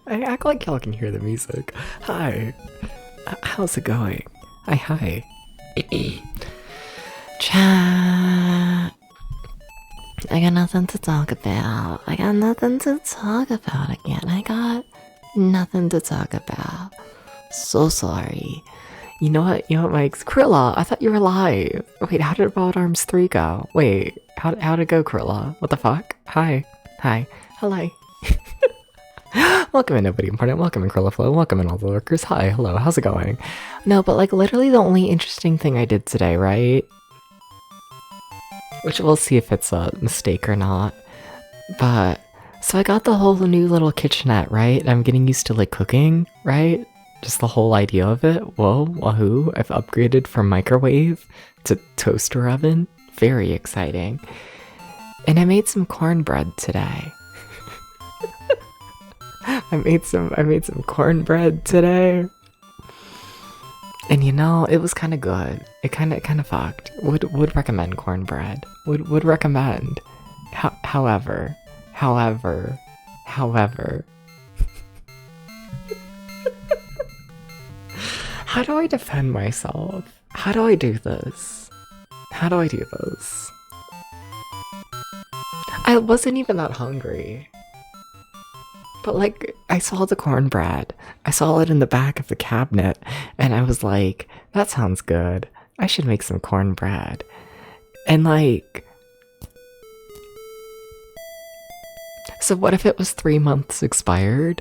I act like y'all can hear the music. Hi. How's it going? Hi. Chat. I got nothing to talk about. I got nothing to talk about again. I got nothing to talk about. So sorry. You know what, Mike's Krilla, I thought you were alive. Wait, how did Wild Arms 3 go? Wait, how'd it go, Krilla? What the fuck? Hi. Hello. Welcome in, nobody important. Welcome in, Krilla Flow. Welcome in, all the lurkers. Hi, hello, how's it going? No, but like literally the only interesting thing I did today, right? Which we'll see if it's a mistake or not. But, so I got the whole new little kitchenette, right? I'm getting used to like cooking, right? Just the whole idea of it. Whoa, wahoo. I've upgraded from microwave to toaster oven. Very exciting. And I made some cornbread today. I made some cornbread today. And you know, it was kind of good. It kind of fucked. Would recommend cornbread. Would recommend. However. How do I defend myself? How do I do this? I wasn't even that hungry. But like, I saw the cornbread. I saw it in the back of the cabinet, and I was like, that sounds good. I should make some cornbread. And like, so what if it was 3 months expired?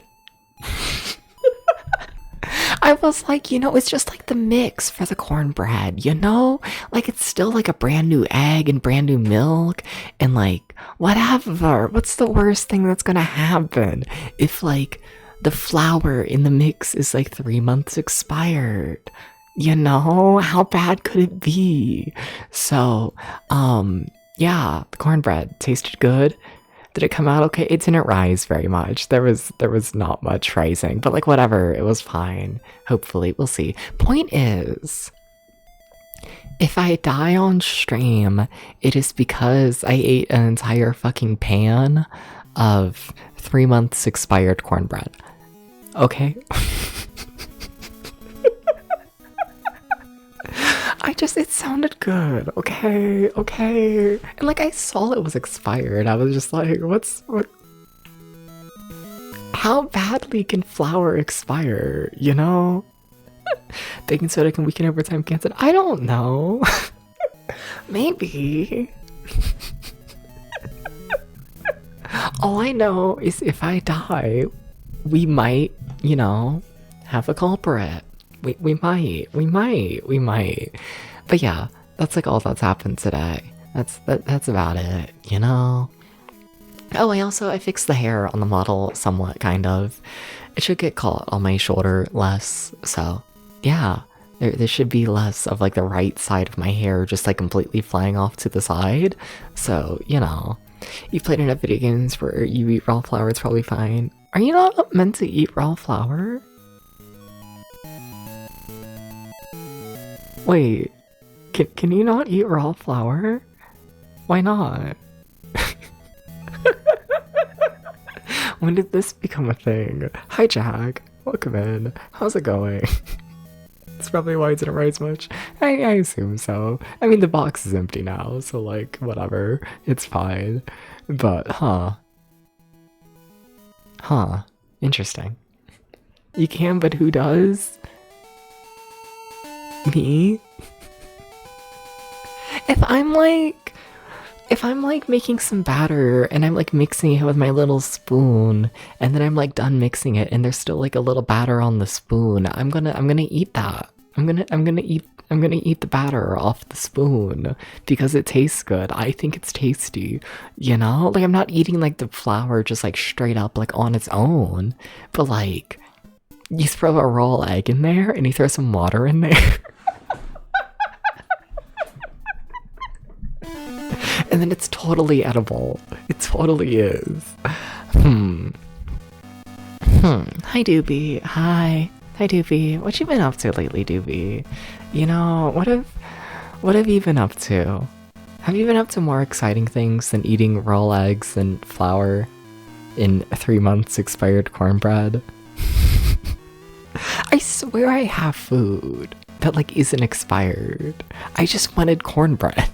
I was like, you know, it's just like the mix for the cornbread, you know? Like, it's still like a brand new egg and brand new milk and like, whatever. What's the worst thing that's gonna happen if like the flour in the mix is like 3 months expired? You know, how bad could it be? So, yeah, the cornbread tasted good. Did it come out okay? It didn't rise very much. There was not much rising, but like whatever, it was fine. Hopefully, we'll see. Point is, if I die on stream, it is because I ate an entire fucking pan of 3 months expired cornbread. Okay? It sounded good, okay? And like, I saw it was expired. I was just like, what? How badly can flour expire, you know? Baking soda can weaken over time, cancer. I don't know. Maybe. All I know is if I die, we might, you know, have a culprit. We might. But yeah, that's like all that's happened today. That's about it, you know? Oh, I fixed the hair on the model somewhat, kind of. It should get caught on my shoulder less, so yeah. There should be less of like the right side of my hair just like completely flying off to the side. So, you know. You played enough video games where you eat raw flour, it's probably fine. Are you not meant to eat raw flour? Wait, can you not eat raw flour? Why not? When did this become a thing? Hi Jack, welcome in. How's it going? That's probably why it didn't rise much. I assume so. I mean, the box is empty now, so like, whatever. It's fine. But, huh. Interesting. You can, but who does? Me? If I'm like making some batter and I'm like mixing it with my little spoon and then I'm like done mixing it and there's still like a little batter on the spoon, I'm gonna eat that. I'm gonna eat the batter off the spoon because it tastes good. I think it's tasty, you know? Like, I'm not eating like the flour just like straight up like on its own, but like you throw a raw egg in there and you throw some water in there. And then it's totally edible. It totally is. Hi Doobie. Hi Doobie. What you been up to lately, Doobie? You know, what have you been up to? Have you been up to more exciting things than eating raw eggs and flour in 3 months expired cornbread? I swear I have food. that like isn't expired. I just wanted cornbread.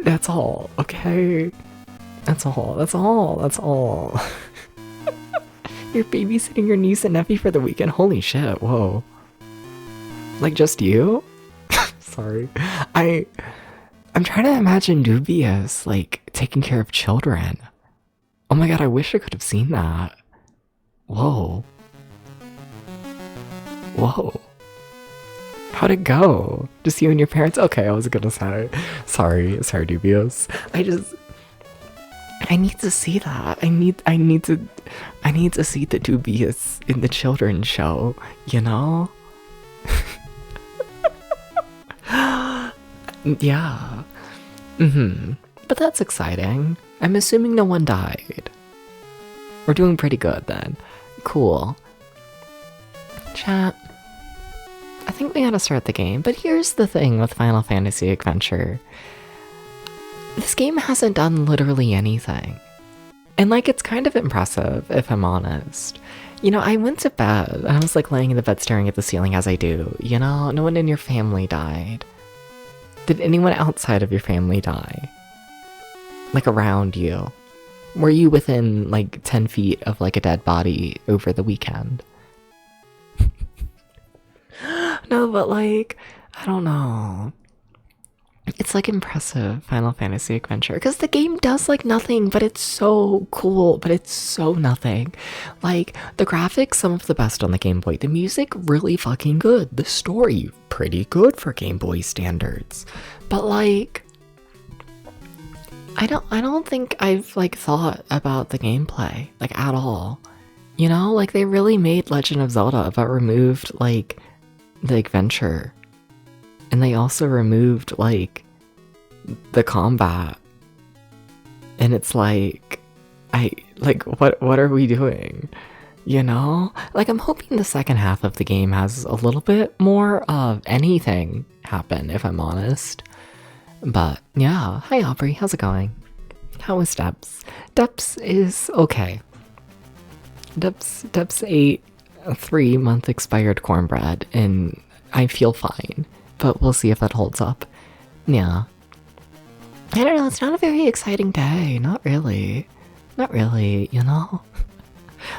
That's all, okay? That's all, that's all, that's all. You're babysitting your niece and nephew for the weekend? Holy shit, whoa. Like, just you? Sorry. I'm trying to imagine Dubious, like, taking care of children. Oh my god, I wish I could have seen that. Whoa. Whoa. How'd it go? Just you and your parents? Okay, I was gonna say. Sorry, Dubious. I need to see that. I need to see the Dubious in the children's show, you know? Yeah. But that's exciting. I'm assuming no one died. We're doing pretty good then. Cool. Chat. I think we gotta start the game, but here's the thing with Final Fantasy Adventure. This game hasn't done literally anything. And like, it's kind of impressive, if I'm honest. You know, I went to bed, and I was like laying in the bed staring at the ceiling as I do. You know, no one in your family died. Did anyone outside of your family die? Like around you? Were you within like 10 feet of like a dead body over the weekend? No, but like, I don't know. It's like impressive Final Fantasy Adventure because the game does like nothing, but it's so cool, but it's so nothing. Like the graphics, some of the best on the Game Boy. The music, really fucking good. The story, pretty good for Game Boy standards. But like, I don't think I've like thought about the gameplay like at all. You know, like they really made Legend of Zelda, but removed like the adventure. And they also removed, like, the combat. And it's like, what are we doing? You know? Like, I'm hoping the second half of the game has a little bit more of anything happen, if I'm honest. But, yeah. Hi, Aubrey. How's it going? How is Debs? Debs is okay. Debs ate a 3-month expired cornbread, and I feel fine. But we'll see if that holds up. Yeah. I don't know, it's not a very exciting day. Not really. Not really, you know?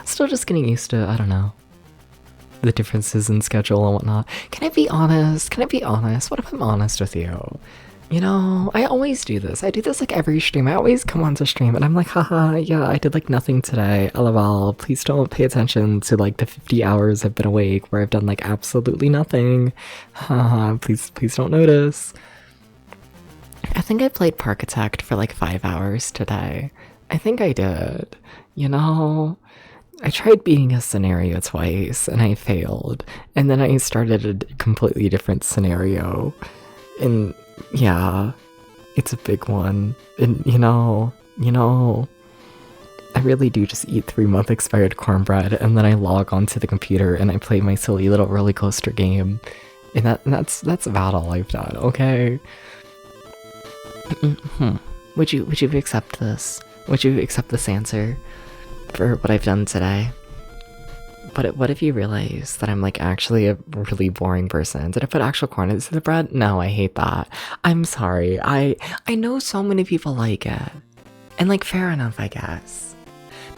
Still just getting used to, I don't know, the differences in schedule and whatnot. Can I be honest? Can I be honest? What if I'm honest with you? You know, I always do this. I do this like every stream. I always come onto stream and I'm like, haha, yeah, I did like nothing today. LOL. Please don't pay attention to like the 50 hours I've been awake where I've done like absolutely nothing. Haha, please don't notice. I think I played Parkitect for like 5 hours today. I think I did. You know, I tried beating a scenario twice and I failed. And then I started a completely different scenario. And yeah, it's a big one. And you know, I really do just eat 3-month expired cornbread and then I log onto the computer and I play my silly little roller coaster game. And that's about all I've done, okay? Would you accept this? Would you accept this answer for what I've done today? But what if you realize that I'm like actually a really boring person? Did I put actual corn into the bread? No, I hate that. I'm sorry. I know so many people like it. And like, fair enough, I guess.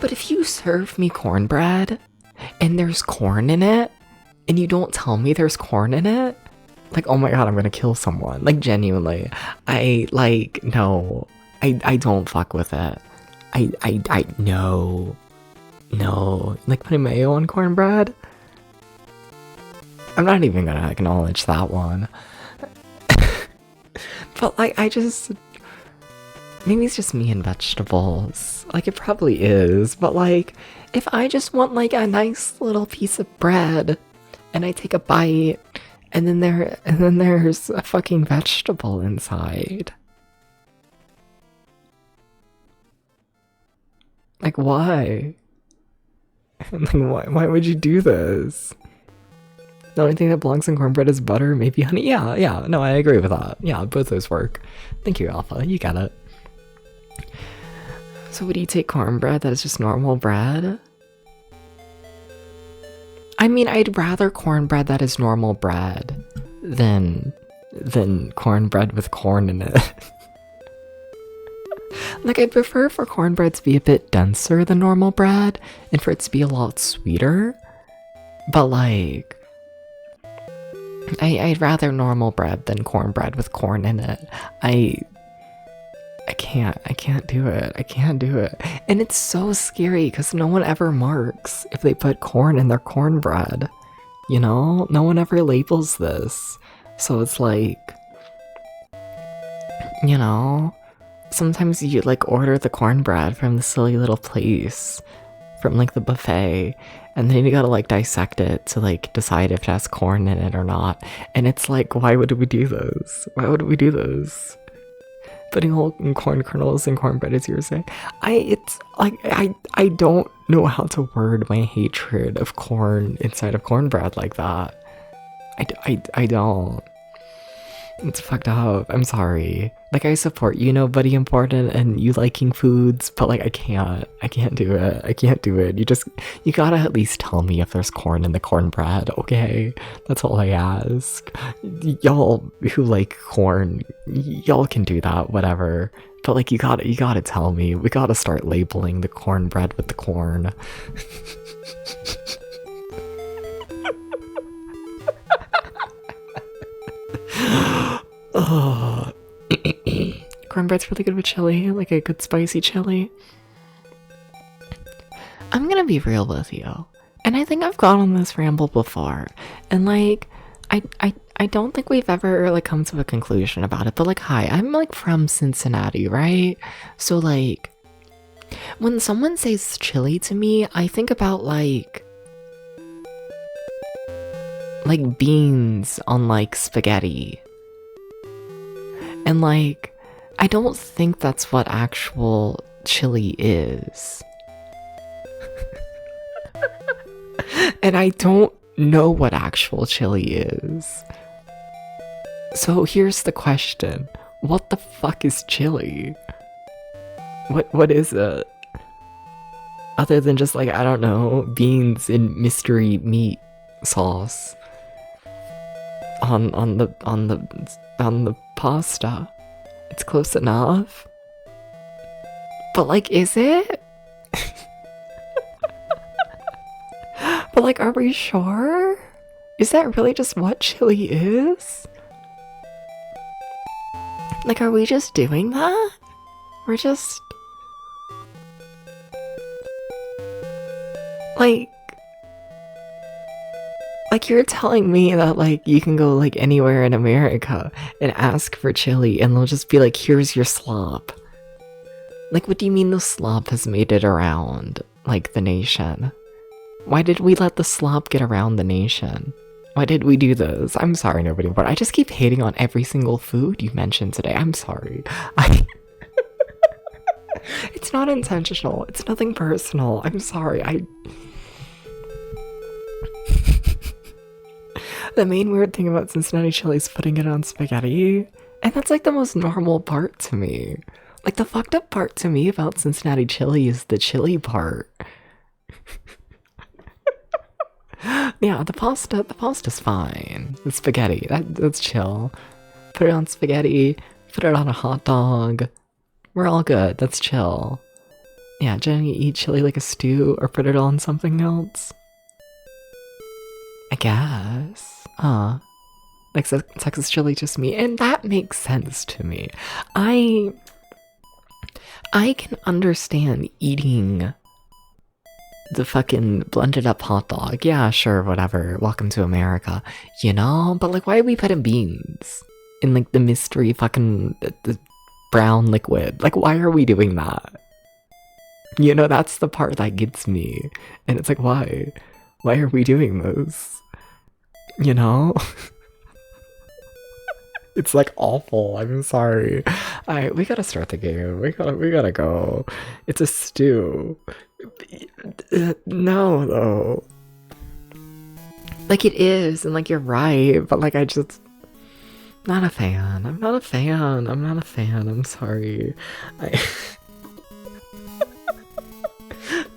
But if you serve me cornbread and there's corn in it and you don't tell me there's corn in it, like, oh my god, I'm gonna kill someone. Like, genuinely. No. I don't fuck with it. No. Like, putting mayo on cornbread? I'm not even gonna acknowledge that one. But, like, maybe it's just me and vegetables. Like, it probably is. But, like, if I just want, like, a nice little piece of bread, and I take a bite, and then there's a fucking vegetable inside. Like, why? Like, why would you do this? The only thing that belongs in cornbread is butter, maybe honey. Yeah, no, I agree with that. Yeah, both those work. Thank you, Alpha, you get it. So would you take cornbread that is just normal bread? I mean, I'd rather cornbread that is normal bread than cornbread with corn in it. Like, I'd prefer for cornbread to be a bit denser than normal bread and for it to be a lot sweeter. But like, I'd rather normal bread than cornbread with corn in it. I can't do it. I can't do it. And it's so scary because no one ever marks if they put corn in their cornbread. You know? No one ever labels this. So it's like, you know, sometimes you like order the cornbread from the silly little place, from like the buffet, and then you gotta like dissect it to like decide if it has corn in it or not. And it's like, why would we do this? Why would we do this? Putting whole corn kernels in cornbread, as you were saying. I don't know how to word my hatred of corn inside of cornbread like that. I don't. It's fucked up. I'm sorry. Like, I support you, nobody important, and you liking foods, but like, I can't do it. I can't do it. You gotta at least tell me if there's corn in the cornbread, okay? That's all I ask. Y'all who like corn, y'all can do that, whatever. But like, you gotta tell me. We gotta start labeling the cornbread with the corn. Oh. Cornbread's really good with chili, like a good spicy chili. I'm gonna be real with you, and I think I've gone on this ramble before, and like, I don't think we've ever like come to a conclusion about it, but like, hi, I'm like from Cincinnati, right? So like, when someone says chili to me, I think about like beans on like spaghetti. And like, I don't think that's what actual chili is. And I don't know what actual chili is. So here's the question. What the fuck is chili? What is it? Other than just like, I don't know, beans in mystery meat sauce on the pasta. It's close enough. But like, is it? But like, are we sure? Is that really just what chili is? Like, are we just doing that? We're just like you're telling me that like you can go like anywhere in America and ask for chili and they'll just be like, here's your slop. Like, what do you mean the slop has made it around like the nation? Why did we let the slop get around the nation? Why did we do this? I'm sorry, nobody, but I just keep hating on every single food you mentioned today. I'm sorry. It's not intentional. It's nothing personal. I'm sorry. The main weird thing about Cincinnati chili is putting it on spaghetti, and that's like the most normal part to me. Like, the fucked up part to me about Cincinnati chili is the chili part. Yeah, the pasta's fine. The spaghetti, that's chill. Put it on spaghetti, put it on a hot dog. We're all good, that's chill. Yeah, Jenny, eat chili like a stew or put it on something else? I guess. Like Texas chili just me, and that makes sense to me. I can understand eating the fucking blended up hot dog. Yeah, sure, whatever. Welcome to America, you know? But like, why are we putting beans in like the mystery fucking the brown liquid? Like, why are we doing that? You know, that's the part that gets me. And it's like, why? Why are we doing this? You know? It's like awful. I'm sorry. We gotta start the game. We gotta go. It's a stew. No, though. Like, it is, and like, you're right, but like, not a fan. I'm not a fan. I'm sorry.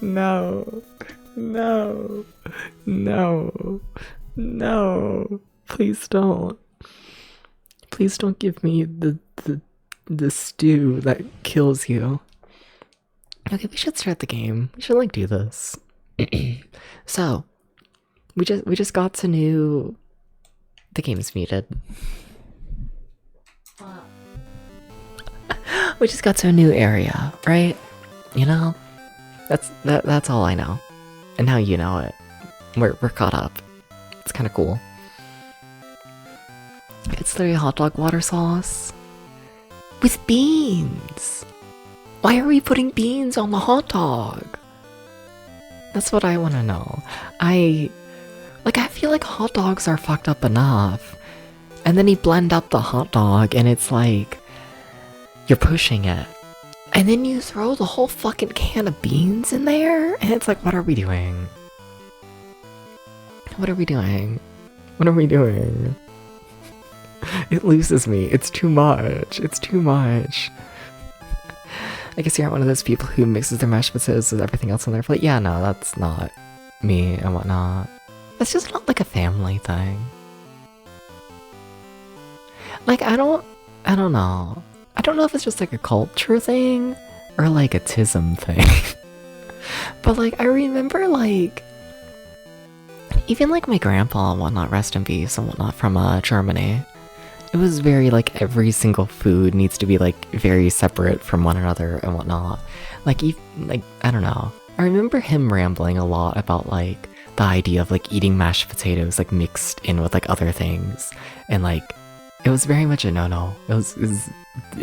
No. No. No. No. Please don't. Please don't give me the stew that kills you. Okay, we should start the game. We should like do this. So, we just got to new. The game's muted. We just got to a new area, right? You know, that's all I know, and now you know it. We're caught up. It's kind of cool. It's literally hot dog water sauce with beans. Why are we putting beans on the hot dog? That's what I want to know. I feel like hot dogs are fucked up enough. And then you blend up the hot dog and it's like, you're pushing it. And then you throw the whole fucking can of beans in there? And it's like, what are we doing? What are we doing? What are we doing? It loses me. It's too much. It's too much. I guess you're not one of those people who mixes their mashed potatoes with everything else on their plate. Yeah, no, that's not me and whatnot. That's just not like a family thing. Like, I don't know. I don't know if it's just like a culture thing or like a tism thing. But like, I remember like, even like my grandpa and whatnot, rest in peace and whatnot, from Germany. It was very like every single food needs to be like very separate from one another and whatnot. Like, I don't know. I remember him rambling a lot about like the idea of like eating mashed potatoes like mixed in with like other things, and like it was very much a no. It was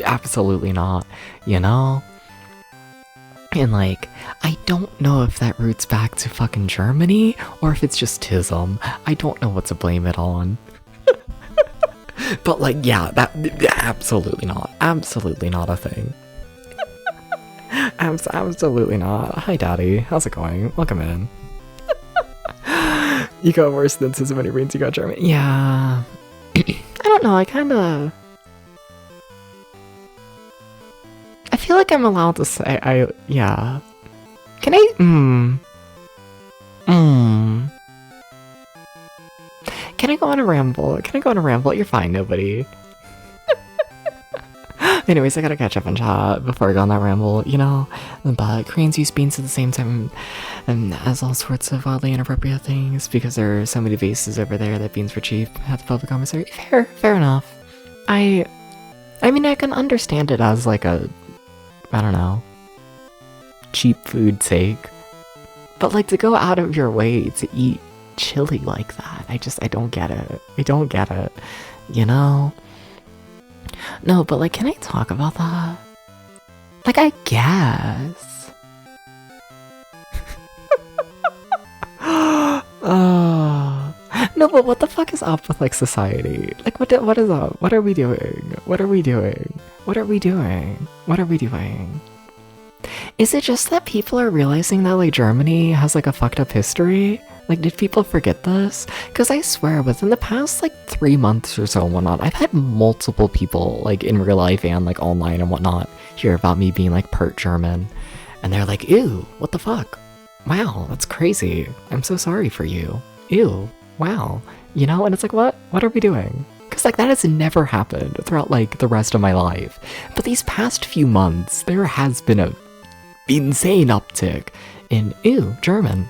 absolutely not, you know? And like, I don't know if that roots back to fucking Germany or if it's just tism. I don't know what to blame it on. But like, yeah, that absolutely not a thing. Absolutely not. Hi, Daddy. How's it going? Welcome in. You got worse than so many brains. You got German. Yeah. I don't know. I feel like I'm allowed to say yeah. Can I? Can I go on a ramble? You're fine, nobody. Anyways, I gotta catch up on chat before I go on that ramble, you know? But Koreans use beans at the same time and as all sorts of oddly inappropriate things because there are so many bases over there that beans were cheap at the public commissary. Fair enough. I mean, I can understand it as like a, I don't know, cheap food sake. But like to go out of your way to eat chili like that, I don't get it. You know? No, but like, can I talk about that? Like, I guess. No, but what the fuck is up with like society? Like, what is up? What are we doing? Is it just that people are realizing that like Germany has like a fucked up history? Like, did people forget this? Because I swear, within the past like 3 months or so and whatnot, I've had multiple people like in real life and like online and whatnot hear about me being like part German, and they're like, ew, what the fuck? Wow, that's crazy. I'm so sorry for you. Ew, wow. You know, and it's like, what are we doing? Because like that has never happened throughout like the rest of my life. But these past few months, there has been a insane uptick in ew, German.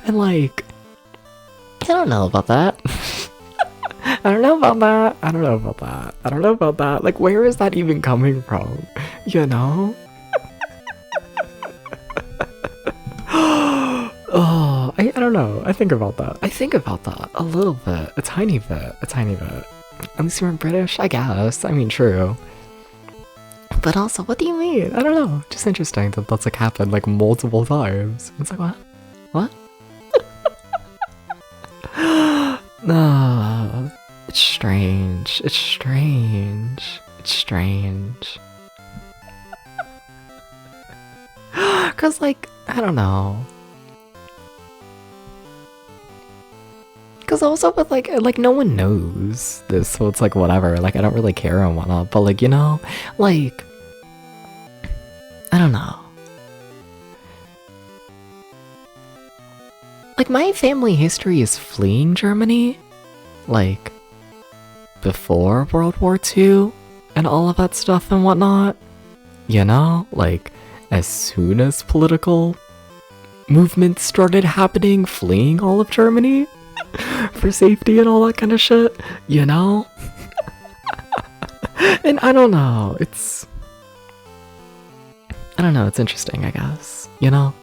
And like, I don't know about that. I don't know about that. Like, where is that even coming from? You know? Oh, I don't know. I think about that a little bit. A tiny bit. At least you weren't British, I guess. I mean, true. But also, what do you mean? I don't know. Just interesting that that's like happened like multiple times. It's like, what? What? No, it's strange. Cause like, I don't know. Cause also with like no one knows this, so it's like whatever. Like I don't really care and whatnot. But like, you know, like I don't know. Like, my family history is fleeing Germany, like, before World War II and all of that stuff and whatnot. You know? Like, as soon as political movements started happening, fleeing all of Germany for safety and all that kind of shit, you know? And I don't know, it's interesting, I guess, you know?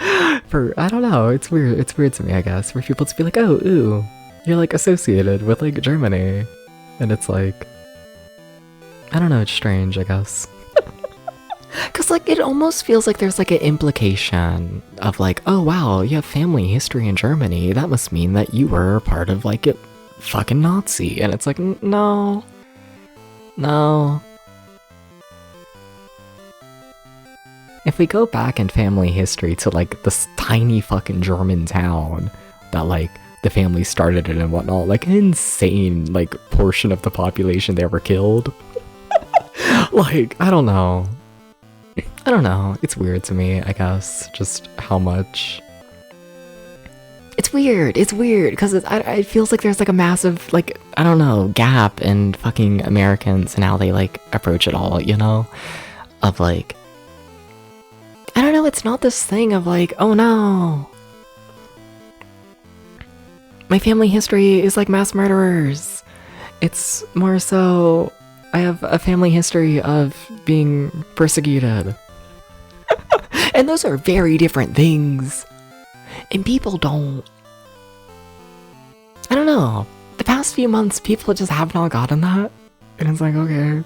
I don't know, it's weird to me, I guess, for people to be like, oh, ooh, you're like associated with like Germany. And it's like, I don't know, it's strange, I guess. Cause like, it almost feels like there's like an implication of like, oh wow, you have family history in Germany, that must mean that you were part of like a fucking Nazi. And it's like, no. If we go back in family history to like this tiny fucking German town that like the family started in and whatnot, like an insane like portion of the population there were killed. Like, I don't know. It's weird to me, I guess, just how much. It's weird, because it feels like there's like a massive, like, I don't know, gap in fucking Americans and how they like approach it all, you know? Of like, I don't know, it's not this thing of like, oh no, my family history is like mass murderers. It's more so, I have a family history of being persecuted. And those are very different things. And people don't... I don't know. The past few months, people just have not gotten that. And it's like, okay.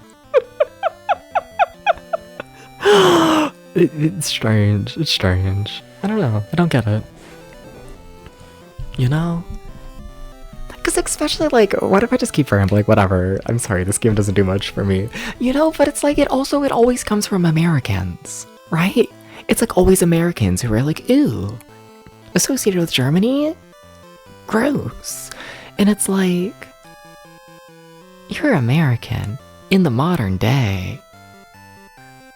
It's strange. It's strange. I don't know. I don't get it. You know? Because especially, like, what if I just keep rambling? Like, whatever. I'm sorry, this game doesn't do much for me. You know, but it's like, it always comes from Americans, right? It's like always Americans who are like, ew, associated with Germany? Gross. And it's like, you're American in the modern day.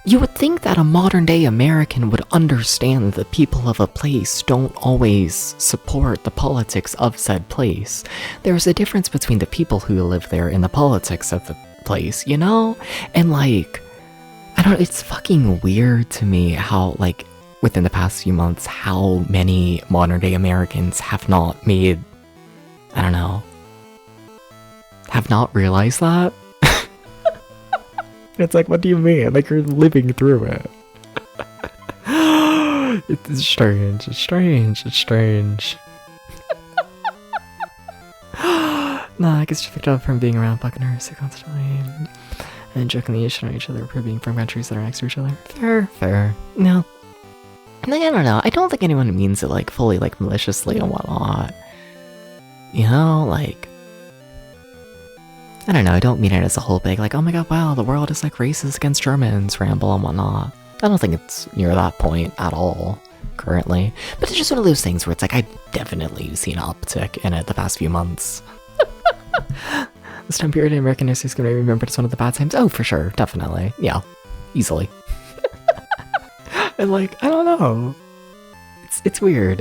You would think that a modern day American would understand that the people of a place don't always support the politics of said place. There's a difference between the people who live there and the politics of the place, you know? And like, I don't know, it's fucking weird to me how, like, within the past few months, how many modern day Americans have not made, I don't know, have not realized that. It's like, what do you mean? Like, you're living through it. It's strange. Nah, I guess she picked up from being around fucking her so constantly. And jokingly issue on each other for being from countries that are next to each other. Fair. No. Like, I don't know. I don't think anyone means it, like, fully, like, maliciously and whatnot. You know, like, I don't know, I don't mean it as a whole big, like, oh my god, wow, the world is, like, racist against Germans, ramble and whatnot. I don't think it's near that point at all, currently. But it's just one of those things where it's like, I've definitely seen an uptick in it the past few months. This time period in American history is going to be remembered as one of the bad times. Oh, for sure, definitely. Yeah, easily. And, like, I don't know. It's weird.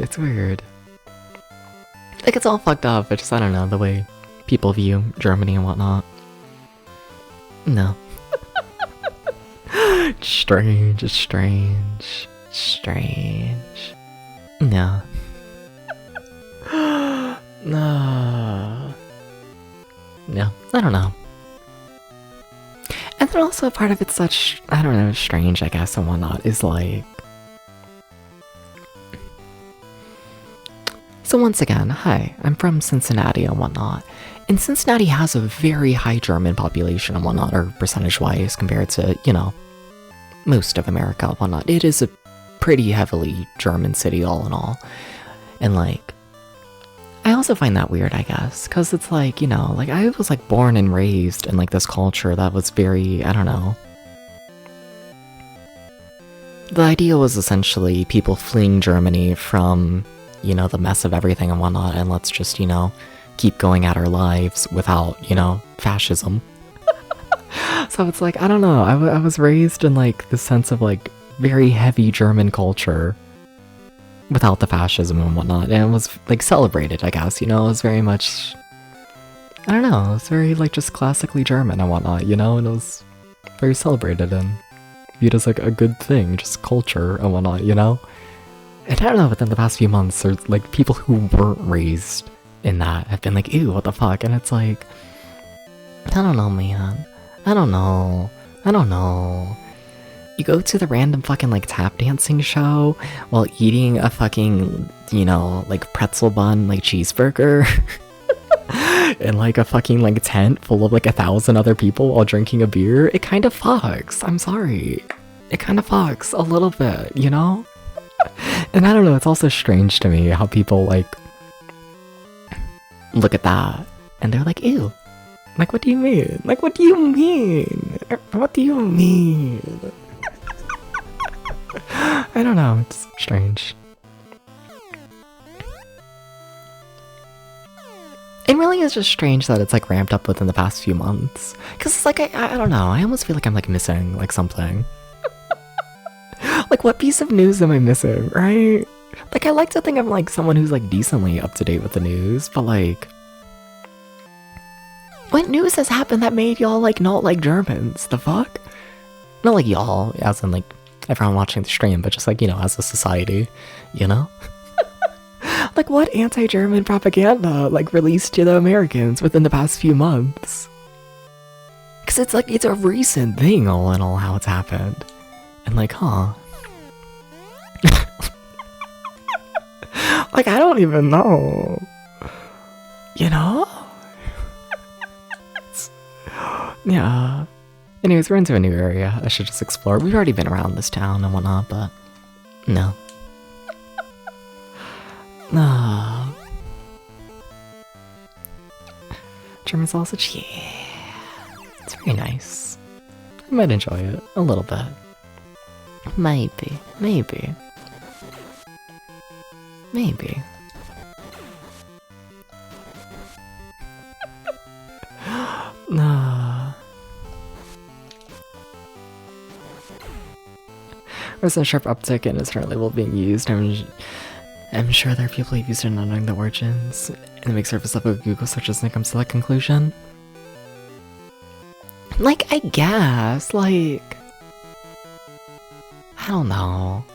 Like, it's all fucked up. It's just, I don't know, the way people view Germany and whatnot. No. Strange. No. No, I don't know. And then also part of it's such, I don't know, strange, I guess, and whatnot, is like... So once again, hi, I'm from Cincinnati and whatnot. And Cincinnati has a very high German population and whatnot, or percentage-wise compared to, you know, most of America and whatnot. It is a pretty heavily German city all in all. And like, I also find that weird, I guess, because it's like, you know, like I was like born and raised in like this culture that was very, I don't know. The idea was essentially people fleeing Germany from, you know, the mess of everything and whatnot, and let's just, you know, keep going at our lives without, you know, fascism. So it's like, I don't know, I was raised in like the sense of like very heavy German culture. without the fascism and whatnot, and it was like celebrated, I guess, you know. It was very much, I don't know, it was very like just classically German and whatnot, you know, and it was very celebrated and viewed as like a good thing, just culture and whatnot, you know. And I don't know, within the past few months, there's like people who weren't raised in that have been like, ew, what the fuck? And it's like, I don't know, man. I don't know. You go to the random fucking like tap dancing show while eating a fucking, you know, like pretzel bun, like cheeseburger. In like a fucking like tent full of like 1,000 other people while drinking a beer. It kind of fucks. I'm sorry. It kind of fucks a little bit, you know? And I don't know, it's also strange to me how people like look at that and they're like, ew. Like, what do you mean? Like, what do you mean? What do you mean? I don't know, it's strange. It really is just strange that it's like ramped up within the past few months. Cause it's like, I don't know, I almost feel like I'm like missing like something. Like, what piece of news am I missing, right? Like, I like to think I'm like someone who's like decently up to date with the news, but like, what news has happened that made y'all like not like Germans? The fuck? Not like y'all, as in like everyone watching the stream, but just like, you know, as a society, you know? Like, what anti-German propaganda like released to the Americans within the past few months? Cause it's like, it's a recent thing all in all how it's happened. And like, huh? Like, I don't even know. You know? Yeah. Anyways, we're into a new area. I should just explore. We've already been around this town and whatnot, but no. No. German sausage? Yeah. It's very nice. I might enjoy it a little bit. Maybe. Nah. There's a sharp uptick in its current label being used. I'm sure there are people who've used it not knowing the origins, and it makes surface level Google searches and it comes to that conclusion. Like, I guess, like, I don't know.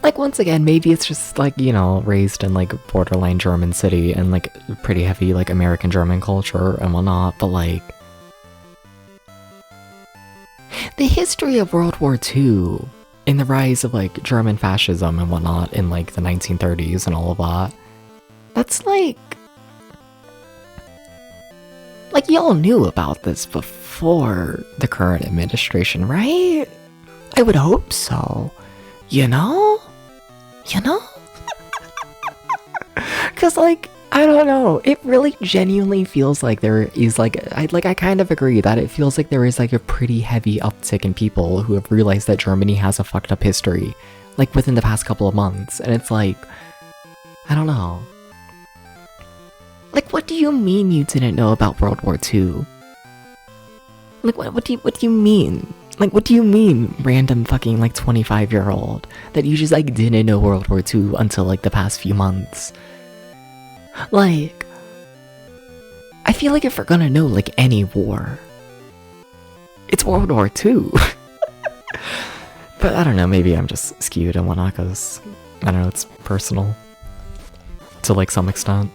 Like, once again, maybe it's just, like, you know, raised in, like, borderline German city and, like, pretty heavy, like, American German culture and whatnot, but, like, the history of World War II and the rise of, like, German fascism and whatnot in, like, the 1930s and all of that, that's, like, y'all knew about this before the current administration, right? I would hope so. You know? Cause like, I don't know, it really genuinely feels like there is like, I kind of agree that it feels like there is like a pretty heavy uptick in people who have realized that Germany has a fucked up history, like within the past couple of months, and it's like, I don't know. Like, what do you mean you didn't know about World War II? Like, what do you mean? Like, what do you mean, random fucking, like, 25-year-old, that you just, like, didn't know World War II until, like, the past few months? Like, I feel like if we're gonna know, like, any war, it's World War II. But I don't know, maybe I'm just skewed and whatnot, because, I don't know, it's personal. To, like, some extent.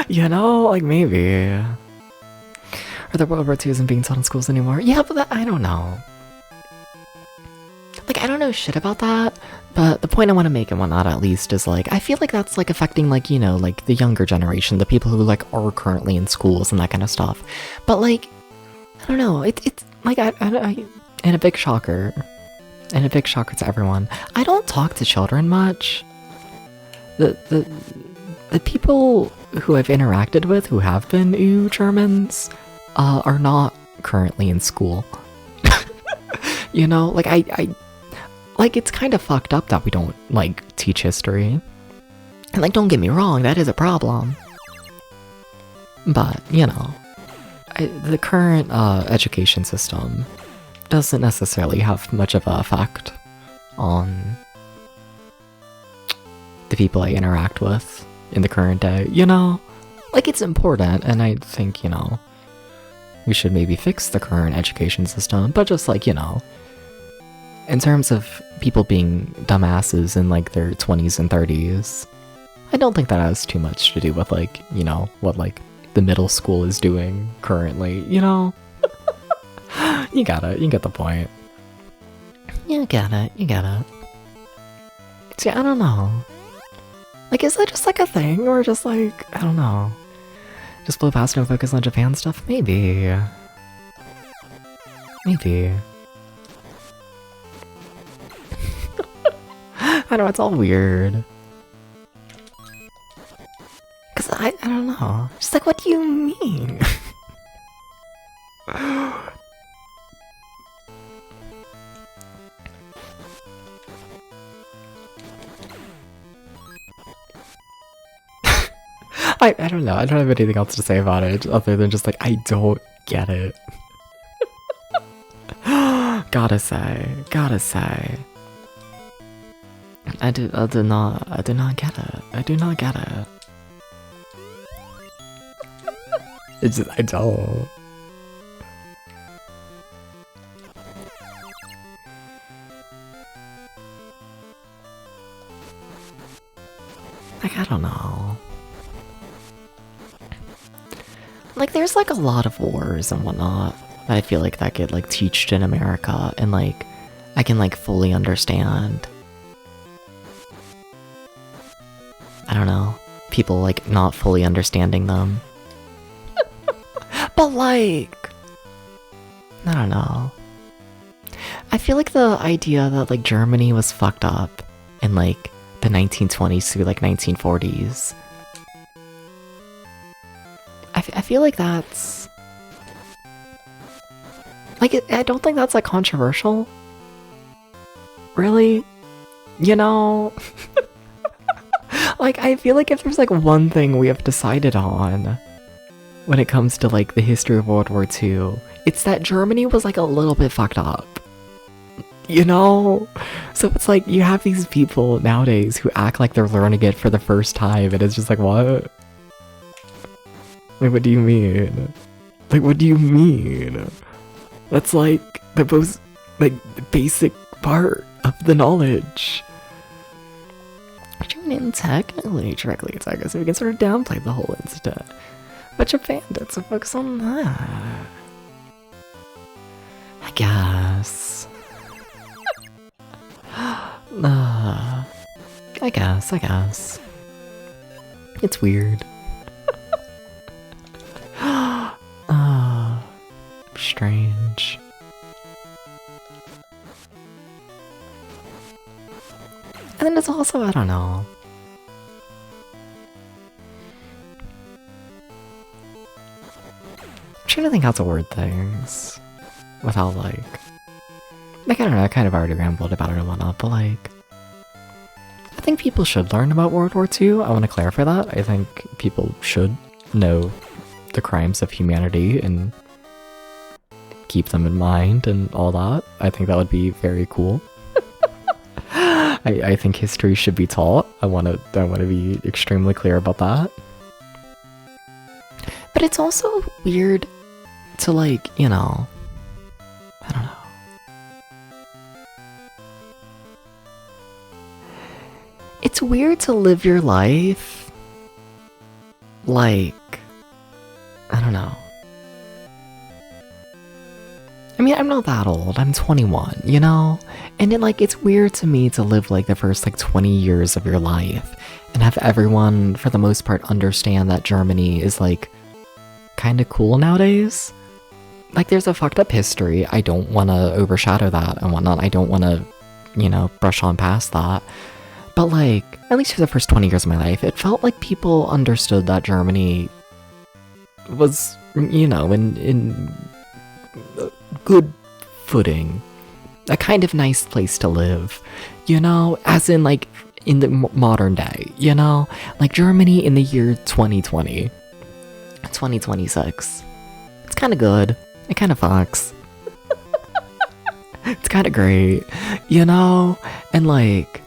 You know, like, maybe. Or the World War II isn't being taught in schools anymore. Yeah, but that, I don't know. Like, I don't know shit about that, but the point I want to make and whatnot at least is, like, I feel like that's, like, affecting, like, you know, like, the younger generation, the people who, like, are currently in schools and that kind of stuff. But, like, I don't know, it's, like, I and a big shocker to everyone, I don't talk to children much. The people who I've interacted with who have been EU Germans are not currently in school. You know, like, I like, it's kind of fucked up that we don't, like, teach history. And, like, don't get me wrong, that is a problem. But, you know, the current education system doesn't necessarily have much of an effect on the people I interact with in the current day, you know? Like, it's important, and I think, you know, we should maybe fix the current education system, but just like, you know, in terms of people being dumbasses in like their 20s and 30s, I don't think that has too much to do with like, you know, what like the middle school is doing currently, you know? You get the point. You get it. See, I don't know. Like, is that just like a thing, or just like, I don't know. Just blow past and focus on Japan stuff? Maybe. I know, it's all weird. Cause I don't know. Just like, what do you mean? I don't know. I don't have anything else to say about it other than just like, I don't get it. Gotta say. I do not get it. I do not get it. It's just, I don't. Like, I don't know. Like, there's like a lot of wars and whatnot that I feel like that get like teached in America, and like I can like fully understand. I don't know, people like not fully understanding them. But like, I don't know. I feel like the idea that like Germany was fucked up in like the 1920s through like 1940s. I feel like that's... Like, I don't think that's, like, controversial. Really? You know? Like, I feel like if there's, like, one thing we have decided on when it comes to, like, the history of World War II, it's that Germany was, like, a little bit fucked up. You know? So it's like, you have these people nowadays who act like they're learning it for the first time, and it's just like, what? Like, what do you mean? Like, what do you mean? That's like the most, like, basic part of the knowledge. Which I mean, technically, directly attack us, so we can sort of downplay the whole incident. But Japan did, so focus on that. I guess. I guess. It's weird. Strange. And then it's also, I don't know. I'm trying to think how to word things without like I don't know, I kind of already rambled about it and whatnot, but like, I think people should learn about World War II. I want to clarify that. I think people should know the crimes of humanity and keep them in mind and all that. I think that would be very cool. I think history should be taught. I want to be extremely clear about that. But it's also weird to like, you know, I don't know. It's weird to live your life like, I don't know. I mean, I'm not that old. I'm 21, you know? And it's weird to me to live like the first like 20 years of your life and have everyone, for the most part, understand that Germany is like kind of cool nowadays. Like, there's a fucked up history. I don't want to overshadow that and whatnot. I don't want to, you know, brush on past that. But like, at least for the first 20 years of my life, it felt like people understood that Germany was, you know, in good footing, a kind of nice place to live, you know, as in like in the modern day, you know, like Germany in the year 2020, 2026. It's kind of good. It kind of fucks. It's kind of great, you know? And like,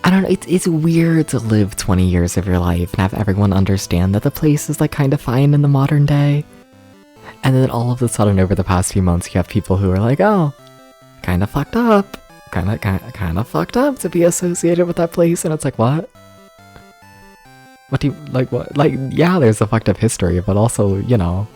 I don't know, it's weird to live 20 years of your life and have everyone understand that the place is like kind of fine in the modern day. And then all of a sudden over the past few months, you have people who are like, oh, kind of fucked up. Kind of fucked up to be associated with that place. And it's like, what? What do you, like, what? Like, yeah, there's a fucked up history, but also, you know.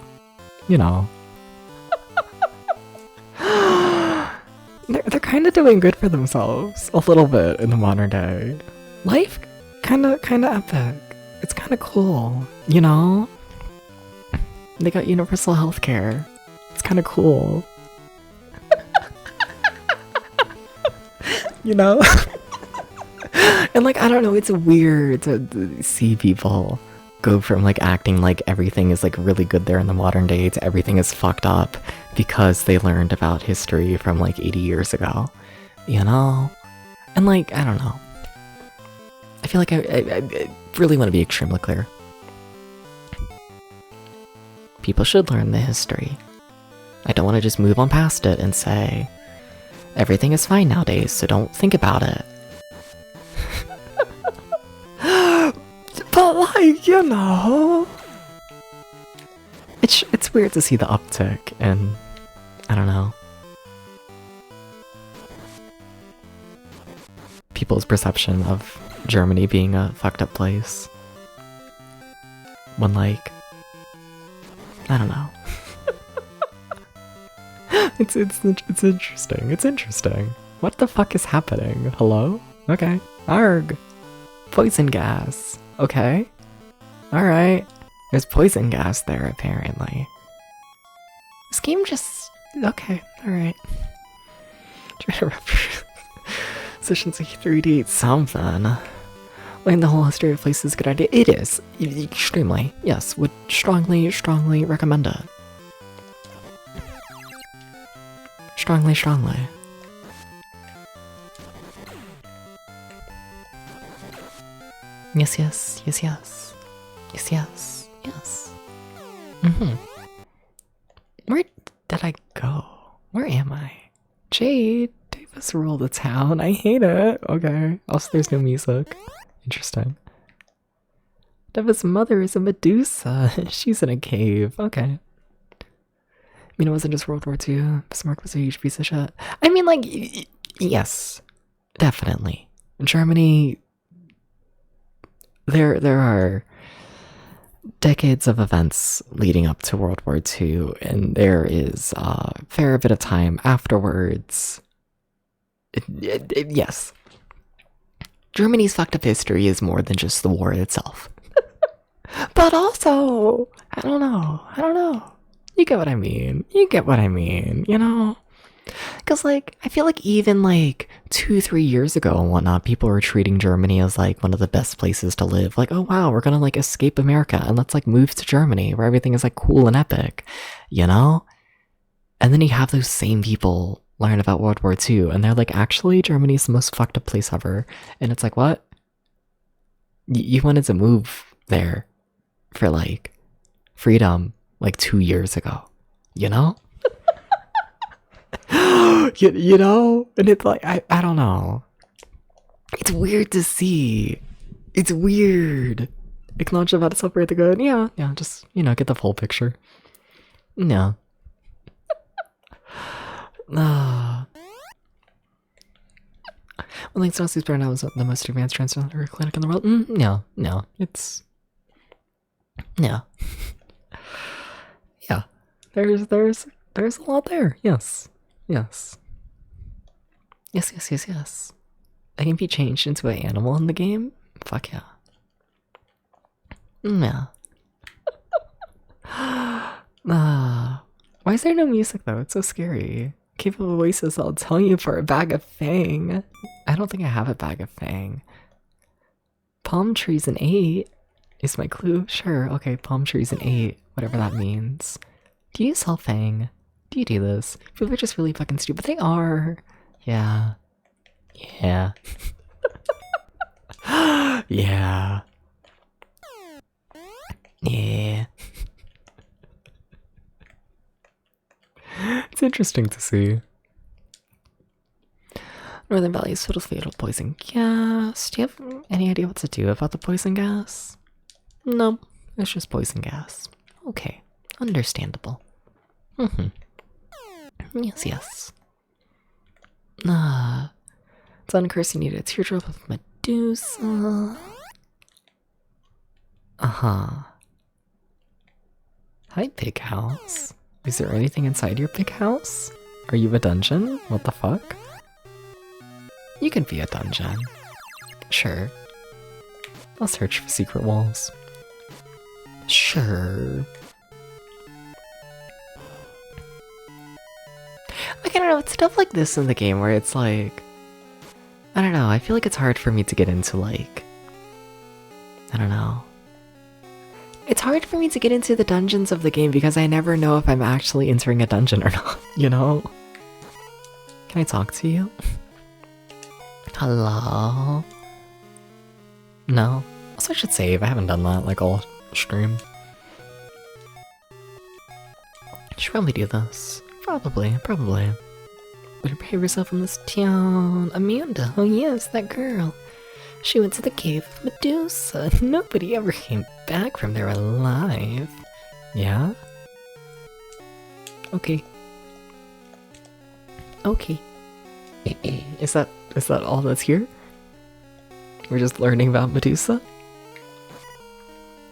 They're kind of doing good for themselves a little bit in the modern day. Life kind of epic. It's kind of cool, you know? They got universal healthcare. It's kind of cool. You know? And like, I don't know, it's weird to see people go from like acting like everything is like really good there in the modern day to everything is fucked up because they learned about history from like 80 years ago, you know? And like, I don't know. I feel like I really want to be extremely clear. People should learn the history. I don't want to just move on past it and say, everything is fine nowadays, so don't think about it. But like, you know, it's weird to see the uptick and I don't know, people's perception of Germany being a fucked up place when like, I don't know. It's interesting. It's interesting. What the fuck is happening? Hello? Okay. Arg. Poison gas. Okay. Alright. There's poison gas there, apparently. This game just... Okay. Alright. Trying to represent... Efficiency 3D something. Learning the whole history of the place is a good idea. It is. Extremely. Yes. Would strongly recommend it. Strongly. Yes. Where did I go? Where am I? Jade Davis ruled the town. I hate it. Okay. Also, there's no music. Interesting. Davis' mother is a Medusa. She's in a cave. Okay. I mean, it wasn't just World War II. Bismarck was a huge piece of shit. I mean, like, yes. Definitely. In Germany... There are decades of events leading up to World War II, and there is a fair bit of time afterwards. Yes. Germany's fucked up history is more than just the war itself. But also, I don't know. You get what I mean, you know? Because, like, I feel like even, like, 2-3 years ago and whatnot, people were treating Germany as, like, one of the best places to live. Like, oh, wow, we're gonna, like, escape America and let's, like, move to Germany where everything is, like, cool and epic, you know? And then you have those same people learn about World War II and they're like, actually, Germany's the most fucked up place ever. And it's like, what? You wanted to move there for, like, freedom, like, 2 years ago, you know? You know? And it's like, I don't know. It's weird to see. It's weird. Acknowledge about to separate the good. Yeah, just, you know, get the full picture. No. Well, like, Saucy's Burnout was the most advanced transgender clinic in the world. No. It's... No. Yeah. There's a lot there. Yes. Yes. I can be changed into an animal in the game? Fuck yeah. Yeah. Why is there no music though? It's so scary. Capable voices, I'll tell you, for a bag of fang. I don't think I have a bag of fang. Palm trees and 8 is my clue. Sure, okay, palm trees and 8, whatever that means. Do you sell fang? Do you do this? People are just really fucking stupid. They are. Yeah. Yeah. Yeah. It's interesting to see. Northern Valley is filled with fatal poison gas. Do you have any idea what to do about the poison gas? No, it's just poison gas. Okay, understandable. Yes, yes. To uncurse, you need a teardrop of Medusa. Hi, pig house. Is there anything inside your pig house? Are you a dungeon? What the fuck? You can be a dungeon. Sure. I'll search for secret walls. Sure. Like, I don't know, it's stuff like this in the game where it's like... I don't know, I feel like it's hard for me to get into, like... I don't know. It's hard for me to get into the dungeons of the game because I never know if I'm actually entering a dungeon or not, you know? Can I talk to you? Hello? No? Also, I should save. I haven't done that, like, all stream. Should probably do this. Probably. Better behave yourself in this town. Amanda, oh yes, that girl. She went to the cave of Medusa. Nobody ever came back from there alive. Yeah? Okay. Is that all that's here? We're just learning about Medusa?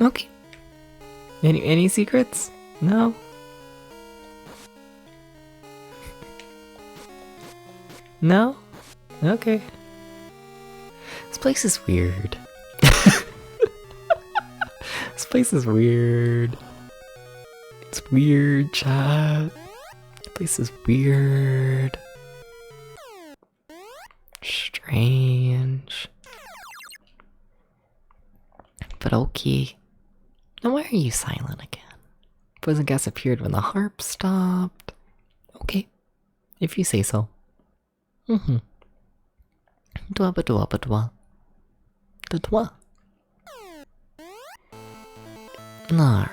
Okay. Any secrets? No? No? Okay. This place is weird. This place is weird. It's weird, chat. This place is weird. Strange. But okay. Now why are you silent again? Poison gas appeared when the harp stopped. Okay. If you say so. Dwa ba dwa ba dwa. Da dwa. Alright.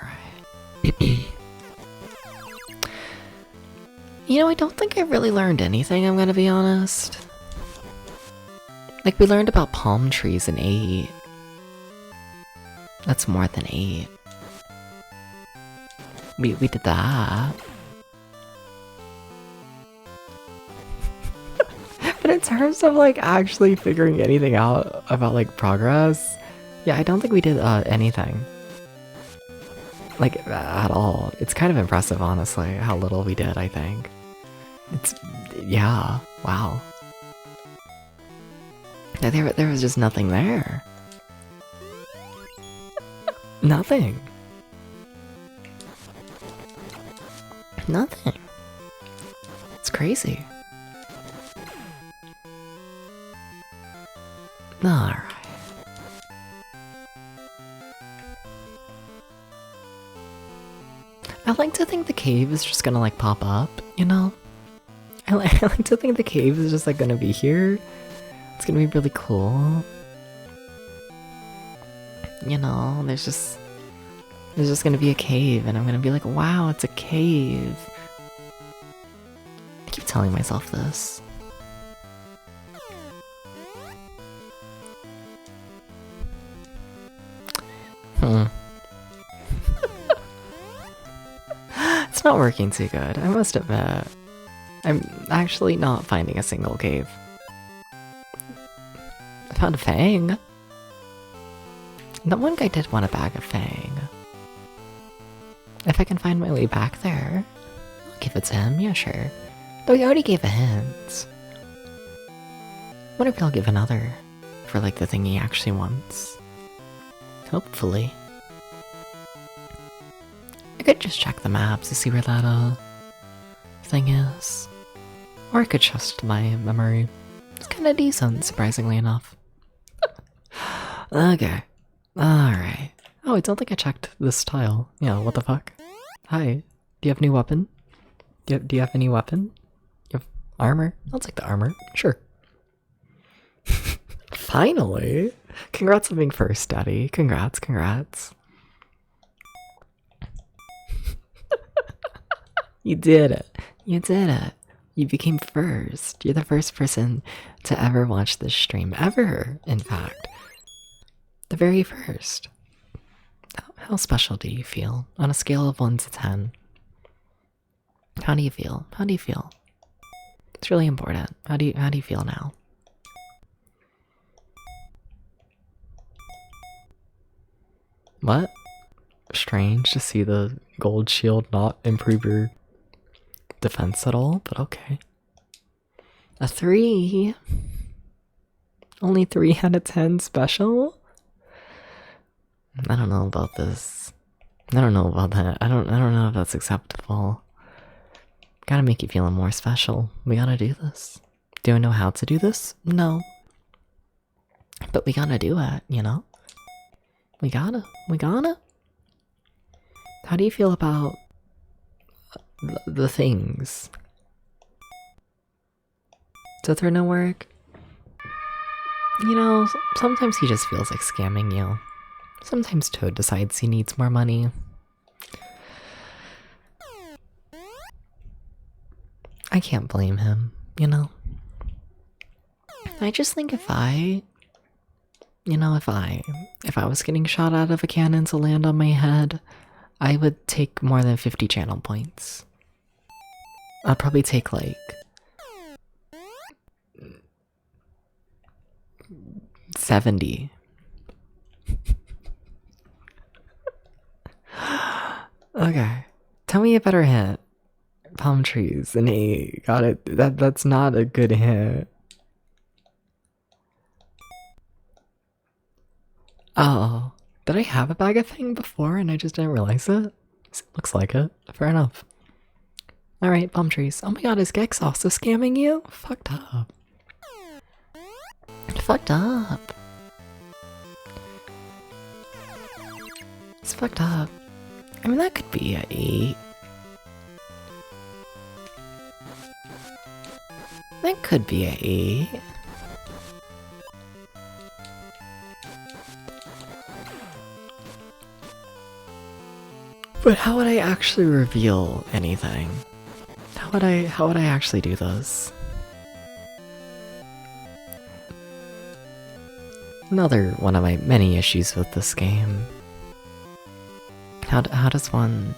You know, I don't think I really learned anything, I'm gonna be honest. Like, we learned about palm trees in 8. That's more than 8. We did that. But in terms of, like, actually figuring anything out about, like, progress, yeah, I don't think we did anything. Like, at all. It's kind of impressive, honestly, how little we did, I think. It's... yeah, wow. There was just nothing there. Nothing. Nothing. It's crazy. Alright. I like to think the cave is just gonna like pop up, you know? I like to think the cave is just like gonna be here. It's gonna be really cool. You know, there's just gonna be a cave and I'm gonna be like, wow, it's a cave. I keep telling myself this. It's not working too good, I must admit. I'm actually not finding a single cave. I found a fang. That one guy did want a bag of fang. If I can find my way back there, I'll give it to him, yeah sure. Though he already gave a hint. What if I'll give another for like the thing he actually wants? Hopefully. I could just check the maps to see where that thing is. Or I could trust my memory. It's kinda decent, surprisingly enough. Okay. Alright. Oh, I don't think I checked this tile. Yeah, what the fuck? Hi. Do you have any weapon? Do you have any weapon? You have armor? I'll take the armor. Sure. Finally! Congrats on being first, Daddy. Congrats, congrats. You did it. You did it. You became first. You're the first person to ever watch this stream. Ever, in fact. The very first. How special do you feel? On a scale of 1 to 10. How do you feel? How do you feel? It's really important. How do you feel now? What? Strange to see the gold shield not improve your defense at all, but okay. A 3. Only 3 out of 10 special? I don't know about this. I don't know about that. I don't know if that's acceptable. Gotta make you feel more special. We gotta do this. Do I know how to do this? No. But we gotta do it, you know? We gotta. How do you feel about the things? Does there no work? You know, sometimes he just feels like scamming you. Sometimes Toad decides he needs more money. I can't blame him, you know? I just think if I was getting shot out of a cannon to land on my head, I would take more than 50 channel points. I'd probably take like 70. Okay. Tell me a better hit. Palm trees, an 8. Got it. That's not a good hit. Oh. Did I have a bag of thing before and I just didn't realize it? Looks like it. Fair enough. Alright, palm trees. Oh my god, is Gex also scamming you? Fucked up. Fucked up. It's fucked up. I mean, that could be a 8. That could be a 8. But how would I actually reveal anything? How would I actually do this? Another one of my many issues with this game. How does one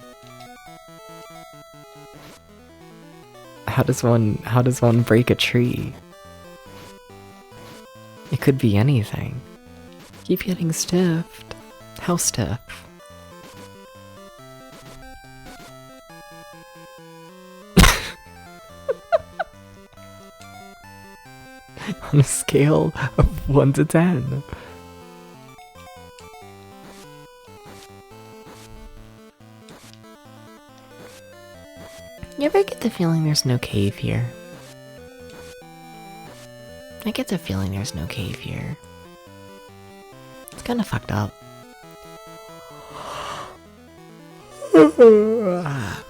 break a tree? It could be anything. Keep getting stiffed. How stiff? On a scale of 1 to 10. You ever get the feeling there's no cave here? I get the feeling there's no cave here. It's kinda fucked up. I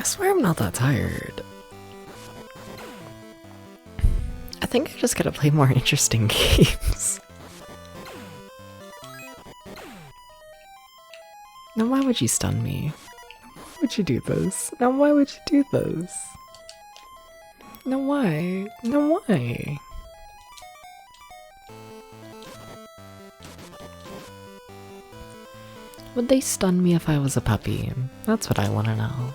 swear I'm not that tired. I think I just gotta play more interesting games. Now why would you stun me? Why would you do this? Now why would you do this? Now why? Now why? Would they stun me if I was a puppy? That's what I want to know.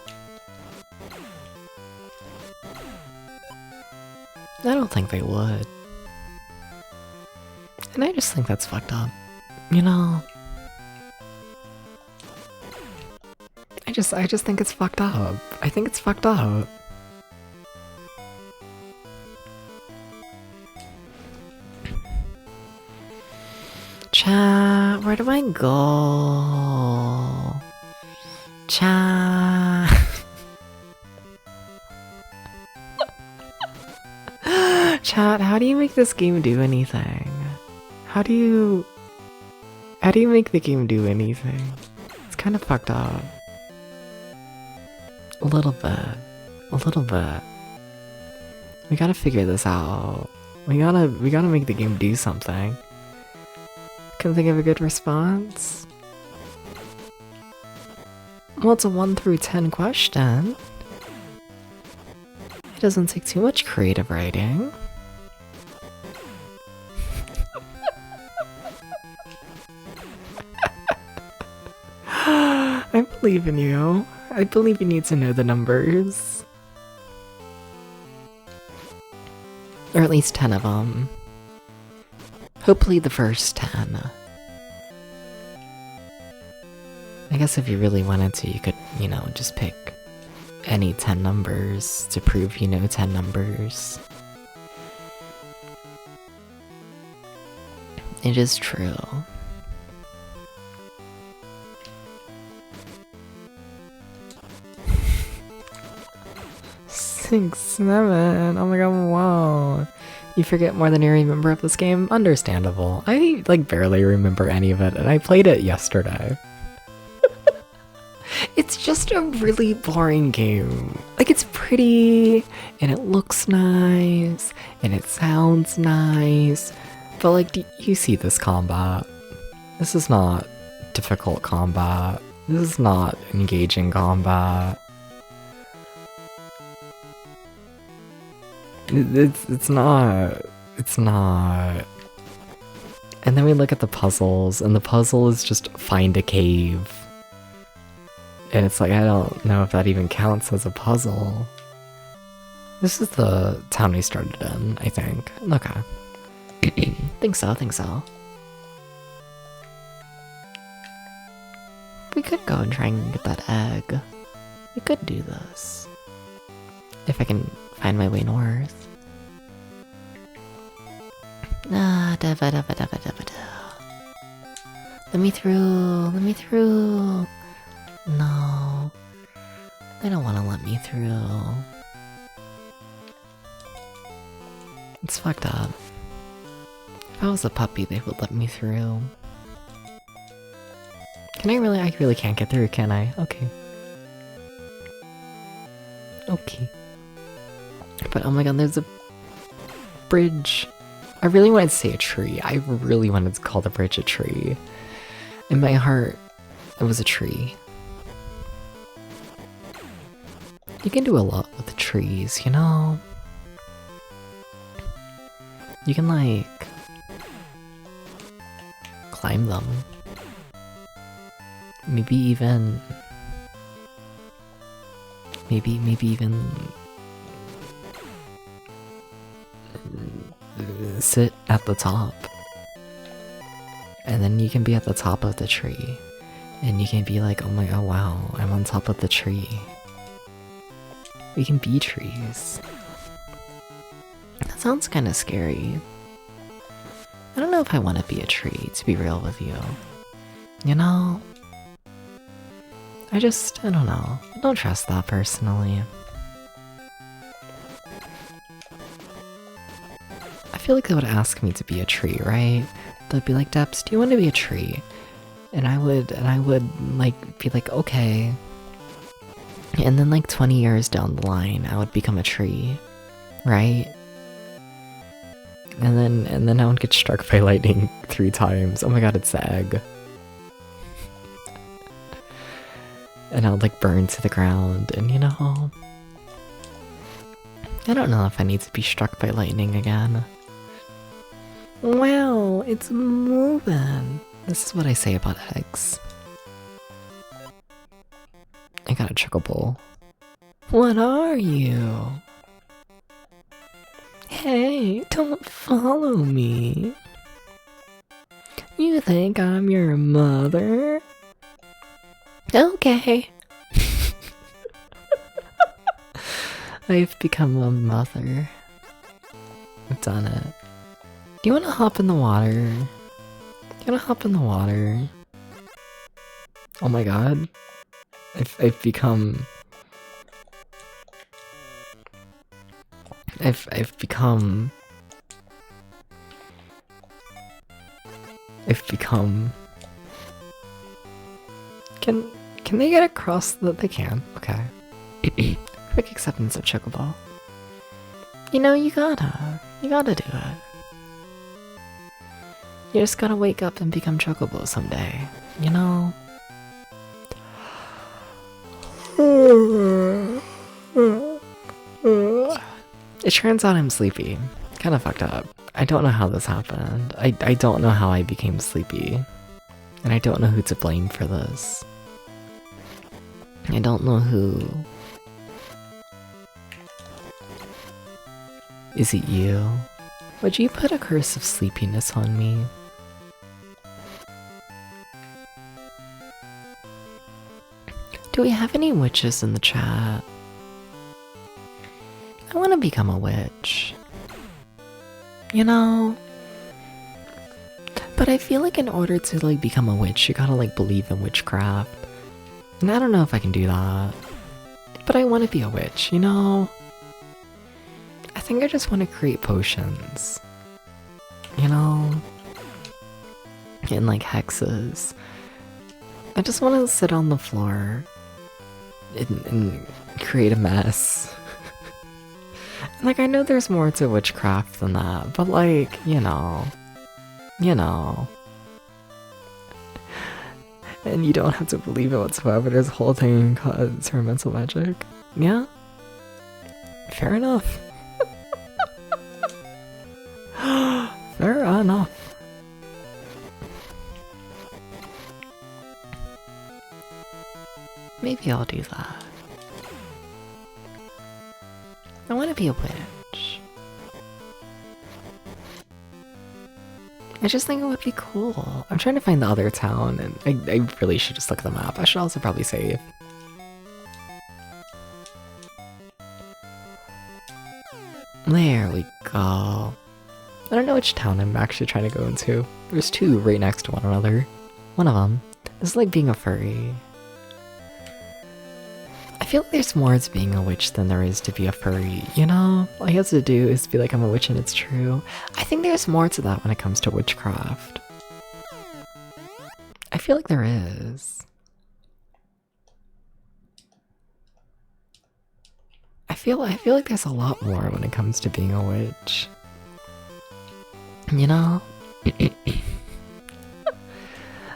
I don't think they would. And I just think that's fucked up. You know? I just think it's fucked up. I think it's fucked up. Chat, where do I go? Chat. Chat, how do you make this game do anything? How do you make the game do anything? It's kind of fucked up. A little bit. A little bit. We gotta figure this out. We gotta make the game do something. Couldn't think of a good response? Well, it's a 1 through 10 question. It doesn't take too much creative writing. I believe in you. I believe you need to know the numbers. Or at least 10 of them. Hopefully the first 10. I guess if you really wanted to, you could, you know, just pick any 10 numbers to prove you know 10 numbers. It is true. 6, 7. Oh my god, wow. You forget more than you remember of this game? Understandable. I, like, barely remember any of it, and I played it yesterday. It's just a really boring game. Like, it's pretty, and it looks nice, and it sounds nice, but, like, do you see this combat? This is not difficult combat. This is not engaging combat. It's not. And then we look at the puzzles, and the puzzle is just find a cave. And it's like, I don't know if that even counts as a puzzle. This is the town we started in, I think. Okay. Think so. We could go and try and get that egg. We could do this. If I can find my way north. Let me through. No. They don't want to let me through. It's fucked up. If I was a puppy, they would let me through. Can I really? I really can't get through, can I? Okay. But oh my god, there's a bridge. I really wanted to say a tree. I really wanted to call the bridge a tree. In my heart, it was a tree. You can do a lot with the trees, you know? You can, like, climb them. Maybe even sit at the top. And then you can be at the top of the tree. And you can be like, oh my god, wow, I'm on top of the tree. We can be trees. That sounds kind of scary. I don't know if I want to be a tree, to be real with you. You know? I don't know. I don't trust that personally. I feel like they would ask me to be a tree, right? They'd be like, Deps, do you want to be a tree? And I would like be like, okay. And then like 20 years down the line, I would become a tree, right? And then I would get struck by lightning 3 times. Oh my god, it's the egg. And I would like burn to the ground, and you know, I don't know if I need to be struck by lightning again. Wow, it's moving. This is what I say about eggs. I got a chocobo. What are you? Hey, don't follow me. You think I'm your mother? Okay. I've become a mother. I've done it. Do you want to hop in the water? Do you want to hop in the water? Oh my god. I've become Can they get across the... They can. Okay. Quick acceptance of Chocobo. You know, you gotta do it. You just gotta wake up and become Chocobo someday, you know? It turns out I'm sleepy. Kind of fucked up. I don't know how this happened. I don't know how I became sleepy. And I don't know who to blame for this. I don't know who. Is it you? Would you put a curse of sleepiness on me? Do we have any witches in the chat? I want to become a witch. You know? But I feel like in order to like become a witch, you gotta like believe in witchcraft. And I don't know if I can do that. But I want to be a witch, you know? I think I just want to create potions. You know? And like hexes. I just want to sit on the floor and create a mess. Like, I know there's more to witchcraft than that, but like, you know. And you don't have to believe it whatsoever. There's a whole thing called experimental magic. Yeah? Fair enough. Fair enough. Maybe I'll do that. I want to be a witch. I just think it would be cool. I'm trying to find the other town, and I really should just look at the map. I should also probably save. There we go. I don't know which town I'm actually trying to go into. There's two right next to one another. One of them is like being a furry. I feel like there's more to being a witch than there is to be a furry, you know? All you have to do is be like, I'm a witch and it's true. I think there's more to that when it comes to witchcraft. I feel like there is. I feel like there's a lot more when it comes to being a witch. You know?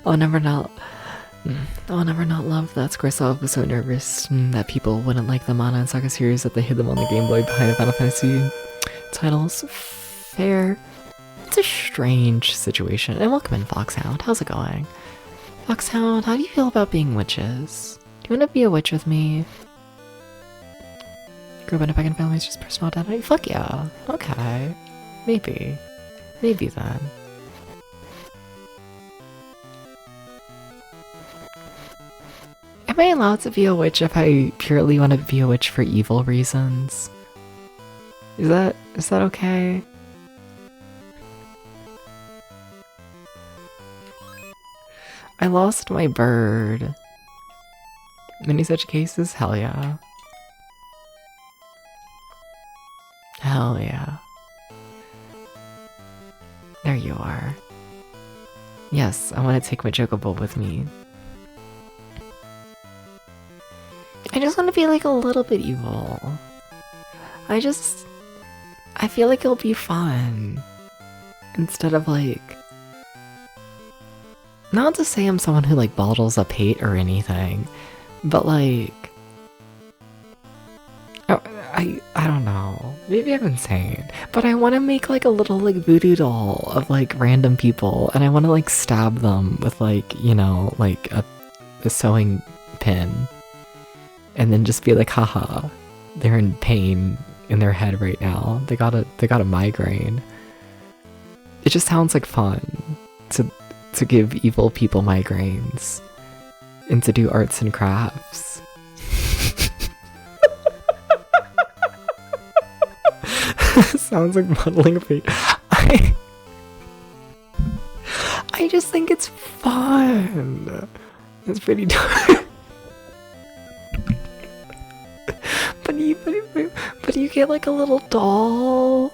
I'll never not love that Squaresoft was so nervous that people wouldn't like the Mana and Saga series, that they hid them on the Game Boy behind the Final Fantasy titles. Fair. It's a strange situation. And welcome in, Foxhound. How's it going? Foxhound, how do you feel about being witches? Do you want to be a witch with me? Grew up in a pagan family, it's just personal identity? Fuck yeah. Okay. Maybe. Maybe then. Am I allowed to be a witch if I purely want to be a witch for evil reasons? Is that okay? I lost my bird. Many such cases? Hell yeah. Hell yeah. There you are. Yes, I want to take my chocobo with me. I just want to be like a little bit evil. I feel like it'll be fun. Instead of like... Not to say I'm someone who like bottles up hate or anything, but like... Oh, I don't know. Maybe I'm insane. But I want to make like a little like voodoo doll of like random people, and I want to like stab them with like, you know, like a sewing pin. And then just be like, haha, they're in pain in their head right now. They got a migraine. It just sounds like fun to give evil people migraines and to do arts and crafts. Sounds like modeling a fate. I just think it's fun. It's pretty dark. But you get like a little doll.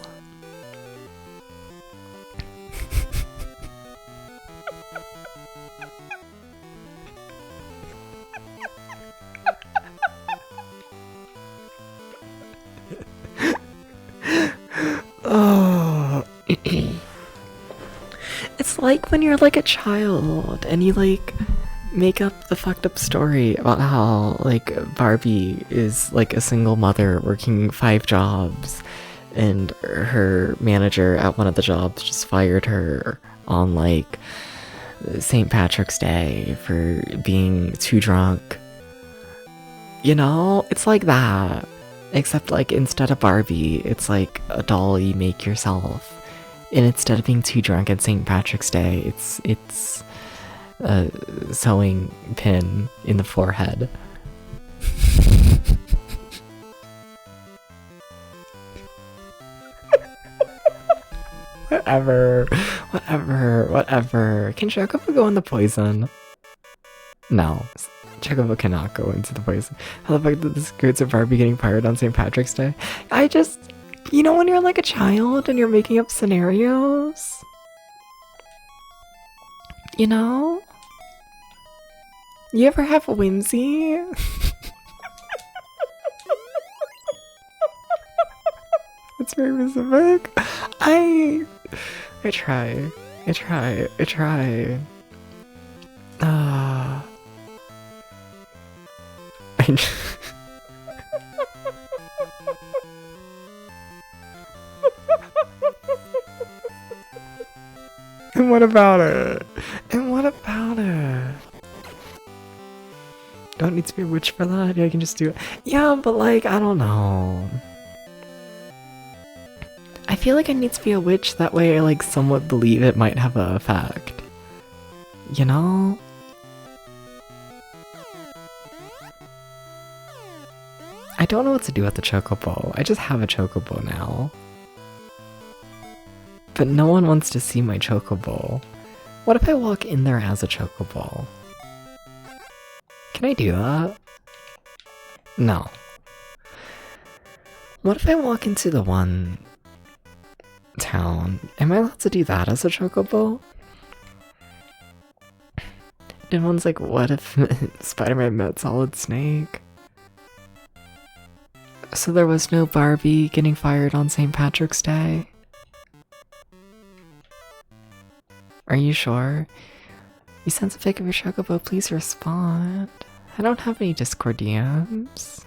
Oh. It's like when you're like a child and you like make up the fucked up story about how like Barbie is like a single mother working 5 jobs, and her manager at one of the jobs just fired her on like St. Patrick's Day for being too drunk. You know, it's like that. Except like instead of Barbie, it's like a doll you make yourself. And instead of being too drunk at St. Patrick's Day, it's a sewing pin in the forehead. Whatever. Can Chocobo go in the poison? No. Chocobo cannot go into the poison. How the fuck did this creates a Barbie getting fired on St. Patrick's Day? You know when you're like a child and you're making up scenarios? You know? You ever have a whimsy? It's very specific. I try. And what about it? Don't need to be a witch for that. Yeah, I can just do it. Yeah, but like, I don't know. I feel like I need to be a witch, that way I like somewhat believe it might have an effect. You know? I don't know what to do with the chocobo. I just have a chocobo now. But no one wants to see my chocobo. What if I walk in there as a chocobo? Can I do that? No. What if I walk into the one town? Am I allowed to do that as a chocobo? And one's like, what if Spider-Man met Solid Snake? So there was no Barbie getting fired on St. Patrick's Day? Are you sure? You sent a pic of your chocobo, please respond. I don't have any Discord DMs.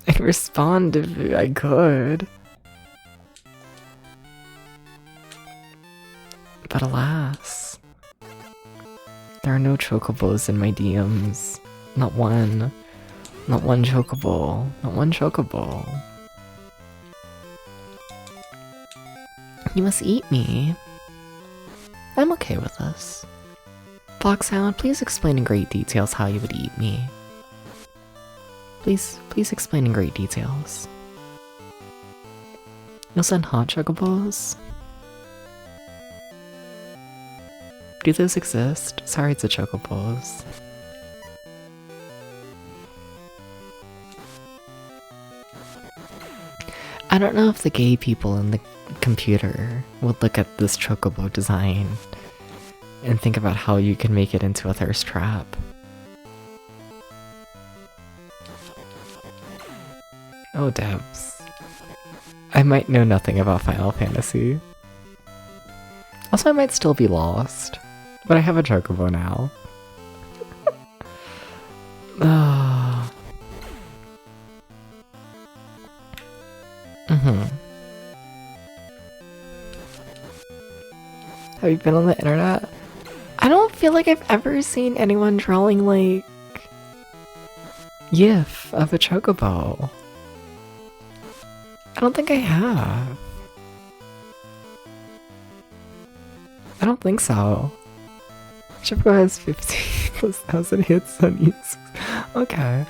I'd respond if I could. But alas, there are no chocobos in my DMs. Not one. Not one chocobo. Not one chocobo. You must eat me. I'm okay with this. Foxhound, please explain in great details how you would eat me. Please explain in great details. You'll send hot chocobos? Do those exist? Sorry, it's a chocobos. I don't know if the gay people in the computer would look at this chocobo design and think about how you can make it into a thirst trap. Oh, Debs. I might know nothing about Final Fantasy. Also, I might still be lost, but I have a chocobo now. Have you been on the internet? I don't feel like I've ever seen anyone drawing like GIF of a chocobo. I don't think I have. I don't think so. Chocobo has 15,000 hits on each. Okay.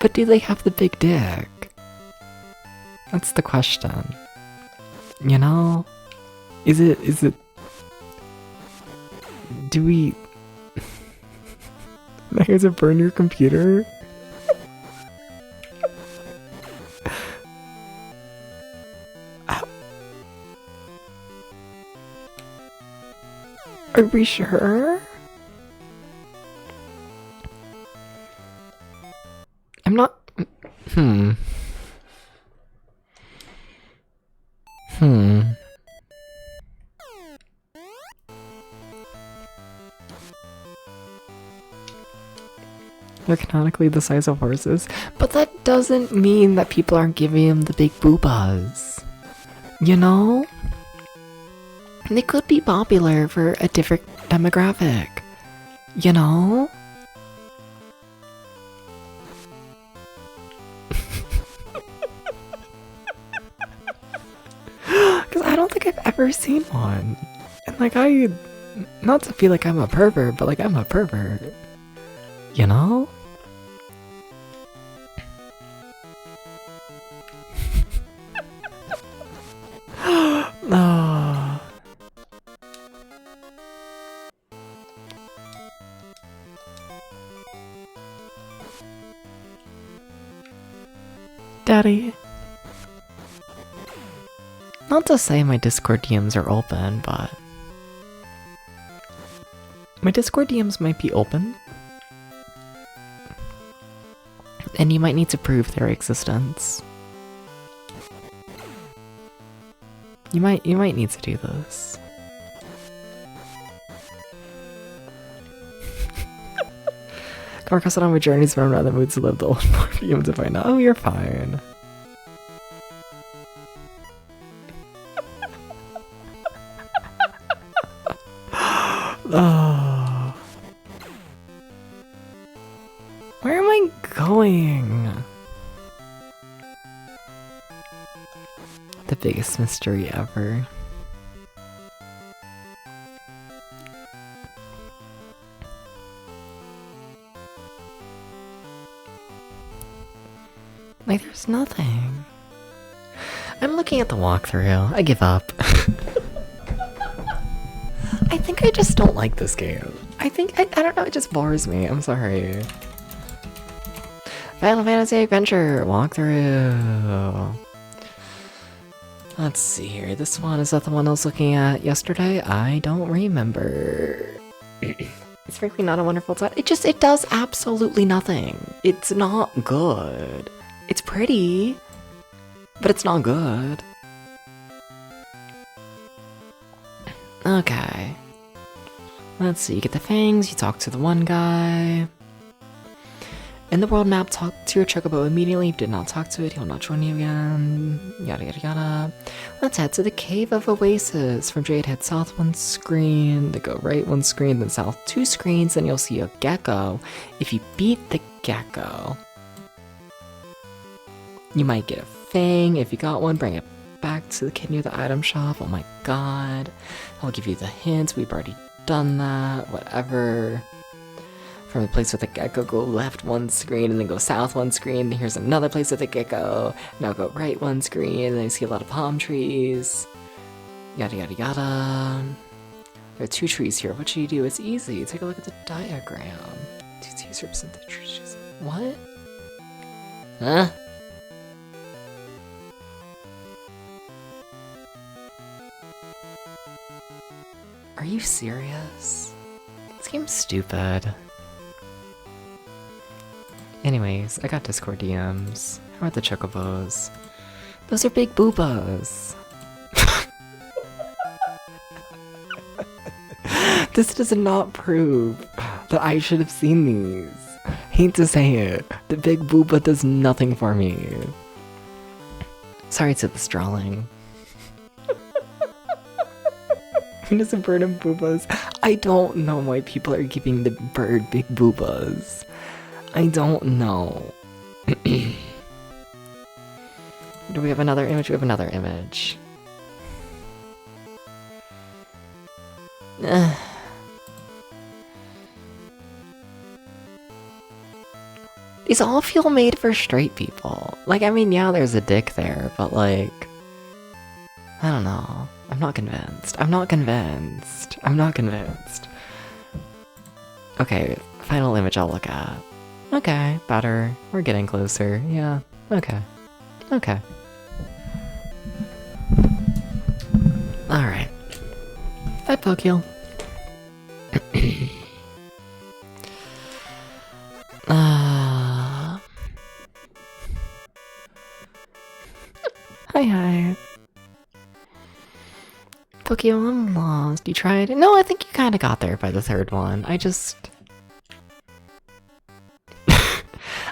But do they have the big dick? That's the question. You know? Is it... Do we... Does it burn your computer? Are we sure? I'm not... They're canonically the size of horses. But that doesn't mean that people aren't giving them the big boobas. You know? They could be popular for a different demographic. You know? Because I don't think I've ever seen one. And like, not to feel like I'm a pervert, but like I'm a pervert. You know? No. Daddy. Not to say my Discord DMs are open, but my Discord DMs might be open. And you might need to prove their existence. You might need to do this. Come across it on my journeys, but I'm not in the mood to live the old perfumes if I know. Oh, you're fine. Oh. Where am I going? The biggest mystery ever. Like, there's nothing. I'm looking at the walkthrough. I give up. I think I just don't like this game. I don't know, it just bores me. I'm sorry. Final Fantasy Adventure walkthrough. Let's see here. This one, is that the one I was looking at yesterday? I don't remember. It's frankly not a wonderful time. It does absolutely nothing. It's not good. It's pretty, but it's not good. Okay. Let's see, you get the fangs, you talk to the one guy. In the world map, talk to your chocobo immediately. If you did not talk to it, he will not join you again. Yada yada yada. Let's head to the Cave of Oasis. From Jade, head south one screen, then go right one screen, then south 2 screens, then you'll see a gecko. If you beat the gecko, you might get a fang. If you got one, bring it back to the kid near the item shop. Oh my god. I'll give you the hints. We've already done that. Whatever. From the place with the gecko, go left one screen and then go south one screen. Here's another place with the gecko. Now go right one screen and then you see a lot of palm trees. Yada yada yada. There are 2 trees here. What should you do? It's easy. Take a look at the diagram. 2 trees represent the trees. What? Huh? Are you serious? This game's stupid. Anyways, I got Discord DMs. How are the chocobos? Those are big boobas. This does not prove that I should have seen these. Hate to say it, the big booba does nothing for me. Sorry to the strawling. There's a bird and boobas. I don't know why people are giving the bird big boobas. I don't know. Do we have another image? We have another image. These all feel made for straight people. Like, I mean, yeah, there's a dick there, but like, I don't know. I'm not convinced. I'm not convinced. I'm not convinced. Okay, final image I'll look at. Okay, better. We're getting closer. Yeah, okay. Okay. Alright. Bye, Pokeel. Hi. Pokeel, I'm lost. You tried? No, I think you kind of got there by the 3rd one. I just...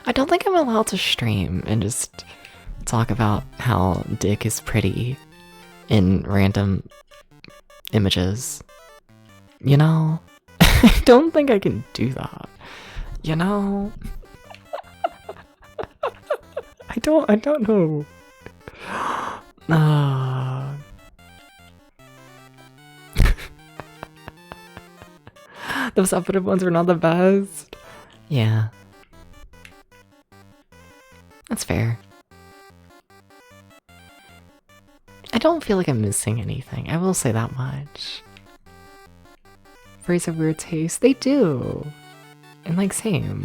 I don't think I'm allowed to stream and just talk about how dick is pretty in random images. You know? I don't think I can do that. You know? I don't know. Those updated ones were not the best. Yeah. That's fair. I don't feel like I'm missing anything. I will say that much. Phrase of weird taste. They do. And like same.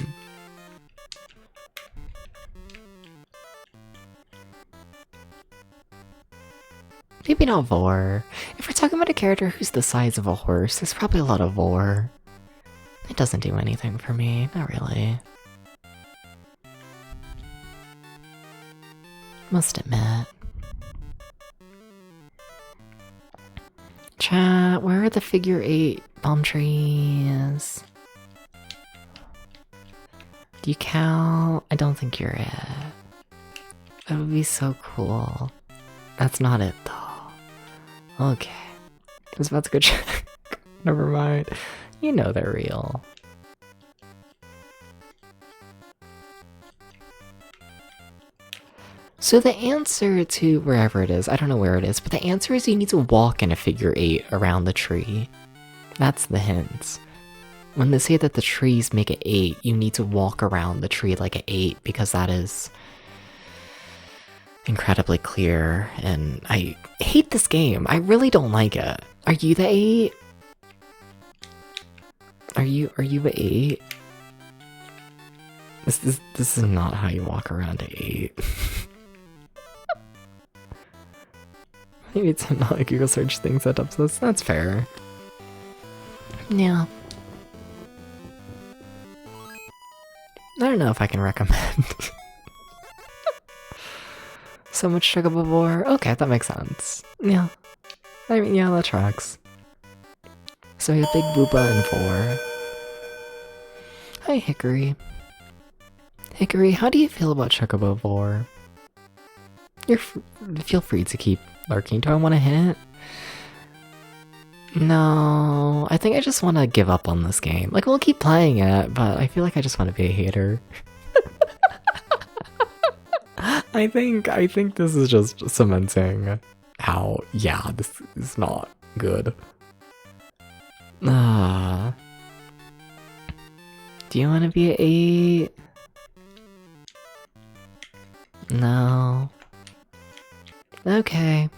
Maybe not vor. If we're talking about a character who's the size of a horse, there's probably a lot of vor. It doesn't do anything for me, not really. Must admit. Chat, where are the figure 8 palm trees? Do you count? I don't think you're it. That would be so cool. That's not it though. Okay. I was about to go check. Never mind. You know they're real. So the answer to wherever it is, I don't know where it is, but the answer is you need to walk in a figure 8 around the tree. That's the hint. When they say that the trees make an 8, you need to walk around the tree like an 8 because that is incredibly clear, and I hate this game. I really don't like it. Are you the 8? Are you an 8? This is not how you walk around an 8. Maybe it's not like Google search things that up this. That's fair. Yeah. I don't know if I can recommend. So much sugar before. Okay, that makes sense. Yeah. I mean, yeah, that tracks. So we have Big Booba and 4. Hi, Hickory. Hickory, how do you feel about Chocobo 4? Feel free to keep lurking. Do I want to hit? No, I think I just want to give up on this game. Like, we'll keep playing it, but I feel like I just want to be a hater. I think this is just cementing how, yeah, this is not good. Do you want to be an 8? No. Okay.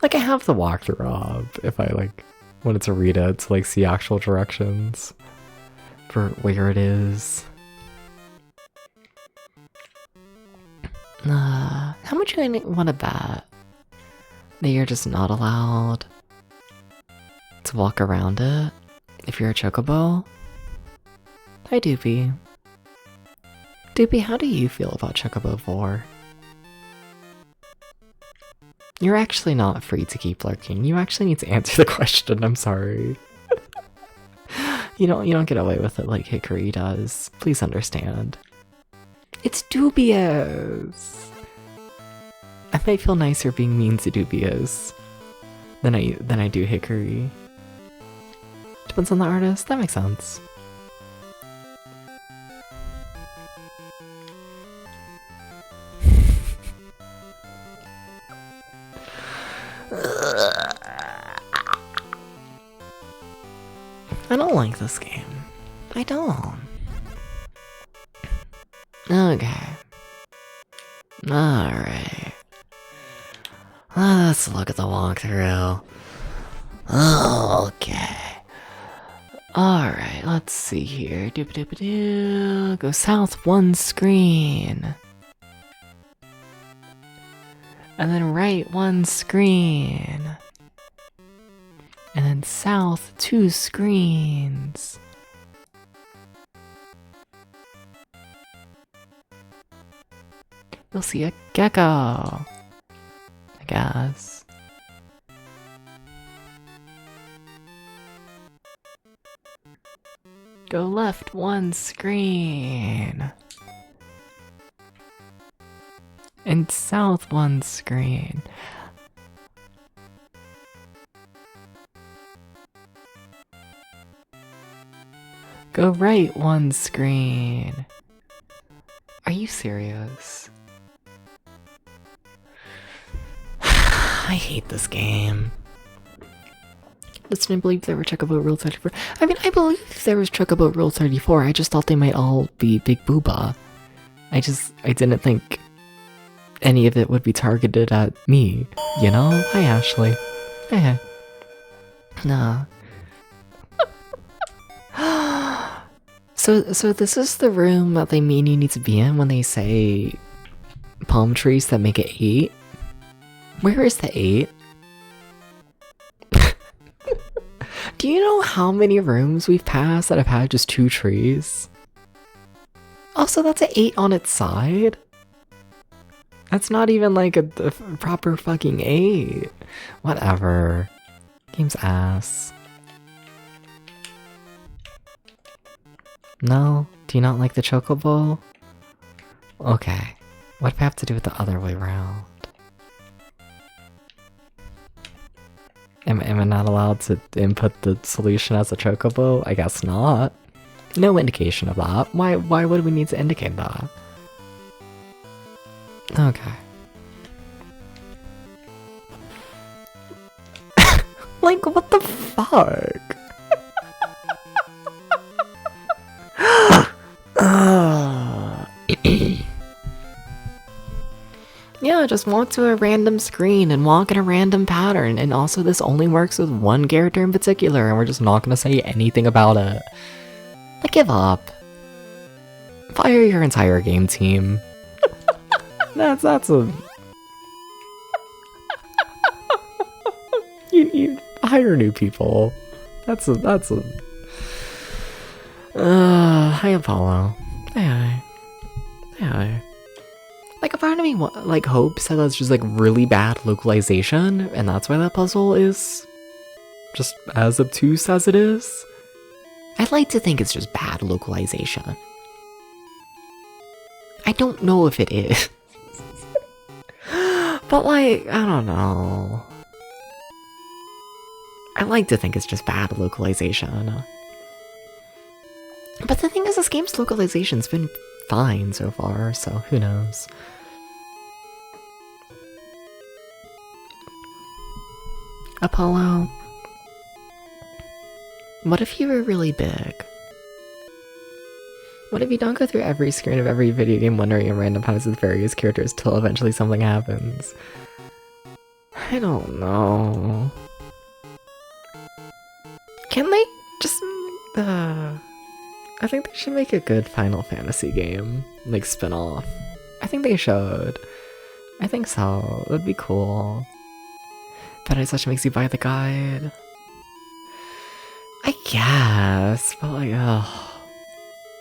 Like, I have the walkthrough up if I, like, wanted to read it to, like, see actual directions for where it is. How much do I want to bet that you're just not allowed to walk around it if you're a chocobo? Hi, Doopy. Doopy, how do you feel about Chocobo 4? You're actually not free to keep lurking. You actually need to answer the question, I'm sorry. You don't get away with it like Hickory does. Please understand. It's dubious. I might feel nicer being mean to dubious than I do Hickory. Depends on the artist. That makes sense. I don't like this game. I don't. Okay. Alright. Let's look at the walkthrough. Okay. Alright, let's see here. Doop-a-doop-a-doo. Go south 1 screen. And then right 1 screen. And then south 2 screens. You'll see a gecko, I guess. Go left one screen. And south one screen. Go right one screen. Are you serious? I hate this game. Just didn't believe there were Chocobo Rule 34. I mean, I believe there was Chocobo Rule 34. I just thought they might all be Big Booba. I didn't think any of it would be targeted at me, you know? Hi, Ashley. Hey. Nah. So this is the room that they mean you need to be in when they say palm trees that make it 8? Where is the 8? Do you know how many rooms we've passed that have had just 2 trees? Also, that's an 8 on its side? That's not even like a proper fucking 8. Whatever. Game's ass. No? Do you not like the Chocobo? Okay. What if I have to do it the other way around? Am I not allowed to input the solution as a Chocobo? I guess not. No indication of that. Why would we need to indicate that? Okay. Like, what the fuck? Yeah, just walk to a random screen and walk in a random pattern, and also this only works with one character in particular, and we're just not gonna say anything about it. Like, give up. Fire your entire game team. that's a... you hire new people. That's a... Hi Apollo. Hi. Like, a part of me, like, hopes that that's just, like, really bad localization, and that's why that puzzle is just as obtuse as it is. I'd like to think it's just bad localization. I don't know if it is. But, like, I don't know. I like to think it's just bad localization. But the thing is, this game's localization's been fine so far, so who knows. Apollo, what if you were really big? What if you don't go through every screen of every video game wondering in random patterns with various characters till eventually something happens? I don't know. Can they just... I think they should make a good Final Fantasy game, like spin-off. I think they should. I think so. It would be cool. But it such makes you buy the guide. I guess, but like, ugh.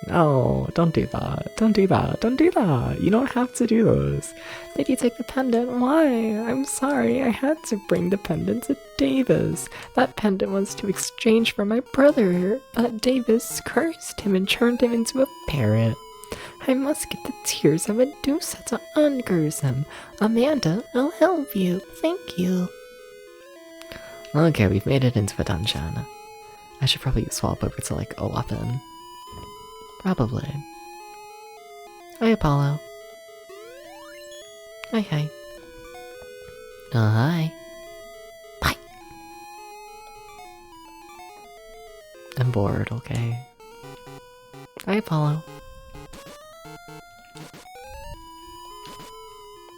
No, don't do that. Don't do that. Don't do that. You don't have to do those. Did you take the pendant? Why? I'm sorry. I had to bring the pendant to Davis. That pendant was to exchange for my brother, but Davis cursed him and turned him into a parrot. I must get the tears of Medusa to uncurse him. Amanda, I'll help you. Thank you. Okay, we've made it into a dungeon. I should probably swap over to, like, a weapon. Probably. Hi, Apollo. Hi. Hi. Bye. I'm bored, okay? Hi, Apollo.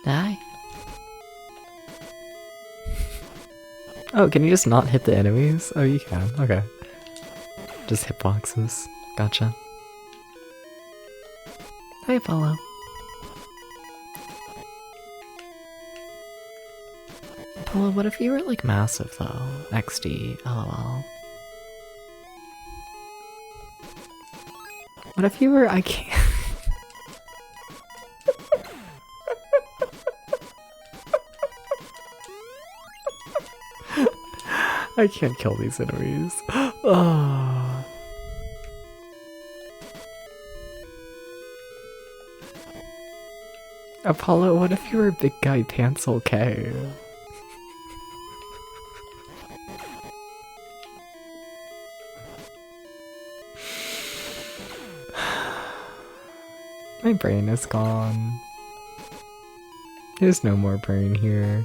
Hi. Oh, can you just not hit the enemies? Oh, you can. Okay. Just hitboxes. Gotcha. Hi, Apollo. Apollo, what if you were, like, massive, though? XD, lol. What if you were... I can't... I can't kill these enemies. Oh. Apollo, what if you were Big Guy Pants okay? My brain is gone. There's no more brain here.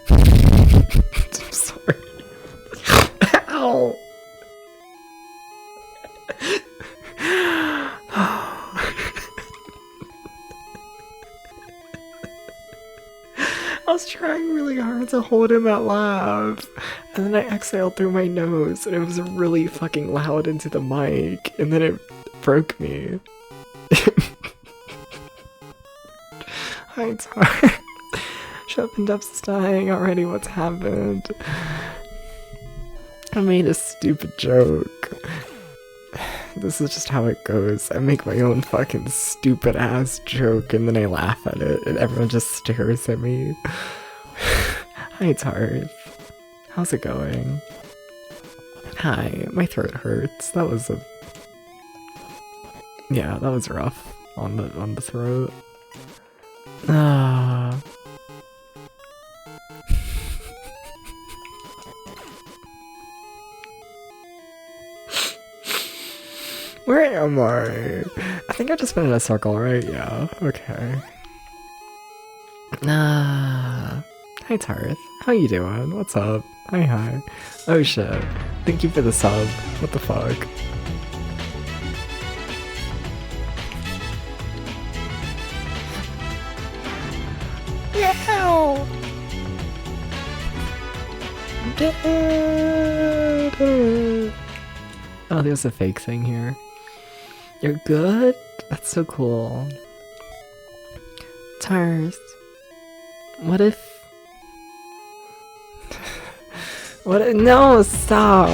I'm sorry. Ow! I was trying really hard to hold in that laugh, and then I exhaled through my nose, and it was really fucking loud into the mic, and then it broke me. Hi, Tar. Shut up and Dub's dying already, what's happened? I made a stupid joke. This is just how it goes. I make my own fucking stupid ass joke and then I laugh at it and everyone just stares at me. Hi Tarth. How's it going? Hi, my throat hurts. That was yeah, that was rough on the throat. Where am I? I think I just been in a circle, right? Yeah, okay. Hi Tarth. How you doing? What's up? Hi. Oh shit. Thank you for the sub. What the fuck? Yeah. Oh, there's a fake thing here. You're good? That's so cool. Tarth. What if... No, stop!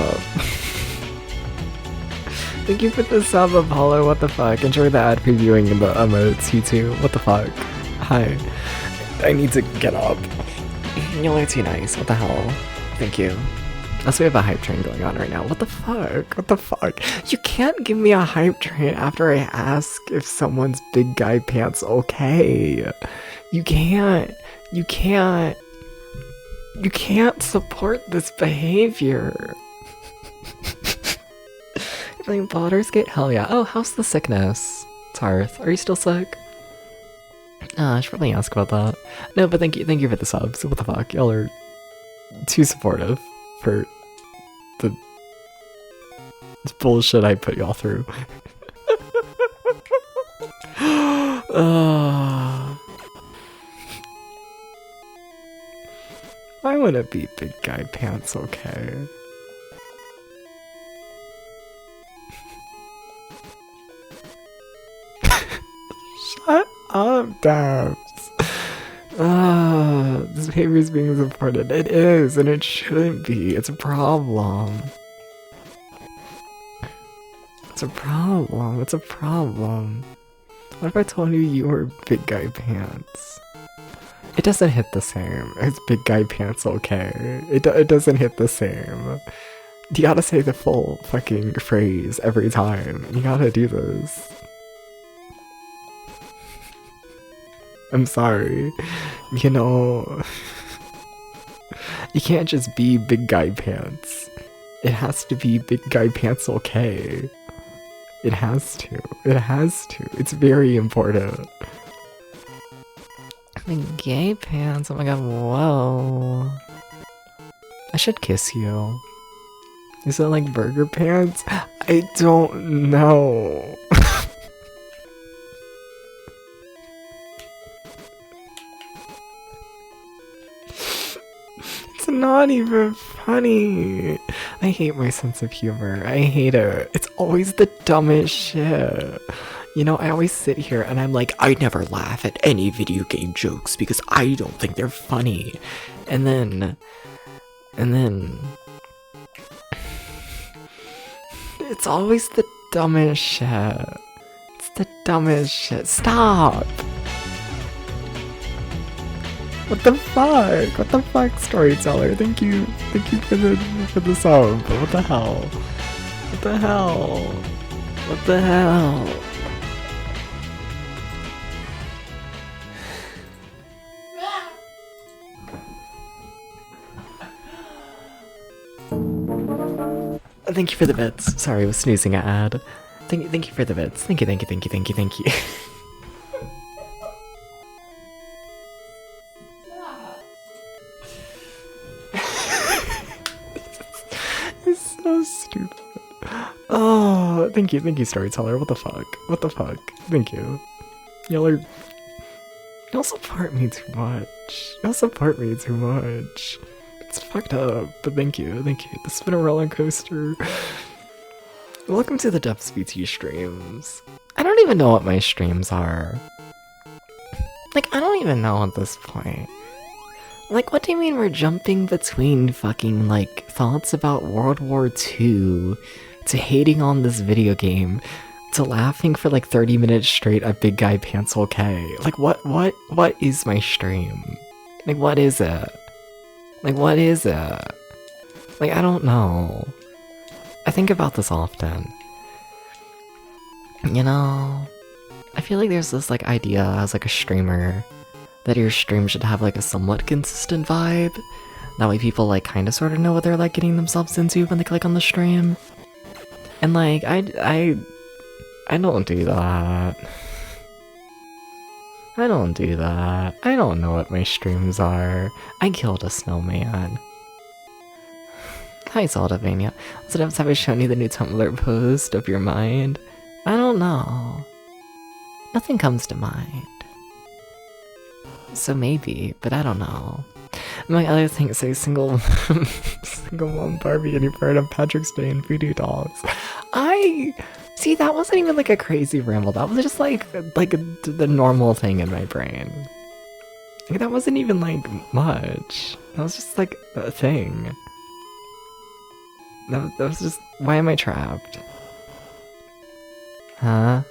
Thank you for the sub, Apollo, what the fuck? Enjoy the ad previewing in the emotes, you too. What the fuck? Hi. I need to get up. You're too nice, what the hell? Thank you. Unless we have a hype train going on right now. What the fuck? What the fuck? You can't give me a hype train after I ask if someone's Big Guy Pants okay. You can't support this behavior. You're playing Baldur's Gate? Hell yeah. Oh, how's the sickness? Tarth, are you still sick? I should probably ask about that. No, but thank you for the subs. What the fuck? Y'all are too supportive for the bullshit I put y'all through. I wanna be Big Guy Pants okay. Shut up, Dabs. This behavior is being supported. It is, and it shouldn't be. It's a problem. It's a problem. It's a problem. What if I told you you were Big Guy Pants? It doesn't hit the same. It's Big Guy Pants okay. It doesn't hit the same. You gotta say the full fucking phrase every time. You gotta do this. I'm sorry. You know, you can't just be Big Guy Pants. It has to be Big Guy Pants okay. It has to. It has to. It's very important. Big Gay Pants. Oh my god, whoa. I should kiss you. Is it like Burger Pants? I don't know. It's not even funny. I hate my sense of humor. I hate it. It's always the dumbest shit. You know, I always sit here and I'm like, I never laugh at any video game jokes because I don't think they're funny. And then it's always the dumbest shit. It's the dumbest shit. Stop! What the fuck? What the fuck, storyteller? Thank you for the song. But what the hell? What the hell? What the hell? Thank you for the bits. Sorry, I was snoozing at ad. Thank you for the bits. Thank you. It's so stupid. Oh, thank you, storyteller. What the fuck? Thank you. Y'all support me too much. It's fucked up, but thank you. This has been a roller coaster. Welcome to the DubsBT streams. I don't even know what my streams are. Like, I don't even know at this point. Like, what do you mean we're jumping between fucking, like, thoughts about World War II to hating on this video game to laughing for like 30 minutes straight at Big Guy Pencil K? Like, what is my stream? Like, what is it? Like, I don't know. I think about this often. You know, I feel like there's this, like, idea as, like, a streamer that your stream should have, like, a somewhat consistent vibe. That way people, like, kind of sort of know what they're, like, getting themselves into when they click on the stream. And, like, I don't do that. I don't know what my streams are. I killed a snowman. Hi, Zaldavania. So have I shown you the new Tumblr post of your mind? I don't know. Nothing comes to mind. So maybe, but I don't know. My other thing is a single mom Barbie and you're part of Patrick's Day and Voodoo Dolls. See, that wasn't even like a crazy ramble. That was just like the normal thing in my brain. Like, that wasn't even like much. That was just like a thing. That was just, why am I trapped? Huh?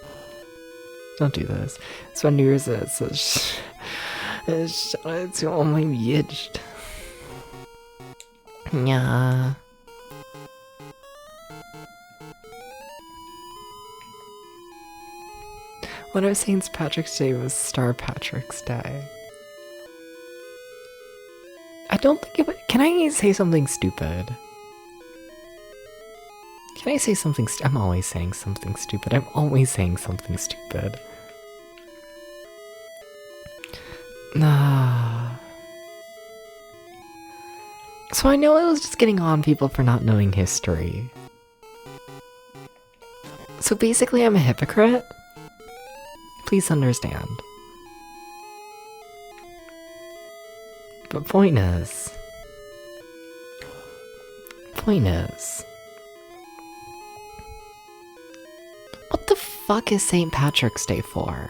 Don't do this. So New Year's it's to all my bitched. Yeah. What I was saying St. Patrick's Day was Star Patrick's Day. I don't think it would. Can I say something stupid? Can I say something I'm always saying something stupid. Nah. So I know I was just getting on people for not knowing history. So basically I'm a hypocrite? Please understand. But point is, what the fuck is St. Patrick's Day for?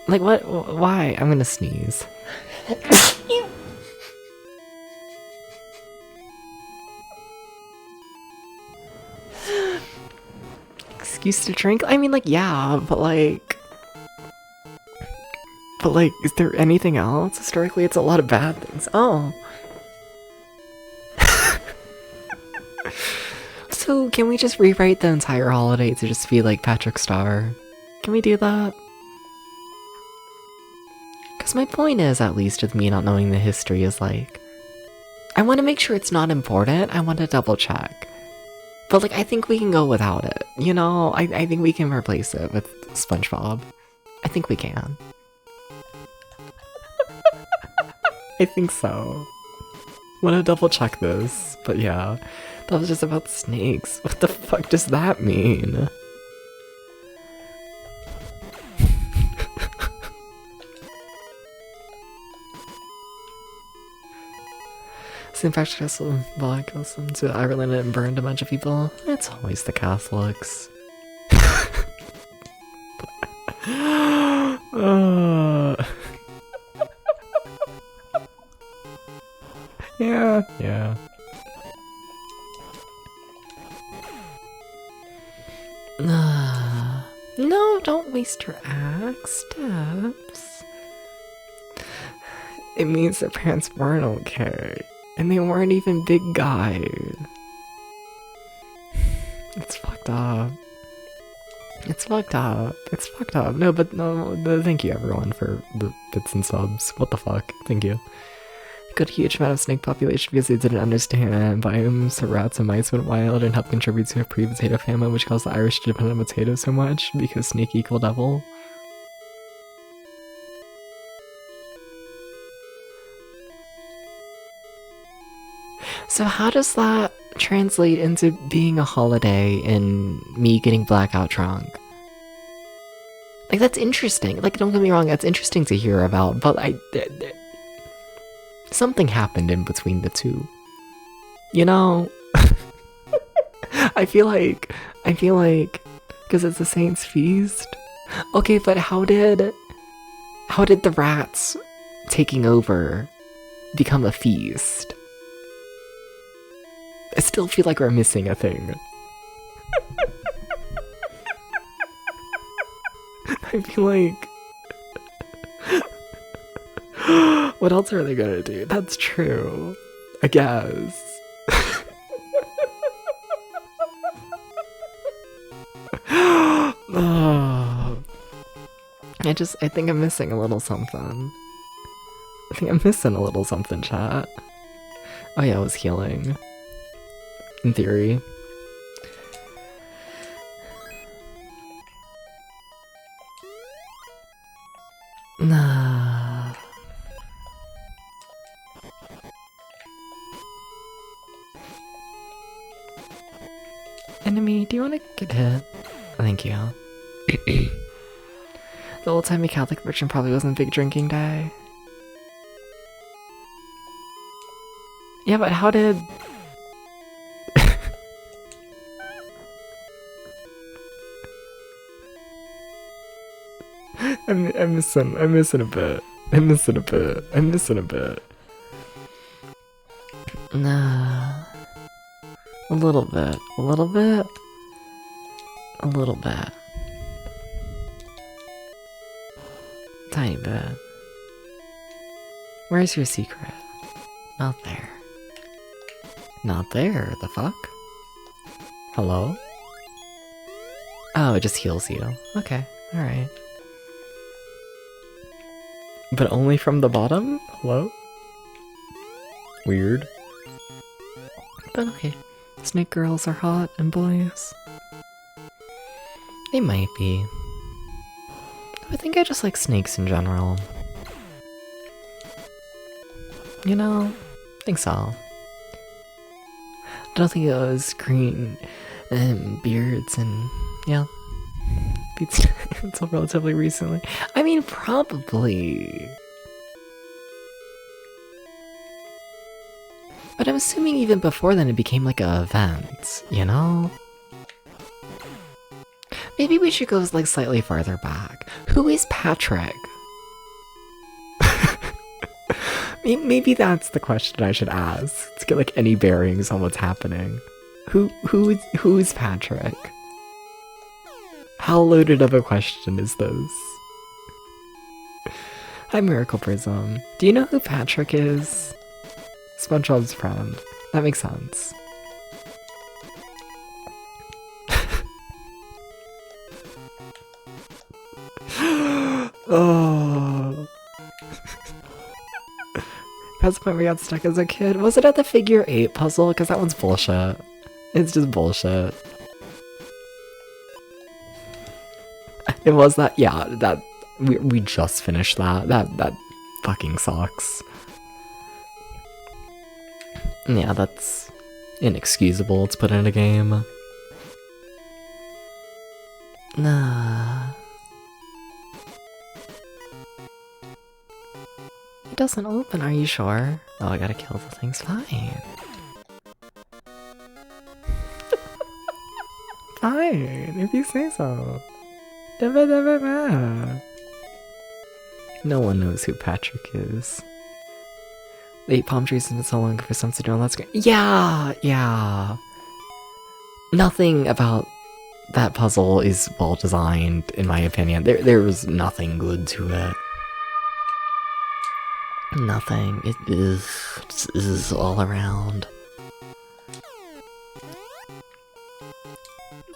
Like, what? Why? I'm gonna sneeze. Excuse to drink? I mean, like, yeah, but like, is there anything else? Historically, it's a lot of bad things. Oh. So, can we just rewrite the entire holiday to just be like Patrick Star? Can we do that? Because my point is, at least with me not knowing the history, is like, I want to make sure it's not important. I want to double check. But like, I think we can go without it. You know, I think we can replace it with SpongeBob. I think we can. I think so. Want to double check this, but yeah. That was just about snakes. What the fuck does that mean? St. Patrick's Castle Black listened to Ireland and burned a bunch of people. It's always the Catholics. Yeah. No, don't waste your axe steps. It means their parents weren't okay. And they weren't even big guys. It's fucked up. It's fucked up. It's fucked up. No, but thank you everyone for the bits and subs. What the fuck? Thank you. Got a huge amount of snake population because they didn't understand biomes, so rats and mice went wild and helped contribute to a pre-potato famine, which caused the Irish to depend on potatoes so much because snake equal devil. So how does that translate into being a holiday and me getting blackout drunk? Like, that's interesting. Like, don't get me wrong, that's interesting to hear about, but something happened in between the two. You know? I feel like, because it's a saint's feast. Okay, but how did the rats taking over become a feast? I still feel like we're missing a thing. I feel like... What else are they gonna do? That's true. I guess. I think I'm missing a little something. I think I'm missing a little something, chat. Oh yeah, I was healing. In theory. Nah. Enemy, do you want to get hit? Thank you. The old-timey Catholic version probably wasn't a big drinking day. Yeah, but how did... I'm missing a bit. I'm missing a bit. Nah. A little bit. Tiny bit. Where's your secret? Not there. Not there, the fuck? Hello? Oh, it just heals you. Okay, alright. But only from the bottom? Hello? Weird. But okay. Snake girls are hot and boys. They might be. I think I just like snakes in general. You know? I think so. I don't think it was green and beards and yeah. Beats until relatively recently. I mean, probably. But I'm assuming even before then it became like an event, you know? Maybe we should go like slightly farther back. Who is Patrick? Maybe that's the question I should ask to get like any bearings on what's happening. Who is Patrick? How loaded of a question is this? Hi, Miracle Prism. Do you know who Patrick is? SpongeBob's friend. That makes sense. Oh. That's the point where I got stuck as a kid. Was it at the figure 8 puzzle? Because that one's bullshit. It's just bullshit. It was that, yeah, that, we just finished that. That fucking sucks. Yeah, that's inexcusable to put in a game. Nah. It doesn't open, are you sure? Oh, I gotta kill the things. Fine. Fine, if you say so. No one knows who Patrick is. The 8 palm trees has been so long for some to do on that screen. Yeah. Nothing about that puzzle is well designed, in my opinion. There was nothing good to it. Nothing. It is all around.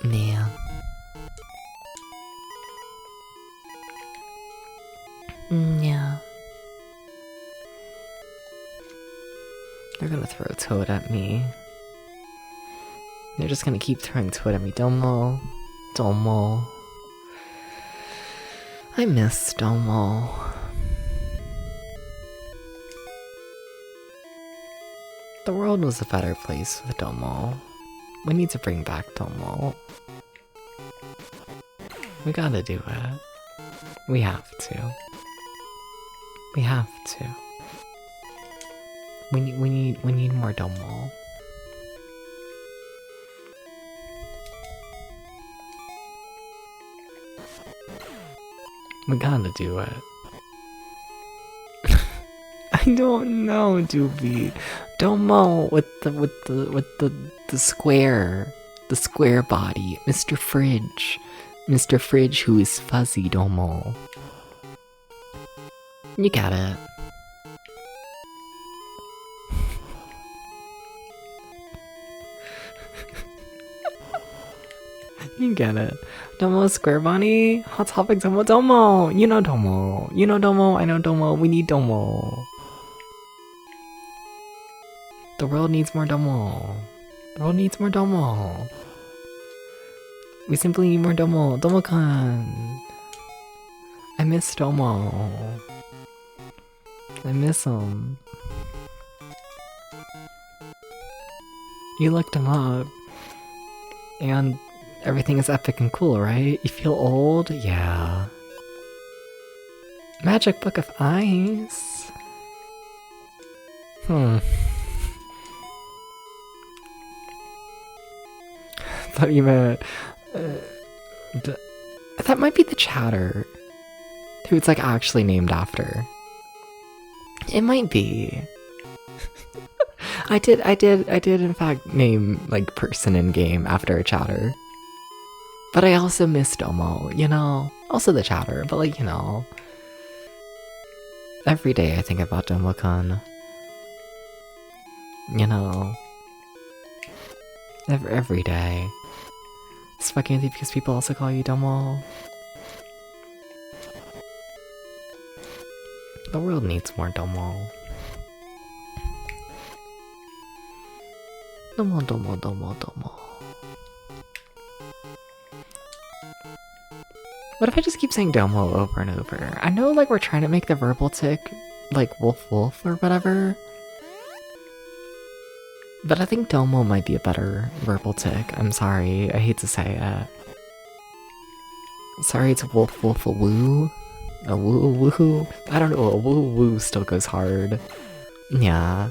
Yeah. Yeah. They're gonna throw Toad at me. They're just gonna keep throwing Toad at me. Domo. Domo. I miss Domo. The world was a better place with Domo. We need to bring back Domo. We gotta do it. We have to. We have to. We need more Domo. We gotta do it. I don't know, Doobie. Domo with the square body, Mr. Fridge, who is fuzzy Domo. You got it. You get it. Domo square body? Hot topic Domo Domo! You know Domo. You know Domo, I know Domo, we need Domo. The world needs more Domo. The world needs more Domo. We simply need more Domo. Domo-kan! I miss Domo. I miss him. You looked him up. And everything is epic and cool, right? You feel old? Yeah. Magic Book of Ice? Thought you meant... that might be the chatter. Who it's like actually named after. It might be. I did in fact name like person in game after a chatter. But I also miss Domo, you know? Also the chatter, but like, you know. Every day I think about Domo-kun. You know. Every day. It's fucking because people also call you Domo. The world needs more Domo. Domo, Domo, Domo, Domo. What if I just keep saying Domo over and over? I know like we're trying to make the verbal tick like wolf wolf or whatever. But I think Domo might be a better verbal tick. I'm sorry, I hate to say it. Sorry, it's wolf wolf a woo. A woo woohoo. I don't know, a woo woo still goes hard. Yeah.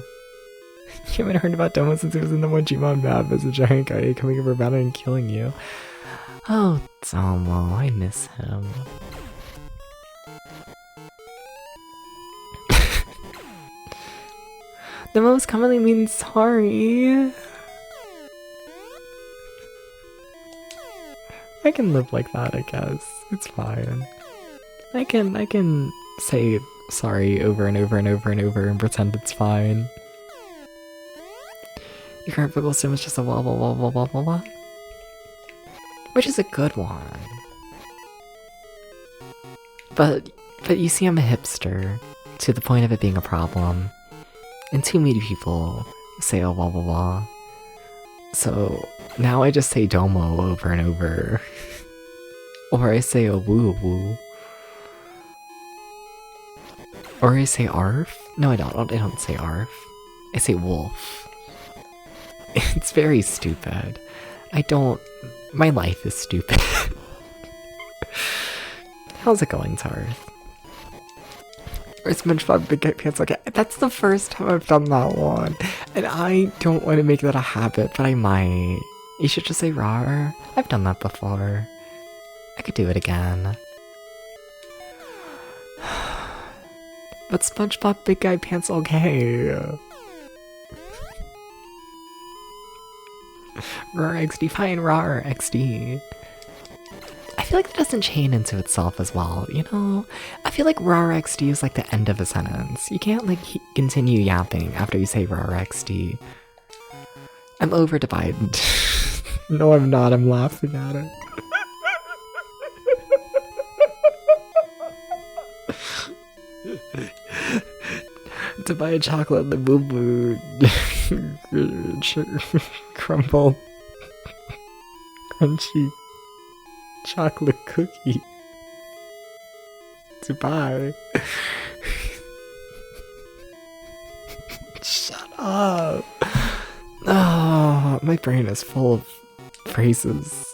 You haven't heard about Domo since he was in the Monjimon map as a giant guy coming over battle and killing you. Oh, Domo, I miss him. The most commonly means sorry. I can live like that, I guess. It's fine. I can say sorry over and over and over and over and pretend it's fine. Your current vocal sim is just a wah wah wah wah wah wah wah. Which is a good one. But you see, I'm a hipster, to the point of it being a problem. And too many people say a wah wah wah. So now I just say Domo over and over. Or I say a woo woo. Or I say arf. No, I don't say arf. I say wolf. It's very stupid. My life is stupid. How's it going, Tarth? Or SpongeBob Big Guy Pants like that's the first time I've done that one. And I don't want to make that a habit, but I might. You should just say rawr. I've done that before. I could do it again. But SpongeBob Big Guy Pants okay. Rawr XD, fine, rawr XD. I feel like that doesn't chain into itself as well, you know? I feel like raw XD is like the end of a sentence. You can't like continue yapping after you say raw XD. I'm over divided. No, I'm not. I'm laughing at it. To buy a chocolate, the boo boo crumble crunchy chocolate cookie to buy. Shut up. Oh, my brain is full of phrases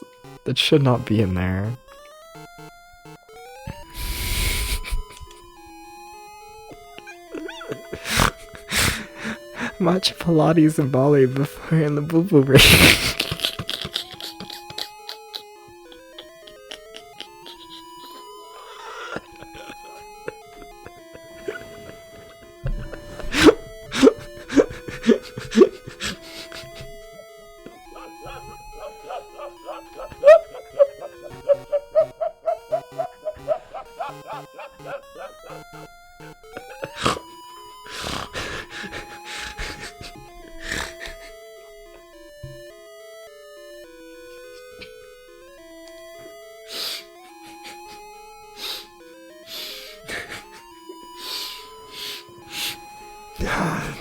that should not be in there. Matcha Pilates and Bali before in the boo boo ring.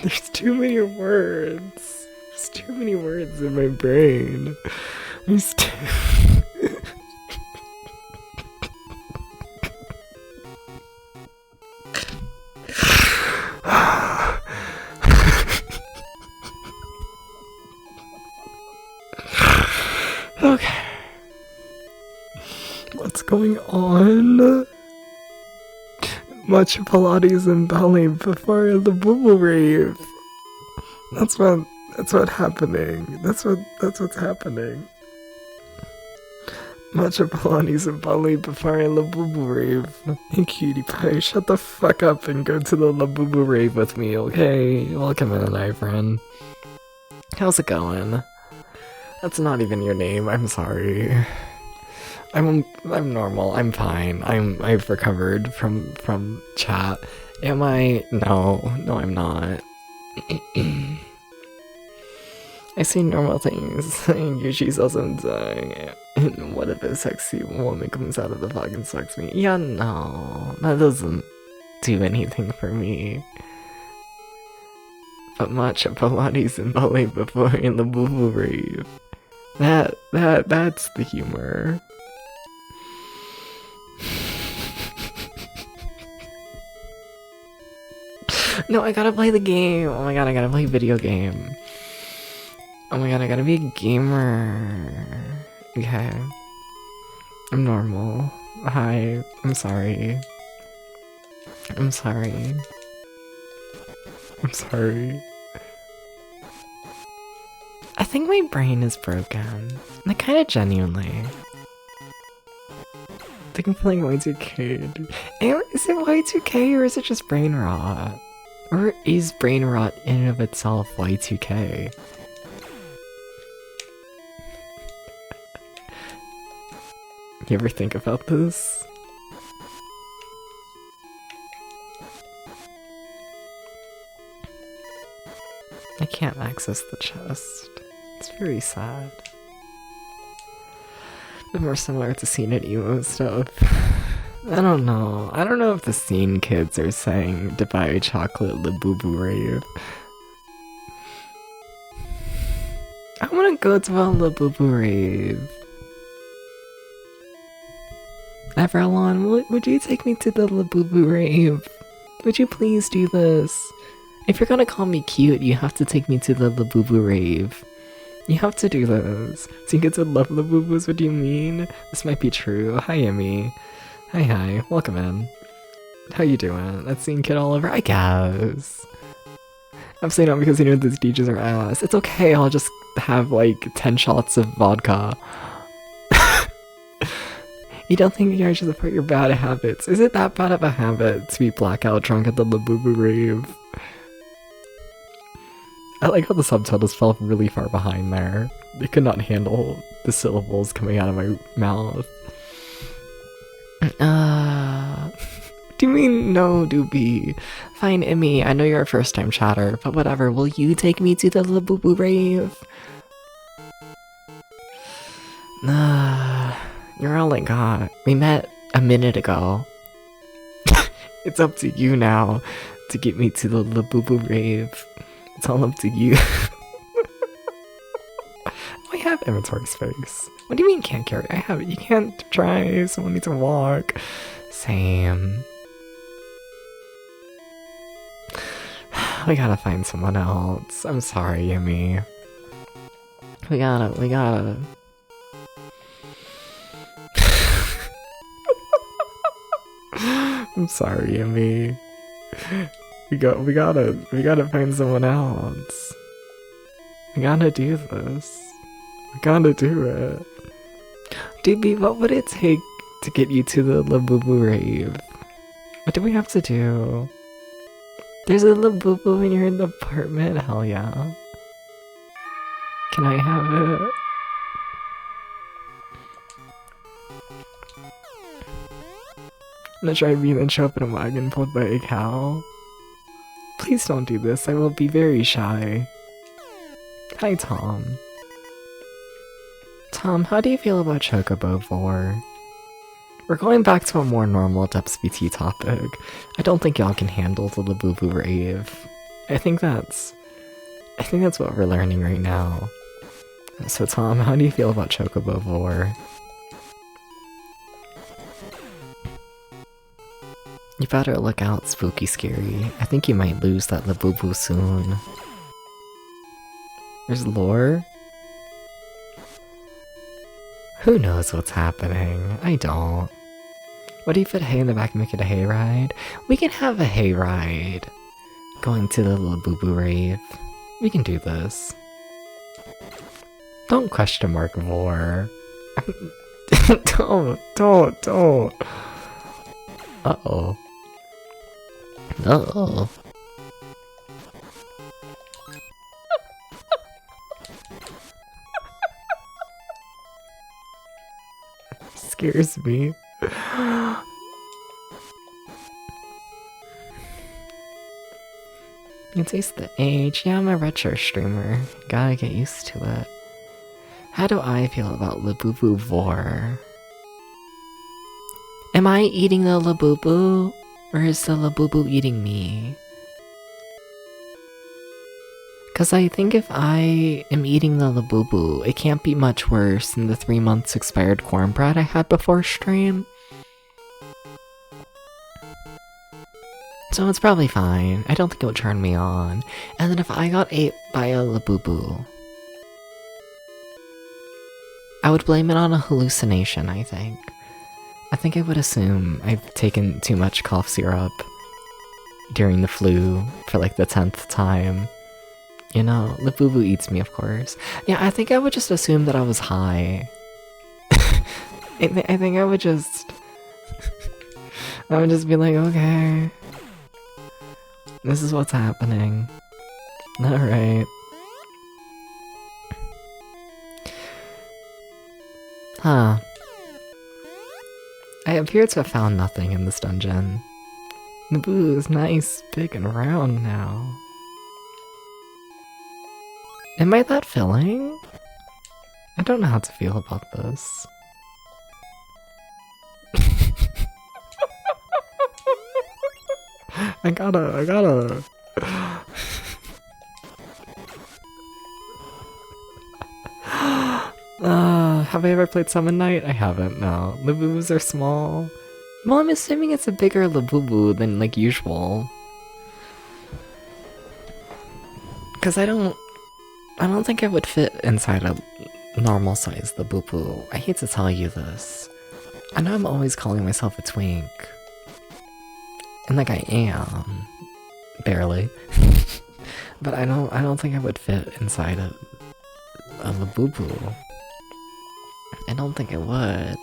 There's too many words. There's too many words in my brain. Okay. What's going on? Matcha Pilates and ballet before the boo boo rave. That's what's happening. That's what's happening. Matcha Pilates and ballet before the boo boo rave. Hey cutie pie, shut the fuck up and go to the Labubu rave with me, okay? Welcome in, my friend. How's it going? That's not even your name, I'm sorry. I'm normal, I'm fine. I've recovered from chat. Am I? No, I'm not. I see normal things. Usually says I'm dying. And what if a sexy woman comes out of the fucking sucks me? Yeah, no, that doesn't do anything for me. But matcha Pilates and ballet before in the boo boo rave. That's the humor. No, I gotta play the game. Oh my god, I gotta play a video game. Oh my god, I gotta be a gamer. Okay. I'm normal. Hi, I'm sorry. I'm sorry. I'm sorry. I think my brain is broken. Like, kinda genuinely. I think I'm feeling Y2K. Is it Y2K or is it just brain rot? Or is brain rot in and of itself Y2K? You ever think about this? I can't access the chest. It's very sad. Bit more similar to scene and emo stuff. I don't know. I don't know if the scene kids are saying to buy chocolate Labubu rave. I wanna go to a Labubu rave. Everlon, would you take me to the Labubu rave? Would you please do this? If you're gonna call me cute, you have to take me to the Labubu rave. You have to do this. So you get to love Labubus, what do you mean? This might be true. Hi, Emmy. Hi, welcome in. How you doing? That's seeing kid all over, I guess. I'm saying that because you know these DJs are ass. It's okay, I'll just have like 10 shots of vodka. You don't think you guys should support your bad habits? Is it that bad of a habit to be blackout drunk at the Labubu rave? I like how the subtitles fell really far behind there. They could not handle the syllables coming out of my mouth. Do you mean no, Doobie? Fine, Emmy, I know you're a first-time chatter, but whatever, will you take me to the Labubu rave? You're all I got. We met a minute ago. It's up to you now to get me to the Labubu rave. It's all up to you. I have inventory space. What do you mean can't carry? I have it. You can't drive. Someone needs to walk. Same. We gotta find someone else. I'm sorry, Yumi. We gotta. I'm sorry, Yumi. We gotta find someone else. We gotta do this. We gotta do it. DB, what would it take to get you to the Labubu rave? What do we have to do? There's a Labubu in your apartment? Hell yeah. Can I have it? I'm gonna try being and show up in a wagon pulled by a cow. Please don't do this, I will be very shy. Hi, Tom. Tom, how do you feel about Chocobo 4? We're going back to a more normal DepsBT topic. I don't think y'all can handle the Labubu rave. I think that's what we're learning right now. So Tom, how do you feel about Chocobo 4? You better look out, Spooky Scary. I think you might lose that Labubu soon. There's lore? Who knows what's happening? I don't. What do you put hay in the back and make it a hayride? We can have a hayride. Going to the Labubu rave. We can do this. Don't question mark Vor. Don't. Uh-oh. Uh-oh. Scares me. You can taste the age. Yeah, I'm a retro streamer. Gotta get used to it. How do I feel about Labubu Vor? Am I eating the Labubu? Or is the Labubu eating me? Cause I think if I am eating the Labubu, it can't be much worse than the 3 months expired cornbread I had before stream. So it's probably fine. I don't think it would turn me on. And then if I got ate by a Labubu, I would blame it on a hallucination, I think. I think I would assume I've taken too much cough syrup during the flu for like the 10th time. You know, Labubu eats me, of course. Yeah, I think I would just assume that I was high. I think I would just... I would just be like, okay. This is what's happening. Alright. Huh. I appear to have found nothing in this dungeon. Naboo is nice, big, and round now. Am I that filling? I don't know how to feel about this. I gotta... Have I ever played Summon Night? I haven't, no. Labubus are small. Well, I'm assuming it's a bigger Labubu than, like, usual. Because I don't think I would fit inside a normal size Labubu. I hate to tell you this. I know I'm always calling myself a twink. And like I am. Barely. But I don't think I would fit inside a Labubu. I don't think I would.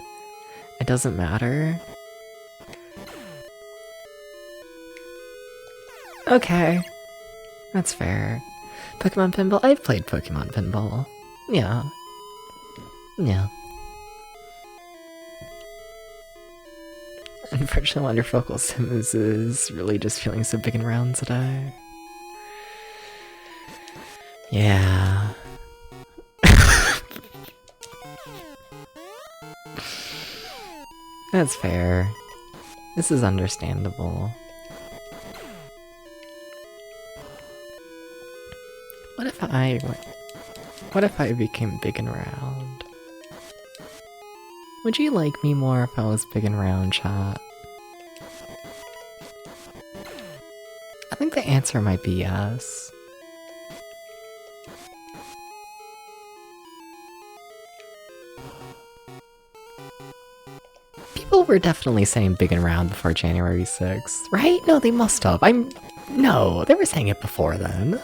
It doesn't matter. Okay. That's fair. Pokemon Pinball? I've played Pokemon Pinball. Yeah. Yeah. Unfortunately, Wonderfocal Sims is really just feeling so big and round today. Yeah. That's fair. This is understandable. What if I became big and round? Would you like me more if I was big and round, chat? I think the answer might be yes. People were definitely saying big and round before January 6th, right? No, they must have. No, they were saying it before then.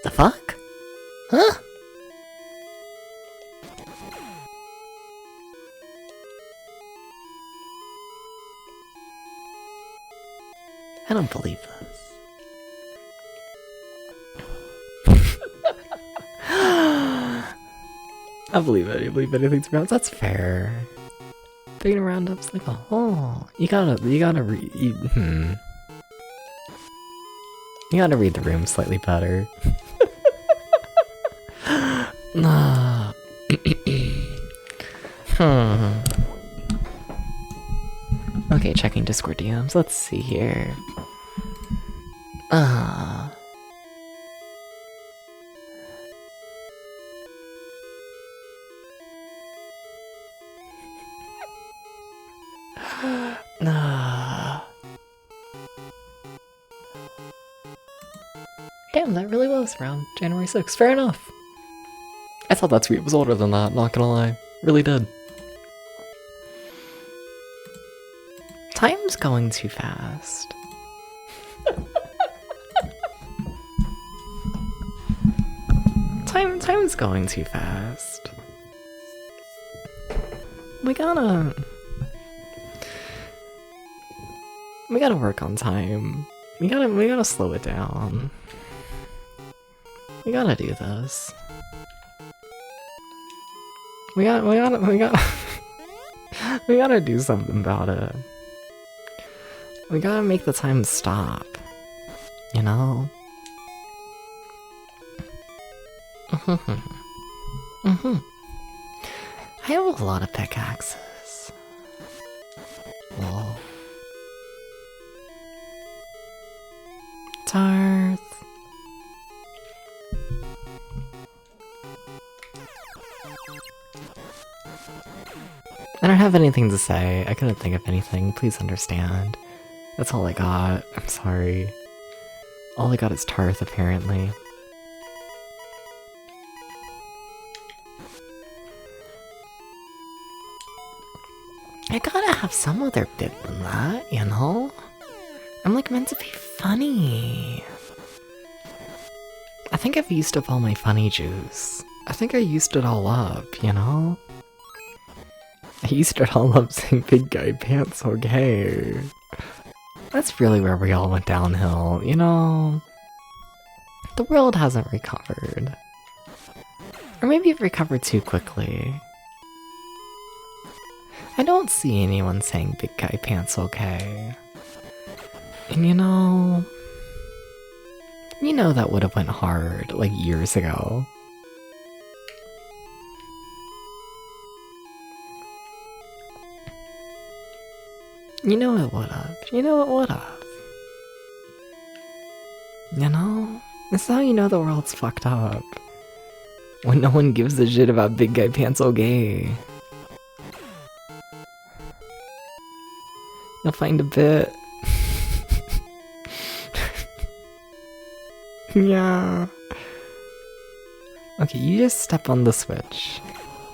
The fuck? Huh? I don't believe this. I believe it. I believe anything's round. That's fair. Big and round up's like, oh, you gotta read. You gotta read the room slightly better. Nah. Okay, checking Discord DMs. Let's see here. Nah. Damn, that really was around January 6th. Fair enough. I thought that tweet was older than that, not gonna lie. Really did. Time's going too fast. Time's going too fast. We gotta work on time. We gotta slow it down. We gotta do this. We gotta do something about it. We gotta make the time stop. You know? I have a lot of pickaxes. Whoa. Tarth. I don't have anything to say. I couldn't think of anything. Please understand. That's all I got. I'm sorry. All I got is Tarth, apparently. I gotta have some other bit than that, you know? I'm like meant to be funny. I think I've used up all my funny juice. I think I used it all up, you know? I used it all up saying big guy pants okay. That's really where we all went downhill, you know? The world hasn't recovered. Or maybe it recovered too quickly. I don't see anyone saying big guy pants okay. And you know that would have went hard, like, years ago. You know it would have. You know it would have. You know? This is how you know the world's fucked up. When no one gives a shit about big guy pants okay. You'll find a bit. Yeah. Okay, you just step on the switch.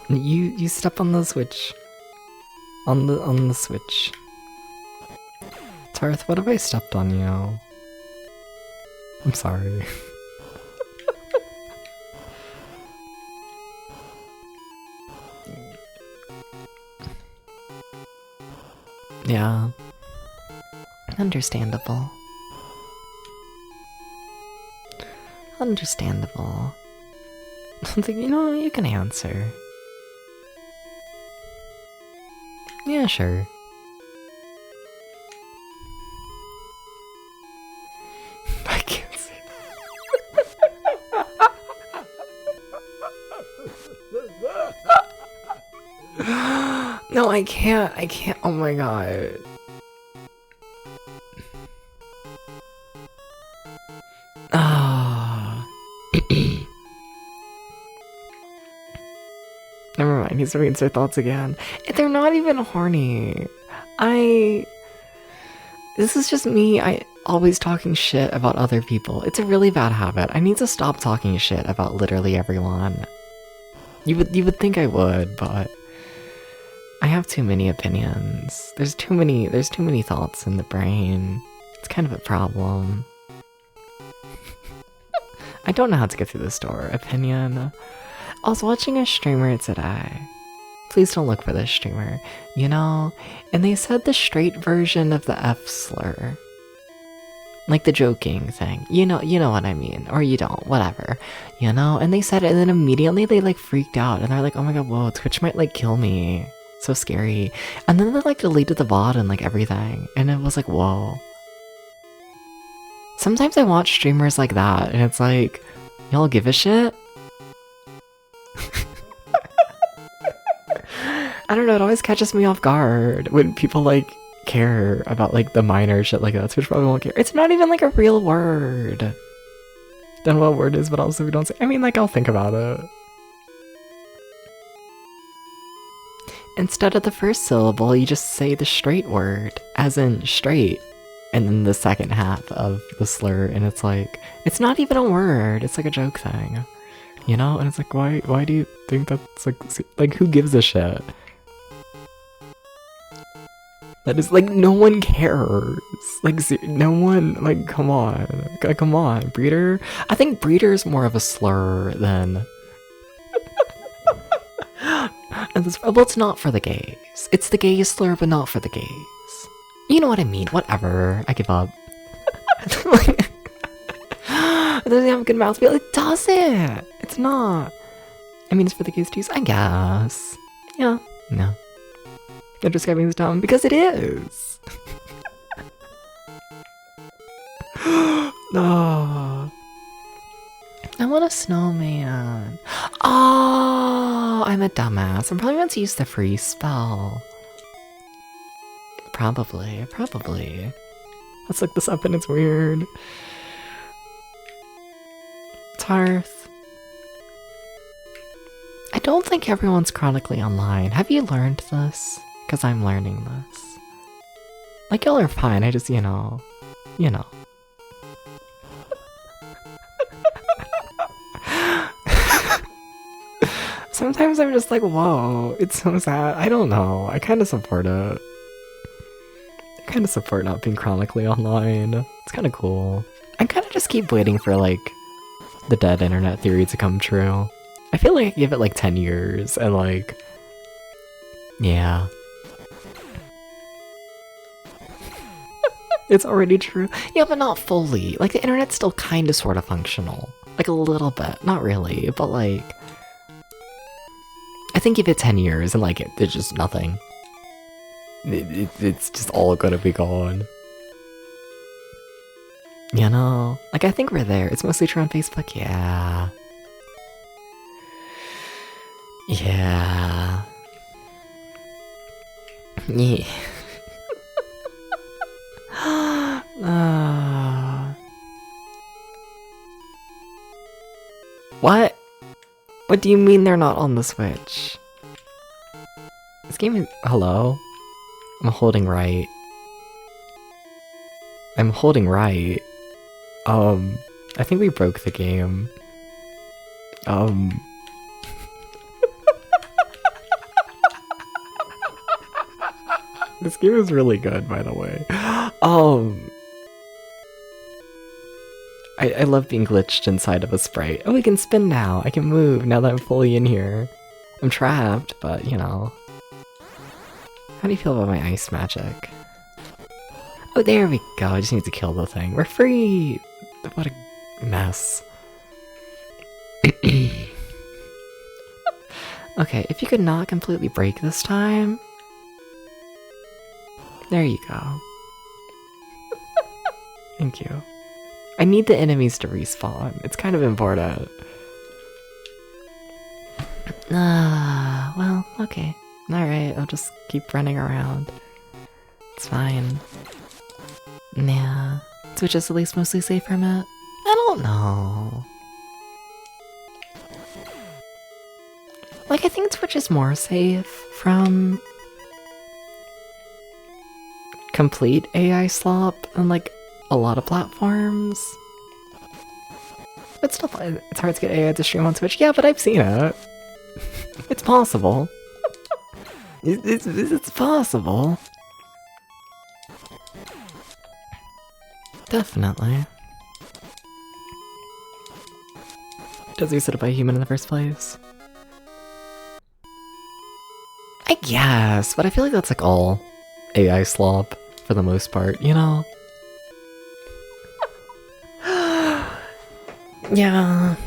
You step on the switch. On the switch. Tarth, what have I stepped on you? I'm sorry. Yeah. Understandable. Understandable. You know, you can answer. You Yeah, sure. I can't see. No, I can't. I can't. Oh my god. Ah. Never mind. He's reading their thoughts again. They're not even horny. This is just me. I always talking shit about other people. It's a really bad habit. I need to stop talking shit about literally everyone. You would think I would, but I have too many opinions. There's too many thoughts in the brain. It's kind of a problem. I don't know how to get through this door. Opinion. I was watching a streamer today. Please don't look for this streamer. You know, and they said the straight version of the F slur. Like the joking thing. You know what I mean. Or you don't, whatever. You know? And they said it, and then immediately they like freaked out. And they're like, oh my god, whoa, Twitch might like kill me. So scary. And then they like deleted the VOD and like everything. And it was like, whoa. Sometimes I watch streamers like that, and it's like, y'all give a shit? I don't know, it always catches me off guard when people like care about like the minor shit like that. Twitch probably won't care. It's not even like a real word. Don't know what word is, but also we don't say. I mean, like, I'll think about it. Instead of the first syllable, you just say the straight word, as in straight, and then the second half of the slur, and it's like, it's not even a word, it's like a joke thing, you know? And it's like, why do you think that's like who gives a shit? That is like, no one cares. Like, no one, like, come on, breeder? I think breeder is more of a slur than... And this, well, it's not for the gays. It's the gay slur, but not for the gays. You know what I mean? Whatever. I give up. Like, it doesn't have a good mouthfeel. It doesn't. It's not. I mean, it's for the gays to use, I guess. Yeah. No. They're describing this dumb because it is. No. I want a snowman. Oh, I'm a dumbass. I'm probably meant to use the freeze spell. Probably. Let's look this up and it's weird. Tarth. I don't think everyone's chronically online. Have you learned this? Because I'm learning this. Like, y'all are fine, I just, you know. Sometimes I'm just like, whoa, it's so sad. I don't know. I kind of support it. I kind of support not being chronically online. It's kind of cool. I kind of just keep waiting for, like, the dead internet theory to come true. I feel like I give it, like, 10 years, and, like, yeah. It's already true. Yeah, but not fully. Like, the internet's still kind of sort of functional. Like, a little bit. Not really, but, like... I think give it 10 years and, like, there's just nothing. It's just all gonna be gone. You know? Like, I think we're there. It's mostly true on Facebook. Yeah. Yeah. Yeah. What? What do you mean they're not on the Switch? This game is... Hello? I'm holding right. I think we broke the game. This game is really good, by the way. I love being glitched inside of a sprite. Oh, we can spin now. I can move now that I'm fully in here. I'm trapped, but, you know. How do you feel about my ice magic? Oh, there we go. I just need to kill the thing. We're free! What a mess. Okay, if you could not completely break this time... There you go. Thank you. I need the enemies to respawn. It's kind of important. Well, okay. Alright, I'll just keep running around. It's fine. Yeah. Twitch is at least mostly safe from it? I don't know. Like, I think Twitch is more safe from complete AI slop than, like, a lot of platforms. But still, it's hard to get AI to stream on Twitch. Yeah, but I've seen it. It's possible. It's possible. Definitely. Does he set up by a human in the first place? I guess, but I feel like that's like all AI slop for the most part, you know? Yeah.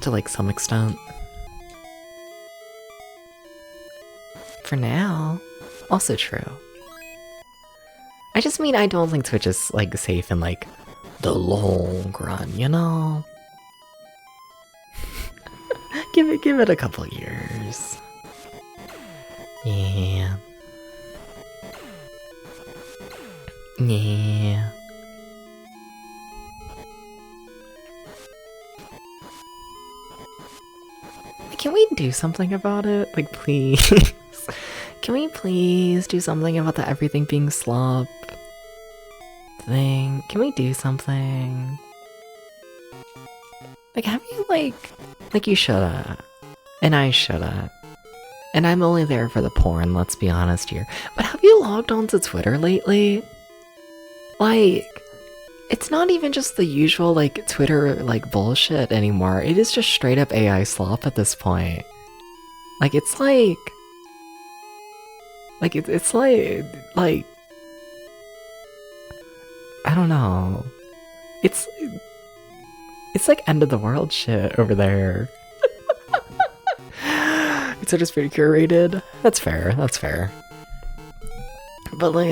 To like some extent. For now. Also true. I just mean I don't think Twitch is like safe in like the long run, you know? give it a couple years. Yeah. Can we do something about it? Like, please? Can we please do something about the everything being slop thing? Can we do something? Like, have you, like you shoulda. And I shoulda. And I'm only there for the porn, let's be honest here. But have you logged onto Twitter lately? Like, it's not even just the usual, like, Twitter, like, bullshit anymore. It is just straight up AI slop at this point. Like, it's like... it's like... I don't know. It's like end of the world shit over there. It's just pretty curated. That's fair, that's fair. But like,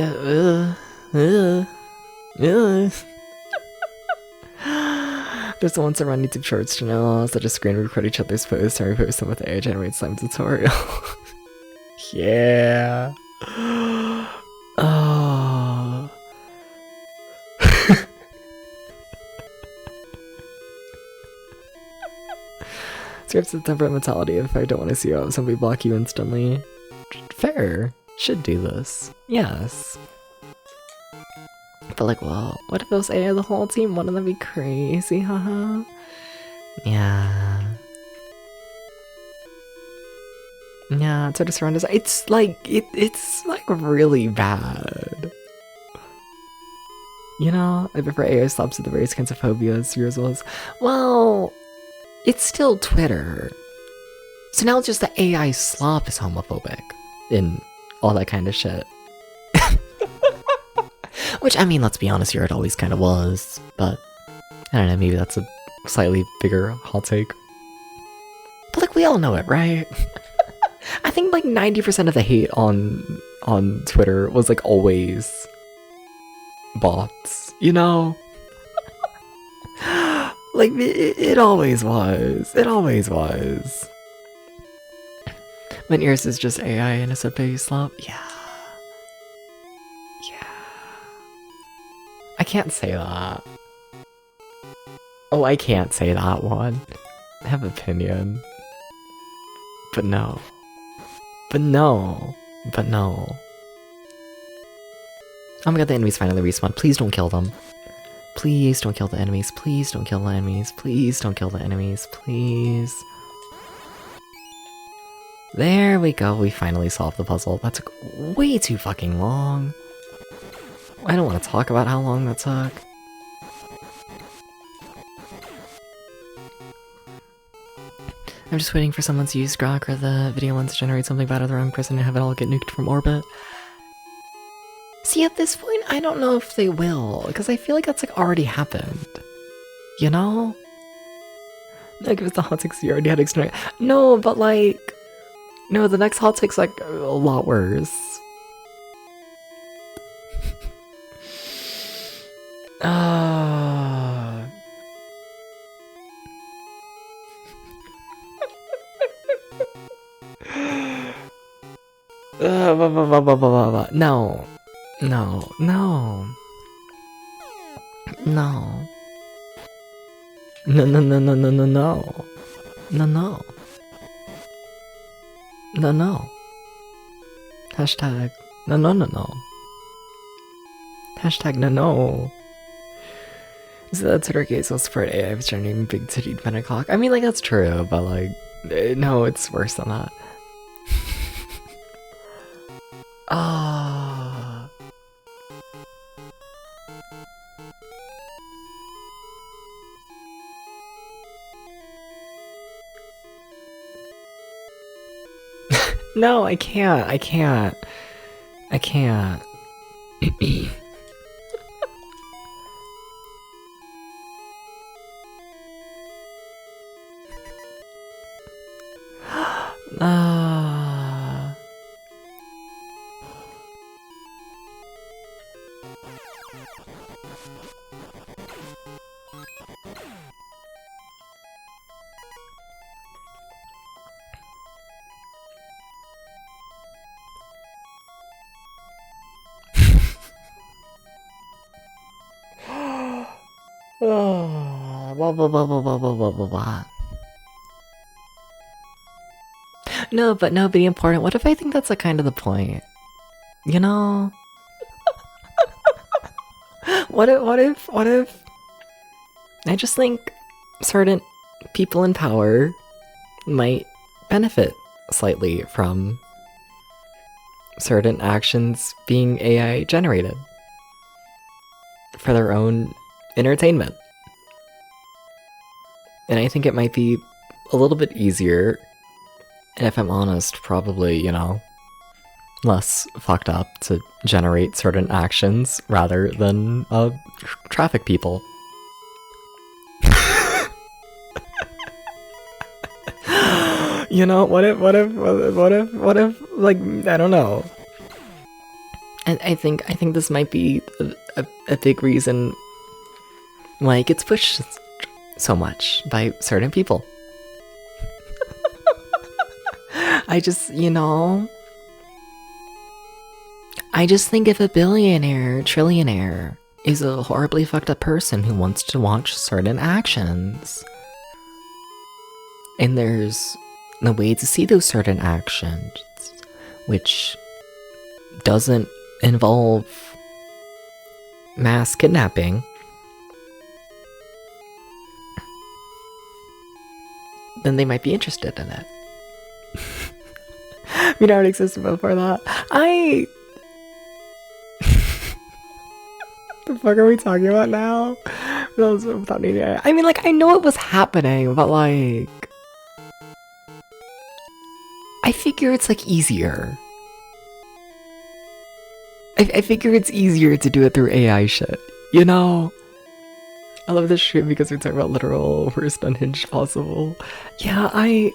There's the ones that run YouTube Shorts channels that just screen record each other's posts and repost them with the AI generated slime tutorial. Yeah. Oh. Scripts the temperate mentality. If I don't want to see you out, somebody block you instantly. Fair. Should do this. Yes. But like, well, what if it was AI the whole team? Wouldn't that be crazy? Haha. Yeah. Yeah, Twitter surround design. It's like it's like really bad. You know, I prefer AI slaps with the various kinds of phobias yours was. Well, it's still Twitter. So now it's just the AI slop is homophobic and all that kind of shit. Which, I mean, let's be honest here, it always kind of was, but I don't know, maybe that's a slightly bigger hot take. But like, we all know it, right? I think like 90% of the hate on Twitter was like always bots, you know? Like, it always was. It always was. When yours is just AI and a sub-baby slop? Yeah. I can't say that. Oh, I can't say that one. I have an opinion. But no. But no. But no. Oh my god, the enemies finally respawned. Please don't kill them. Please don't kill the enemies. Please don't kill the enemies. Please don't kill the enemies. Please. There we go. We finally solved the puzzle. That took way too fucking long. I don't want to talk about how long that took. I'm just waiting for someone to use Grok or the video lens to generate something bad of the wrong person and have it all get nuked from orbit. See, at this point, I don't know if they will, because I feel like that's like already happened. You know? Like, if it's the hot 6 you already had external. No, but like... No, the next hot take's like a lot worse. No. No. No. No. No, no, no, no, no, no, no. No, no. No, no. Hashtag no, no, no, no. Hashtag no, no. So that's Twitter case will support AI was generating big titty dependent cock. I mean, like, that's true, but like, no, it's worse than that. Ah. No, I can't. I can't. I can't. Blah, blah, blah, blah, blah, blah, blah, blah, blah. No, but nobody important. What if I think that's like kind of the point? You know? What if I just think certain people in power might benefit slightly from certain actions being AI generated for their own entertainment. And I think it might be a little bit easier, and if I'm honest, probably, you know, less fucked up to generate certain actions rather than traffic people. You know, what if, like, I don't know. And I think this might be a big reason why it gets pushed so much by certain people. I just, you know, I just think if a billionaire, trillionaire is a horribly fucked up person who wants to watch certain actions, and there's a way to see those certain actions, which doesn't involve mass kidnapping, then they might be interested in it. We already existed before that. The fuck are we talking about now? Without needing it. I mean, like, I know it was happening, but like, I figure it's like easier. I figure it's easier to do it through AI shit, you know? I love this shit because we talk about literal worst unhinged possible. Yeah, I'm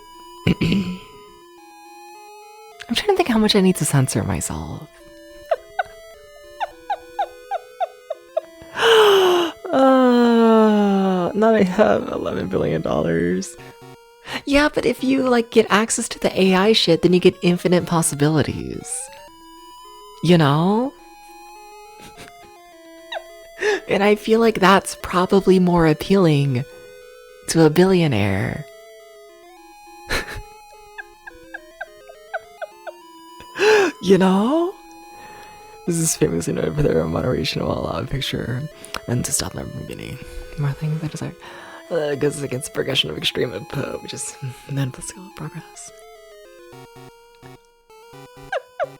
trying to think how much I need to censor myself. Not I have $11 billion. Yeah, but if you like get access to the AI shit, then you get infinite possibilities. You know? And I feel like that's probably more appealing to a billionaire. You know? This is famously noted for their moderation while allowing a picture and to stop them from getting more things they desire. Goes against progression of extreme input, which is non-physical progress.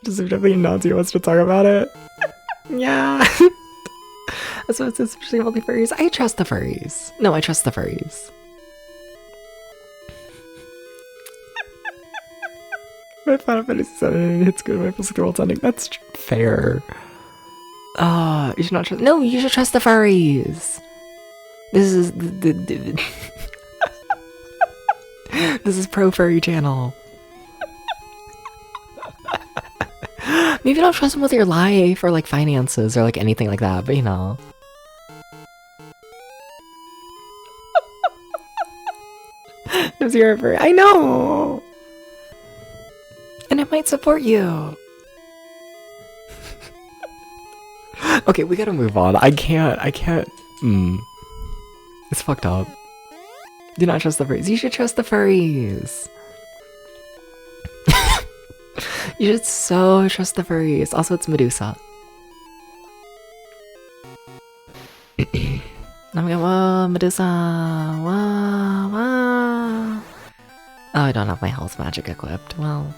Just definitely Nazi wants to talk about it. Yeah. That's what it says, especially about the furries. I trust the furries. No, I trust the furries. My Final Fantasy 7 hits good when I feel like the world's ending. That's fair. You should not trust. No, you should trust the furries. This is this is pro furry channel. Maybe you don't trust him with your life or like finances or like anything like that, but you know. Knows you're a furry. I know! And it might support you. Okay, we gotta move on. I can't. It's fucked up. Do not trust the furries. You should trust the furries. You should so trust the furries. Also, it's Medusa. I'm gonna, whoa, Medusa. Whoa, whoa. Oh, I don't have my health magic equipped. Well.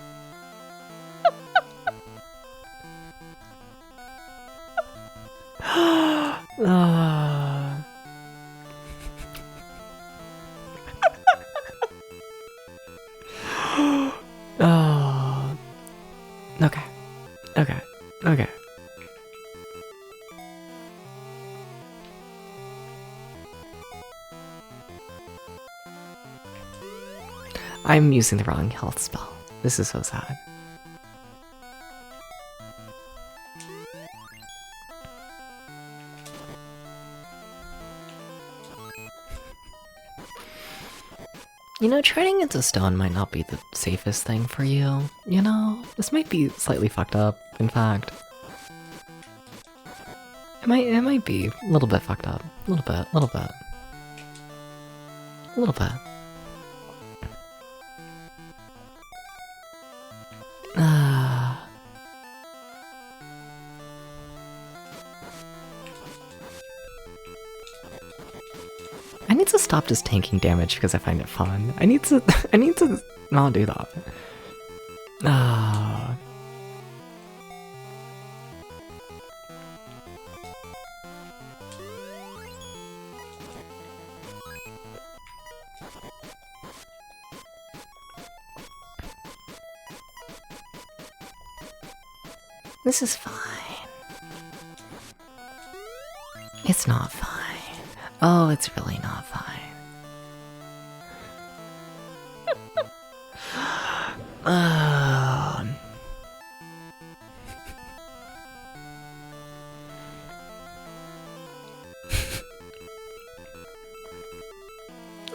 Oh. Okay. Okay. Okay. I'm using the wrong health spell. This is so sad. You know, turning into stone might not be the safest thing for you. You know, this might be slightly fucked up, in fact. It might be a little bit fucked up. A little bit. I need to stop just tanking damage because I find it fun. I need to not do that. This is fine. It's not fine. Oh, it's really not fine.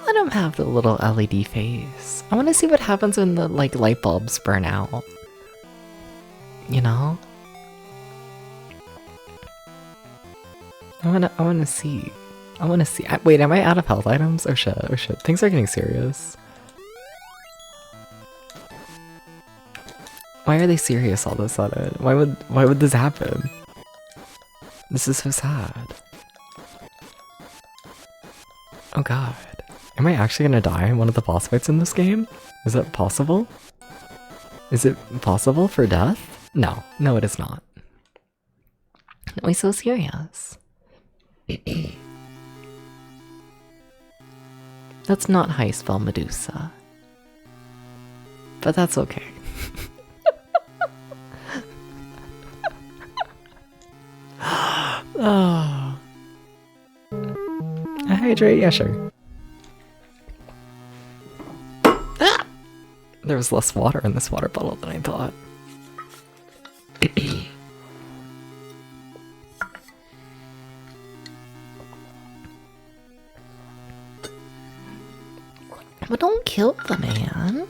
Let him have the little LED face. I want to see what happens when the like light bulbs burn out. You know? I wanna see. Wait, am I out of health items? Oh shit, things are getting serious. Why are they serious all of a sudden? Why would this happen? This is so sad. Oh god. Am I actually gonna die in one of the boss fights in this game? Is that possible? Is it possible for death? No, it is not. No, he's so serious. That's not how you spell Medusa. But that's okay. Oh. I hydrate? Yeah, sure. Ah! There was less water in this water bottle than I thought. But don't kill the man.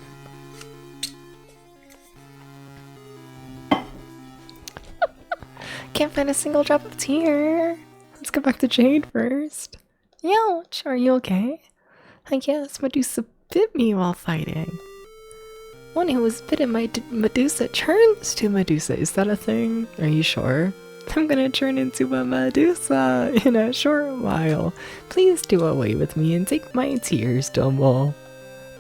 Can't find a single drop of tear. Let's go back to Jade first. Ouch, are you okay? I guess Medusa bit me while fighting. One who was bitten by Medusa turns to Medusa. Is that a thing? Are you sure? I'm gonna turn into a Medusa in a short while. Please do away with me and take my tears, Domo.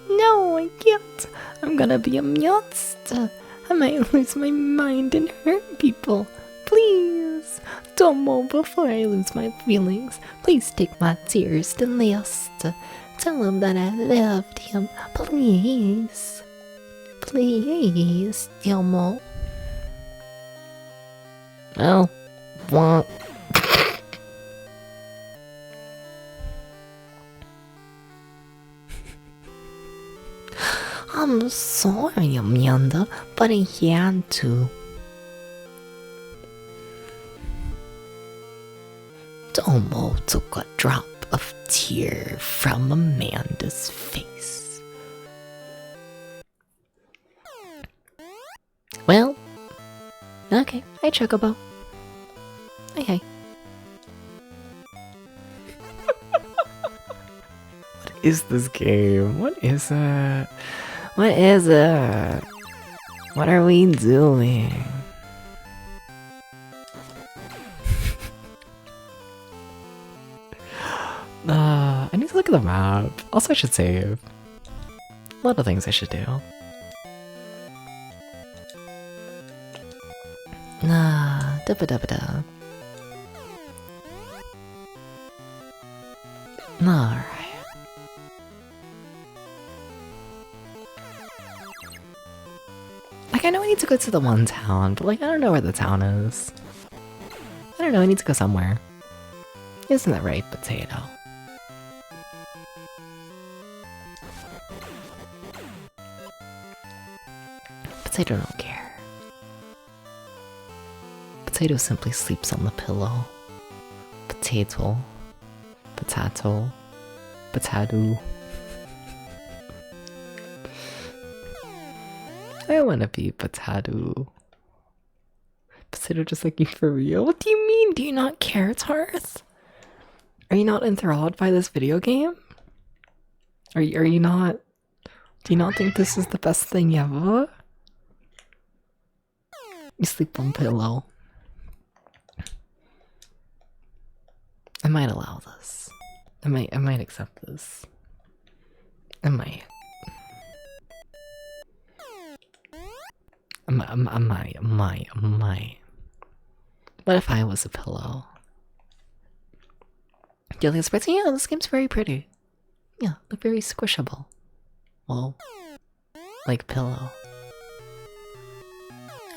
No, I can't. I'm gonna be a monster. I might lose my mind and hurt people. Please, Domo, before I lose my feelings, please take my tears to last. Tell him that I loved him. Please. Please, Domo. Well, what? I'm sorry, Amanda, but I had to. Tomo took a drop of tear from Amanda's face. Well, okay, hi Chocobo. Hey. What is this game? What is it? What is it? What are we doing? I need to look at the map. Also, I should save. A lot of things I should do. Da-ba-da-ba-da. Alright. Like, I know I need to go to the one town, but like, I don't know where the town is. I don't know, I need to go somewhere. Isn't that right, potato? Potato don't care. Potato simply sleeps on the pillow. Potato. Potato. Potato. I wanna be potato. Potato just like you for real? What do you mean? Do you not care, Tarth? Are you not enthralled by this video game? Are you not? Do you not think this is the best thing ever? You sleep on pillow. I might allow this. I might accept this. I might. I might. What if I was a pillow? Yeah, this game's very pretty. Yeah, look very squishable. Well, like pillow.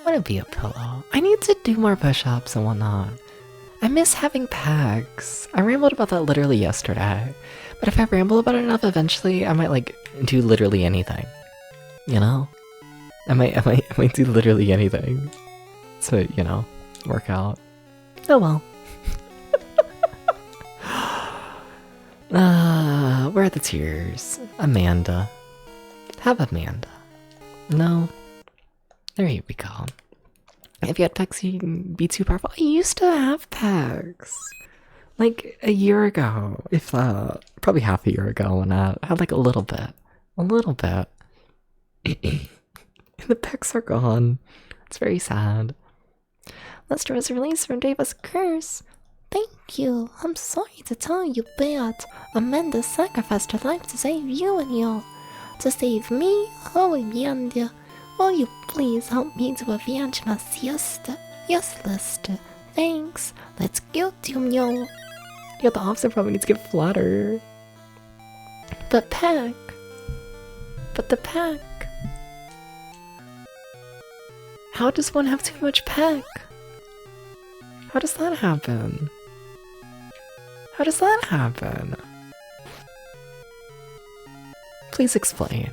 I want to be a pillow. I need to do more push-ups and whatnot. I miss having packs. I rambled about that literally yesterday. But if I ramble about it enough, eventually I might like do literally anything. You know? I might do literally anything to, you know, work out. Oh well. Where are the tears? Amanda. Have Amanda. No. There we go. If you had packs, you'd be too powerful. I used to have packs. Like a year ago. If probably half a year ago when I had like a little bit. A little bit. The packs are gone. It's very sad. Lester was released from Dava's curse. Thank you. I'm sorry to tell you, but Amanda sacrificed her life to save you and you. To save me? Oh, Amanda. Will you please help me to avenge my sister? Yes, Lester. Thanks. Let's go to you. Yeah, the officer probably needs to get flatter. But pack. But the pack. How does one have too much pack? How does that happen? How does that happen? Please explain.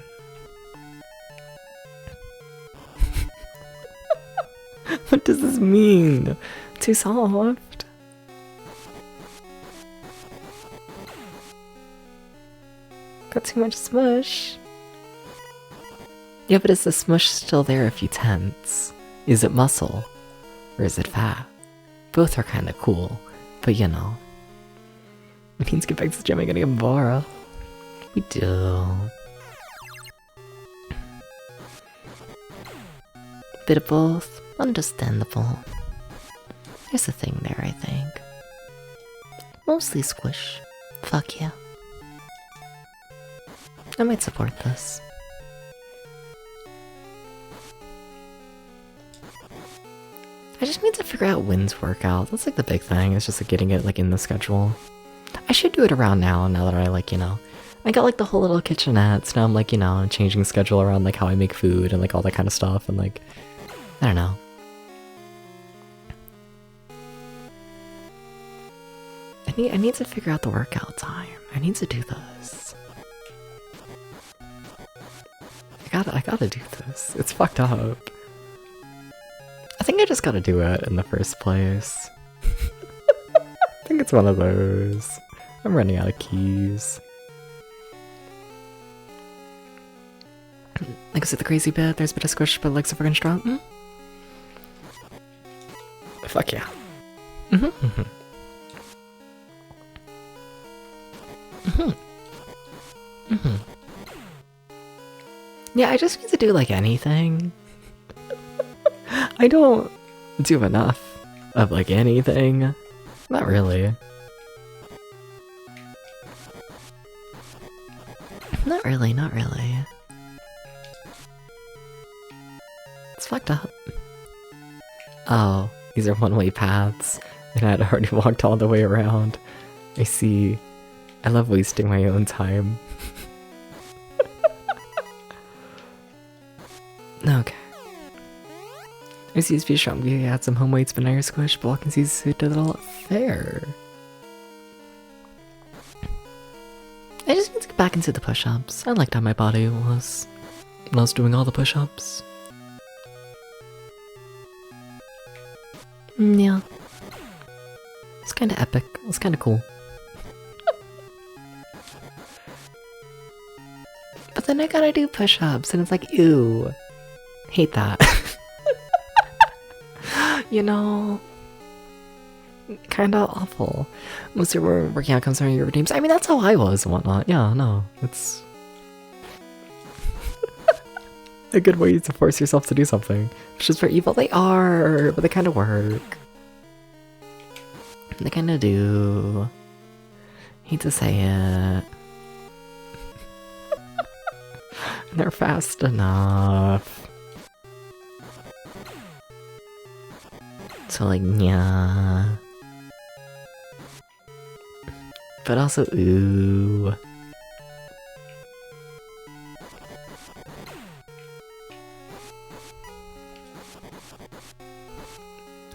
What does this mean? Too soft? Got too much smush? Yeah, but is the smush still there if you tense? Is it muscle? Or is it fat? Both are kinda cool, but you know. We need to get back to the gym and get Gambara. We do. Bit of both. Understandable. There's a thing there, I think. Mostly squish. Fuck yeah. I might support this. I just need to figure out when's workout. That's like the big thing. It's just like getting it like in the schedule. I should do it around now that I like, you know, I got like the whole little kitchenette, so now I'm like, you know, changing schedule around like how I make food and like all that kind of stuff and like, I don't know. I need to figure out the workout time. I need to do this. I gotta do this. It's fucked up. I think I just gotta do it in the first place. I think think it's one of those. I'm running out of keys. Like I said, the crazy bit, there's a bit of squish, but legs are freaking strong. Mm? Fuck yeah. Mm-hmm. Mm-hmm. Mm-hmm. Yeah, I just need to do like anything. I don't do enough of like anything. Not really. Not really, not really. It's fucked up. Oh, these are one-way paths, and I had already walked all the way around. I see. I love wasting my own time. Okay. I see his feet strong. We had some home weights, but now you're squished. But walking sees who did it all fair. I just need to get back into the push-ups. I liked how my body was when I was doing all the push-ups. Yeah. It's kind of epic. It was kind of cool. But then I gotta do push-ups, and it's like, ew. Hate that. You know? Kinda awful. Most of your working out comes from your routines. I mean, that's how I was and whatnot. Yeah, no. It's a good way to force yourself to do something. It's just for evil. They are, but they kind of work. They kind of do. Hate to say it. They're fast enough. So like, yeah. But also, ooh.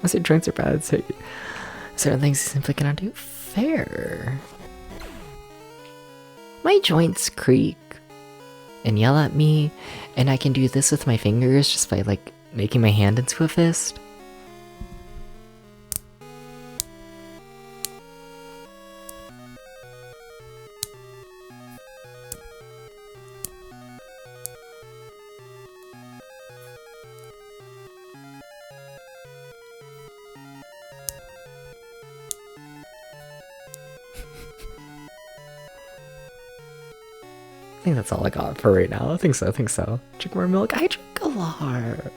I said joints are bad, so certain things simply cannot do. Fair. My joints creak and yell at me, and I can do this with my fingers just by like making my hand into a fist. I think that's all I got for right now. I think so, Drink more milk? I drink a lot.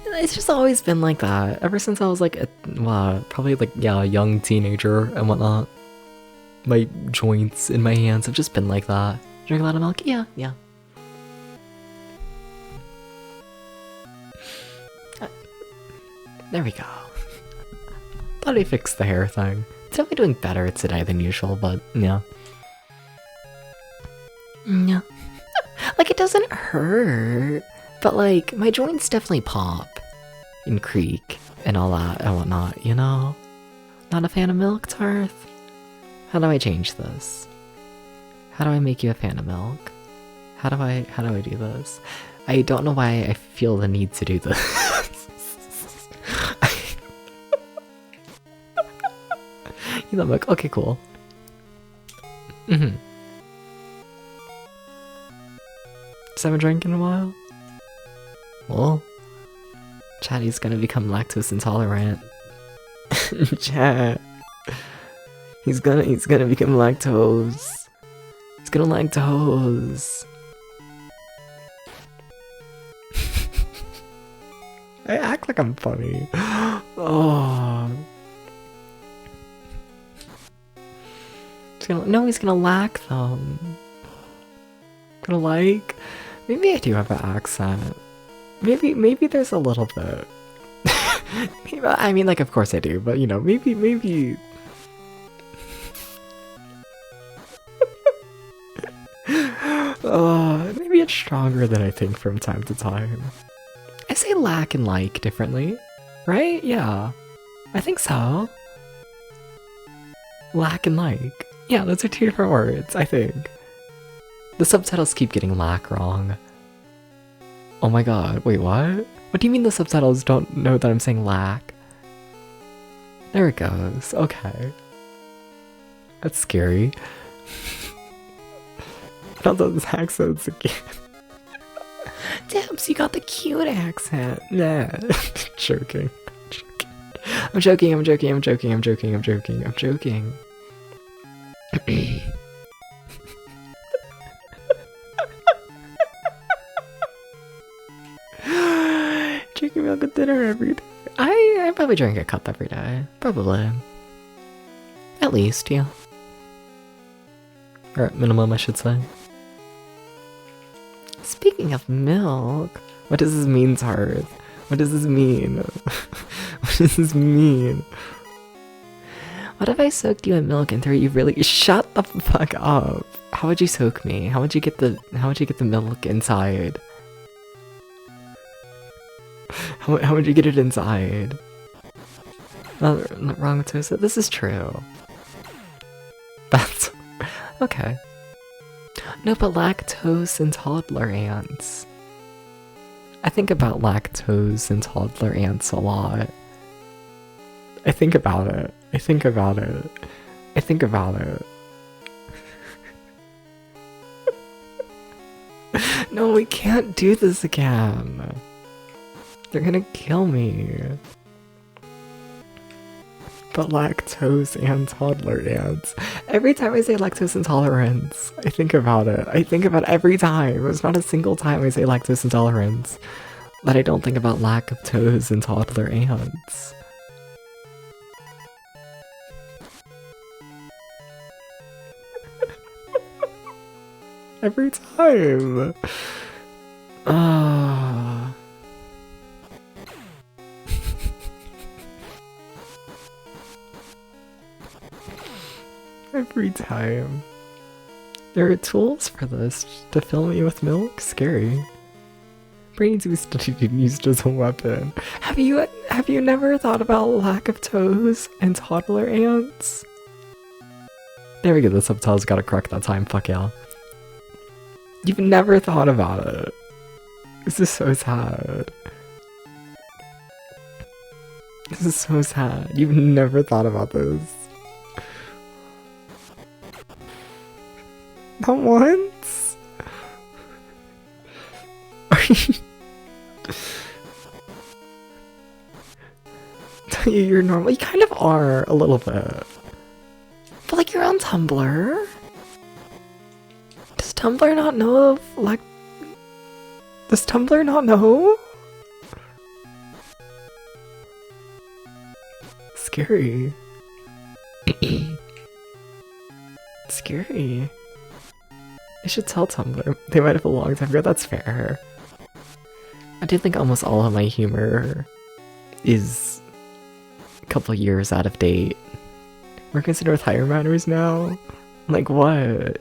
It's just always been like that. Ever since I was like, probably like, yeah, a young teenager and whatnot. My joints in my hands have just been like that. Drink a lot of milk? Yeah. There we go. Thought I fixed the hair thing. It's definitely doing better today than usual, but yeah. Yeah. Like, it doesn't hurt, but like, my joints definitely pop and creak and all that and whatnot, you know? Not a fan of milk, Tarth? How do I change this? How do I make you a fan of milk? How do I do this? I don't know why I feel the need to do this. You love milk? Okay, cool. Just haven't drank in a while? Well, Chatty's gonna become lactose intolerant. Chat. He's gonna become lactose. He's gonna lactose. I act like I'm funny. Oh. He's gonna lack them. Gonna like. Maybe I do have an accent. Maybe there's a little bit. I mean, like, of course I do, but you know, maybe. Maybe it's stronger than I think from time to time. I say lack and like differently, right? Yeah, I think so. Lack and like. Yeah, those are two different words, I think. The subtitles keep getting lack wrong. Oh my god, wait, what? What do you mean the subtitles don't know that I'm saying lack? There it goes. Okay. That's scary. Not those accents again. Debs, you got the cute accent. Nah. Joking. I'm joking. I'm joking. I'm joking. I'm joking. I'm joking. I'm joking. Drinking milk at dinner every day. I probably drink a cup every day. Probably. At least, yeah. Or at minimum, I should say. Speaking of milk, what does this mean, Tarth? What does this mean? What does this mean? What if I soaked you in milk and threw you really— Shut the fuck up. How would you soak me? How would you get the milk inside? How would you get it inside? Not wrong with Tosa. This is true. That's okay. No, but lactose and toddler ants. I think about lactose and toddler ants a lot. I think about it. I think about it. I think about it. No, we can't do this again. They're gonna kill me. But lactose and toddler ants. Every time I say lactose intolerance, I think about it. I think about it every time. There's not a single time I say lactose intolerance that I don't think about lactose and toddler ants. Every time. Every time. There are tools for this to fill me with milk? Scary. Brain needs to be studied and used as a weapon. Have you never thought about lack of toes and toddler ants? There we go, the subtitles got it correct that time, fuck yeah. You've never thought about it. This is so sad. This is so sad. You've never thought about this. Not once? You're normal. You kind of are, a little bit. But like, you're on Tumblr. Does Tumblr not know of, like... Does Tumblr not know? Scary. Scary. I should tell Tumblr. They might have a long time ago. That's fair. I do think almost all of my humor is a couple years out of date. We're considered with higher manners now? Like what?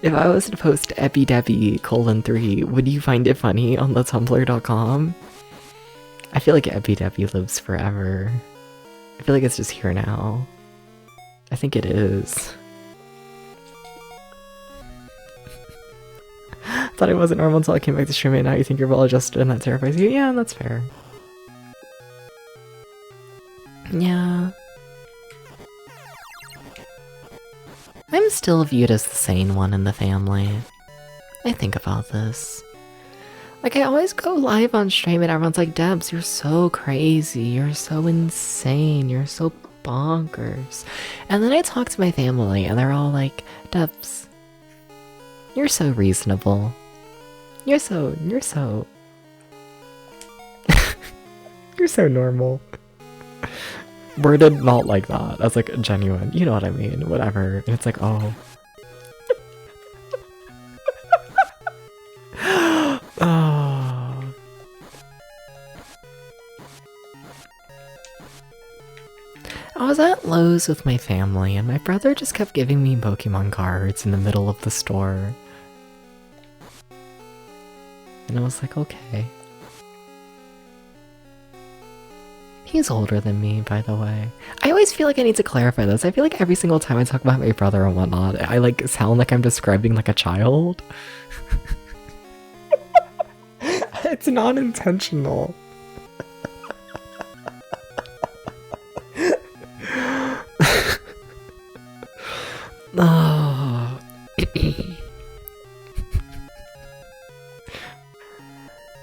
If I was to post EpiDebbie:3, would you find it funny on the tumblr.com? I feel like EpiDebbie lives forever. I feel like it's just here now. I think it is. Thought it wasn't normal until I came back to stream it, now you think you're well adjusted and that terrifies you? Yeah, that's fair. Yeah. I'm still viewed as the sane one in the family. I think about this. Like, I always go live on stream and everyone's like, Debs, you're so crazy, you're so insane, you're so bonkers. And then I talk to my family and they're all like, Debs, you're so reasonable. You're so you're so normal. Worded not like that, as like genuine, you know what I mean, whatever. And it's like, oh. Oh. I was at Lowe's with my family and my brother just kept giving me Pokemon cards in the middle of the store. And I was like, okay. He's older than me, by the way. I always feel like I need to clarify this. I feel like every single time I talk about my brother and whatnot, I like sound like I'm describing like a child. It's not intentional. Oh.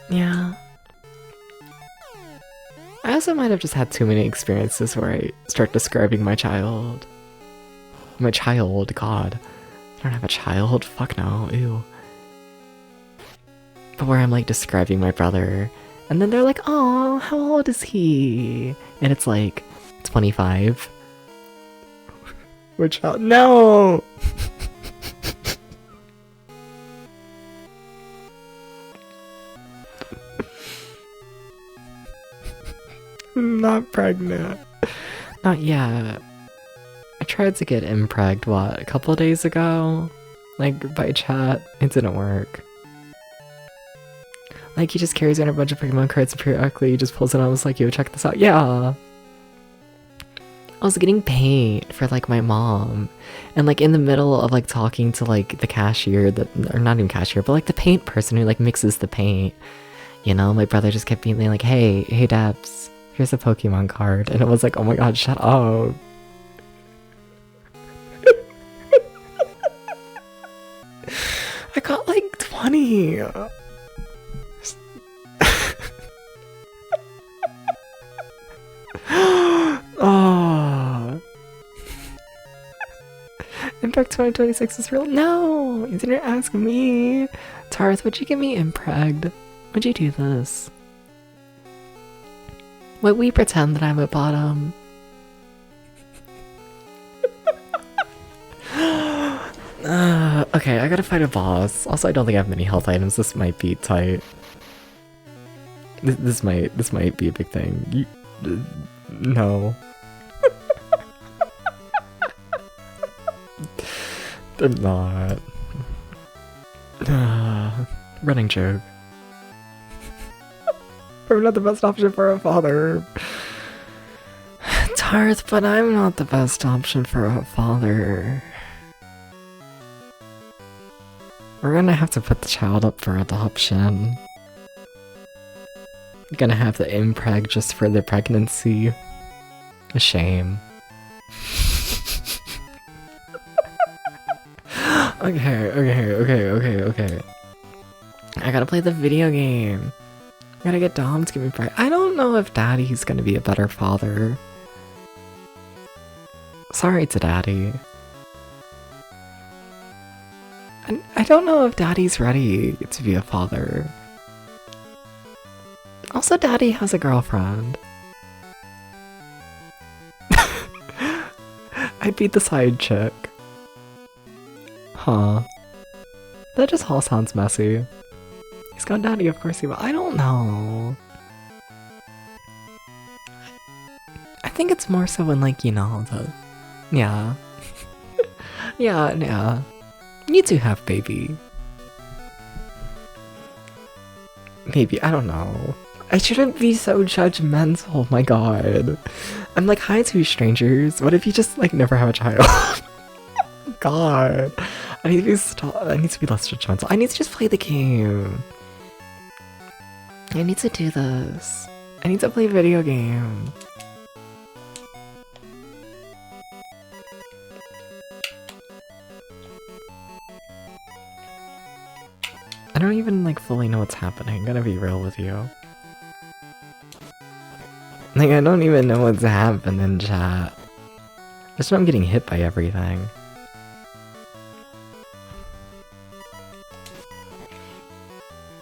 Yeah. I also might have just had too many experiences where I start describing my child. My child, God. I don't have a child? Fuck no, ew. But where I'm like describing my brother, and then they're like, "Oh, how old is he?" And it's like 25. Which child? No. Not pregnant. Not yet. I tried to get impregged, what, a couple days ago? Like, by chat. It didn't work. Like, he just carries around a bunch of Pokemon cards and periodically he just pulls it out and was like, yo, check this out. Yeah! I was getting paint for, like, my mom. And, like, in the middle of, like, talking to, like, the cashier, or not even cashier, but, like, the paint person who, like, mixes the paint. You know, my brother just kept being like, hey, Debs, here's a Pokemon card. And it was like, oh my god, shut up. I got, like, 20. Oh. Impact 2026 is real. No, you didn't ask me. Tarth, would you get me impregged? Would you do this? Would we pretend that I'm at bottom? Okay, I gotta fight a boss. Also, I don't think I have many health items. This might be tight. This might be a big thing. No. They're not. Running joke. I'm not the best option for a father. Tarth, but I'm not the best option for a father. We're gonna have to put the child up for adoption. Gonna have to impreg just for the pregnancy. A shame. Okay. I gotta play the video game. I gotta get Dom to give me preg. I don't know if Daddy's gonna be a better father. Sorry to Daddy. I don't know if Daddy's ready to be a father. Also, Daddy has a girlfriend. I'd be the side chick. Huh. That just all sounds messy. He's got Daddy, of course he will. I don't know. I think it's more so when, like, you know, yeah. yeah. You two have baby. Maybe, I don't know. I shouldn't be so judgmental, my god. I'm like, hi to strangers. What if you just, like, never have a child? God. I need to be less judgmental. I need to just play the game. I need to do this. I need to play a video game. I don't even, like, fully know what's happening. I'm gonna be real with you. Like, I don't even know what's happening in chat. Just know I'm getting hit by everything.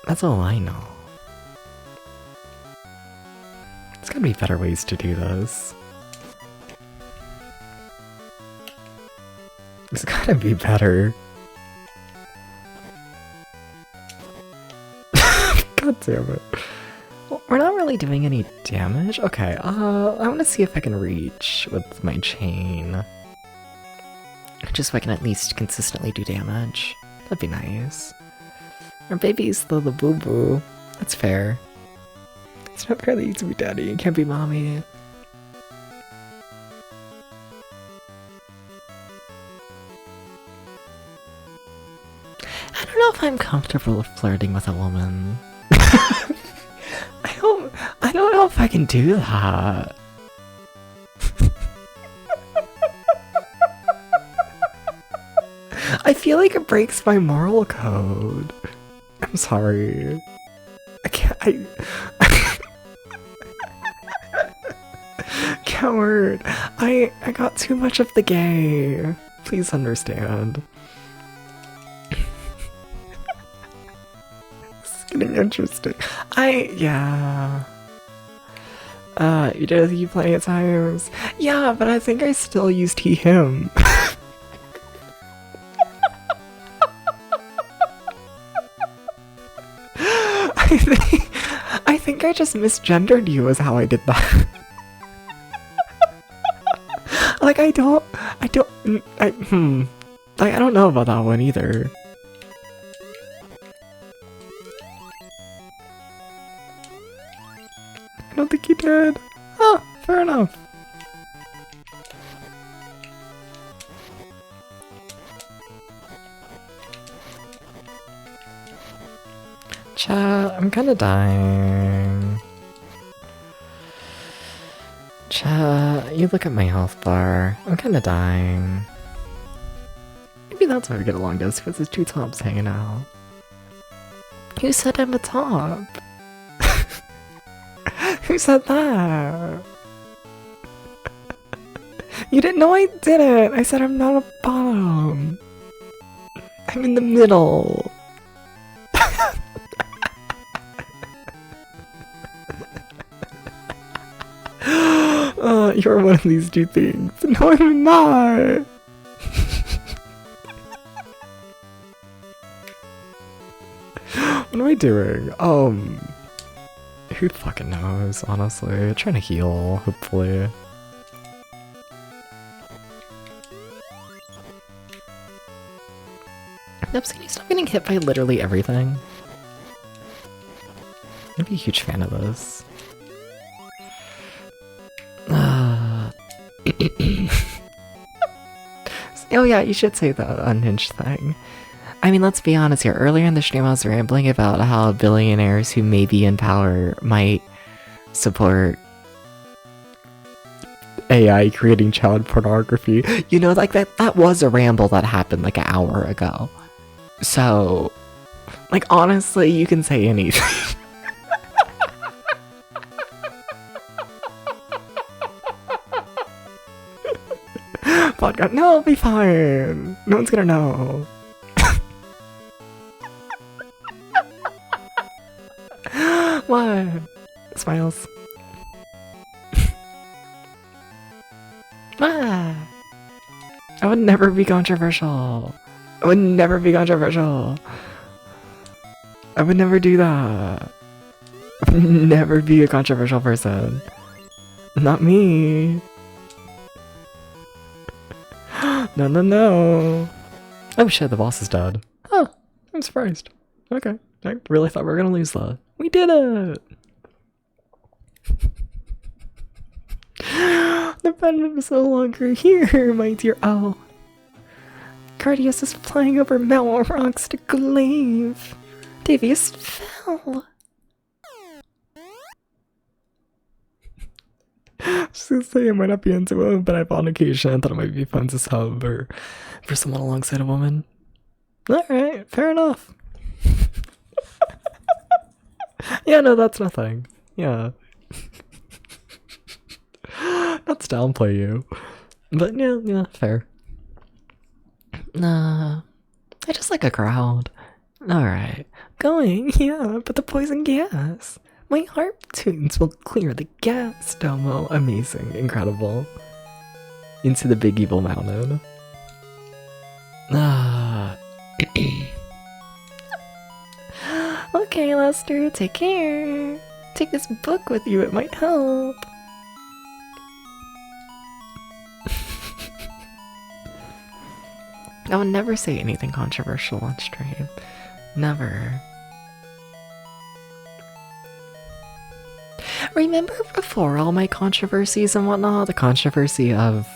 That's all I know. There's gotta be better ways to do this. There's gotta be better. God damn it. Well, we're not really doing any damage. Okay, I wanna see if I can reach with my chain. Just so I can at least consistently do damage. That'd be nice. Our baby's the boo-boo. That's fair. It's not fair that you to be daddy and can't be mommy. I don't know if I'm comfortable flirting with a woman. I don't know if I can do that. I feel like it breaks my moral code. I'm sorry. I can't. Coward. I got too much of the gay. Please understand. It's getting interesting. Yeah. You did you plenty of times. Yeah, but I think I still used he, him. I think I just misgendered you is how I did that. Like I don't know about that one either. I don't think you did. Oh, fair enough. Chat, I'm kinda dying. Chat, you look at my health bar. I'm kinda dying. Maybe that's why we get along, just because there's two tops hanging out. Who said I'm a top? Who said that? You didn't know I did it! I said I'm not a bottom. I'm in the middle. You're one of these two things. No, I'm not! What am I doing? Who fucking knows, honestly. Trying to heal, hopefully. Nips, can you stop getting hit by literally everything? I'd be a huge fan of this. Oh yeah, you should say the unhinged thing. I mean, let's be honest here. Earlier in the stream I was rambling about how billionaires who may be in power might support AI creating child pornography. You know, like that was a ramble that happened like an hour ago. So, like honestly, you can say anything. Podcast. No, it'll be fine. No one's gonna know. What? Smiles. Ah. I would never be controversial. I would never be controversial. I would never do that. I would never be a controversial person. Not me. No, no, no. Oh shit, the boss is dead. Oh, I'm surprised. Okay. I really thought we were gonna lose that. We did it! The pendant is no longer here, my dear owl. Cardius is flying over Mount Rocks to Glaive. Davius fell. Just gonna say I might not be into it, but I've on occasion I thought it might be fun to sub or for someone alongside a woman. Alright, fair enough. Yeah, no, that's nothing. Yeah. Not to downplay you. But yeah, fair. Nah. I just like a crowd. Alright. Going, yeah, but the poison gas. My harp tunes will clear the gas, Domo. Amazing, incredible. Into the big evil mountain. Ah. Okay, Lester, take care. Take this book with you, it might help. I would never say anything controversial on stream. Never. Remember before all my controversies and whatnot, the controversy of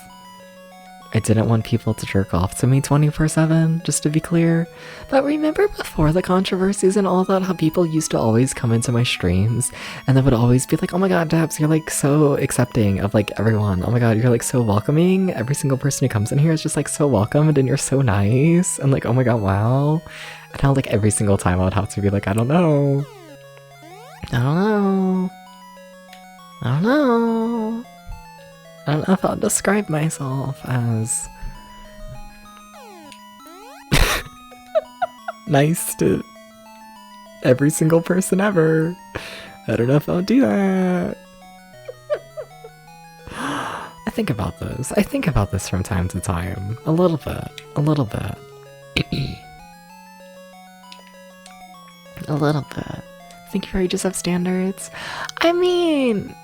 I didn't want people to jerk off to me 24/7, just to be clear. But remember before the controversies and all that, how people used to always come into my streams and they would always be like, oh my god, Debs, you're like so accepting of like everyone. Oh my god, you're like so welcoming. Every single person who comes in here is just like so welcomed and you're so nice. And like, oh my god, wow. And how like every single time I would have to be like, I don't know. I don't know. I don't know. I don't know if I'll describe myself as nice to every single person ever. I don't know if I'll do that. I think about this. I think about this from time to time. A little bit. A little bit. A little bit. Think you already just have standards? I mean...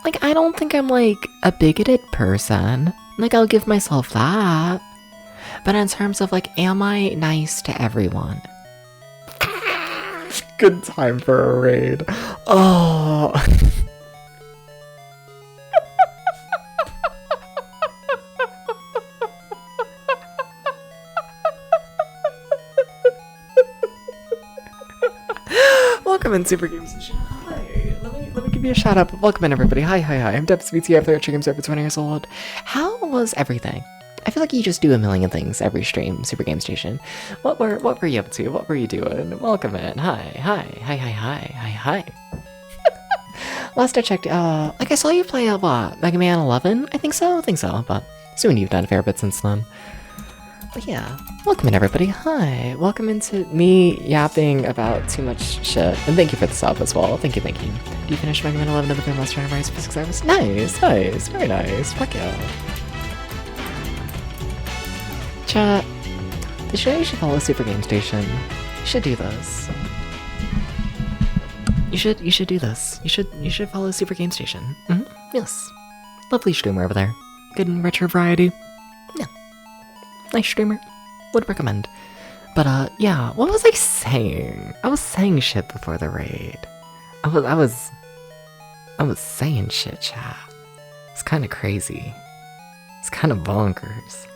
like, I don't think I'm, like, a bigoted person. Like, I'll give myself that. But in terms of, like, am I nice to everyone? Good time for a raid. Oh. Welcome in, Super Games. Let me give you a shout out. Welcome in, everybody. Hi. I'm Debs VT. I play Games over 20 years old. How was everything? I feel like you just do a million things every stream, Super Game Station. What were you up to? What were you doing? Welcome in. Hi. Last I checked, like I saw you play what? Mega Man 11? I think so, but soon you've done a fair bit since then. But yeah, welcome in, everybody. Hi, welcome into me yapping about too much shit. And thank you for the sub as well. Thank you. Do you finish Mega Man 11 in the game last round for 6 hours? Nice, very nice. Fuck yeah. Chat, you should follow Super Game Station. You should do this. You should do this. You should follow Super Game Station. Yes. Lovely streamer over there. Good and richer variety. Yeah. Nice streamer. Would recommend. But yeah, what was I saying? I was saying shit before the raid. I was saying shit, chat. It's kinda crazy. It's kinda bonkers.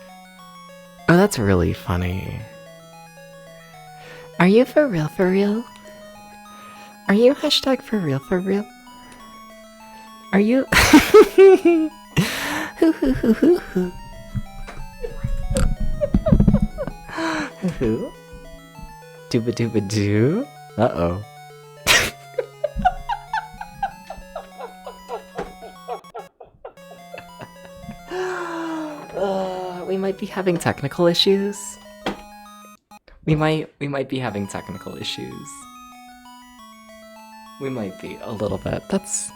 Oh, that's really funny. Are you for real? Are you hashtag for real? Are you? Hoo. Dooba doo. Uh-oh. We might be having technical issues. We might be having technical issues. We might be a little bit. That's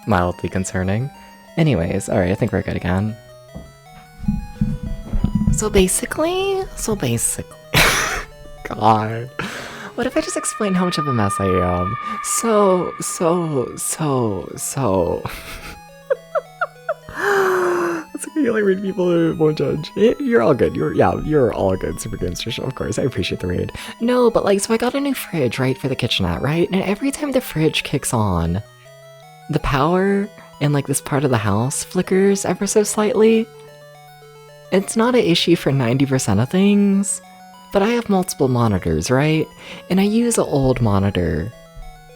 mildly concerning. Anyways, alright, I think we're good again. So basically, God. What if I just explain how much of a mess I am? So. It's okay, you only read people who won't judge. You're all good. You're all good, Super Game Station, of course. I appreciate the raid. No, but like, so I got a new fridge, right, for the kitchenette, right? And every time the fridge kicks on, the power in like this part of the house flickers ever so slightly. It's not an issue for 90% of things, but I have multiple monitors, right? And I use an old monitor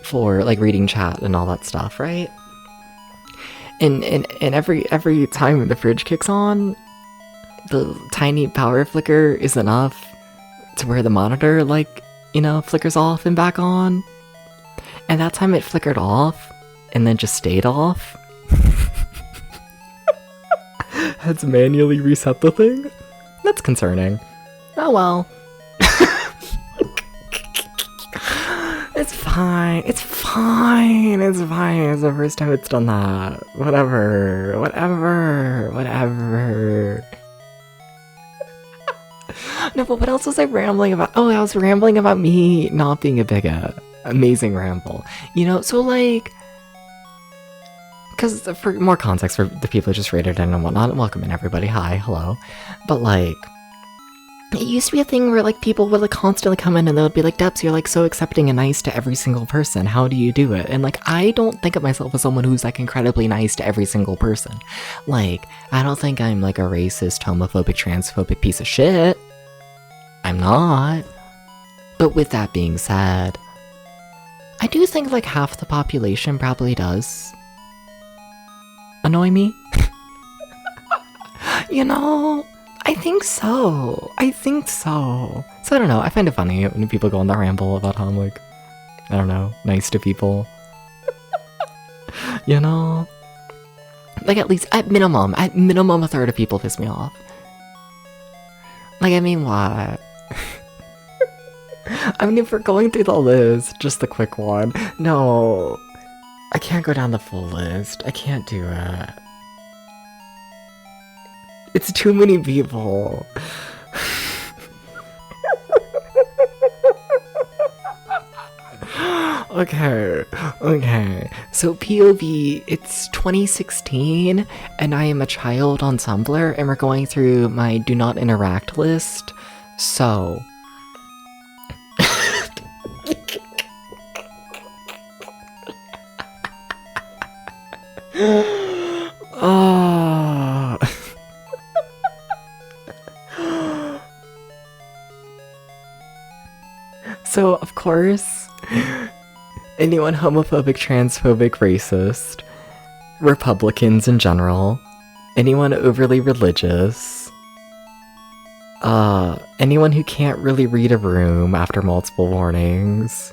for like reading chat and all that stuff, right? And every time the fridge kicks on, the tiny power flicker is enough to where the monitor, like, you know, flickers off and back on. And that time it flickered off and then just stayed off. Had to manually reset the thing? That's concerning. Oh well. It's fine. It's the first time it's done that. Whatever. No, but what else was I rambling about? Oh, I was rambling about me not being a bigot. Amazing ramble. You know, so like... Because for more context for the people who just rated in and whatnot, welcome in everybody. Hi, hello. But like... It used to be a thing where like people would like constantly come in and they would be like, Debs, you're like so accepting and nice to every single person. How do you do it? And like, I don't think of myself as someone who's like incredibly nice to every single person. Like, I don't think I'm like a racist, homophobic, transphobic piece of shit. I'm not. But with that being said, I do think like half the population probably does annoy me. You know? I think so. I think so. So I don't know. I find it funny when people go on the ramble about how I'm like, I don't know, nice to people. You know? Like at least, at minimum, a third of people piss me off. Like, I mean, what? I mean, if we're going through the list, just the quick one. No. I can't go down the full list. I can't do it. It's too many people. Okay. So POV, it's 2016, and I am a child on Tumblr, and we're going through my do not interact list. So... So, of course, anyone homophobic, transphobic, racist, Republicans in general, anyone overly religious, anyone who can't really read a room after multiple warnings,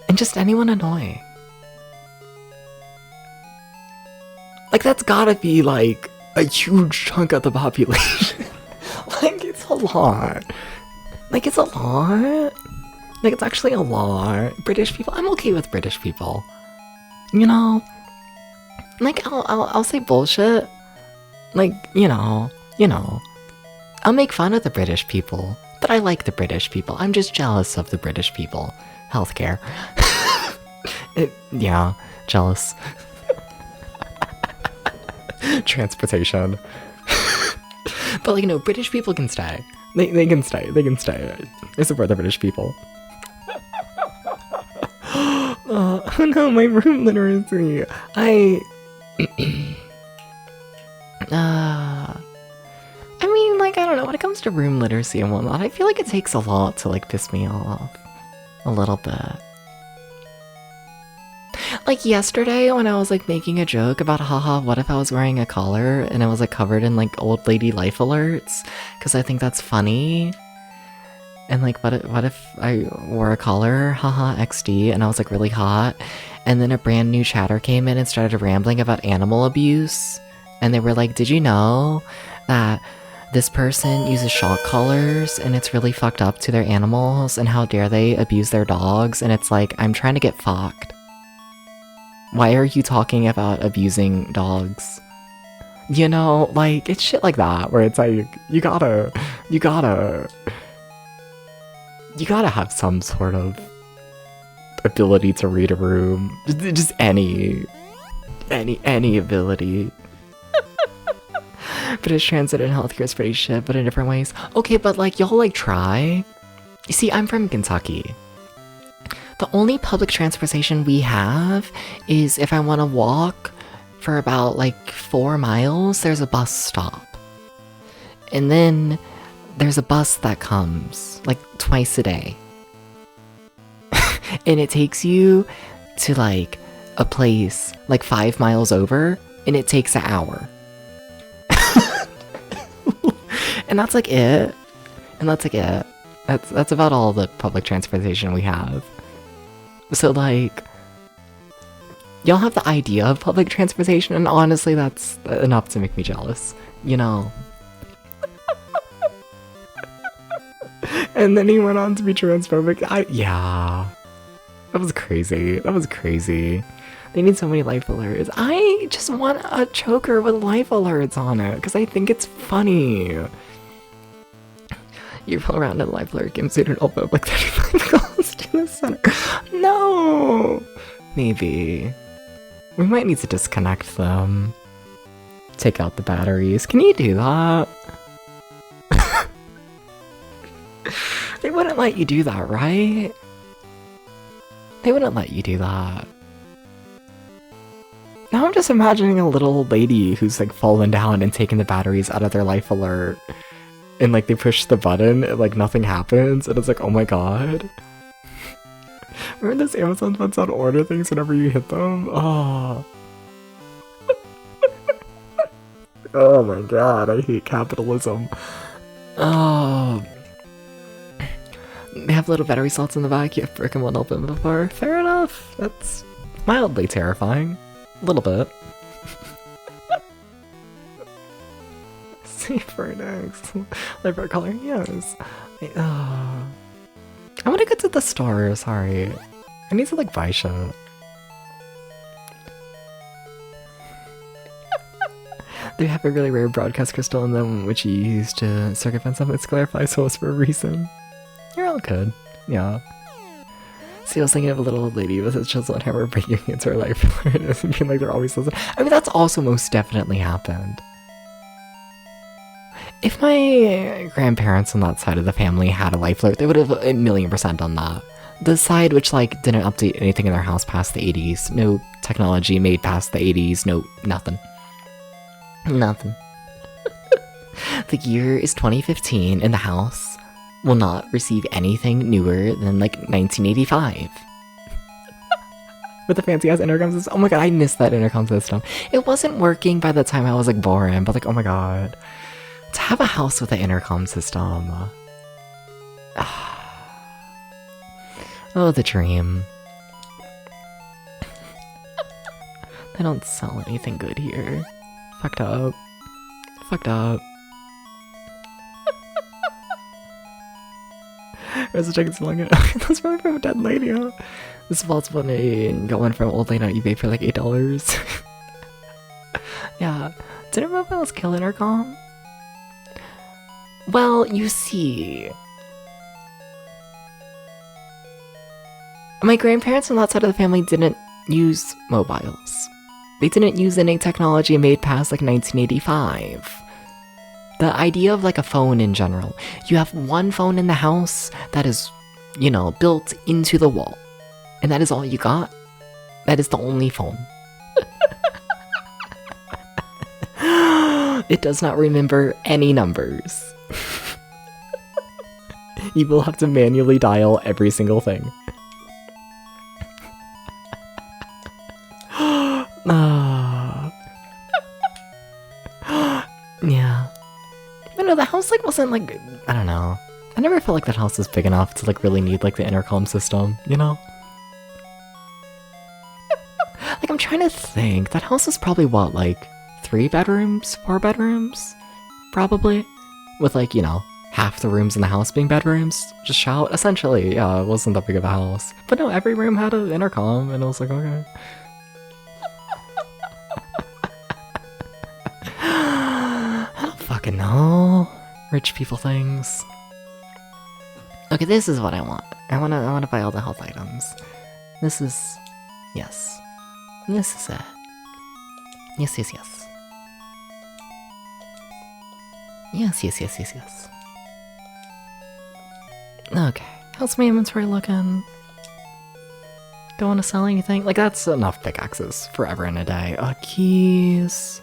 and just anyone annoying. Like, that's gotta be, like, a huge chunk of the population. Like, it's a lot. Like, it's a lot. Like, it's actually a lot. British people, I'm okay with British people. You know? Like, I'll say bullshit. Like, you know. I'll make fun of the British people, but I like the British people. I'm just jealous of the British people. Healthcare. Yeah, jealous. Transportation. But like, no, British people can stay. They can stay. I support the British people. Oh no, my room literacy. I mean, like, I don't know, when it comes to room literacy and whatnot, I feel like it takes a lot to like piss me off. A little bit. Like yesterday when I was like making a joke about haha, what if I was wearing a collar and I was like covered in like old lady life alerts? Because I think that's funny. And like, what if I wore a collar, haha, XD, and I was like really hot, and then a brand new chatter came in and started rambling about animal abuse, and they were like, did you know that this person uses shock collars and it's really fucked up to their animals, and how dare they abuse their dogs? And it's like, I'm trying to get fucked. Why are you talking about abusing dogs? You know, like, it's shit like that, where it's like, you gotta have some sort of ability to read a room. Just any ability. British transit and healthcare is pretty shit, but in different ways. Okay, but like, y'all like try. You see, I'm from Kentucky. The only public transportation we have is if I want to walk for about like 4 miles, there's a bus stop. And then there's a bus that comes like twice a day. And it takes you to like a place like 5 miles over, and it takes an hour. And that's like it. That's about all the public transportation we have. So like, y'all have the idea of public transportation, and honestly that's enough to make me jealous, you know? And then he went on to be transphobic. Yeah. That was crazy. They need so many life alerts. I just want a choker with life alerts on it, because I think it's funny. You roll around in a life alert game suit and open like 35 calls to the center. No! Maybe. We might need to disconnect them. take out the batteries. Can you do that? They wouldn't let you do that, right? They wouldn't let you do that. Now I'm just imagining a little lady who's like fallen down and taking the batteries out of their life alert. And like they push the button and like nothing happens. And it's like, oh my god. Remember those Amazon ones on order things whenever you hit them? Oh. Oh my god, I hate capitalism. Oh. They have little battery slots in the back, you have freaking one open before. Fair enough. That's mildly terrifying. A little bit. See for next. Light color, yes. I want to go to the store, sorry. I need to like buy shit. They have a really rare broadcast crystal in them, which you use to circumvent some. It's clarified souls for a reason. You're all good. Yeah. See, I was thinking of a little old lady with a chisel and hammer breaking into her life and being like they're always listening. I mean, that's also most definitely happened. If my grandparents on that side of the family had a life alert, they would have 1,000,000% done that. The side which, like, didn't update anything in their house past the 80s. No technology made past the 80s. No, nothing. Nothing. The year is 2015 and the house will not receive anything newer than like 1985. With the fancy ass intercom system. Oh my god, I missed that intercom system. It wasn't working by the time I was like born, but like, oh my god. To have a house with an intercom system. Oh, the dream. They don't sell anything good here. Fucked up. Fucked up. Where's the chicken selling it? That's probably from a dead lady, huh? This false one got one from old lady on eBay for like $8. Yeah. Didn't mobiles kill intercom? Well, you see. My grandparents on that side of the family didn't use mobiles. They didn't use any technology made past like 1985. The idea of like a phone in general. You have one phone in the house that is, you know, built into the wall. And that is all you got. That is the only phone. It does not remember any numbers. You will have to manually dial every single thing. Yeah. But no, the house like wasn't like, I don't know. I never felt like that house was big enough to like really need like the intercom system, you know? Like I'm trying to think. That house was probably what, like 3 bedrooms, 4 bedrooms? Probably. With like, you know, half the rooms in the house being bedrooms. Just shout. Essentially, yeah, it wasn't that big of a house. But no, every room had an intercom and I was like, okay. Fucking no. Rich people things. Okay, this is what I want. I wanna buy all the health items. This is yes. This is it. Yes, yes, yes. Yes, yes, yes, yes, yes. Okay. How's my inventory looking? Don't want to sell anything? Like, that's enough pickaxes forever and a day. Keys.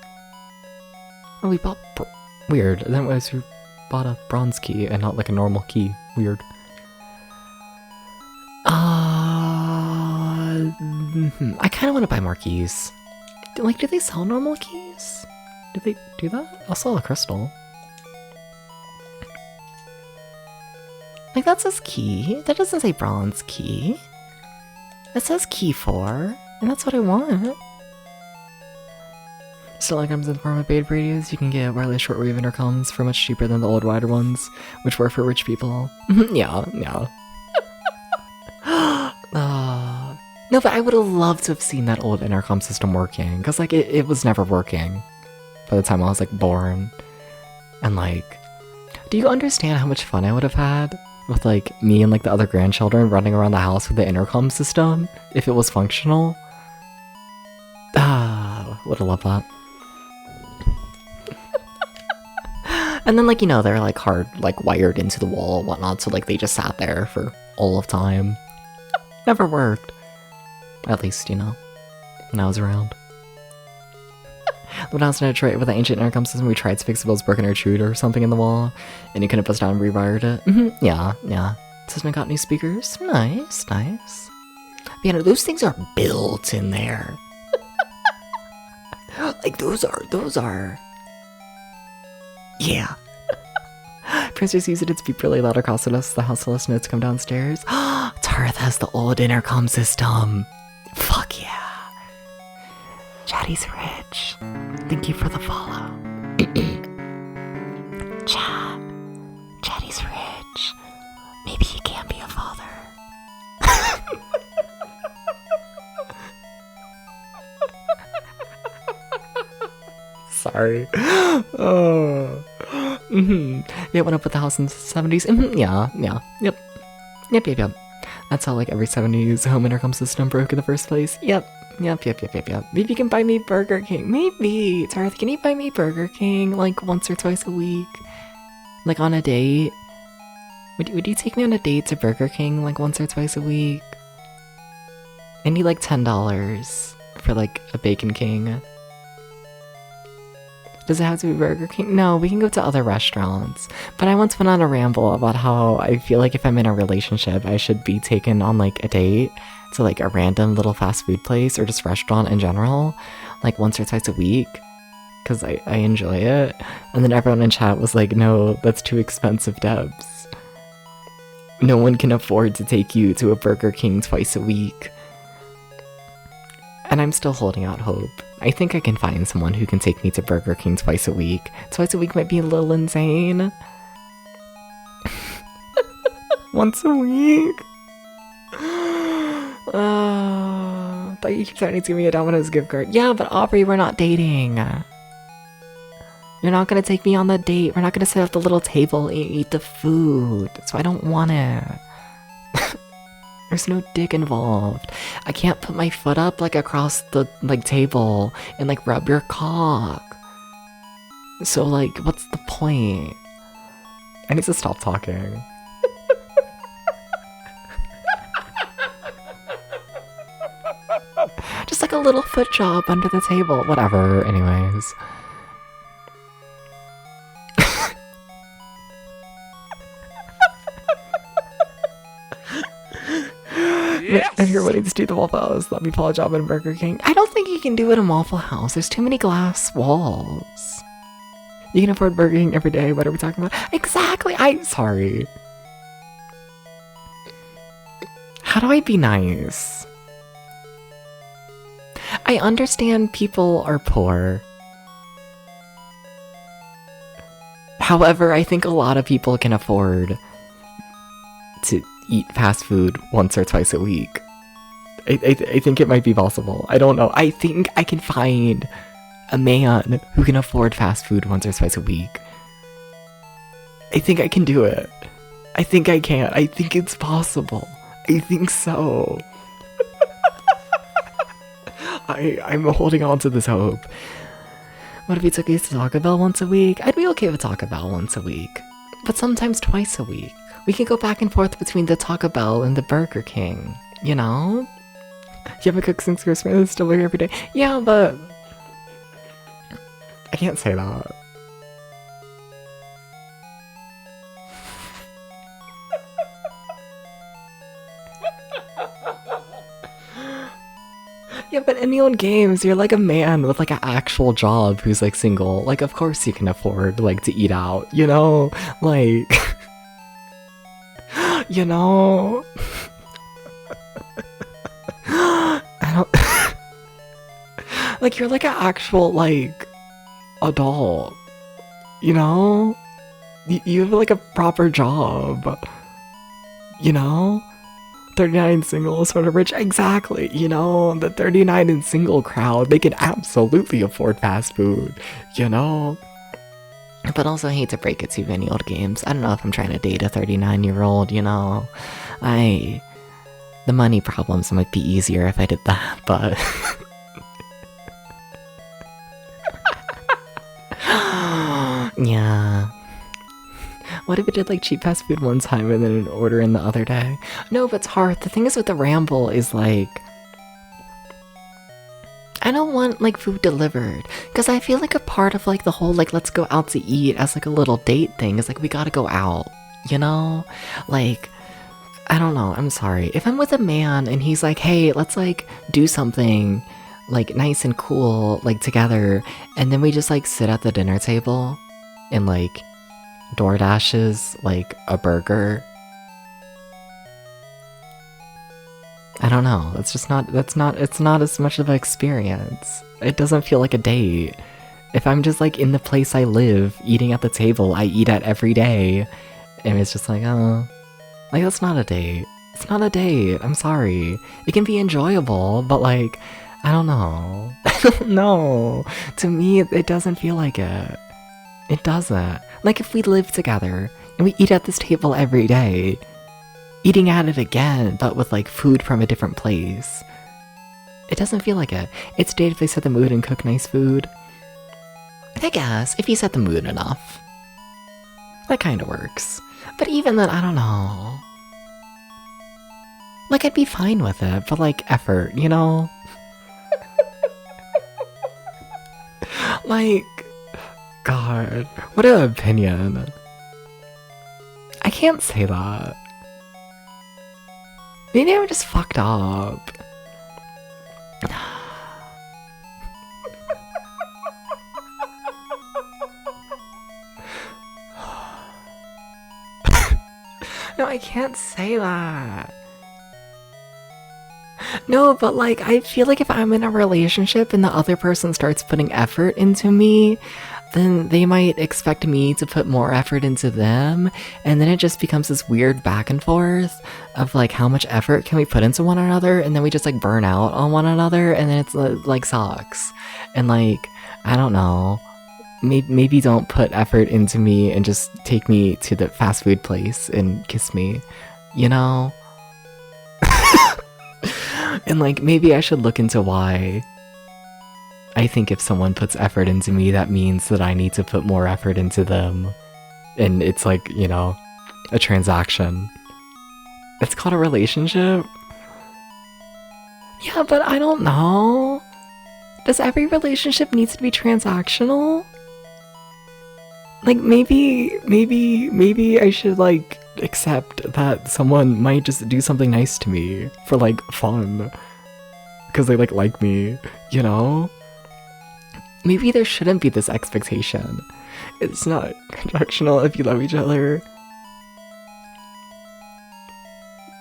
Oh, we bought... Weird. Then was we bought a bronze key and not like a normal key. Weird. I kind of want to buy more keys. Like, do they sell normal keys? Do they do that? I'll sell a crystal. Like, that says key. That doesn't say bronze key. It says key 4, and that's what I want. Still items in the form of paid radios, you can get wireless shortwave intercoms for much cheaper than the old wider ones, which were for rich people. Yeah, yeah. No, but I would have loved to have seen that old intercom system working, because, like, it was never working by the time I was, like, born. And, like, do you understand how much fun I would have had with, like, me and, like, the other grandchildren running around the house with the intercom system, if it was functional? Would have loved that. And then, like, you know, they're like hard, like wired into the wall and whatnot, so like they just sat there for all of time. Never worked. At least, you know, when I was around. When I was in Detroit with the ancient intercom system, we tried to fix Bill's broken or chewed or something in the wall, and you couldn't bust down and rewired it. Yeah. System got new speakers. Nice. Yeah, no, those things are built in there. Like, those are. Yeah. Princess used it to speak really loud across the house to listen to come downstairs. Tarth has the old intercom system. Fuck yeah. Chatty's rich. Thank you for the follow. Chatty's rich. Maybe he can be a father. Sorry. Oh. Yeah, went up with the house in the 70s. Yep. That's how like every 70s home intercom system broke in the first place. Yep. Maybe you can buy me Burger King. Maybe. Tarth, can you buy me Burger King like once or twice a week? Like on a date? Would you take me on a date to Burger King like once or twice a week? I need like $10 for like a Bacon King. Does it have to be Burger King? No, we can go to other restaurants. But I once went on a ramble about how I feel like if I'm in a relationship, I should be taken on like a date to like a random little fast food place or just restaurant in general, like once or twice a week, because I enjoy it. And then everyone in chat was like, no, that's too expensive, Debs. No one can afford to take you to a Burger King twice a week. And I'm still holding out hope. I think I can find someone who can take me to Burger King twice a week. Twice a week might be a little insane. Once a week? But you keep threatening to give me a Domino's gift card. Yeah, but Aubrey, we're not dating. You're not gonna take me on the date. We're not gonna sit at the little table and eat the food. So I don't want it. There's no dick involved. I can't put my foot up like across the like table and like rub your cock. So like, what's the point? I need to stop talking. Just like a little foot job under the table. Whatever, anyways. Yes! And you're waiting to do the Waffle House. Let me pull a job in Burger King. I don't think you can do it in Waffle House. There's too many glass walls. You can afford Burger King every day. What are we talking about? Exactly. Sorry. How do I be nice? I understand people are poor. However, I think a lot of people can afford to eat fast food once or twice a week. I think it might be possible. I don't know. I think I can find a man who can afford fast food once or twice a week. I think I can do it. I think I can. I think it's possible. I think so. I'm holding on to this hope. What if we took you to Taco Bell once a week? I'd be okay with Taco Bell once a week. But sometimes twice a week. We can go back and forth between the Taco Bell and the Burger King, you know? You haven't cooked since Christmas, still here every day. Yeah, but I can't say that. Yeah, but in the old games, you're like a man with like an actual job who's like single. Like, of course you can afford like to eat out, you know? Like... You know, I don't like you're like an actual like adult, you know, you have like a proper job, you know, 39 single sort of rich, exactly, you know, the 39 and single crowd, they can absolutely afford fast food, you know. But also, I hate to break it to many old games. I don't know if I'm trying to date a 39-year-old, you know. The money problems might be easier if I did that, but... Yeah. What if we did like cheap fast food one time and then an order in the other day? No, but it's hard. The thing is with the ramble is like, I don't want like food delivered because I feel like a part of like the whole like let's go out to eat as like a little date thing is like we gotta go out, you know? Like, I don't know, I'm sorry. If I'm with a man and he's like, hey, let's like do something like nice and cool like together, and then we just like sit at the dinner table and like DoorDashes like a burger. I don't know. It's not as much of an experience. It doesn't feel like a date. If I'm just like in the place I live, eating at the table I eat at every day, and it's just like, oh, like that's not a date. It's not a date. I'm sorry. It can be enjoyable, but like, I don't know. I don't know. To me, it doesn't feel like it. It doesn't. Like if we live together and we eat at this table every day, eating at it again, but with like food from a different place, it doesn't feel like it. It's a date if they set the mood and cook nice food. I guess, if you set the mood enough. That kind of works. But even then, I don't know. Like, I'd be fine with it, but like, effort, you know? Like, God, what an opinion. I can't say that. Maybe I'm just fucked up. No, I can't say that. No, but like, I feel like if I'm in a relationship and the other person starts putting effort into me, then they might expect me to put more effort into them, and then it just becomes this weird back and forth of like how much effort can we put into one another, and then we just like burn out on one another, and then it's like sucks. And like, I don't know, maybe don't put effort into me and just take me to the fast food place and kiss me, you know? And like, maybe I should look into why I think if someone puts effort into me, that means that I need to put more effort into them. And it's like, you know, a transaction. It's called a relationship? Yeah, but I don't know. Does every relationship need to be transactional? Like, maybe I should, like, accept that someone might just do something nice to me for, like, fun. Because they, like me, you know? Maybe there shouldn't be this expectation. It's not transactional if you love each other.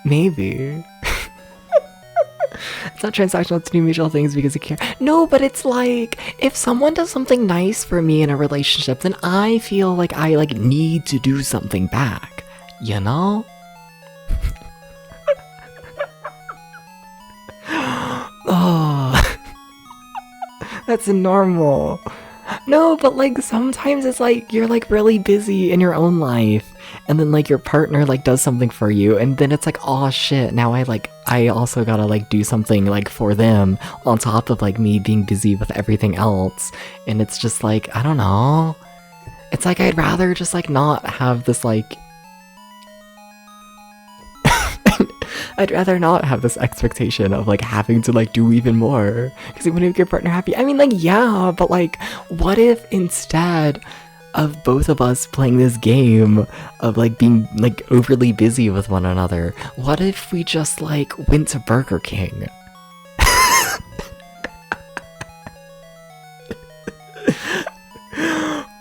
Maybe. It's not transactional to do mutual things because you care. No, but it's like, if someone does something nice for me in a relationship, then I feel like I, like, need to do something back. You know? Oh. That's normal. No, but like sometimes it's like you're like really busy in your own life, and then like your partner like does something for you, and then it's like, oh shit, now I also gotta like do something like for them on top of like me being busy with everything else. And it's just like, I don't know. It's like I'd rather just like not have this like I'd rather not have this expectation of like having to like do even more because you want to make your partner happy. I mean, like, yeah, but like, what if instead of both of us playing this game of like being like overly busy with one another, what if we just like went to Burger King?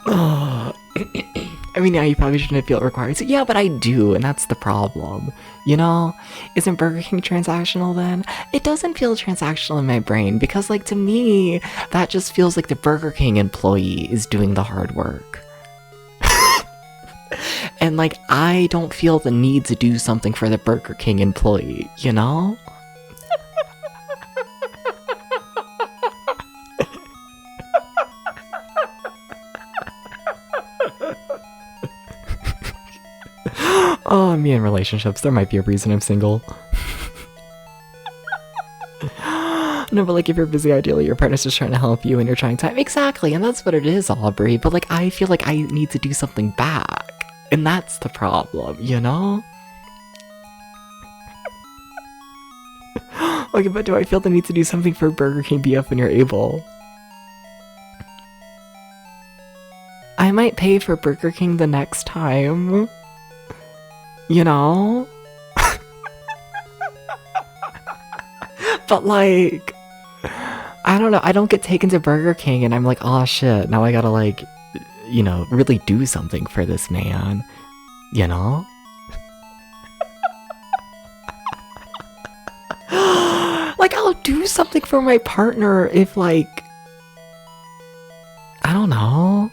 Oh. I mean, yeah, you probably shouldn't feel required to. Yeah, but I do, and that's the problem. You know? Isn't Burger King transactional then? It doesn't feel transactional in my brain because, like, to me, that just feels like the Burger King employee is doing the hard work. And, like, I don't feel the need to do something for the Burger King employee, you know? Oh, me in relationships, there might be a reason I'm single. No, but like if you're busy, ideally your partner's just trying to help you and you're trying time. Exactly, and that's what it is, Aubrey. But like I feel like I need to do something back. And that's the problem, you know? Okay, but do I feel the need to do something for Burger King BF when you're able? I might pay for Burger King the next time. You know? But like, I don't know, I don't get taken to Burger King and I'm like, oh shit, now I gotta like, you know, really do something for this man. You know? Like, I'll do something for my partner if like, I don't know.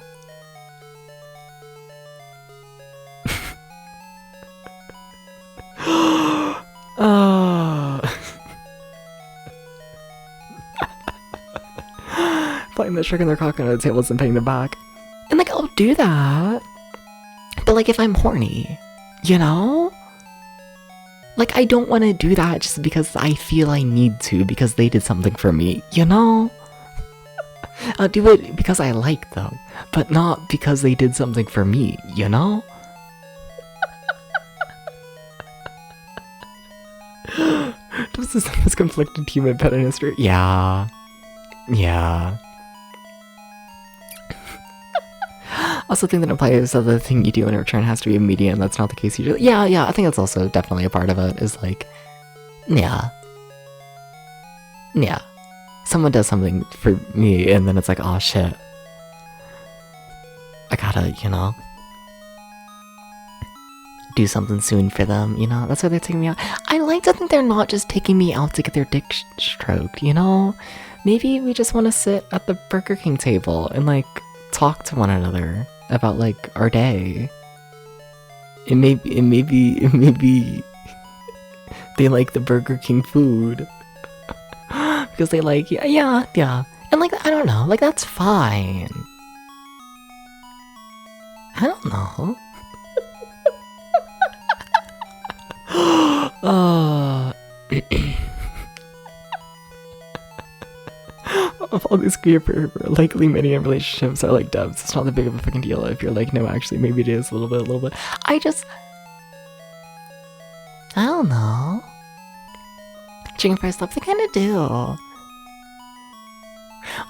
Playing the trick in their coconut tables and paying them back. And like, I'll do that. But like, if I'm horny, you know? Like, I don't want to do that just because I feel I need to, because they did something for me, you know? I'll do it because I like them, but not because they did something for me, you know? Does this have this conflicted human pet in history? Yeah. Yeah. Also think that implies that the thing you do in return has to be immediate, and that's not the case usually. Yeah, I think that's also definitely a part of it, is like, yeah. Someone does something for me, and then it's like, oh shit. I gotta, you know, do something soon for them, you know? That's why they're taking me out. I like to think they're not just taking me out to get their dick stroked, you know? Maybe we just want to sit at the Burger King table and like talk to one another about like our day. It maybe they like the Burger King food because they like yeah, and like I don't know, like that's fine. I don't know. Of all these queer likely many in relationships are like dubs. It's not that big of a fucking deal if you're like, no, actually, maybe it is a little bit. I don't know. Chicken fried stuff, they kind of do.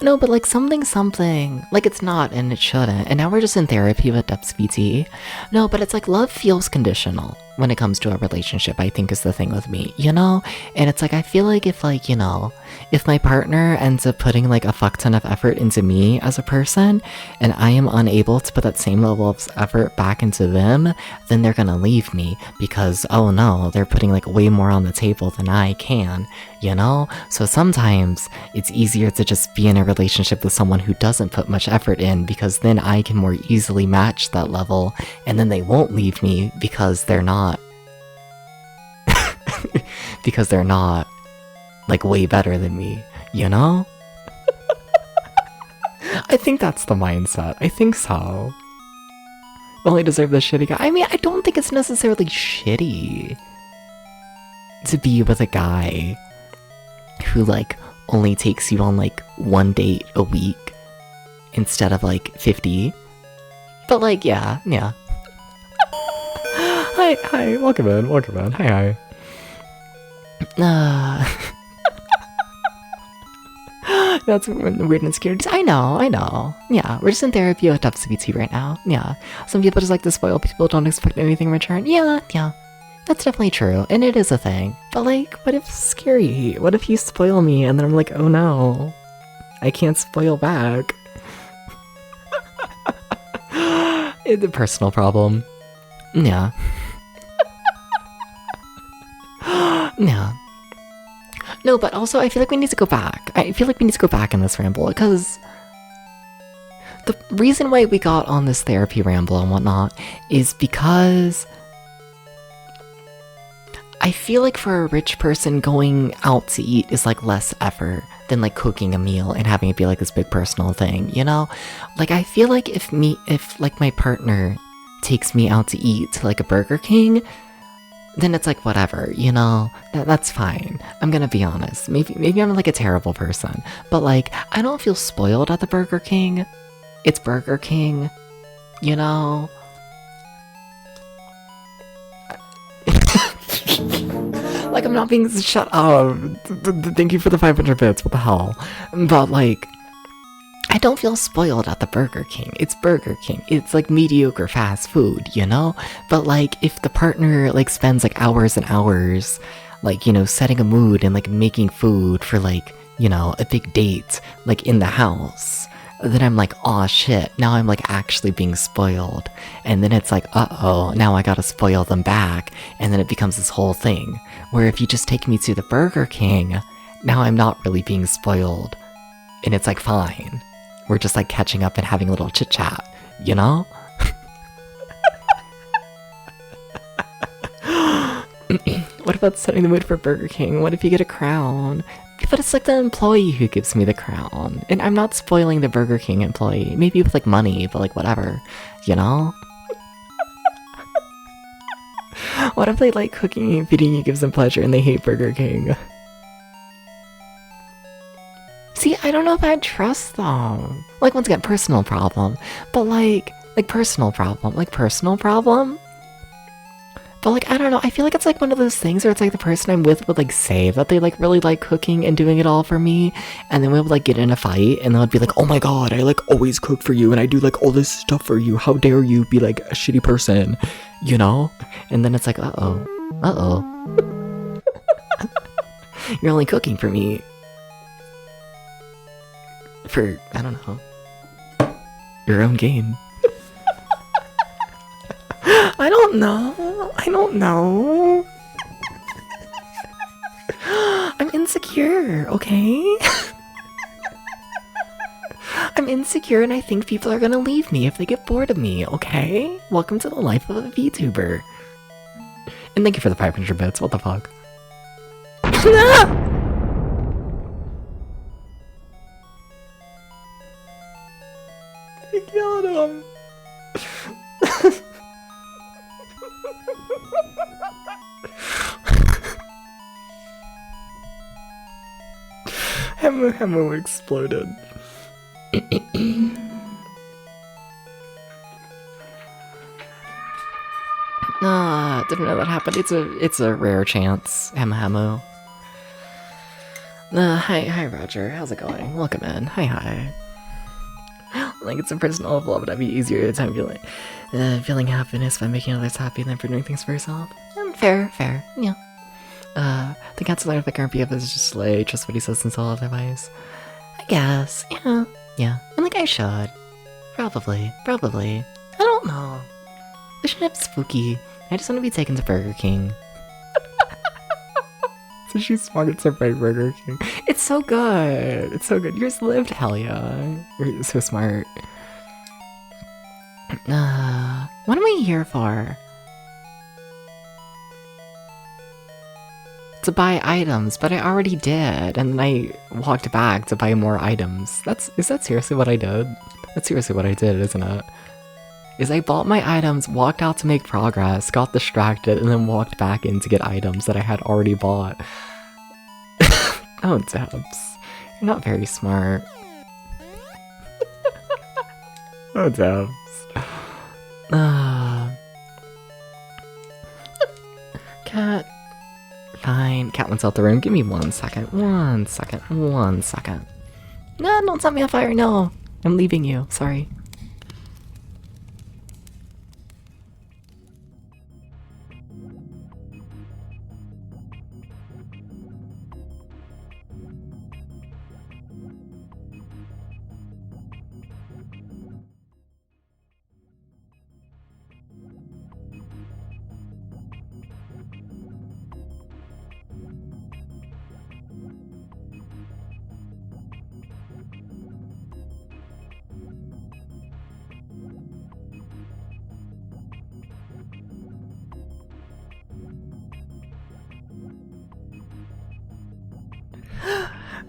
No, but like something, like it's not and it shouldn't. And now we're just in therapy with Depths PT. No, but it's like love feels conditional when it comes to a relationship, I think is the thing with me, you know? And it's like, I feel like if like, you know, if my partner ends up putting like a fuck ton of effort into me as a person, and I am unable to put that same level of effort back into them, then they're gonna leave me because, oh no, they're putting like way more on the table than I can, you know? So sometimes it's easier to just be in a relationship with someone who doesn't put much effort in, because then I can more easily match that level, and then they won't leave me because they're not because they're not like way better than me, you know? I think that's the mindset. I think so. Only deserve the shitty guy. I mean, I don't think it's necessarily shitty to be with a guy who like only takes you on like one date a week instead of like 50. But like, yeah. Hi, welcome in. Hi. That's weird insecurities. I know. Yeah, we're just in therapy with Depths PT right now. Yeah. Some people just like to spoil people, don't expect anything in return. Yeah. That's definitely true, and it is a thing. But like, what if it's scary? What if you spoil me and then I'm like, oh no, I can't spoil back? It's a personal problem. Yeah. Yeah. No, but also I feel like we need to go back. I feel like we need to go back in this ramble, because the reason why we got on this therapy ramble and whatnot is because I feel like for a rich person, going out to eat is like less effort than like cooking a meal and having it be like this big personal thing, you know? Like I feel like if like my partner takes me out to eat to like a Burger King, then it's like whatever, you know? That's fine. I'm gonna be honest. Maybe I'm like a terrible person, but like I don't feel spoiled at the Burger King. It's Burger King, you know? Like, I'm not being shut up. Thank you for the 500 bits. What the hell? But like, I don't feel spoiled at the Burger King. It's Burger King. It's like mediocre fast food, you know? But like, if the partner like spends like hours and hours, like, you know, setting a mood and like making food for like, you know, a big date, like in the house, then I'm like, aw shit, now I'm like actually being spoiled. And then it's like, uh-oh, now I gotta spoil them back. And then it becomes this whole thing, where if you just take me to the Burger King, now I'm not really being spoiled. And it's like, fine. We're just like catching up and having a little chit chat, you know? What about setting the mood for Burger King? What if you get a crown? But it's like the employee who gives me the crown. And I'm not spoiling the Burger King employee. Maybe with like money, but like whatever, you know? What if they like cooking and feeding you gives them pleasure and they hate Burger King? See, I don't know if I'd trust them. Like, once again, personal problem. But like personal problem. Like, personal problem? But like, I don't know, I feel like it's like one of those things where it's like the person I'm with would like say that they like really like cooking and doing it all for me, and then we would like get in a fight and they would be like, oh my god, I like always cook for you and I do like all this stuff for you, how dare you be like a shitty person, you know? And then it's like, uh-oh. You're only cooking for me for, I don't know, your own gain. I don't know. I'm insecure, okay? I'm insecure and I think people are gonna leave me if they get bored of me, okay? Welcome to the life of a VTuber. And thank you for the 500 bits, what the fuck? I got him. Hemo exploded. Didn't know that happened. It's a rare chance. Hemo. Hi Roger. How's it going? Welcome in. Hi. Like, it's a personal flaw, but I'd be easier time feeling happiness by making others happy than for doing things for yourself. Fair, yeah. The counselor of the current BF is just like, trust what he says until otherwise. I guess, yeah. And like, I should. Probably. I don't know. Relationship spooky. I just want to be taken to Burger King. So she's smart to Burger King. It's so good. Yours lived, hell yeah. You're so smart. What am I here for? To buy items, but I already did, and then I walked back to buy more items. Is that seriously what I did? That's seriously what I did, isn't it? Is I bought my items, walked out to make progress, got distracted, and then walked back in to get items that I had already bought. Oh, Debs. You're not very smart. Oh, Debs. Cat. Fine. Cat wants out the room. Give me 1 second. 1 second. No, don't set me on fire. No. I'm leaving you. Sorry.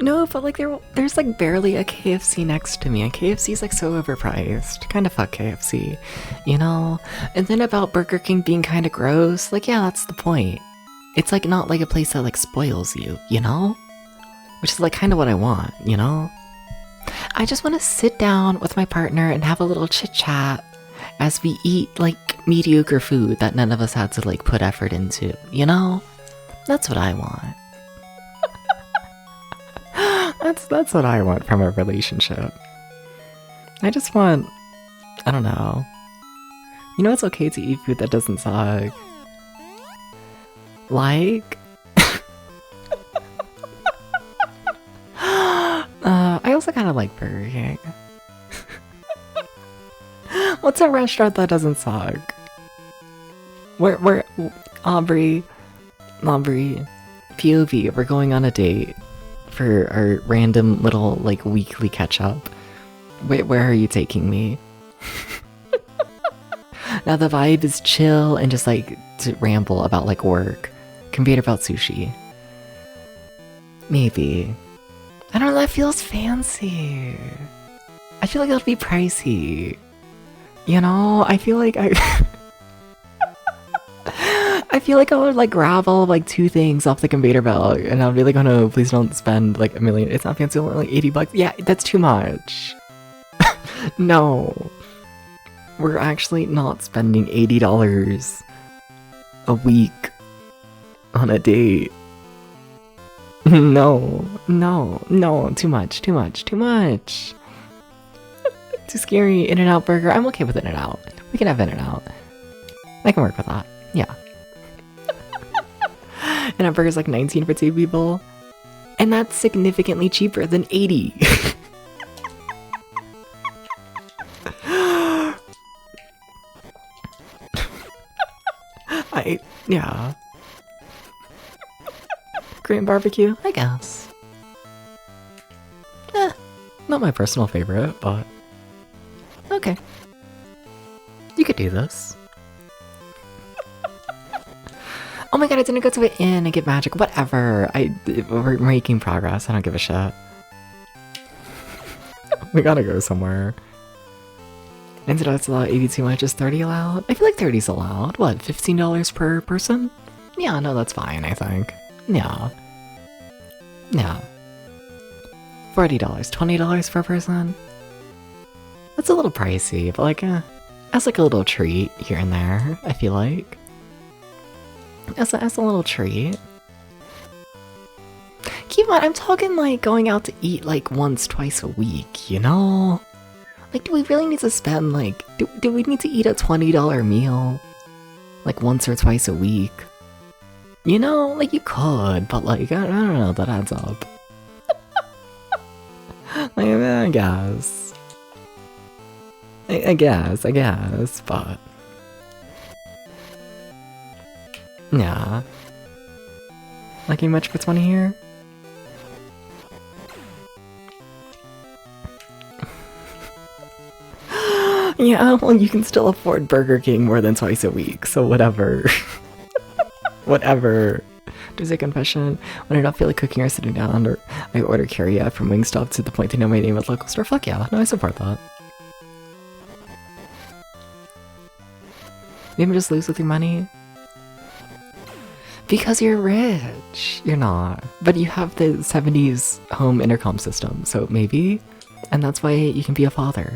No, but like there's like barely a KFC next to me, and KFC's like so overpriced. Kinda fuck KFC, you know? And then about Burger King being kinda gross, like yeah, that's the point. It's like not like a place that like spoils you, you know? Which is like kinda what I want, you know? I just wanna sit down with my partner and have a little chit chat as we eat like mediocre food that none of us had to like put effort into, you know? That's what I want. That's what I want from a relationship. I just want, I don't know. You know, it's okay to eat food that doesn't suck. Like, I also kind of like Burger King. What's a restaurant that doesn't suck? We're Aubrey, POV, we're going on a date for our random little, like, weekly catch-up. Where are you taking me? Now the vibe is chill and just, like, to ramble about, like, work. Compete about sushi. Maybe. I don't know, that feels fancy. I feel like it'll be pricey. You know, I feel like I feel like I would like grab all of like 2 things off the conveyor belt and I'll be like, oh no, please don't spend like $1 million. It's not fancy, only like $80. Yeah, that's too much. No. We're actually not spending $80 a week on a date. No, too much. Too scary. In-N-Out burger. I'm okay with In-N-Out. We can have In-N-Out. I can work with that. Yeah. In-N-Out burger's like 19 for 2 people. And that's significantly cheaper than 80. Yeah. Korean barbecue, I guess. Not my personal favorite, but okay. You could do this. Oh my god, I didn't go to an inn and get magic. Whatever. We're making progress. I don't give a shit. We gotta go somewhere. And did that's allowed 80 too much? Is 30 allowed? I feel like 30's allowed. What, $15 per person? Yeah, no, that's fine, I think. Yeah. Yeah. $40, $20 per person? That's a little pricey, but like, as like a little treat here and there, I feel like. As a little treat. Keep in mind, I'm talking like going out to eat like once, twice a week, you know? Like, do we really need to spend like, do we need to eat a $20 meal? Like once or twice a week? You know, like you could, but like, I don't know, that adds up. Like, I guess. I guess, but... Yeah. Liking much for 20 here? Yeah, well, you can still afford Burger King more than twice a week, so whatever. Whatever. There's a confession. When I don't feel like cooking or sitting down, or I order carry-out from Wingstop to the point they know my name at local store. Fuck yeah, no, I support that. Maybe just lose with your money? Because you're rich. You're not. But you have the 70s home intercom system, so maybe? And that's why you can be a father.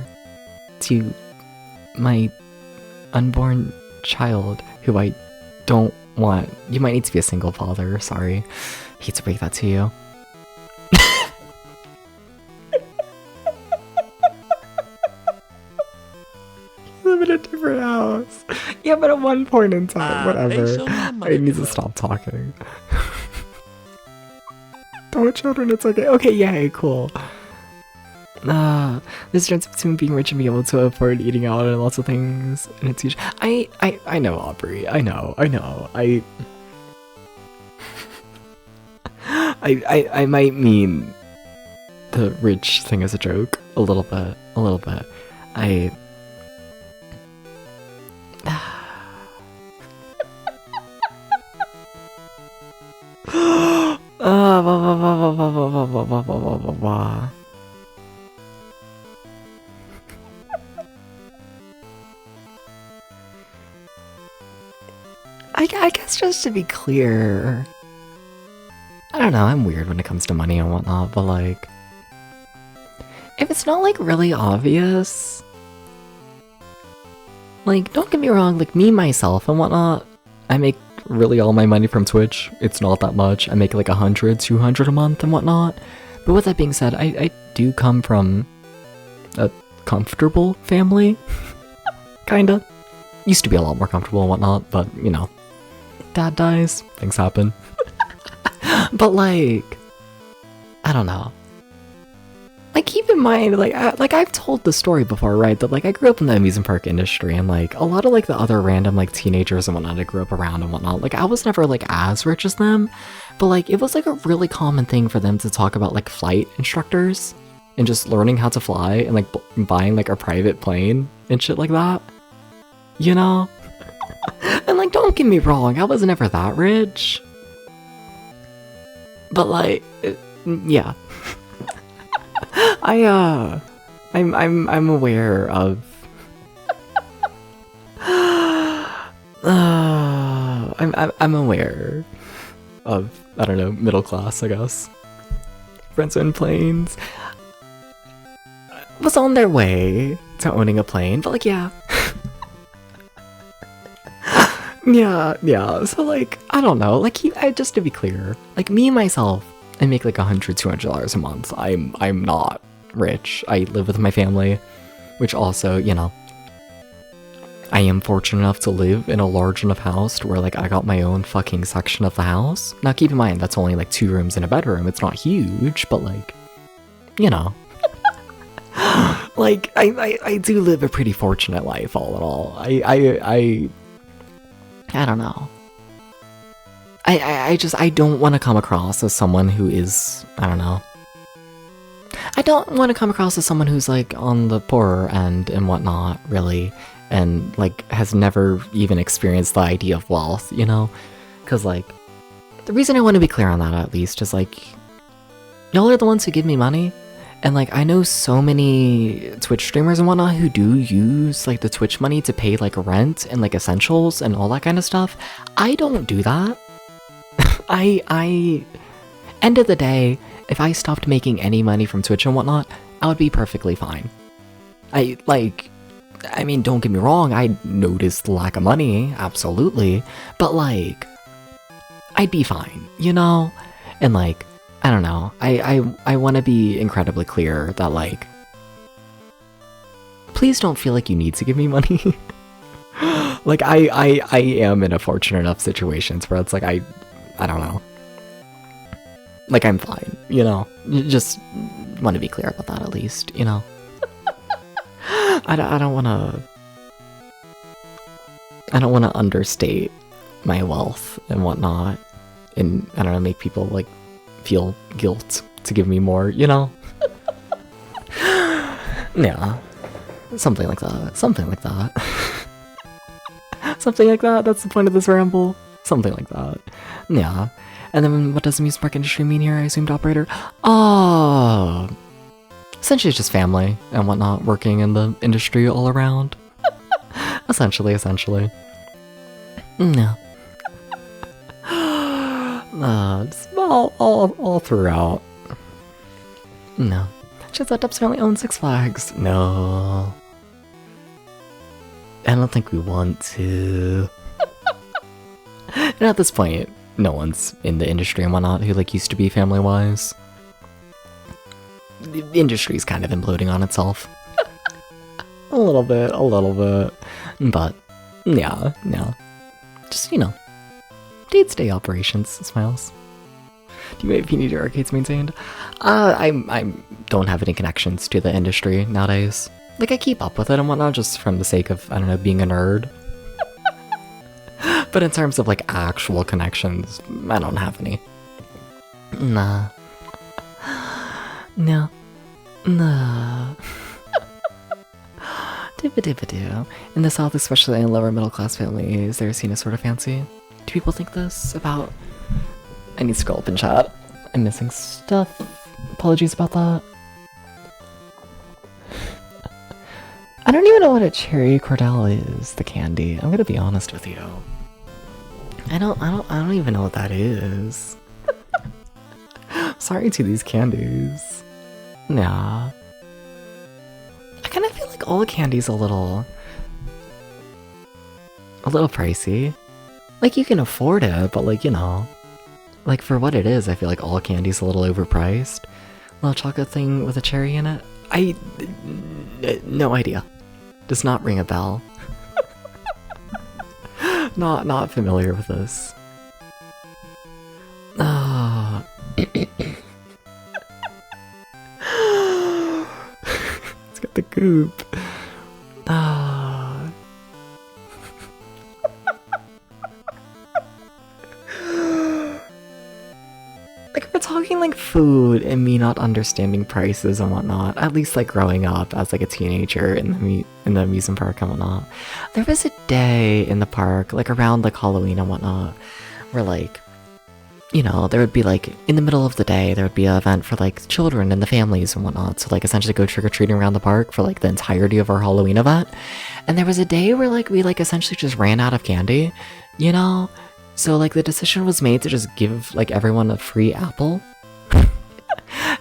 To my unborn child, who I don't want. You might need to be a single father, sorry. Hate to break that to you. Live in a different house. Yeah, but at one point in time, whatever. I need to stop talking. Don't have children, it's okay. Okay, yay, cool. This difference between being rich and being able to afford eating out and lots of things, and it's huge. I know, Aubrey. I know. I might mean the rich thing as a joke a little bit. I guess just to be clear, I don't know, I'm weird when it comes to money and whatnot, but like, if it's not like really obvious, like, don't get me wrong, like me, myself and whatnot, I make really all my money from Twitch. It's not that much. I make like 100, 200 a month and whatnot. But with that being said, I do come from a comfortable family. Kinda. Used to be a lot more comfortable and whatnot, but you know, dad dies, things happen. But like, I don't know. Like, keep in mind, like I've told the story before, right? That like I grew up in the amusement park industry, and like a lot of like the other random like teenagers and whatnot I grew up around and whatnot. Like I was never like as rich as them, but like it was like a really common thing for them to talk about like flight instructors and just learning how to fly and like buying like a private plane and shit like that. You know? And like, don't get me wrong, I was never that rich. But like, yeah. I'm aware of I'm aware of, I don't know, middle class, I guess. Friends in planes was on their way to owning a plane, but like, yeah. Yeah, so like, I don't know, like, just to be clear, like, me, myself, I make like $100, $200 a month. I'm not rich. I live with my family, which also, you know, I am fortunate enough to live in a large enough house to where like I got my own fucking section of the house. Now keep in mind, that's only like 2 rooms and a bedroom. It's not huge, but like, you know. Like, I do live a pretty fortunate life, all in all. I don't know. I don't want to come across as someone who is, I don't know. I don't want to come across as someone who's like on the poorer end and whatnot, really, and like has never even experienced the idea of wealth, you know? Because like, the reason I want to be clear on that at least is like, y'all are the ones who give me money, and like, I know so many Twitch streamers and whatnot who do use like the Twitch money to pay like rent and like essentials and all that kind of stuff. I don't do that. End of the day, if I stopped making any money from Twitch and whatnot, I would be perfectly fine. I mean, don't get me wrong, I noticed the lack of money, absolutely, but like, I'd be fine, you know? And like, I don't know, I want to be incredibly clear that like, please don't feel like you need to give me money. Like, I am in a fortunate enough situations where it's like, I don't know. Like, I'm fine, you know? Just want to be clear about that at least, you know? I don't want to understate my wealth and whatnot, and, I don't know, make people, like, feel guilt to give me more, you know? Yeah. Something like that. Something like that. Something like that, that's the point of this ramble. Something like that. Yeah. And then what does the amusement park industry mean here, I assumed, operator? Oh, essentially it's just family and whatnot working in the industry all around. essentially. Yeah. Just all throughout. No. Just that Dubs family owns 6 Flags. No. I don't think we want to. And at this point, no one's in the industry and whatnot who like used to be family-wise. The industry's kind of imploding on itself. a little bit. But, yeah. Just, you know, day-to-day operations, smiles. Do you need your arcades maintained? I don't have any connections to the industry nowadays. Like, I keep up with it and whatnot just from the sake of, I don't know, being a nerd. But in terms of, like, actual connections, I don't have any. Nah. No. Nah. Dibba-dibba-doo. In the South, especially in lower middle-class families, they're seen as sort of fancy. Do people think this about... I need to scroll up in chat. I'm missing stuff. Apologies about that. I don't even know what a cherry cordell is, the candy. I'm gonna be honest with you. I don't even know what that is. Sorry to these candies. Nah. I kind of feel like all candy's a little pricey. Like, you can afford it, but like, you know, like for what it is, I feel like all candy's a little overpriced. Little chocolate thing with a cherry in it. No idea. Does not ring a bell. Not familiar with this. Ah. It's got the goop. Ah. Like, we're talking like food and me not understanding prices and whatnot, at least like growing up as like a teenager in the amusement park and whatnot. There was a day in the park, like around like Halloween and whatnot, where like, you know, there would be like, in the middle of the day, there would be an event for like children and the families and whatnot. So like essentially go trick-or-treating around the park for like the entirety of our Halloween event. And there was a day where like we like essentially just ran out of candy, you know? So like the decision was made to just give like everyone a free apple.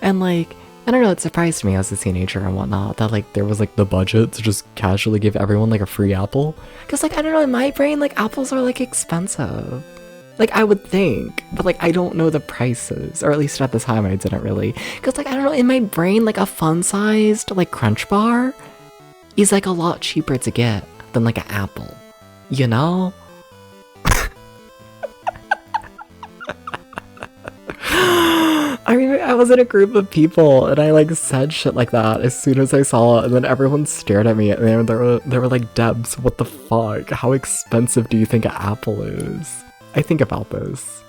And like, I don't know, it surprised me as a teenager and whatnot that like there was like the budget to just casually give everyone like a free apple. Cause like, I don't know, in my brain, like apples are like expensive. Like I would think, but like I don't know the prices, or at least at the time I didn't really. Cause like, I don't know, in my brain, like a fun-sized like Crunch Bar is like a lot cheaper to get than like an apple, you know? I mean, I was in a group of people and I like said shit like that as soon as I saw it, and then everyone stared at me and they were like, Debs, what the fuck? How expensive do you think an apple is? I think about this.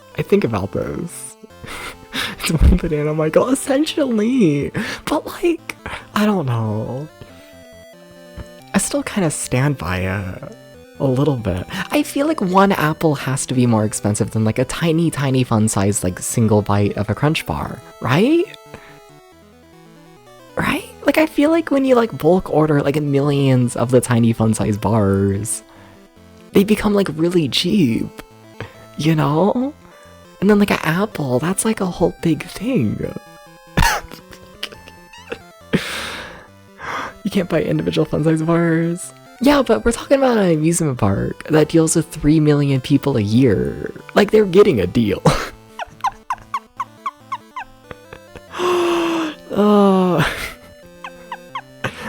It's one banana, Michael, essentially. But like, I don't know. I still kind of stand by it. A little bit. I feel like one apple has to be more expensive than like a tiny fun-sized like single bite of a Crunch Bar, right? Right? Like I feel like when you like bulk order like millions of the tiny fun-sized bars, they become like really cheap, you know? And then like an apple, that's like a whole big thing. You can't buy individual fun-sized bars. Yeah, but we're talking about an amusement park that deals with 3 million people a year. Like, they're getting a deal.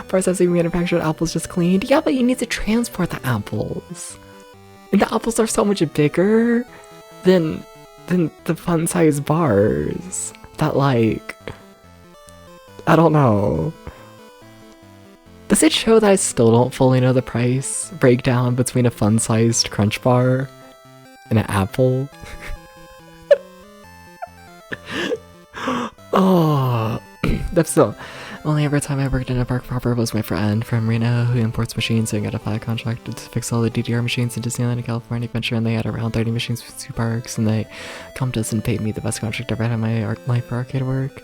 Processing manufactured apples just cleaned. Yeah, but you need to transport the apples. And the apples are so much bigger than the fun-sized bars. That, like, I don't know. Does it show that I still don't fully know the price breakdown between a fun-sized Crunch Bar and an apple? Oh, that's so. Only ever time I worked in a park proper was my friend from Reno who imports machines, so I got a 5 contract to fix all the DDR machines in Disneyland and California Adventure, and they had around 30 machines for 2 parks, and they come to us and paid me the best contract I've ever had in my life for arcade work.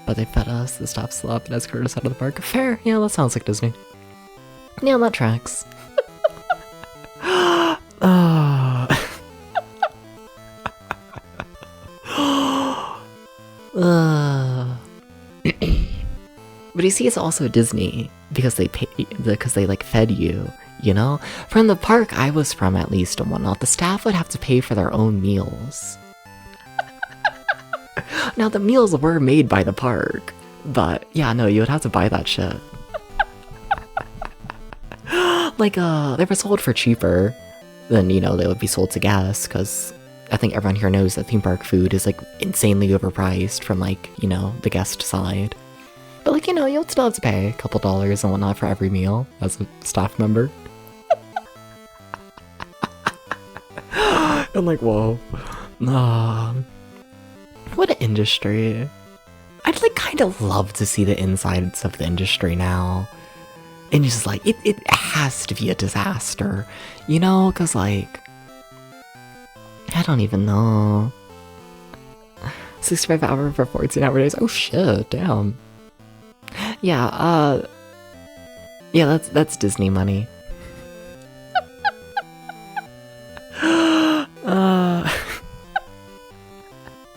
But they fed us, the staff slept, and escorted us out of the park. Fair, yeah, that sounds like Disney. Yeah, that tracks. But you see, it's also Disney because they like fed you, you know? From the park I was from, at least, and whatnot, the staff would have to pay for their own meals. Now, the meals were made by the park, but yeah, no, you would have to buy that shit. Like, they were sold for cheaper than, you know, they would be sold to guests, because I think everyone here knows that theme park food is, like, insanely overpriced from, like, you know, the guest side. But, like, you know, you would still have to pay a couple dollars and whatnot for every meal as a staff member. I'm like, whoa. What an industry. I'd like kind of love to see the insides of the industry now. And just like, it has to be a disaster, you know? Because like, I don't even know. 65 hours for 14 hour days. Oh shit, damn. Yeah, yeah, that's Disney money.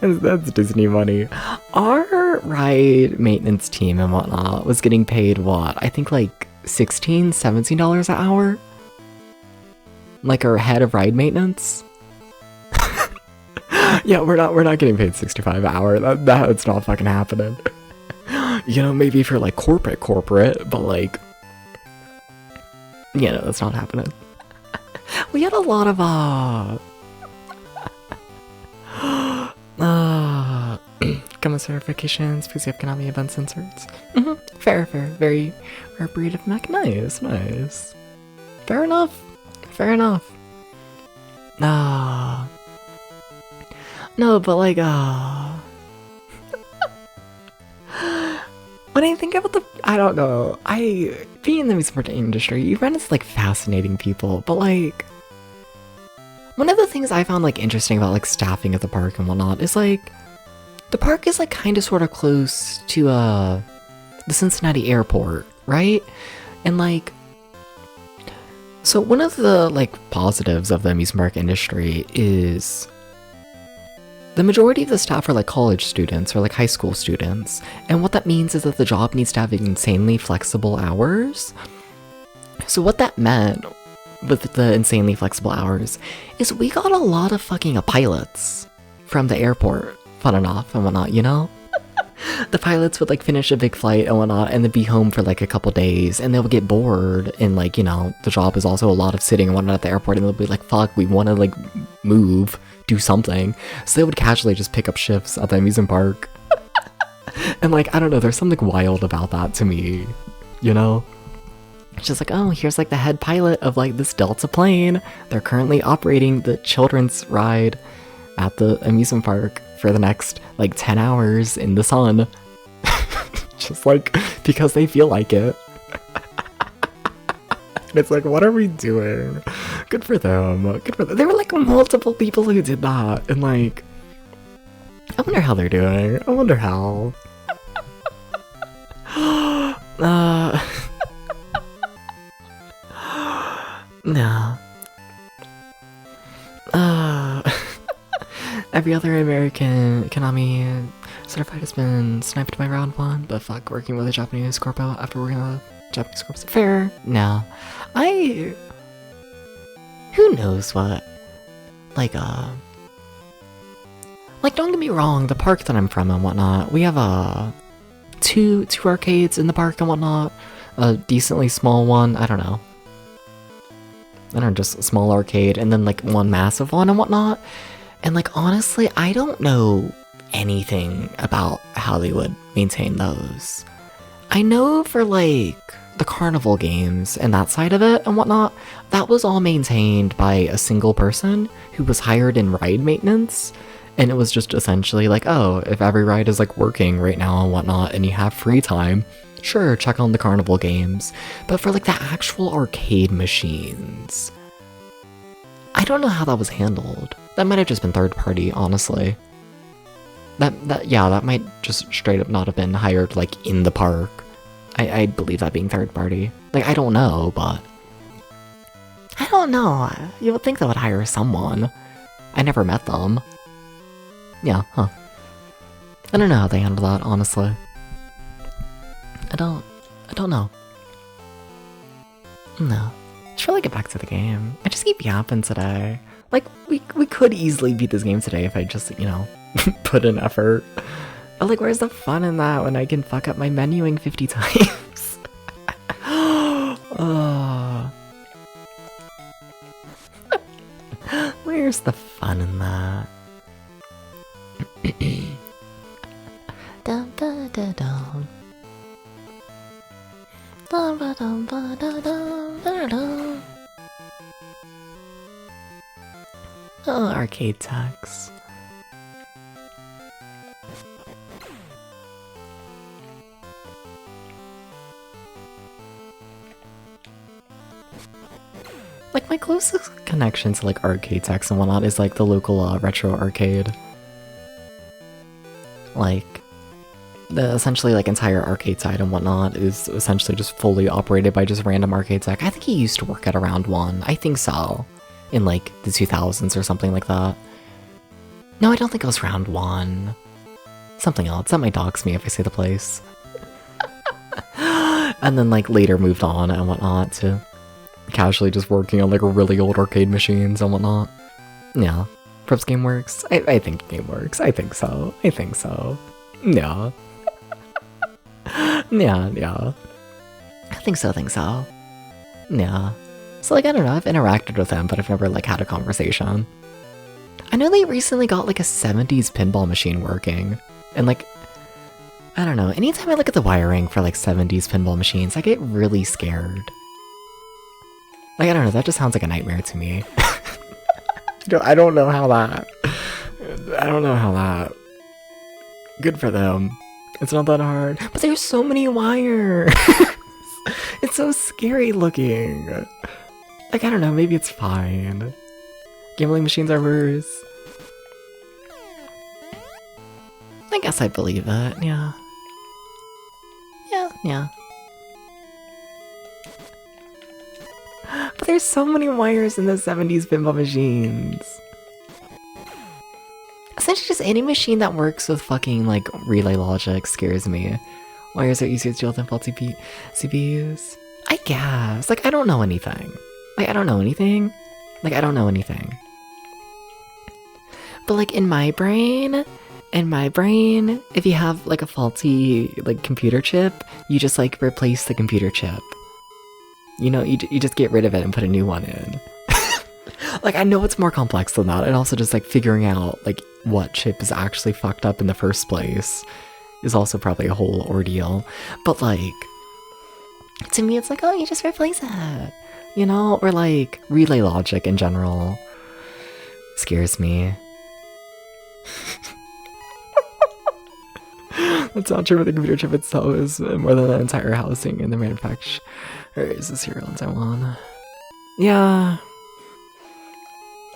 That's Disney money. Our ride maintenance team and whatnot was getting paid what? I think like $16, $17 an hour? Like our head of ride maintenance? Yeah, we're not getting paid 65 an hour. That's not fucking happening. You know, maybe if you're like corporate, but like, you know, that's not happening. We had a lot of commissar vacations, PC Konami events inserts. Fair, very rare breed of mech. Nice. Fair enough. No, but like, when I think about I don't know, being in the music industry, you run into like fascinating people, but like, one of the things I found like interesting about like staffing at the park and whatnot is like, the park is like kind of sort of close to the Cincinnati airport, right? And like, so one of the like positives of the amusement park industry is the majority of the staff are like college students or like high school students, and what that means is that the job needs to have insanely flexible hours. So what that meant with the insanely flexible hours is we got a lot of fucking pilots from the airport, fun enough and whatnot, you know? The pilots would like finish a big flight and whatnot and then be home for like a couple days, and they would get bored, and like, you know, the job is also a lot of sitting and whatnot at the airport, and they'll be like, fuck, we want to like move, do something. So they would casually just pick up shifts at the amusement park. And like, I don't know, there's something wild about that to me, you know? It's just like, oh, here's like the head pilot of like this Delta plane. They're currently operating the children's ride at the amusement park for the next like 10 hours in the sun. Just like because they feel like it. And it's like, what are we doing? Good for them. There were like multiple people who did that, and like, I wonder how they're doing. I wonder how. No. Every other American Konami certified has been sniped by round one, but fuck, working with a Japanese corpo after working with a Japanese corpo. Fair? No. Who knows what? Like, don't get me wrong, the park that I'm from and whatnot, we have, two arcades in the park and whatnot, a decently small one, I don't know, just a small arcade, and then like one massive one and whatnot. And like, honestly, I don't know anything about how they would maintain those. I know for like the carnival games and that side of it and whatnot, that was all maintained by a single person who was hired in ride maintenance. And it was just essentially like, oh, if every ride is like working right now and whatnot and you have free time, sure, check on the carnival games. But for like the actual arcade machines, I don't know how that was handled. That might have just been third party, honestly. That might just straight up not have been hired like in the park. I believe that being third party. Like, I don't know, but I don't know. You would think they would hire someone. I never met them. Yeah, huh. I don't know how they handle that, honestly. I don't know. No. I should really get back to the game. I just keep yapping today. Like, we could easily beat this game today if I just, you know, put in effort. But like, where's the fun in that when I can fuck up my menuing 50 times? Where's the fun in that? Dum da da dum. Dum ba dum ba da dum da dum. Oh, arcade tax. Like, my closest connection to like arcade tax and whatnot is like the local retro arcade. Like, the essentially like entire arcade side and whatnot is essentially just fully operated by just random arcade tech. I think he used to work at around one. I think so. In like the 2000s or something like that. No, I don't think it was round one. Something else. That might dox me if I say the place. And then like later moved on and whatnot to casually just working on like really old arcade machines and whatnot. Yeah. Props game works? I think game works. I think so. I think so. Yeah. Yeah. I think so, Yeah. So, like, I don't know, I've interacted with him, but I've never, like, had a conversation. I know they recently got, like, a 70s pinball machine working. And, like, I don't know, anytime I look at the wiring for, like, 70s pinball machines, I get really scared. Like, I don't know, that just sounds like a nightmare to me. I don't know how that... Good for them. It's not that hard. But there's so many wires! It's so scary looking. Like, I don't know, maybe it's fine. Gambling machines are worse. I guess I believe that, yeah. Yeah. But there's so many wires in the 70s pinball machines. Essentially just any machine that works with fucking, like, relay logic scares me. Wires are easier to deal than faulty CPUs. I guess. Like, I don't know anything. I don't know anything. But, like, in my brain, if you have, like, a faulty, like, computer chip, you just, like, replace the computer chip. You know, you just get rid of it and put a new one in. Like, I know it's more complex than that, and also just, like, figuring out, like, what chip is actually fucked up in the first place is also probably a whole ordeal. But, like, to me, it's like, oh, you just replace it. You know? Or, like, relay logic in general scares me. That's not true, but the computer chip itself is more than the entire housing in the manufacturer is a serial in Taiwan. Yeah.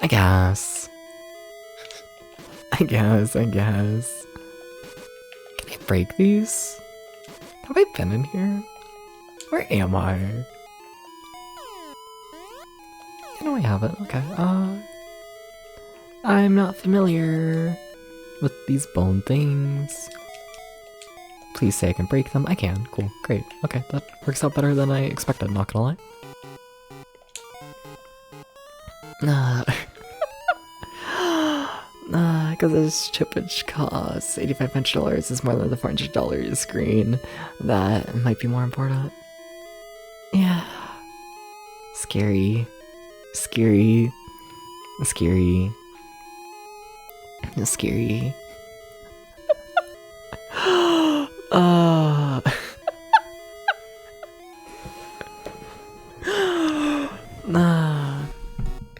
I guess. Can I break these? Have I been in here? Where am I? I know I haven't. Okay. I'm not familiar with these bone things. Please say I can break them. I can. Cool. Great. Okay, that works out better than I expected, not gonna lie. Because this chip which costs $8,500 is more than the $400 screen. That might be more important. Yeah. Scary.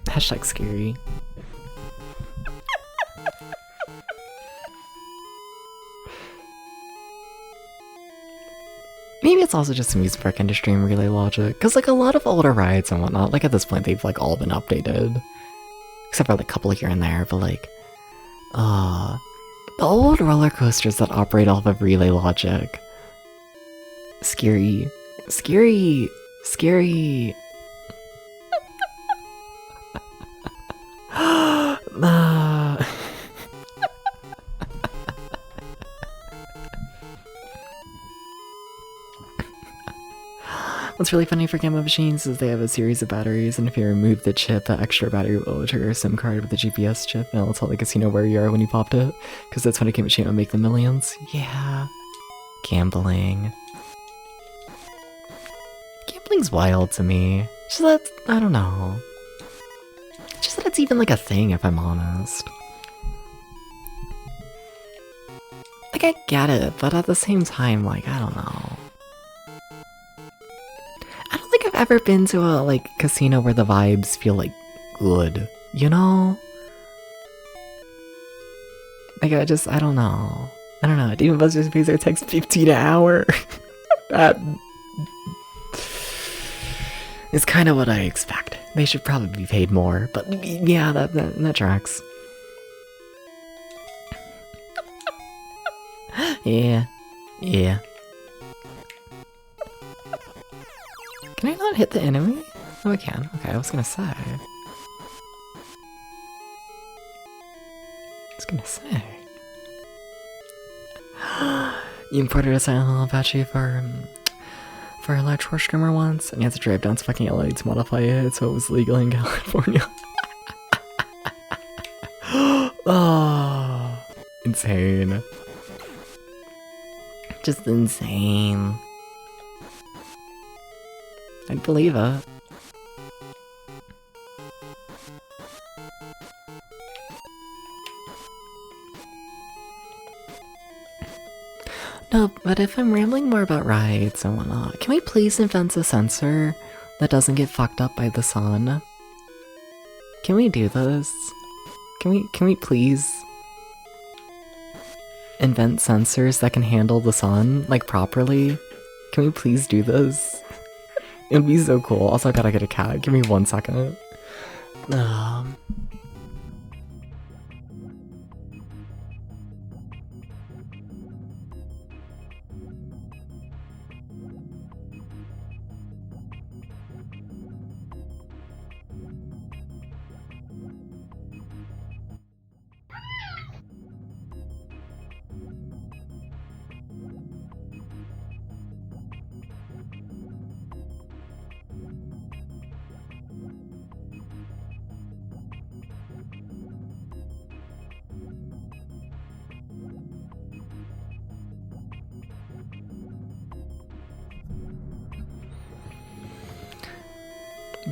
Hashtag scary. Maybe it's also just amusement park industry and relay logic, because like a lot of older rides and whatnot, like at this point they've like all been updated. Except for like a couple here and there, but like, the old roller coasters that operate off of relay logic. Scary. What's really funny for Gameboy machines is they have a series of batteries, and if you remove the chip, the extra battery will trigger a SIM card with a GPS chip, and it'll tell the casino where you are when you popped it, because that's when a game machine will make the millions. Yeah. Gambling. Gambling's wild to me. Just that, I don't know. Just that it's even like a thing, if I'm honest. Like, I get it, but at the same time, like, I don't know. I don't think I've ever been to a, like, casino where the vibes feel, like, good, you know? Like, I don't know. Demon Busters pays their text $15 an hour. That is kind of what I expect. They should probably be paid more, but yeah, that tracks. Yeah. Can I not hit the enemy? Oh, I can. Okay, I was gonna say. You imported a Silent Hill Apache for a large horse streamer once, and you had to drive down to fucking LA to modify it so it was legal in California. insane. Just insane. I'd believe it. No, but if I'm rambling more about rides and whatnot, can we please invent a sensor that doesn't get fucked up by the sun? Can we do this? Can we please invent sensors that can handle the sun, like, properly? Can we please do this? It would be so cool. Also, I gotta get a cat. Give me 1 second.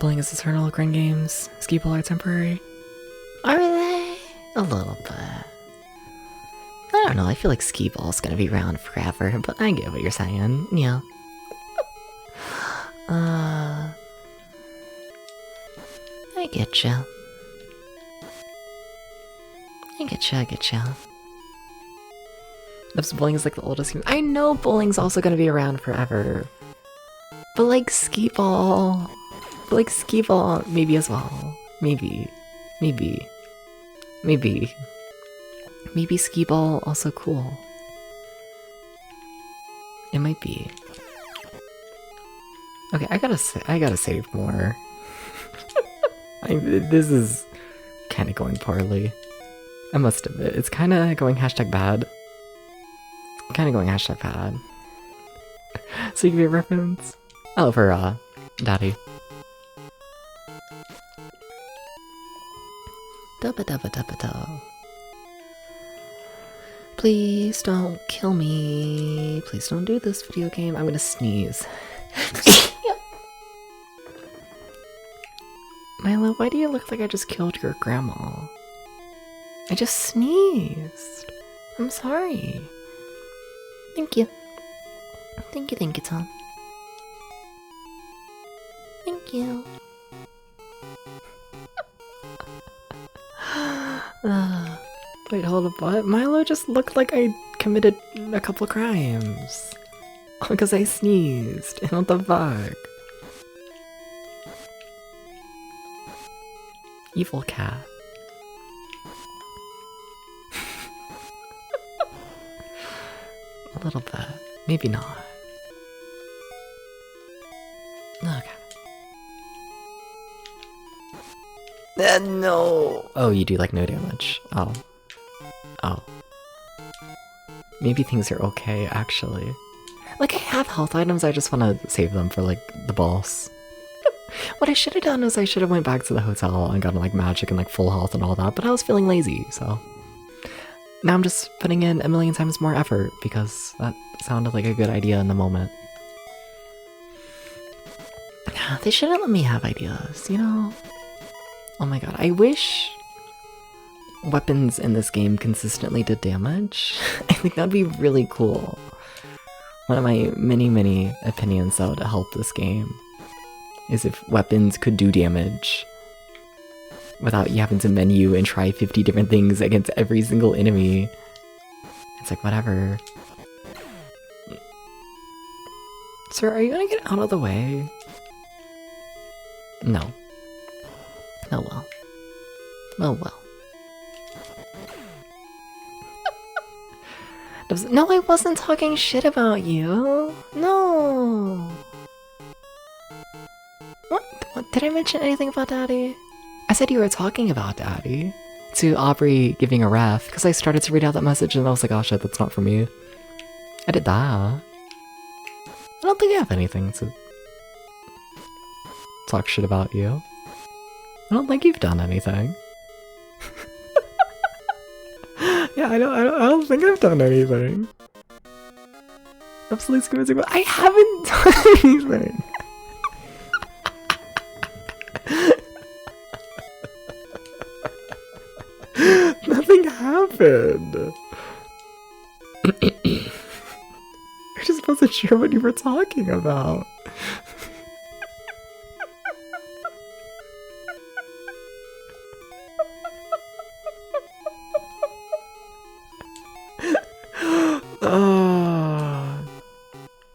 Bling is eternal, Grand Games. Ski Ball are temporary. Are they? A little bit. I don't know, I feel like Ski Ball's gonna be around forever, but I get what you're saying. Yeah. I get ya. I get ya. If bowling is like the oldest game, I know bowling's also gonna be around forever. But like Ski Ball. But like Ski Ball, maybe as well. Maybe. Maybe Ski Ball also cool. It might be. Okay, I gotta save more. This is kind of going poorly. I must admit, it's kind of going #bad. Kind of going #bad. So you give me a reference? Oh, for Daddy. Dubba dubba dubba dub. Please don't kill me. Please don't do this video game. I'm gonna sneeze. Milo, why do you look like I just killed your grandma? I just sneezed. I'm sorry. Thank you. Thank you, Tom. Thank you. Wait, hold up, what? Milo just looked like I committed a couple crimes. Because I sneezed. What the fuck? Evil cat. A little bit. Maybe not. Okay. No! Oh, you do like no damage. Oh. Oh. Maybe things are okay, actually. Like, I have health items, I just want to save them for, like, the boss. What I should have done is I should have went back to the hotel and gotten, like, magic and, like, full health and all that, but I was feeling lazy, so... Now I'm just putting in a million times more effort, because that sounded like a good idea in the moment. They shouldn't let me have ideas, you know? Oh my god, I wish weapons in this game consistently did damage. I think that'd be really cool. One of my many opinions that would help this game is if weapons could do damage without you having to menu and try 50 different things against every single enemy. It's like, whatever. Sir, are you gonna get out of the way? No. Oh well. Oh well. No, I wasn't talking shit about you. No. What? Did I mention anything about Daddy? I said you were talking about Daddy to Aubrey giving a ref because I started to read out that message and I was like, oh shit, that's not for me. I did that. I don't think I have anything to talk shit about you. I don't think you've done anything. Yeah, I don't think I've done anything. Absolutely screaming, but I haven't done anything. Nothing happened. I just wasn't sure what you were talking about.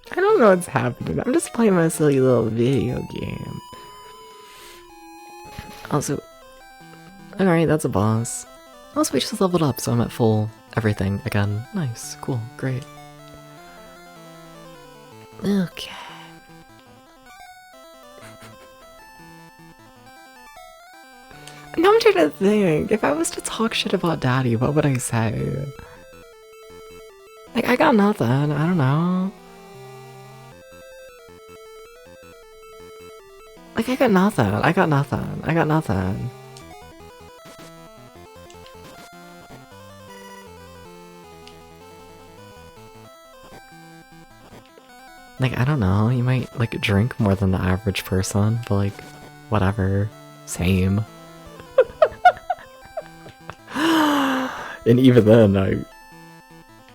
I don't know what's happening. I'm just playing my silly little video game. Also, alright, that's a boss. Also, we just leveled up, so I'm at full everything again. Nice, cool, great. Okay. Now I'm trying to think. If I was to talk shit about Daddy, what would I say? Like, I got nothing. I don't know. Like, I got nothing. I got nothing. I got nothing. Like, I don't know. You might, like, drink more than the average person, but, like, whatever. Same. And even then,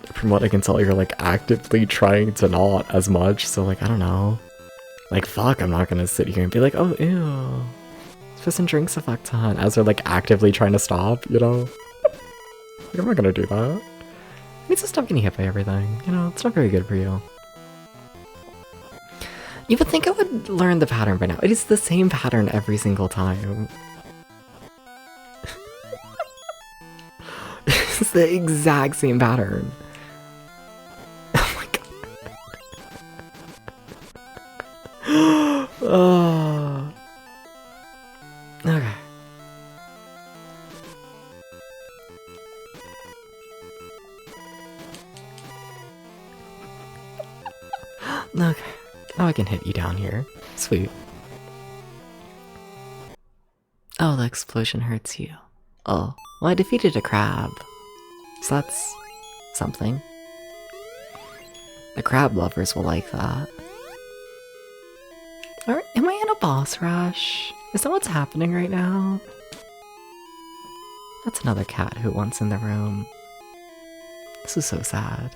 from what I can tell, you're, like, actively trying to not as much, so, like, I don't know. Like, fuck, I'm not gonna sit here and be like, oh, ew. Let's put some drinks a fuck ton, as they're, like, actively trying to stop, you know? Like, I'm not gonna do that. You need to stop getting hit by everything, you know? It's not very good for you. You would think I would learn the pattern by now. It is the same pattern every single time. It's the exact same pattern. Oh my god. Oh. Okay. Okay. Now I can hit you down here. Sweet. Oh, the explosion hurts you. Oh, well, I defeated a crab. So that's something. The crab lovers will like that. Or am I in a boss rush? Is that what's happening right now? That's another cat who wants in the room. This is so sad.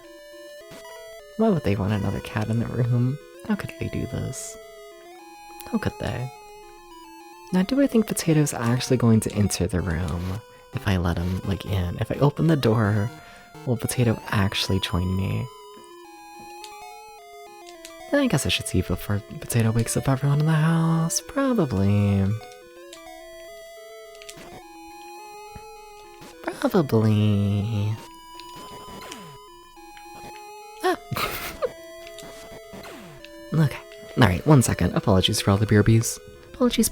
Why would they want another cat in the room? How could they do this? How could they? Now, do I think Potato's actually going to enter the room if I let him, like, in? If I open the door, will Potato actually join me? I guess I should see before Potato wakes up everyone in the house. Probably. Probably. Ah. Okay. Alright, 1 second. Apologies for all the BRBs. Apologies.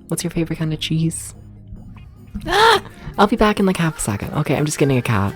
What's your favorite kind of cheese? Ah! I'll be back in like half a second. Okay, I'm just getting a cat.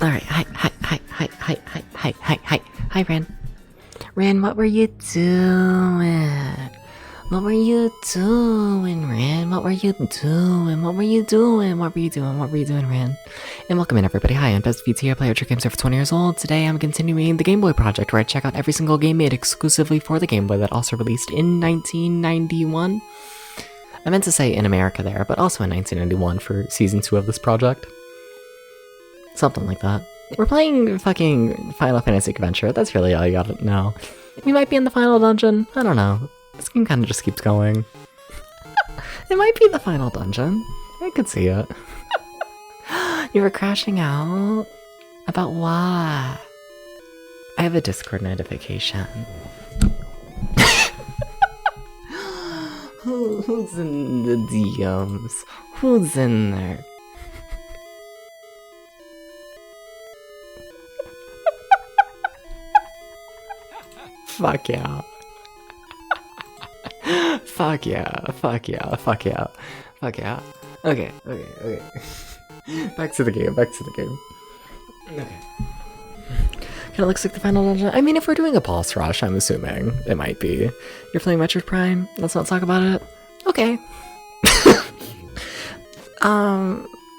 Alright, hi, Ran. Ran, what were you doing? What were you doing, Ran? What were you doing, Ran? And welcome in, everybody. Hi, I'm Best VT. I play retro games over 20 years old. Today I'm continuing the Gameboy project, where I check out every single game made exclusively for the Game Boy that also released in 1991. I meant to say in America there, but also in 1991 for Season 2 of this project. Something like that. We're playing fucking Final Fantasy Adventure. That's really all you gotta know. We might be in the final dungeon. I don't know. This game kind of just keeps going. It might be the final dungeon. I could see it. You were crashing out? About what? I have a Discord notification. Who's in the DMs? Who's in there? Fuck yeah. Fuck yeah. Fuck yeah. Fuck yeah. Fuck yeah. Okay. Back to the game. Okay. Kinda looks like the final dungeon. I mean, if we're doing a boss rush, I'm assuming it might be. You're playing Metroid Prime? Let's not talk about it? Okay.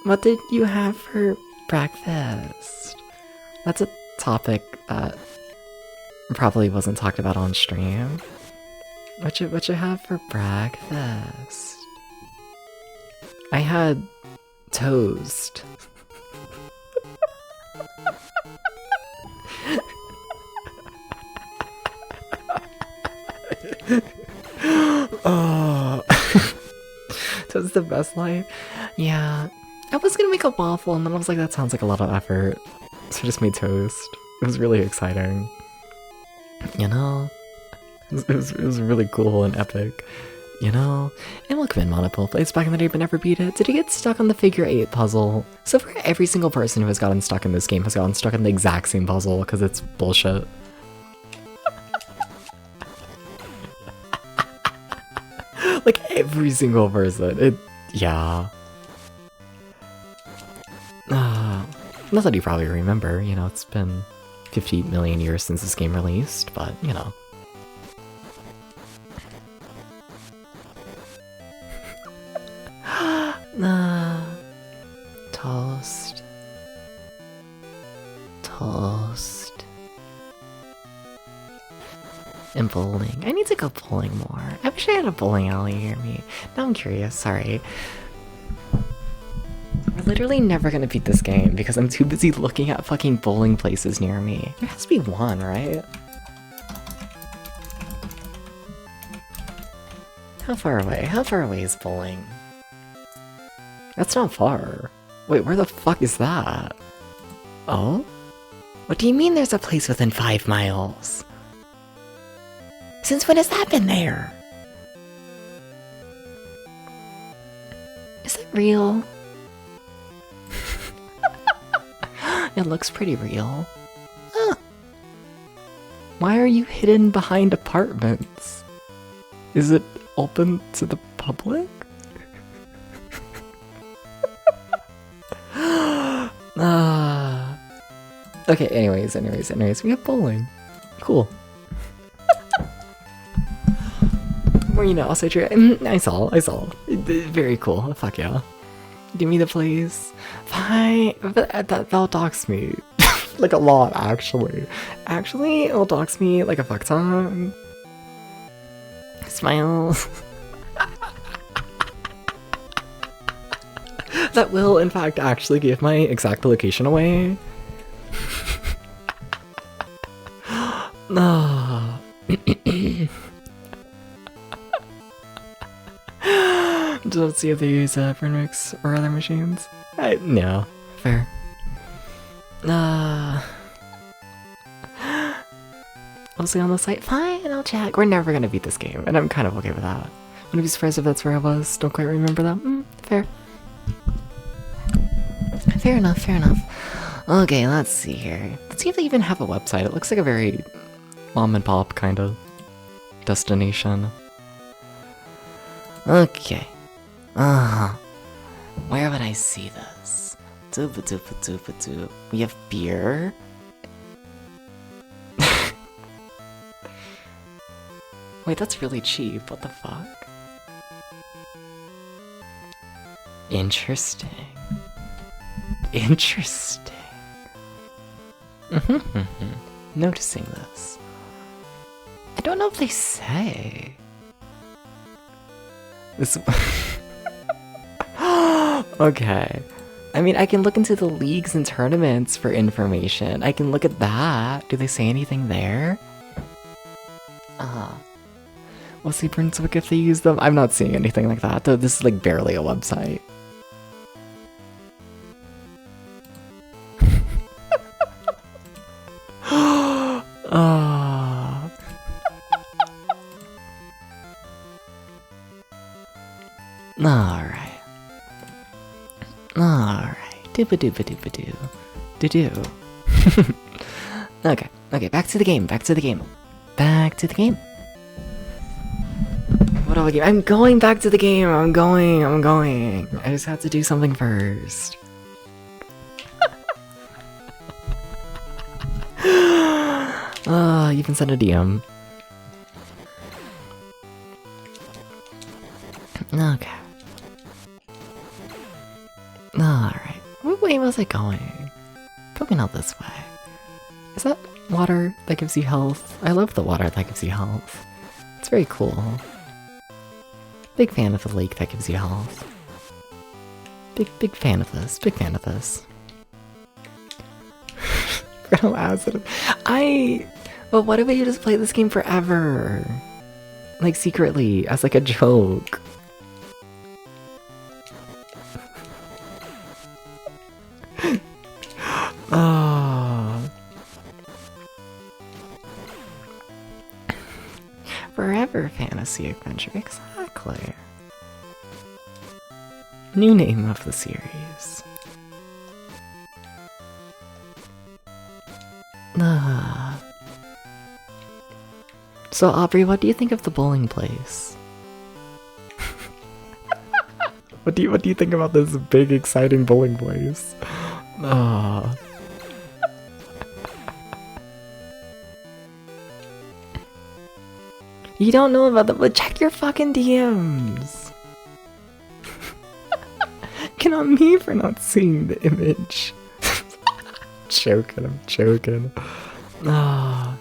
What did you have for breakfast? That's a topic that probably wasn't talked about on stream. What you have for breakfast? I had toast. Oh, toast the best life. Yeah, I was gonna make a waffle, and then I was like, that sounds like a lot of effort, so I just made toast. It was really exciting. You know, it was really cool and epic. You know, and look, Monopole plays back in the day but never beat it. Did he get stuck on the figure 8 puzzle? So far, every single person who has gotten stuck in this game has gotten stuck in the exact same puzzle because it's bullshit. Like, every single person. Yeah. Not that you probably remember, you know, it's been 50 million years since this game released, but, you know. Toast. And bowling. I need to go bowling more. I wish I had a bowling alley near me. Now I'm curious, sorry. We're literally never gonna beat this game because I'm too busy looking at fucking bowling places near me. There has to be one, right? How far away? How far away is bowling? That's not far. Wait, where the fuck is that? Oh? What do you mean there's a place within 5 miles? Since when has that been there? Is it real? It looks pretty real. Huh. Why are you hidden behind apartments? Is it open to the public? Okay, anyways, we have bowling. Cool. Well, you know, also true. I saw. Very cool. Fuck yeah. Give me the place. Fine. But that'll dox me. Like a lot, actually. Actually, it'll dox me like a fuck ton. Smiles. That will, in fact, actually give my exact location away. No. Don't see if they use Frenmix or other machines. No. Fair. I'll see on the site. Fine, I'll check. We're never gonna beat this game, and I'm kind of okay with that. Wouldn't be surprised if that's where I was. Don't quite remember that. Fair. Fair enough. Okay, let's see here. Let's see if they even have a website. It looks like a very mom and pop kind of destination. Okay. Where would I see this? Doopa. We have beer? Wait, that's really cheap. What the fuck? Interesting. Noticing this. I don't know if they say. This. Okay. I mean, I can look into the leagues and tournaments for information. I can look at that. Do they say anything there? We'll see Brunswick if they use them. I'm not seeing anything like that, though. This is like barely a website. Alright. Doo-ba-doo-ba-doo-ba-doo. Doo-doo. Okay, back to the game. back to the game. What do I get? I'm going back to the game. I'm going. I just have to do something first. You can send a DM. Okay. Alright. What way was I going? Probably not this way. Is that water that gives you health? I love the water that gives you health. It's very cool. Big fan of the lake that gives you health. Big fan of this. Big fan of this. But what if you just play this game forever? Like secretly, as like a joke. Forever fantasy adventure, exactly. New name of the series. So Aubrey, what do you think of the bowling place? What do you think about this big exciting bowling place? You don't know about them, but check your fucking DMs. Get on me for not seeing the image. I'm joking. Oh,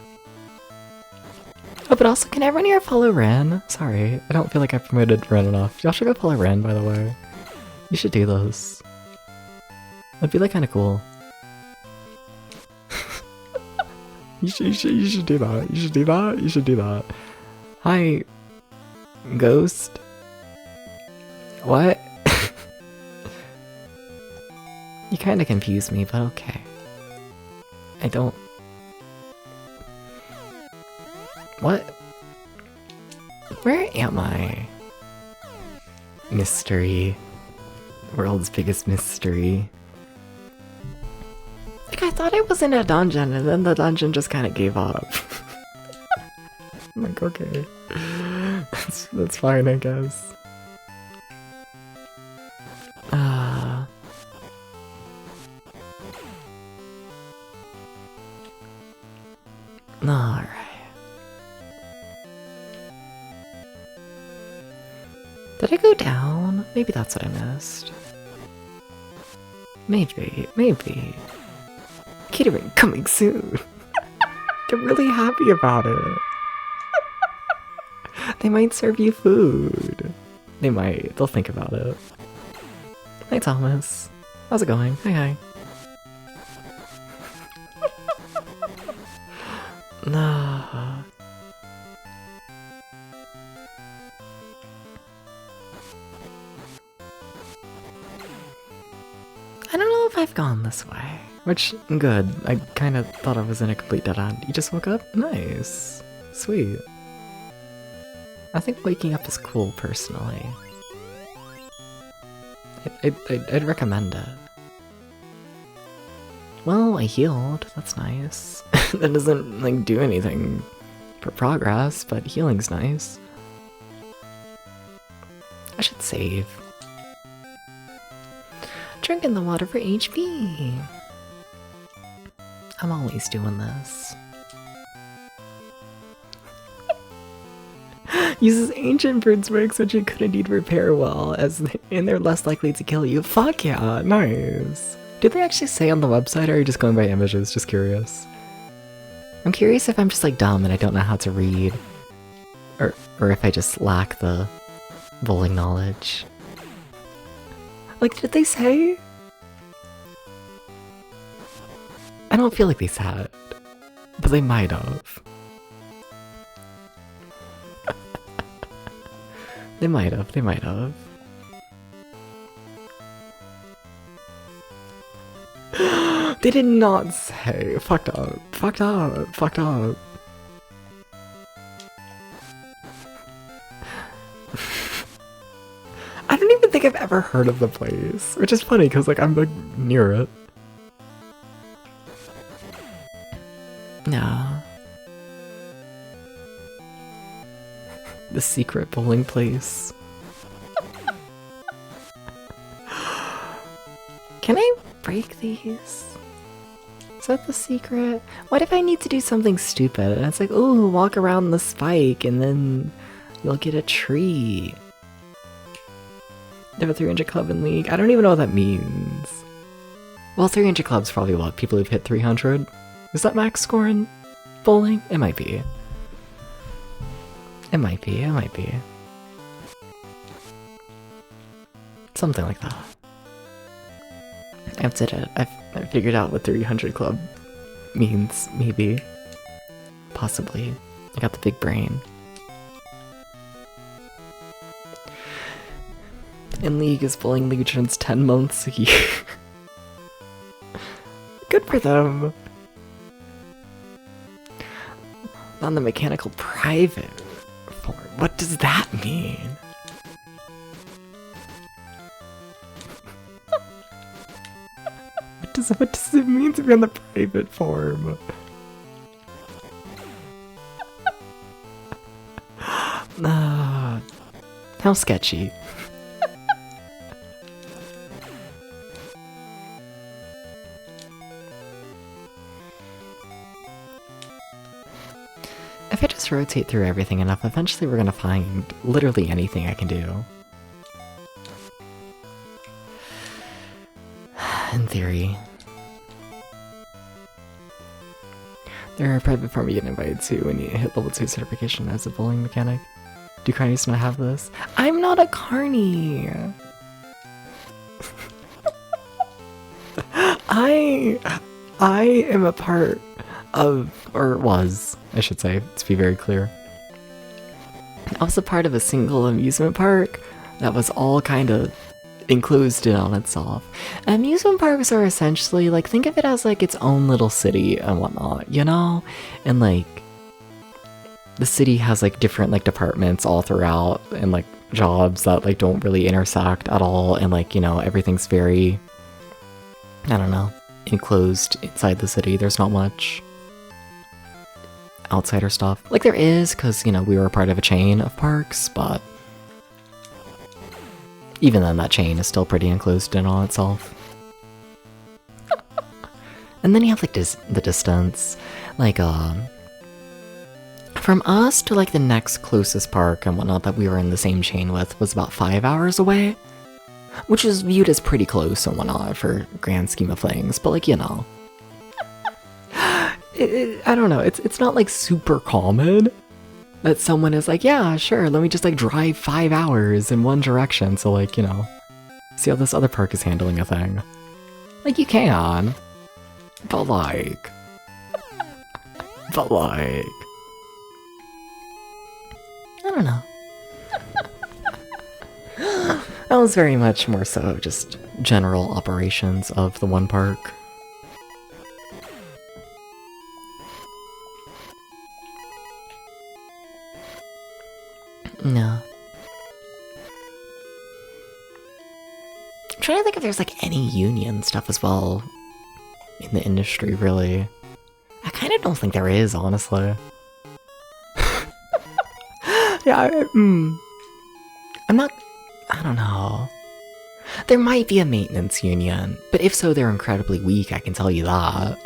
but also, can everyone here follow Ren? Sorry, I don't feel like I promoted Ren enough. Y'all should go follow Ren, by the way. You should do those. That'd be like kind of cool. you should do that. You should do that. Hi, Ghost. What? You kind of confused me, but okay. I don't... What? Where am I? Mystery. World's biggest mystery. Like, I thought I was in a dungeon, and then the dungeon just kind of gave up. I'm like, okay. That's fine, I guess. Alright. Did I go down? Maybe that's what I missed. Maybe. Catering coming soon. They're really happy about it. They might serve you food. They might. They'll think about it. Hi, Thomas. How's it going? Hi. Nah. I don't know if I've gone this way. Which, good. I kind of thought I was in a complete dead end. You just woke up? Nice. Sweet. I think waking up is cool, personally. I'd recommend it. Well, I healed. That's nice. That doesn't, like, do anything for progress, but healing's nice. I should save. Drinking the water for HP. I'm always doing this. Uses ancient fruits works which it could indeed repair well, and they're less likely to kill you. Fuck yeah, nice. Did they actually say on the website, or are you just going by images? Just curious. I'm curious if I'm just like dumb and I don't know how to read. Or if I just lack the bowling knowledge. Like, did they say? I don't feel like they said, but they might have. They might have. They did not say. Fucked up. I don't even think I've ever heard of the place, which is funny because, like, I'm like near it. No. The secret bowling place. Can I break these? Is that the secret? What if I need to do something stupid and it's like, ooh, walk around the spike and then you'll get a tree. They have a 300 club in league. I don't even know what that means. Well, 300 club's probably what? People who've hit 300? Is that max score in bowling? It might be. It might be, it might be. Something like that. I've did it. I've figured out what 300 club means, maybe. Possibly. I got the big brain. In league is bowling league turns 10 months a year. Good for them. On the mechanical private form. What does that mean? What does it mean to be on the private form? How sketchy. If I just rotate through everything enough, eventually we're gonna find literally anything I can do. In theory. There are a private farm you get invited to when you hit level 2 certification as a bowling mechanic. Do carnies not have this? I'm not a carny! I am a part of, or was, I should say, to be very clear. I was a part of a single amusement park that was all kind of enclosed in on itself. Amusement parks are essentially, like, think of it as like its own little city and whatnot, you know? And like, the city has like different like departments all throughout and like jobs that like don't really intersect at all, and like, you know, everything's very, I don't know, enclosed inside the city. There's not much outsider stuff. Like there is, because, you know, we were a part of a chain of parks, but even then that chain is still pretty enclosed in on itself. And then you have like the distance, like from us to like the next closest park and whatnot that we were in the same chain with was about 5 hours away, which is viewed as pretty close and whatnot for grand scheme of things, but like, you know, I don't know, it's not like super common that someone is like, yeah, sure, let me just like drive 5 hours in one direction so like, you know, see how this other park is handling a thing. Like, you can, but like, I don't know. That was very much more so just general operations of the one park. No. I'm trying to think if there's like any union stuff as well in the industry, really. I kind of don't think there is, honestly. Yeah, I'm not, I don't know. There might be a maintenance union, but if so, they're incredibly weak, I can tell you that.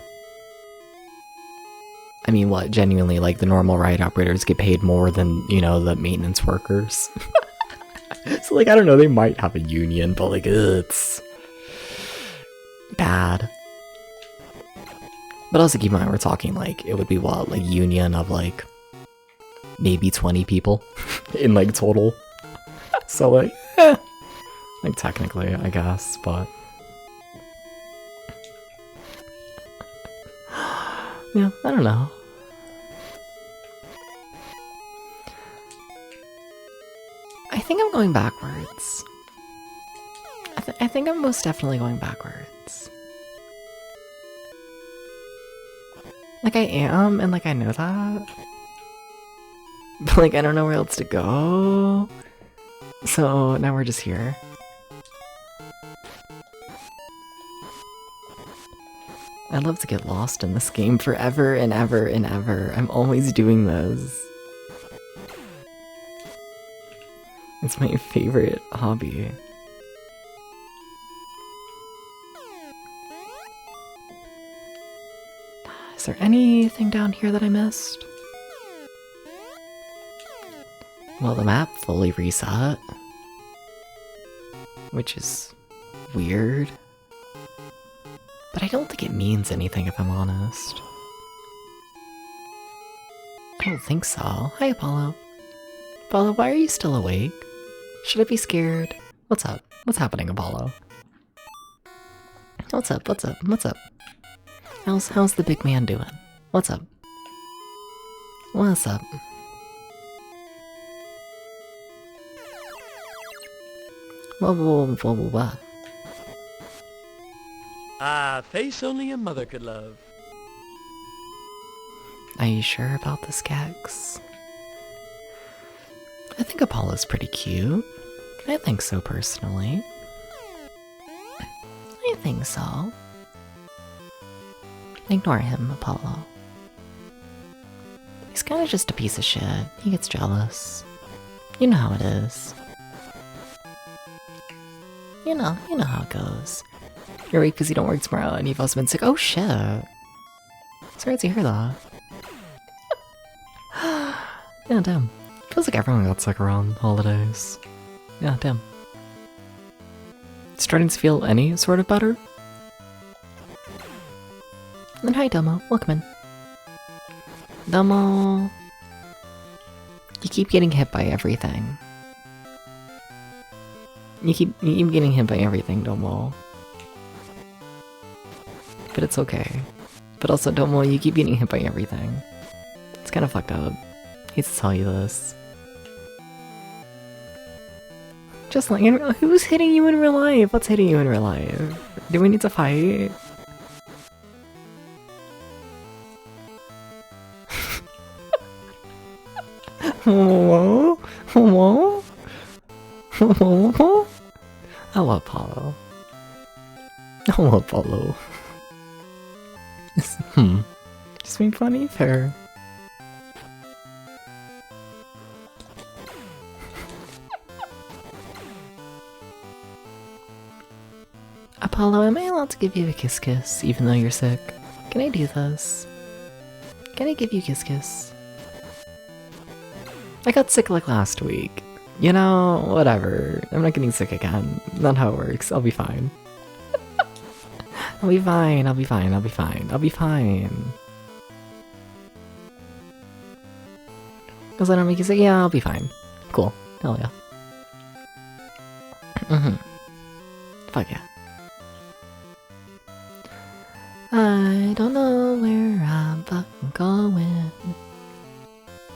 I mean, what, genuinely, like, the normal ride operators get paid more than, you know, the maintenance workers. So, like, I don't know, they might have a union, but, like, it's bad. But also keep in mind, we're talking, like, it would be, what, like, union of, like, maybe 20 people in, like, total. So, like, like, technically, I guess, but yeah, I don't know. I think I'm going backwards. I think I'm most definitely going backwards. Like, I am, and, like, I know that. But, like, I don't know where else to go. So, now we're just here. I'd love to get lost in this game forever and ever and ever. I'm always doing this. It's my favorite hobby. Is there anything down here that I missed? Well, the map fully reset, which is weird. But I don't think it means anything if I'm honest. I don't think so. Hi, Apollo. Apollo, why are you still awake? Should I be scared? What's up? What's happening, Apollo? What's up? What's up? What's up? How's the big man doing? What's up? What's up? Whoa. Ah, face only a mother could love. Are you sure about this, Gex? I think Apollo's pretty cute. I think so, personally. I think so. Ignore him, Apollo. He's kind of just a piece of shit. He gets jealous. You know how it is. You know how it goes. You're weak because you don't work tomorrow and you've also been sick. Oh shit. Sorry to hear that. Yeah, damn. Feels like everyone got sick around holidays. Yeah, damn. Starting to feel any sort of better? And hi, Domo. Welcome in. Domo. You keep getting hit by everything. You keep getting hit by everything, Domo. But it's okay. But also, Domo, you keep getting hit by everything. It's kind of fucked up. Hate to tell you this. Just like, who's hitting you in real life? What's hitting you in real life? Do we need to fight? Whoa? Whoa? Whoa? Oh, Apollo. Oh, Apollo. Just being funny? Fair. Apollo, am I allowed to give you a kiss even though you're sick? Can I do this? Can I give you a kiss? I got sick like last week. You know, whatever. I'm not getting sick again. Not how it works. I'll be fine. I'll be fine. I'll be fine. I'll be fine. I'll be fine. Because I don't make you sick? Yeah, I'll be fine. Cool. Hell yeah. Fuck yeah. I don't know where I'm fucking going.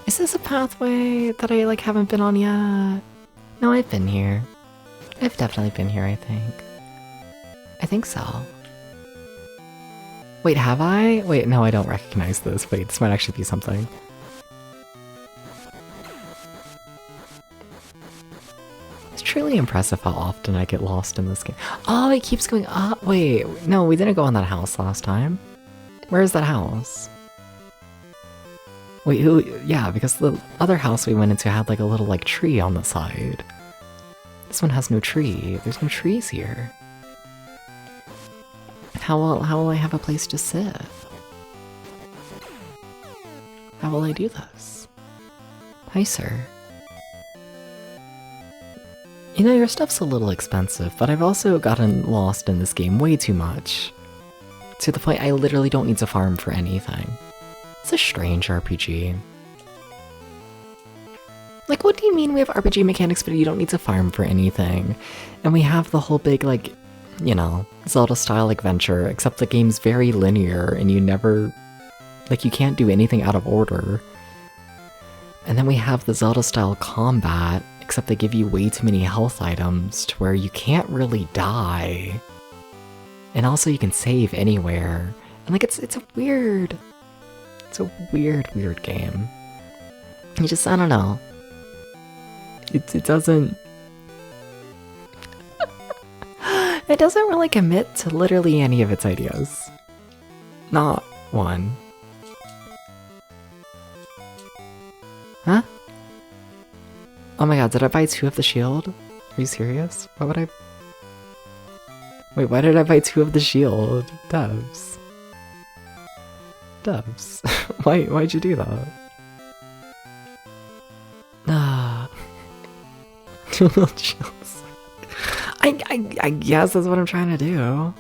Is this a pathway that I like haven't been on yet? No, I've been here. I've definitely been here, I think. I think so. Wait, have I? Wait, no, I don't recognize this. Wait, this might actually be something. It's truly impressive how often I get lost in this game. Oh, it keeps going up. Wait, no, we didn't go in that house last time. Where is that house? Wait, who? Yeah, because the other house we went into had like a little like tree on the side. This one has no tree. There's no trees here. How will I have a place to sit? How will I do this? Hi, sir. You know, your stuff's a little expensive, but I've also gotten lost in this game way too much. To the point I literally don't need to farm for anything. It's a strange RPG. Like, what do you mean we have RPG mechanics but you don't need to farm for anything? And we have the whole big, like, you know, Zelda-style adventure, except the game's very linear and you never... like, you can't do anything out of order. And then we have the Zelda-style combat, except they give you way too many health items to where you can't really die. And also you can save anywhere. And like, it's a weird game. You just, I don't know. It doesn't... it doesn't really commit to literally any of its ideas. Not one. Huh? Oh my god, did I buy 2 of the shield? Are you serious? Why would I? Wait, why did I buy 2 of the shield? Devs. Devs. Why'd you do that? Ah. 2 little shields. I guess that's what I'm trying to do.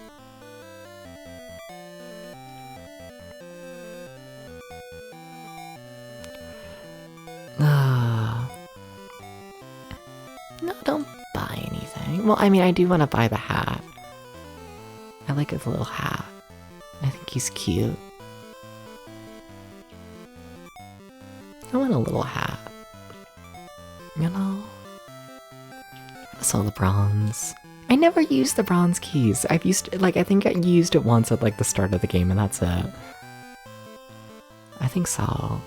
No, don't buy anything. Well, I mean, I do want to buy the hat. I like his little hat. I think he's cute. I want a little hat. You know? I saw the bronze. I never used the bronze keys. I've used, like, I think I used it once at, like, the start of the game, and that's it. I think so.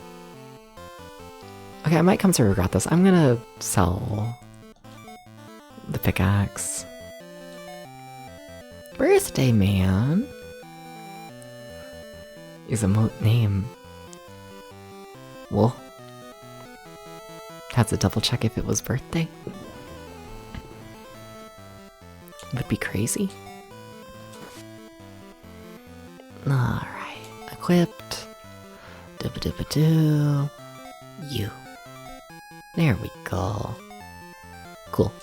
Okay, I might come to regret this. I'm gonna sell the pickaxe. Birthday man is a name. Well, had to double check if it was birthday. Would be crazy. Alright, equipped. Doo-ba-doo-ba-doo. You. There we go. Cool.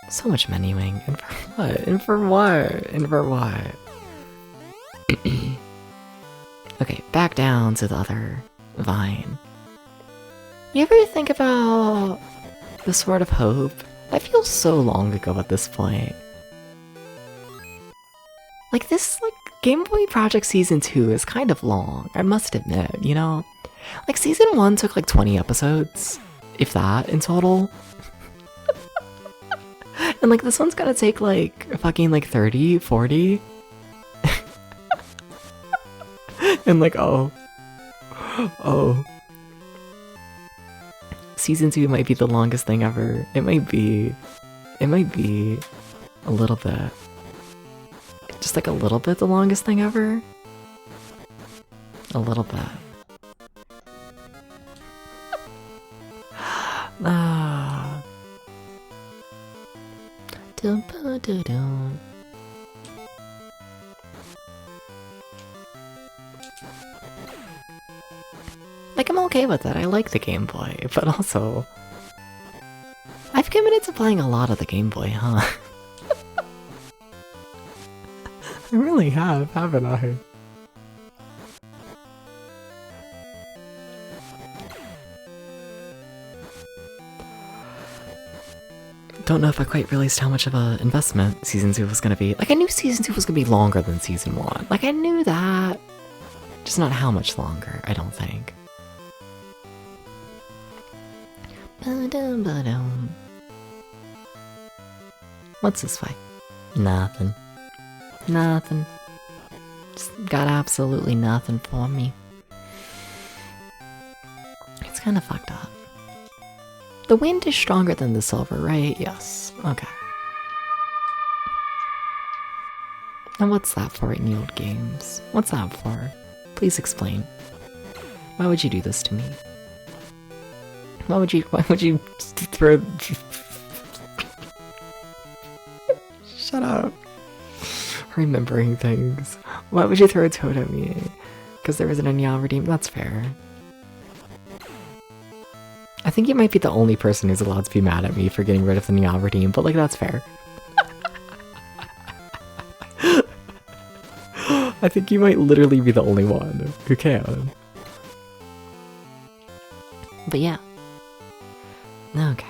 So much menuing. And for what? And for what? And for what? Okay, back down to the other vine. You ever think about the Sword of Hope? That feels so long ago at this point. Like this, like, Game Boy Project Season 2 is kind of long, I must admit, you know? Like, Season 1 took like 20 episodes, if that, in total. And like, this one's gonna take like, fucking like 30, 40. And like, oh. Season 2 might be the longest thing ever. It might be a little bit. Just like a little bit the longest thing ever. A little bit. Ah. Dum-ba-dum-dum. Like, I'm okay with it. I like the Game Boy, but also I've committed to playing a lot of the Game Boy, huh? I really have, haven't I? Don't know if I quite realized how much of an investment Season 2 was gonna be. Like, I knew Season 2 was gonna be longer than Season 1. Like, I knew that. Just not how much longer, I don't think. Ba-dum-ba-dum. What's this fight? Nothing. Nothing. Just got absolutely nothing for me. It's kind of fucked up. The wind is stronger than the silver, right? Yes. Okay. And what's that for in the old games? What's that for? Please explain. Why would you do this to me? Why would you throw... Shut up. Remembering things. Why would you throw a toad at me? Because there isn't any redeem. That's fair. I think you might be the only person who's allowed to be mad at me for getting rid of the Niall redeem, but like, that's fair. I think you might literally be the only one who can. But yeah. Okay.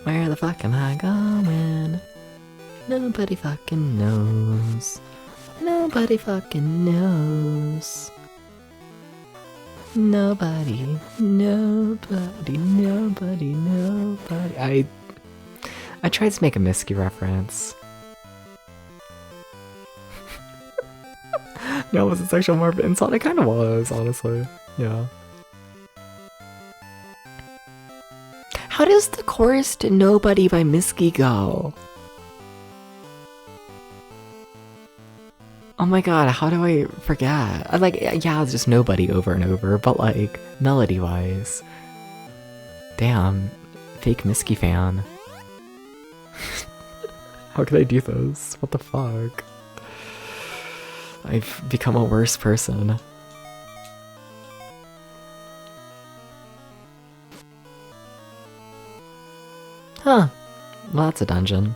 Where the fuck am I going? Nobody fucking knows. Nobody fucking knows. Nobody. I tried to make a Misky reference. No, was it sexual morbid insult? It kind of was, honestly. Yeah. How does the chorus to Nobody by Misky go? Oh my god, how do I forget? I like, yeah, it's just nobody over and over, but like, melody-wise. Damn, fake Misky fan. How could I do this? What the fuck? I've become a worse person. Huh. Well, that's a dungeon.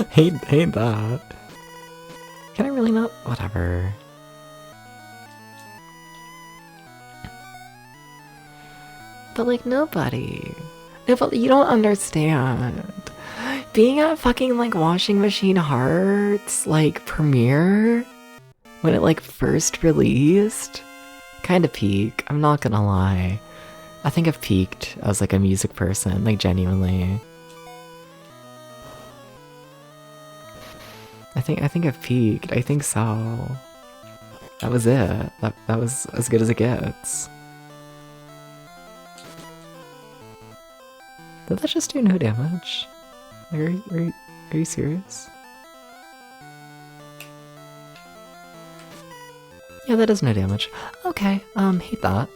hate that. Can I really not? Whatever. But like nobody. No, but you don't understand. Being at fucking like Washing Machine Hearts, like premiere, when it like first released, kind of peak. I'm not gonna lie. I think I've peaked as like a music person, like genuinely. I think I've peaked. I think so. That was it. That was as good as it gets. Did that just do no damage? Like, are you serious? Yeah, that does no damage. Okay, hate that.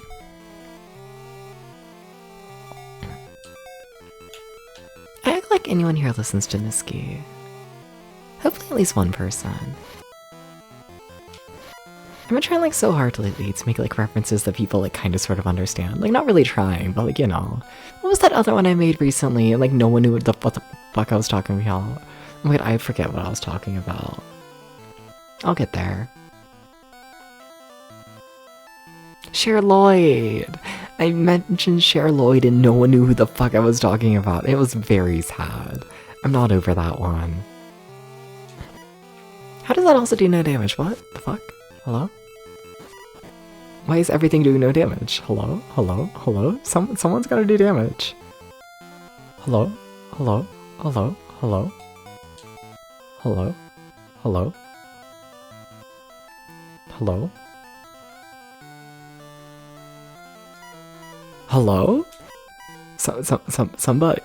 I act like anyone here listens to Niski. Hopefully at least one person. I've been trying like so hard lately to make like references that people like kind of sort of understand. Like not really trying, but like, you know. What was that other one I made recently? Like no one knew what the fuck I was talking about. Wait, I forget what I was talking about. I'll get there. Cher Lloyd! I mentioned Cher Lloyd and no one knew who the fuck I was talking about. It was very sad. I'm not over that one. How does that also do no damage? What the fuck? Hello? Why is everything doing no damage? Hello? Hello? Hello? Someone's gotta do damage. Hello? Hello? Hello? Hello? Hello? Hello? Hello? Hello? Somebody,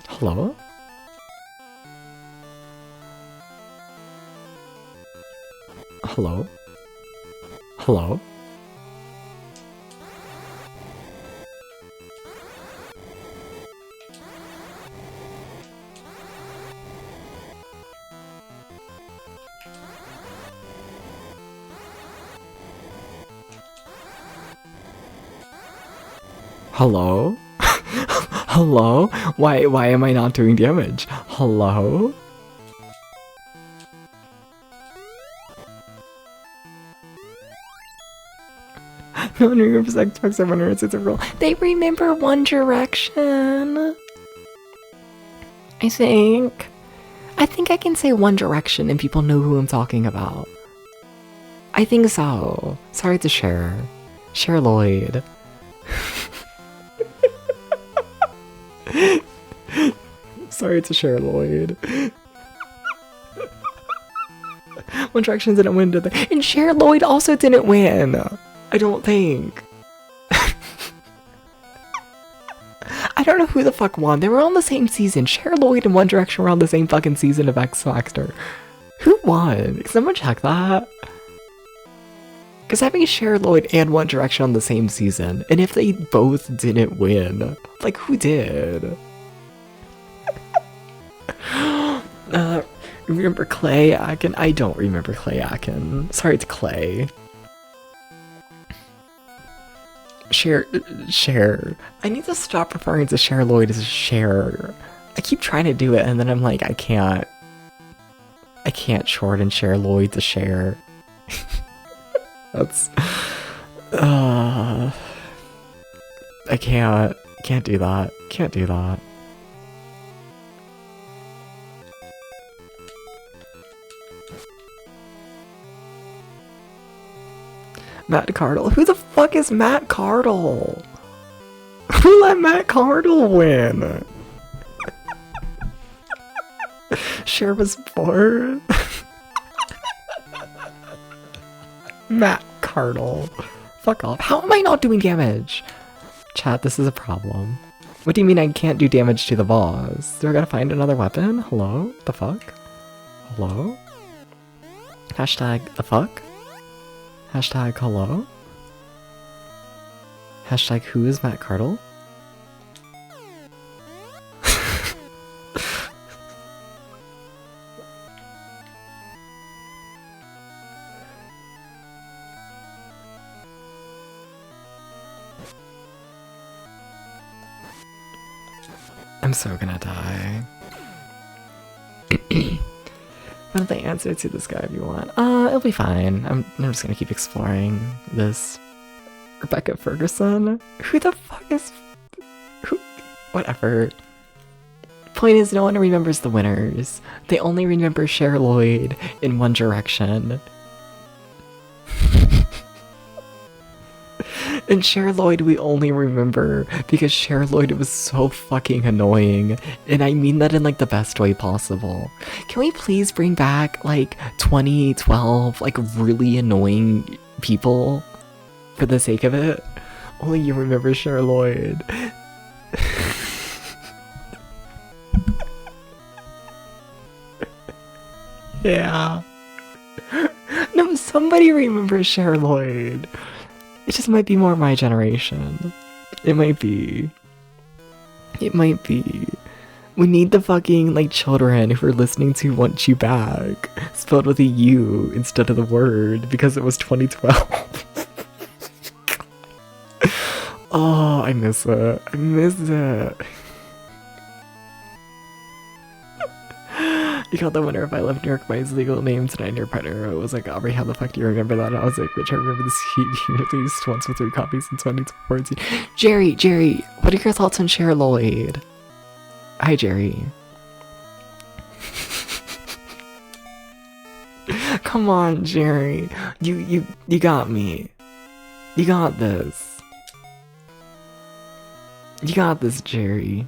hello? Hello? Hello? Hello? Hello? Why am I not doing damage? Hello? No one remembers Xbox, everyone remembers it's a rule. They remember One Direction. I think I can say One Direction and people know who I'm talking about. I think so. Sorry to Cher Lloyd. Sorry to Cher Lloyd. One Direction didn't win, did they? And Cher Lloyd also didn't win. I don't think. I don't know who the fuck won. They were on the same season. Cher Lloyd and One Direction were on the same fucking season of X Factor. Who won? Can someone check that? Because having Cher Lloyd and One Direction on the same season, and if they both didn't win, like who did? Remember Clay Akin? I don't remember Clay Akin. Sorry to Clay. Cher. I need to stop referring to Cher Lloyd as Cher. I keep trying to do it, and then I'm like, I can't shorten Cher Lloyd to Cher. That's. I can't do that. Can't do that. Matt Cardle? Who the fuck is Matt Cardle? Who let Matt Cardle win? Cher was born. Matt Cardle. Fuck off. How am I not doing damage? Chat, this is a problem. What do you mean I can't do damage to the boss? Do I gotta find another weapon? Hello? The fuck? Hello? Hashtag the fuck? Hashtag hello? Hashtag who is Matt Cardle? I'm so gonna die. What the answer to this guy if you want? It'll be fine. I'm just gonna keep exploring this. Rebecca Ferguson? Who the fuck is... Who? Whatever. Point is, no one remembers the winners. They only remember Cher Lloyd in One Direction. And Cher Lloyd we only remember because Cher Lloyd was so fucking annoying. And I mean that in like the best way possible. Can we please bring back like 2012 like really annoying people for the sake of it? Only you remember Cher Lloyd. Yeah. No, somebody remembers Cher Lloyd. It just might be more my generation. It might be. It might be. We need the fucking, like, children who are listening to Want You Back spelled with a U instead of the word because it was 2012. Oh, I miss it. I miss it. You called the winner if I left New York by his legal name tonight and your partner was like, Aubrey, how the fuck do you remember that? And I was like, bitch, I remember this he released once with 3 copies in 2014. Jerry, what are your thoughts on Cher Lloyd? Hi, Jerry. Come on, Jerry. You got me. You got this. You got this, Jerry.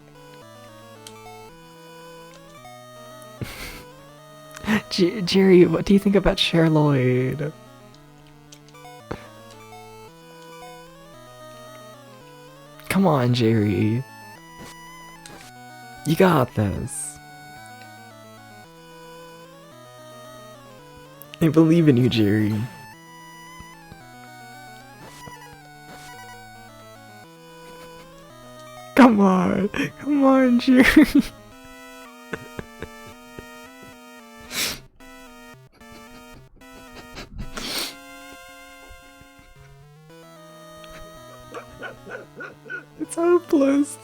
Jerry, what do you think about Cher Lloyd? Come on, Jerry. You got this. I believe in you, Jerry. Come on, Jerry. It's hopeless.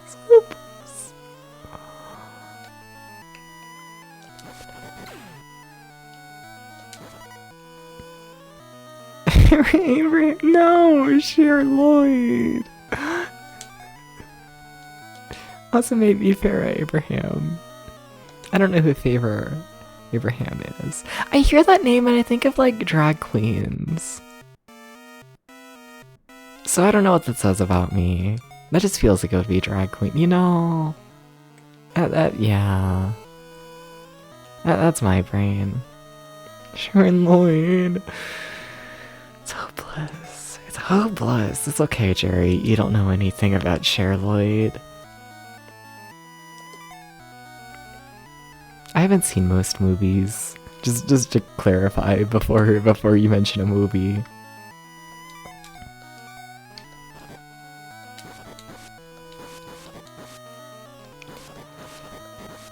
It's hopeless. No, Cher Lloyd. Also, maybe Farrah Abraham. I don't know who Favor Abraham is. I hear that name and I think of like drag queens. So I don't know what that says about me. That just feels like it would be a drag queen, you know? Yeah. That's my brain. Sharon Lloyd. It's hopeless. It's hopeless. It's okay, Jerry. You don't know anything about Cher Lloyd. I haven't seen most movies. Just to clarify before you mention a movie.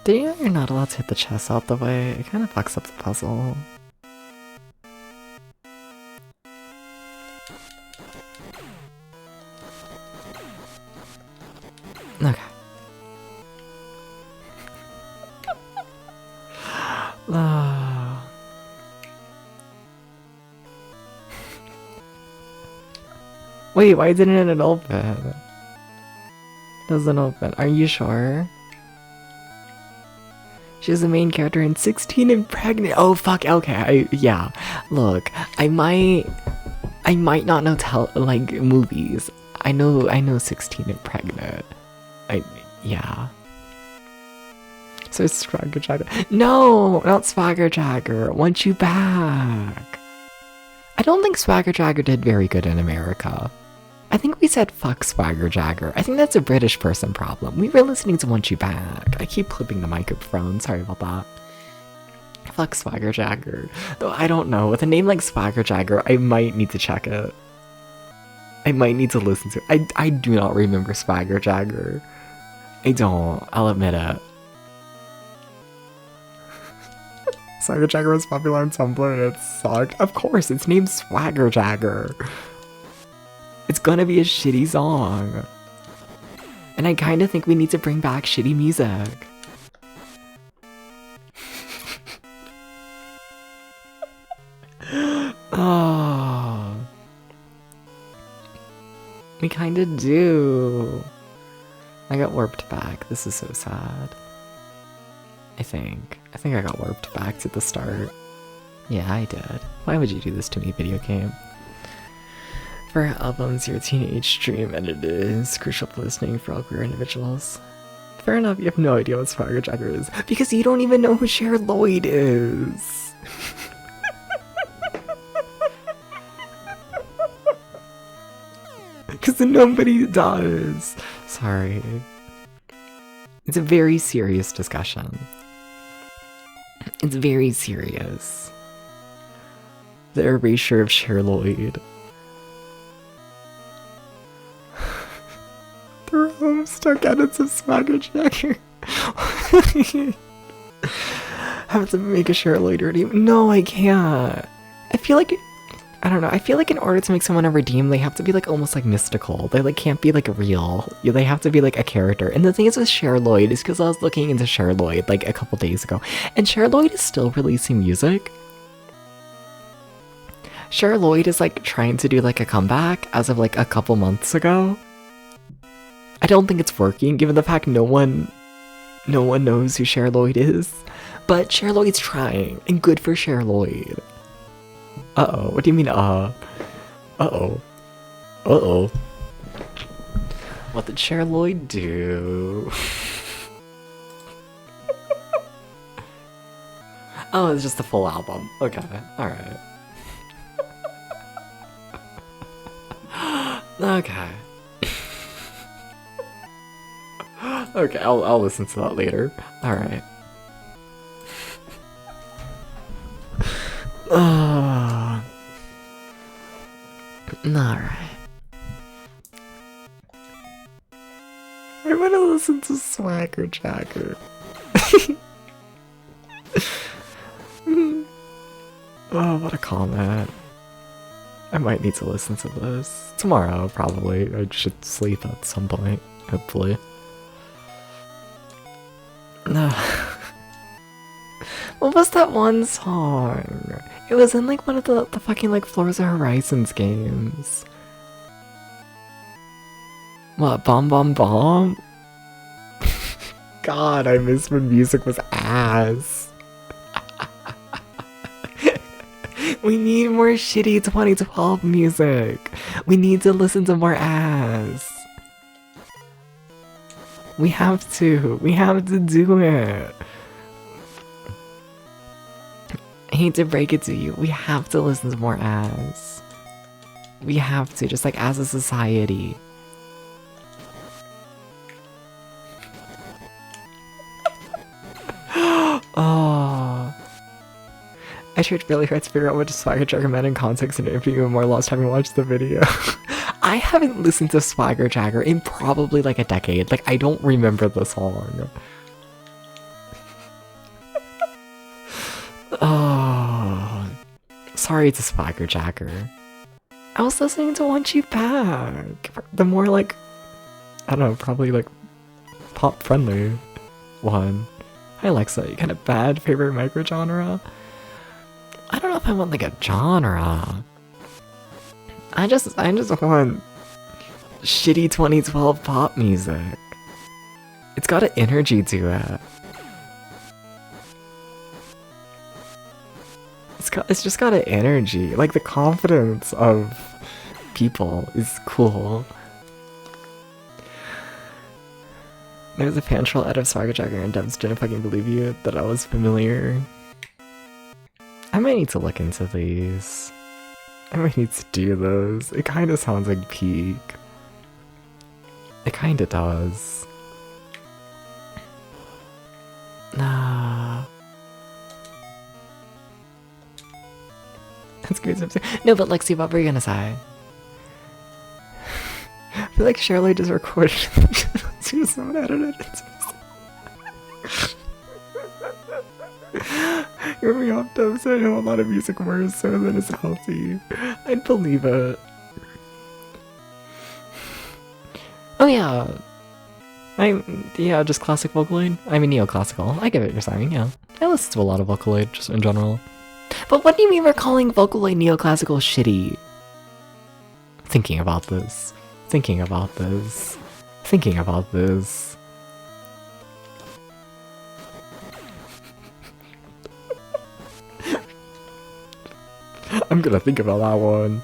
Did you know you're not allowed to hit the chest out the way? It kind of fucks up the puzzle. Okay. Wait, why didn't it open? Doesn't open. Are you sure? She's the main character in 16 and Pregnant. Oh fuck. Okay. Yeah. Look, I might not know like movies. I know 16 and Pregnant. Yeah. So Swagger Jagger. No, not Swagger Jagger. Want You Back. I don't think Swagger Jagger did very good in America. I think we said fuck Swagger Jagger. I think that's a British person problem. We were listening to Want You Back. I keep clipping the microphone. Sorry about that. Fuck Swagger Jagger. Though I don't know. With a name like Swagger Jagger, I might need to check it. I might need to listen to it. I do not remember Swagger Jagger. I don't. I'll admit it. Swagger Jagger was popular on Tumblr and it sucked. Of course, it's named Swagger Jagger. It's gonna be a shitty song. And I kinda think we need to bring back shitty music. Oh. We kinda do. I got warped back. This is so sad. I think I got warped back to the start. Yeah, I did. Why would you do this to me, video game? For albums, your teenage dream, and it is crucial for listening for all queer individuals. Fair enough, you have no idea what Swagger Jagger is, because you don't even know who Cher Lloyd is. Because nobody does. Sorry. It's a very serious discussion. It's very serious. The erasure of Cher Lloyd. The Homestuck edits of Swagger Jagger. Have to make a Cher Lloyd redeem. No, I can't. I feel like, I don't know, I feel like in order to make someone a redeem, they have to be like almost like mystical. They like can't be like real. They have to be like a character. And the thing is with Cher Lloyd is because I was looking into Cher Lloyd like a couple days ago, and Cher Lloyd is still releasing music. Cher Lloyd is like trying to do like a comeback as of like a couple months ago. I don't think it's working given the fact no one knows who Cher Lloyd is. But Cher Lloyd's trying, and good for Cher Lloyd. Uh-oh, what do you mean, Uh-oh. Uh-oh. What did Cher Lloyd do? Oh, it's just the full album. Okay, alright. Okay. Okay, I'll listen to that later. Alright. Alright. I want to listen to Swagger Jagger. Oh, what a comment. I might need to listen to this. Tomorrow, probably. I should sleep at some point, hopefully. No. What was that one song? It was in like one of the fucking like Forza Horizons games. What, Bomb Bomb Bomb? God, I miss when music was ass. We need more shitty 2012 music. We need to listen to more ass. We have to do it. I hate to break it to you, we have to listen to more ass. We have to, just like as a society. Oh. I tried really hard to figure out what Swagger Jagger meant in context and it'd be even more lost having watched the video. I haven't listened to Swagger Jagger in probably like a decade. Like, I don't remember the song. Oh. Sorry to Swagger Jagger. I was listening to Want You Back. The more like, I don't know, probably like pop friendly one. Hi Alexa, you got a bad favorite micro genre? I don't know if I want like a genre. I just want shitty 2012 pop music. It's got an energy to it. It's just got an energy. Like the confidence of people is cool. There's a fan troll out of Swagger Jagger and Debs didn't fucking believe you that I was familiar. I might need to look into these. I might need to do those. It kind of sounds like peak. It kind of does. Nah. That's crazy. No, but Lexi, what were you gonna say? I feel like Shirley just recorded to someone edited it. You're me off Dubs. I know a lot of music worse, so then it's healthy. I'd believe it. Oh yeah. Yeah, just classic Vocaloid. I mean neoclassical. I get what you're saying, yeah. I listen to a lot of Vocaloid, just in general. But what do you mean we're calling Vocaloid neoclassical shitty? Thinking about this. Thinking about this. Thinking about this. I'm gonna think about that one.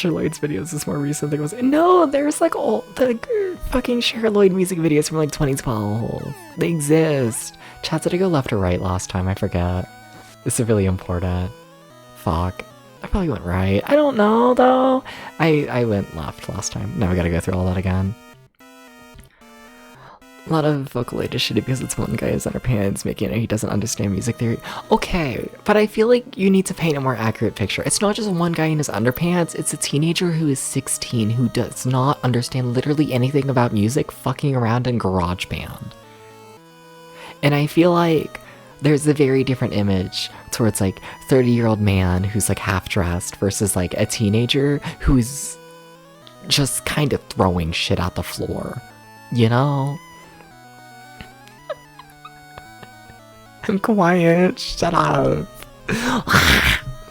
Lloyd's videos is more recent than it was. No, there's like all the fucking Lloyd music videos from like 2012. They exist. Chat, did I go left or right last time? I forget. This is really important. Fuck. I probably went right. I don't know though. I went left last time. Now I gotta go through all that again. A lot of Vocaloid is shitty because it's one guy in his underpants making it he doesn't understand music theory. Okay, but I feel like you need to paint a more accurate picture. It's not just one guy in his underpants, it's a teenager who is 16 who does not understand literally anything about music fucking around in GarageBand. And I feel like there's a very different image towards like 30-year-old man who's like half-dressed versus like a teenager who's just kind of throwing shit at the floor. You know? I'm quiet, shut up.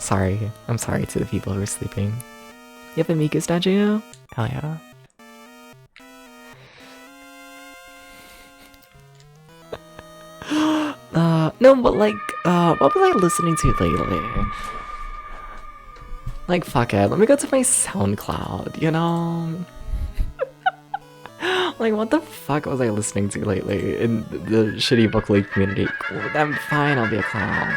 Sorry, I'm sorry to the people who are sleeping. You have a Miku statue? Hell yeah. No, but like, what was I listening to lately? Like, fuck it, let me go to my SoundCloud, you know? Like, what the fuck was I listening to lately in the shitty Vocaloid community? I'm fine, I'll be a clown.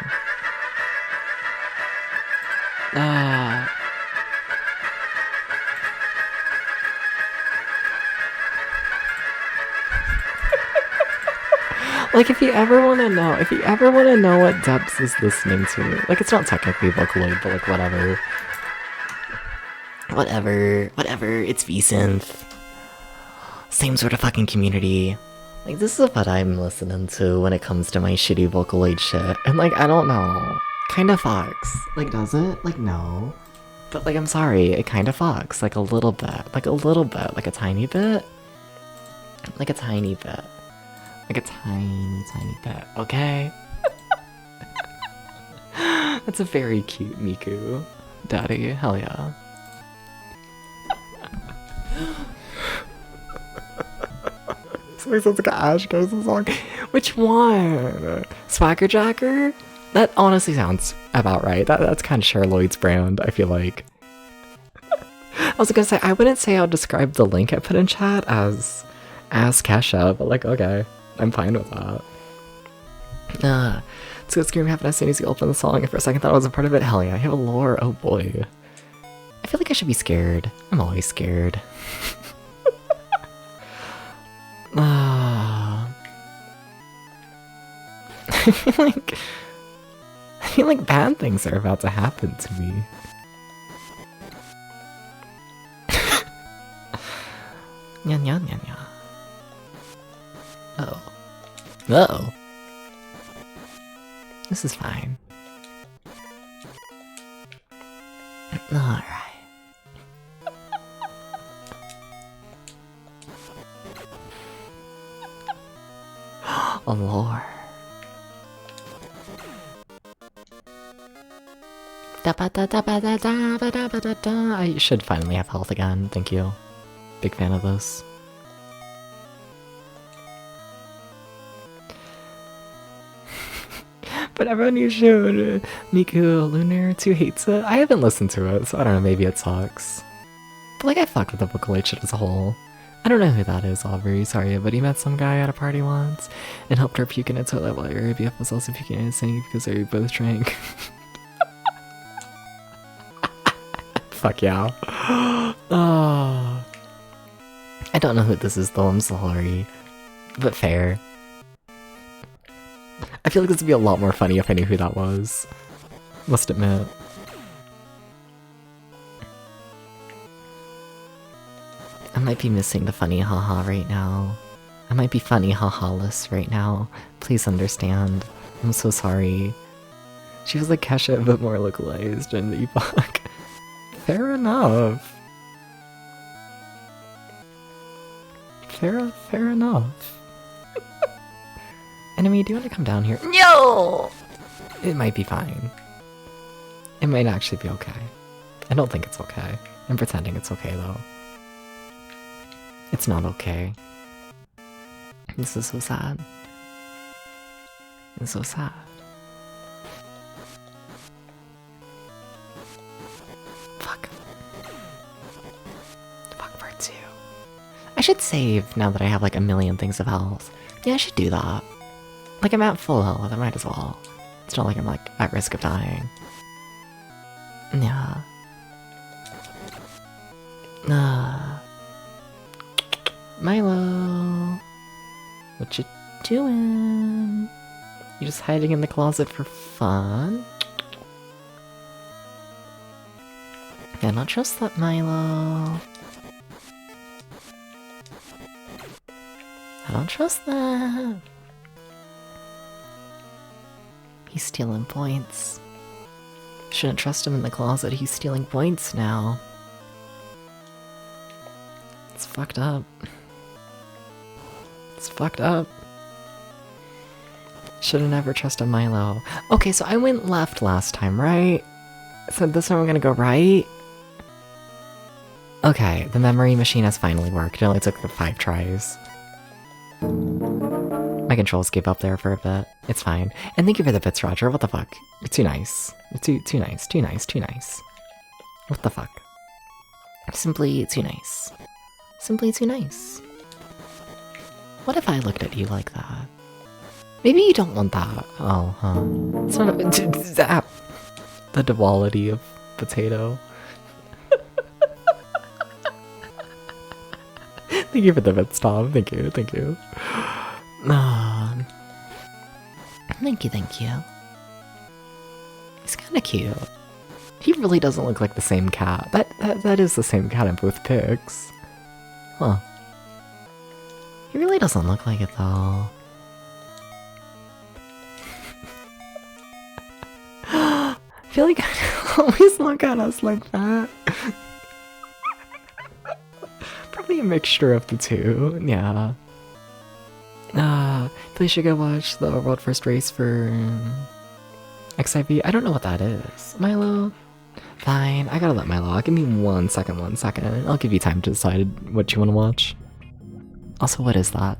Like, if you ever want to know what Debs is listening to, like, it's not technically Vocaloid, but like, whatever, it's V-Synth. Same sort of fucking community. Like, this is what I'm listening to when it comes to my shitty Vocaloid shit. And like, I don't know. Kinda fucks. Like, does it? Like, no. But like, I'm sorry, it kinda fucks. Like a little bit. Like a little bit. Like a tiny bit. Like a tiny bit. Like a tiny, tiny bit. Okay? That's a very cute Miku. Daddy, hell yeah. Something sounds like an Ash Ghost song. Which one? Swagger Jacker? That honestly sounds about right. That's kind of Lloyd's brand, I feel like. I was gonna say, I wouldn't say I'll describe the link I put in chat as Kesha, but like, okay. I'm fine with that. It's good Scream happened as soon as you opened the song, and for a second thought I was a part of it. Hell yeah, I have a lore, oh boy. I feel like I should be scared. I'm always scared. I feel like bad things are about to happen to me. Nya nya nya nya. Oh. Uh-oh. This is fine. Alright. A lore. I should finally have health again, thank you. Big fan of this. But everyone you showed Miku Lunar 2 hates it. I haven't listened to it, so I don't know, maybe it sucks. But like, I fuck with the Vocaloid shit as a whole. I don't know who that is, Aubrey, sorry, but he met some guy at a party once and helped her puke in a toilet while her ABF was also puking in his sink because they both drank. Fuck yeah. Oh. I don't know who this is though, I'm sorry. But fair. I feel like this would be a lot more funny if I knew who that was. Must admit. I might be missing the funny haha right now. I might be funny haha-less right now. Please understand. I'm so sorry. She was like Kesha but more localized and Epoch. Fair enough. Fair enough. Enemy, do you want to come down here? No! It might be fine. It might actually be okay. I don't think it's okay. I'm pretending it's okay though. It's not okay. This is so sad. It's so sad. Fuck. Fuck part 2. I should save now that I have like a million things of health. Yeah, I should do that. Like I'm at full health, I might as well. It's not like I'm like at risk of dying. Yeah. Milo, what you doing? You just hiding in the closet for fun? I don't trust that, Milo. I don't trust that. He's stealing points. Shouldn't trust him in the closet, he's stealing points now. It's fucked up. It's fucked up. Should've never trusted Milo. Okay, so I went left last time, right? So this time I'm gonna go right? Okay, the memory machine has finally worked. It only took 5 tries. My controls gave up there for a bit. It's fine. And thank you for the bits, Roger. What the fuck? You're too nice. You're too nice. Too nice. Too nice. What the fuck? Simply too nice. Simply too nice. What if I looked at you like that? Maybe you don't want that. Oh, huh. It's not a... The duality of potato. Thank you for the bits, Tom. Thank you, thank you. Thank you. He's kinda cute. He really doesn't look like the same cat. That is the same cat in both pics. Huh. He really doesn't look like it though. I feel like I always look at us like that. Probably a mixture of the two, yeah. Please should go watch the World First Race for XIV. I don't know what that is. Milo? Fine, I gotta let Milo out. Give me 1 second, 1 second. I'll give you time to decide what you want to watch. Also, what is that?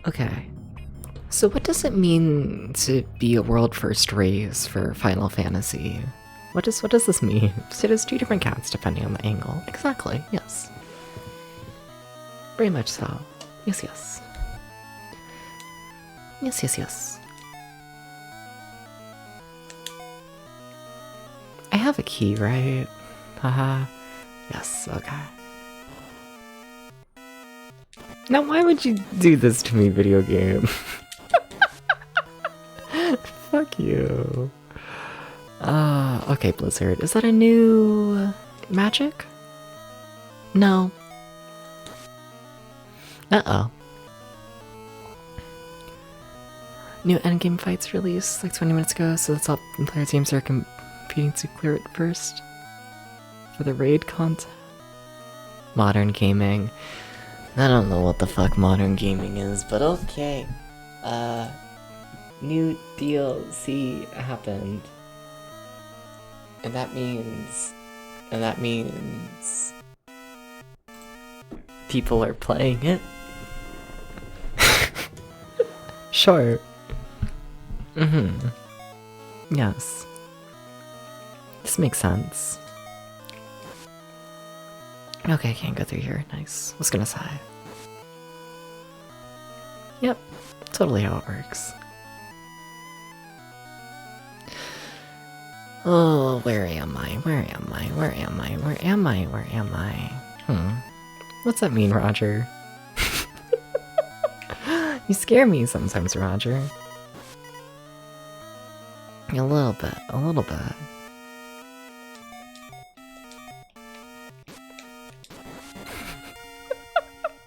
Okay, so what does it mean to be a world first race for Final Fantasy? What does this mean? So there's 2 different cats depending on the angle. Exactly, yes. Very much so. Yes, yes. Yes, yes, yes. I have a key, right? Haha. Yes, okay. Now why would you do this to me, video game? Fuck you. Okay, Blizzard. Is that a new magic? No. Uh-oh. New endgame fights released like 20 minutes ago, so the top player teams are competing to clear it first. for the raid content. Modern gaming. I don't know what the fuck modern gaming is, but okay. New DLC happened. And that means people are playing it. Sure. Yes. This makes sense. Okay, I can't go through here. Nice. I was gonna say. Yep. Totally how it works. Oh, where am I? Where am I? Where am I? Where am I? Where am I? What's that mean, Roger? You scare me sometimes, Roger. A little bit, a little bit.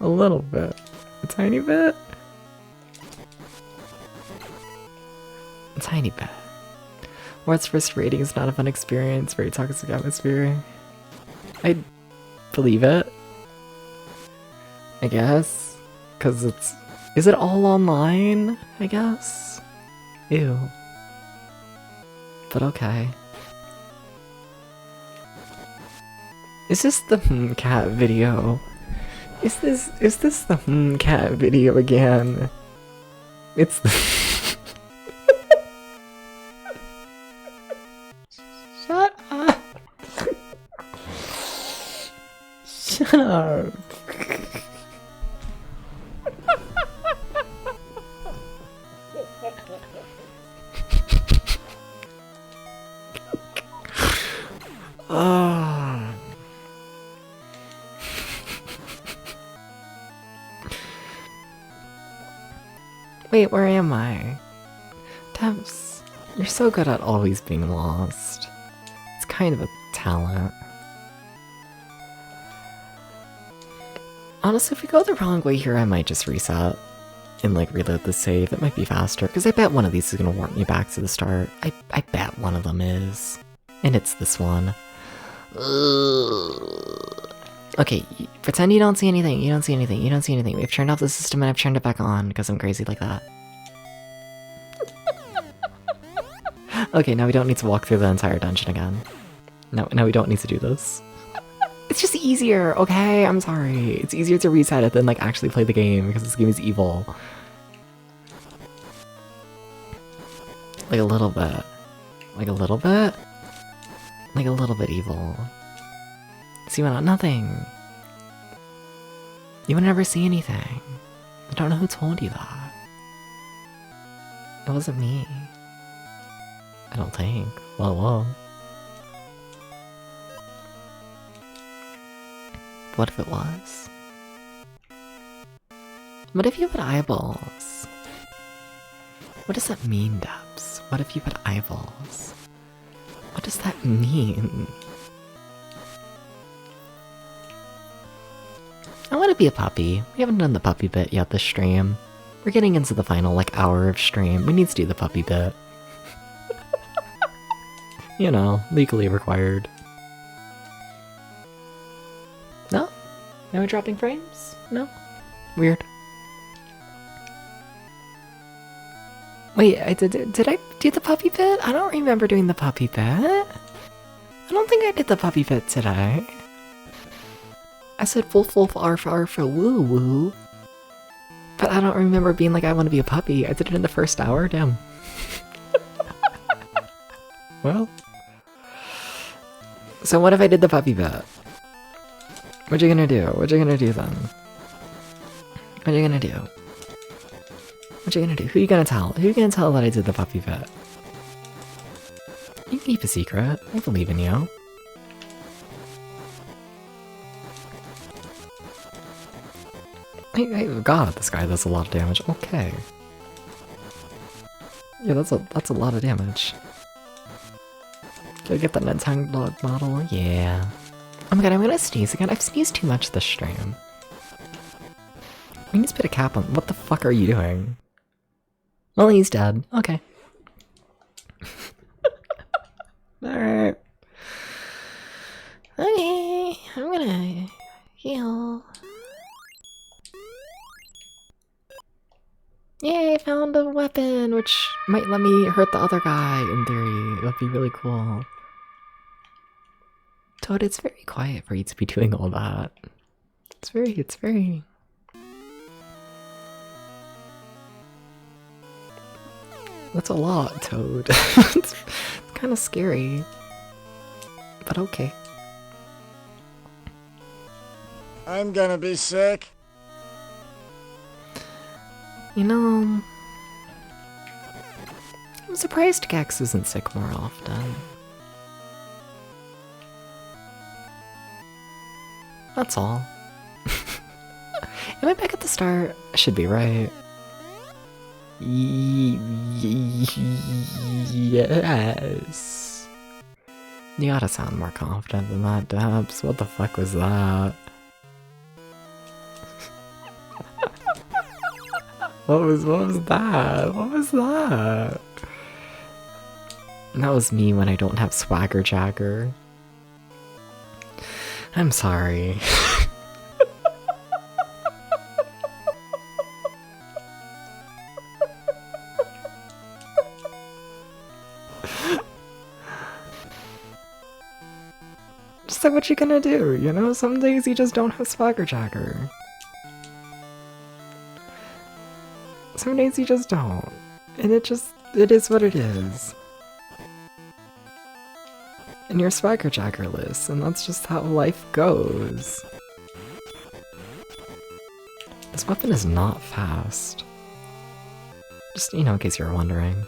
A little bit. A tiny bit? A tiny bit. What's first rating is not a fun experience, very toxic atmosphere. I believe it. I guess. Cause it's... Is it all online? I guess? Ew. But okay. Is this the cat video? Is this the cat video again? It's the... Shut up! Shut up! Wait, where am I? Debs, you're so good at always being lost. It's kind of a talent. Honestly, if we go the wrong way here, I might just reset and like reload the save. It might be faster, because I bet one of these is gonna warp me back to the start. I bet one of them is. And it's this one. Okay, pretend you don't see anything, you don't see anything, you don't see anything. We've turned off the system and I've turned it back on because I'm crazy like that. Okay, now we don't need to walk through the entire dungeon again. No, we don't need to do this. It's just easier, okay? I'm sorry. It's easier to reset it than like actually play the game because this game is evil. Like a little bit. Like a little bit? Like a little bit evil. See, why not? Nothing. You would never see anything. I don't know who told you that. It wasn't me. I don't think. Whoa. What if it was? What if you had eyeballs? What does that mean, Debs? What if you had eyeballs? What does that mean? I want to be a puppy. We haven't done the puppy bit yet this stream. We're getting into the final, like, hour of stream. We need to do the puppy bit. You know, legally required. No? Now we're dropping frames? No? Weird. Wait, did I do the puppy bit? I don't remember doing the puppy bit. I don't think I did the puppy bit today. I said wolf arf arf woo woo. But I don't remember being like I want to be a puppy. I did it in the first hour, damn. Well. So what if I did the puppy bit? What you gonna do? What you gonna do then? What you gonna do? What you gonna do? Who you gonna tell? Who you gonna tell that I did the puppy bit? You can keep a secret. I believe in you. Hey, God, this guy does a lot of damage. Okay. Yeah, that's a lot of damage. Did I get that Nintendo model? Yeah. Oh my god, I'm gonna sneeze again. I've sneezed too much this stream. We need to put a cap on. What the fuck are you doing? Well, he's dead. Okay. Alright. Okay. I'm gonna heal. Yay, I found a weapon, which might let me hurt the other guy, in theory. It would be really cool. Toad, it's very quiet for you to be doing all that. It's very... That's a lot, Toad. It's kind of scary. But okay. I'm gonna be sick. You know... I'm surprised Gex isn't sick more often. That's all. Am I back at the start? I should be, right? Yes. You gotta sound more confident than that, Dabs. What the fuck was that? What was that? What was that? That was me when I don't have Swagger Jagger. I'm sorry. Just like, what you gonna do, you know? Some days you just don't have Swagger Jagger. Some days you just don't. And it is what it is. And you're Swagger Jaggerless, and that's just how life goes. This weapon is not fast. Just, you know, in case you're wondering.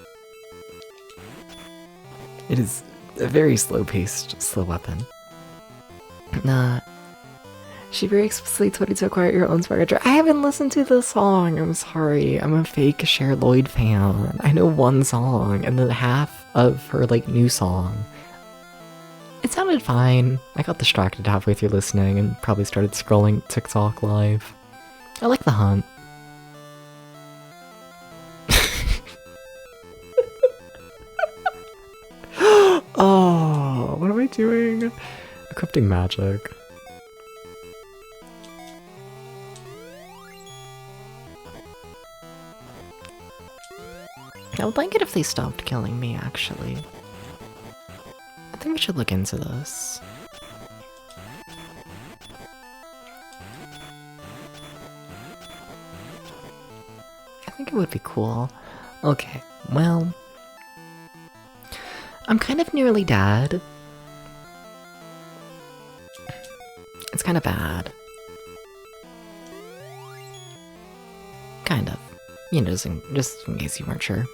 It is a very slow-paced, slow weapon. Nah. She very explicitly told you to acquire your own Swagger Jagger. I haven't listened to the song, I'm sorry. I'm a fake Cher Lloyd fan. I know one song, and then half of her, like, new song. It sounded fine. I got distracted halfway through listening and probably started scrolling TikTok live. I like the hunt. Oh, what am I doing? Equipping magic. I would like it if they stopped killing me, actually. I think we should look into this. I think it would be cool. Okay, well... I'm kind of nearly dead. It's kind of bad. Kind of. You know, just in case you weren't sure.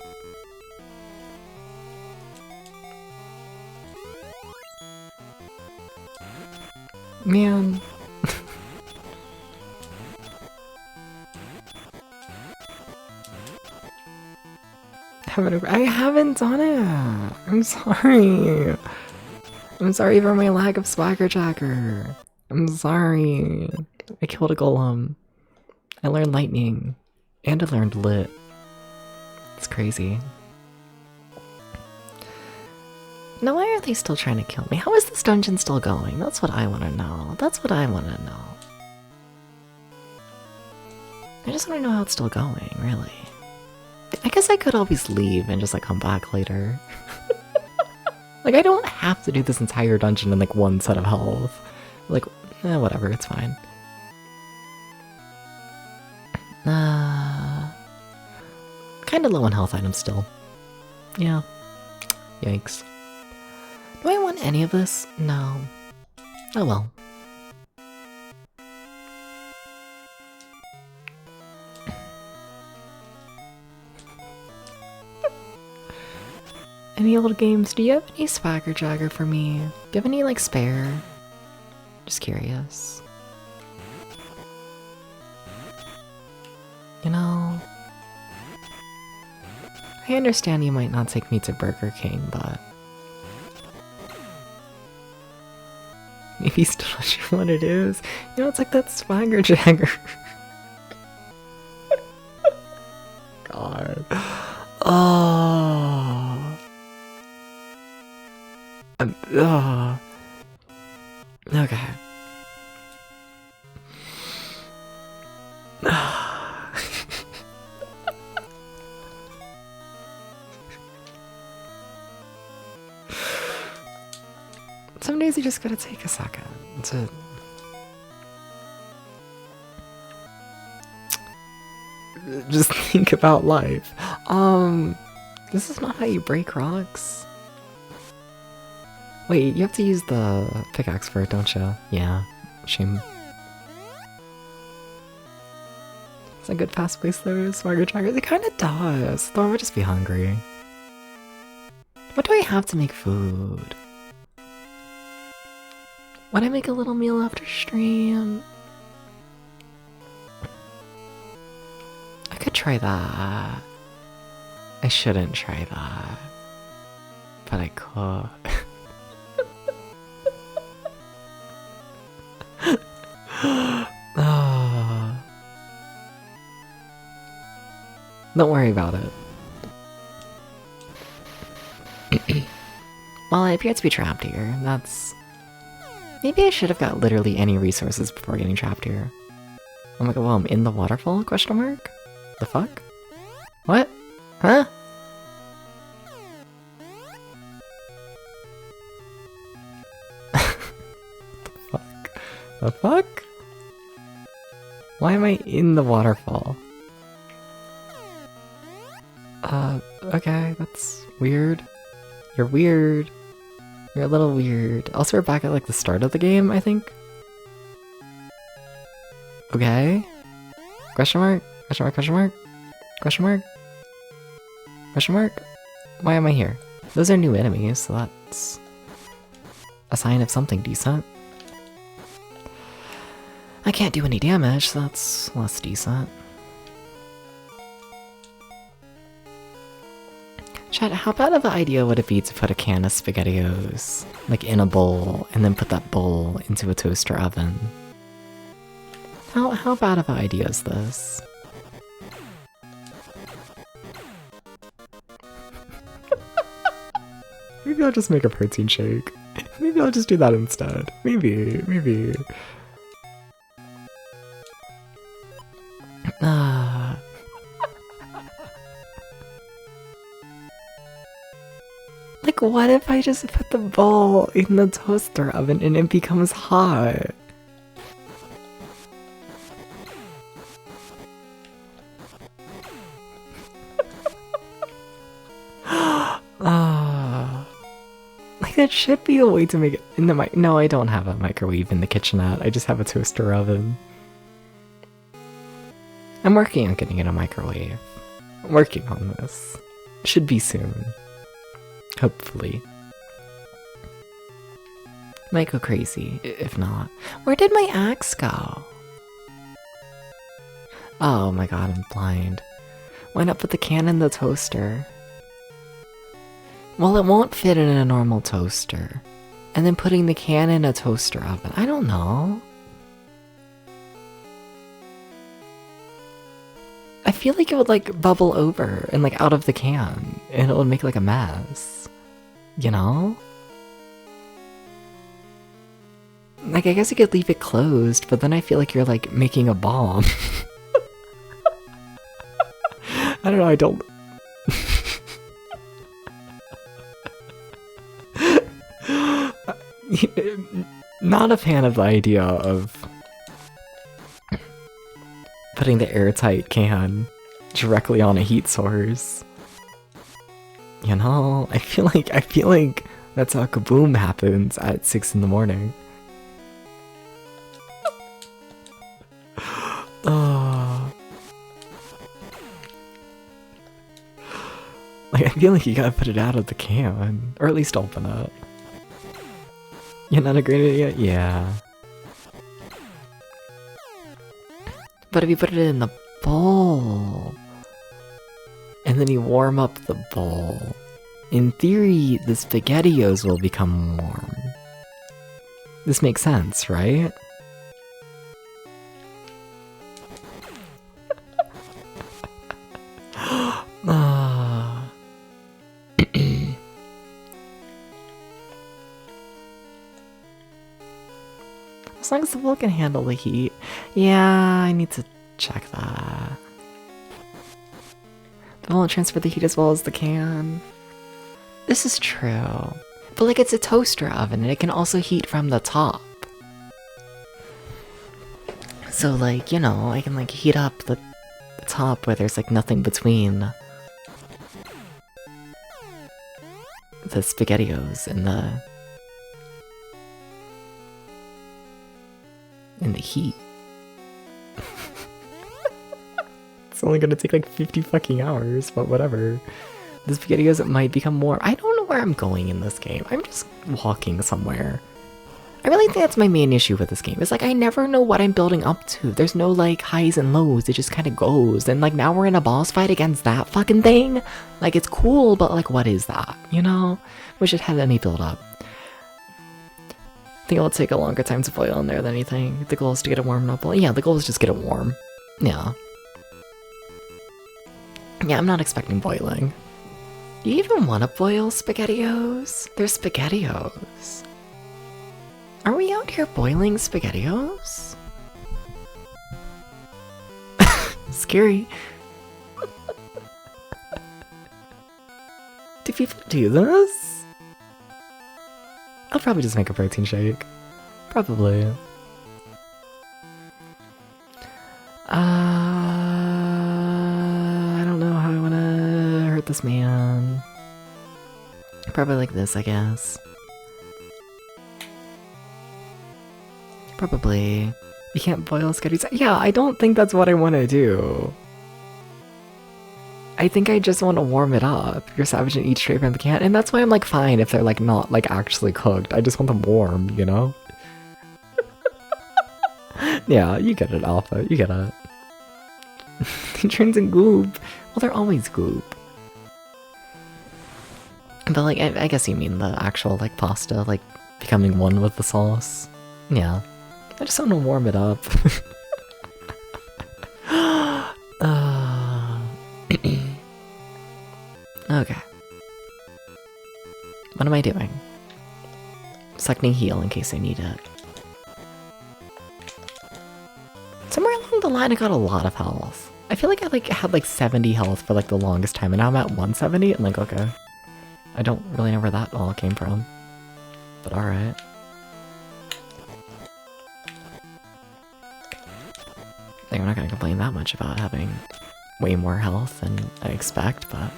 Man. I haven't done it. I'm sorry. I'm sorry for my lack of Swagger Jagger. I'm sorry. I killed a golem. I learned lightning. And I learned lit. It's crazy. Now why are they still trying to kill me? How is this dungeon still going? That's what I want to know. That's what I want to know. I just want to know how it's still going, really. I guess I could always leave and just like come back later. Like I don't have to do this entire dungeon in like one set of health. Like, whatever, it's fine. Kinda low on health items still. Yeah. Yikes. Do I want any of this? No. Oh well. Any old games? Do you have any Swagger Jagger for me? Do you have any like spare? Just curious. You know, I understand you might not take me to Burger King, but maybe still not sure what it is. You know, it's like that Swagger Jagger. God. Oh. Okay. Some days you just gotta take a second to just think about life. This is not how you break rocks. Wait, you have to use the pickaxe for it, don't you? Yeah, shame. It's a good fast place though, Swagger Tracker. It kinda does, though I would just be hungry. What do I have to make food? Would I make a little meal after stream? I could try that. I shouldn't try that. But I could. Don't worry about it. Well, I appear to be trapped here. That's... Maybe I should have got literally any resources before getting trapped here. Oh my god, well, I'm in the waterfall? Question mark? The fuck? What? Huh? The fuck? The fuck? Why am I in the waterfall? Okay, that's weird. You're weird. You're a little weird. Also, we're back at like the start of the game, I think. Okay. Question mark? Question mark? Question mark? Question mark? Question mark? Why am I here? Those are new enemies, so that's a sign of something decent. I can't do any damage, so that's less decent. Chat, how bad of an idea would it be to put a can of SpaghettiOs, like, in a bowl, and then put that bowl into a toaster oven? How bad of an idea is this? Maybe I'll just make a protein shake. Maybe I'll just do that instead. Maybe. Like, what if I just put the bowl in the toaster oven and it becomes hot? Like, that should be a way to make it in the mic. No, I don't have a microwave in the kitchenette. I just have a toaster oven. I'm working on getting in a microwave. I'm working on this. Should be soon. Hopefully. Might go crazy, if not. Where did my axe go? Oh my god, I'm blind. Why not put the can in the toaster? Well, it won't fit in a normal toaster. And then putting the can in a toaster oven. I don't know. I feel like it would like bubble over and like out of the can. And it would make like a mess. You know? Like, I guess you could leave it closed, but then I feel like you're like making a bomb. I don't know, I don't... Not a fan of the idea of putting the airtight can directly on a heat source. You know, I feel like that's how kaboom happens at 6 in the morning. Like, I feel like you gotta put it out of the can, or at least open it. You're not a great idiot? Yeah. But if you put it in the bowl, and then you warm up the bowl, in theory, the SpaghettiOs will become warm. This makes sense, right? As long as the bowl can handle the heat. Yeah, I need to check that. The bowl won't transfer the heat as well as the can. This is true. But like it's a toaster oven and it can also heat from the top. So like, you know, I can like heat up the top where there's like nothing between the SpaghettiOs and the heat. It's only gonna take like 50 fucking hours, but whatever. The SpaghettiOs might become warm. I don't know where I'm going in this game. I'm just walking somewhere. I really think that's my main issue with this game. It's like I never know what I'm building up to. There's no like highs and lows. It just kind of goes. And like now we're in a boss fight against that fucking thing. Like it's cool, but like what is that? You know? Wish it had any build up. I think it'll take a longer time to boil in there than anything. The goal is to get it warmed up. Well, yeah, the goal is just get it warm. Yeah. Yeah, I'm not expecting boiling. Do you even want to boil SpaghettiOs? They're SpaghettiOs. Are we out here boiling SpaghettiOs? Scary. Do people do this? I'll probably just make a protein shake. Probably. I don't know how I want to hurt this man. Probably like this, I guess. Probably. You can't boil sketties. Yeah, I don't think that's what I want to do. I think I just want to warm it up. You're savage and eat straight from the can, and that's why I'm like fine if they're like not like actually cooked. I just want them warm, you know? Yeah, you get it, Alpha. You get it. It turns in goop. Well, they're always goop. But like, I guess you mean the actual like pasta, like becoming one with the sauce. Yeah. I just want to warm it up. Okay. What am I doing? Sucking heal in case I need it. Somewhere along the line I got a lot of health. I feel like I like had like 70 health for like the longest time, and now I'm at 170 and like, okay. I don't really know where that all came from. But alright. I think I'm not gonna complain that much about having way more health than I expect, but...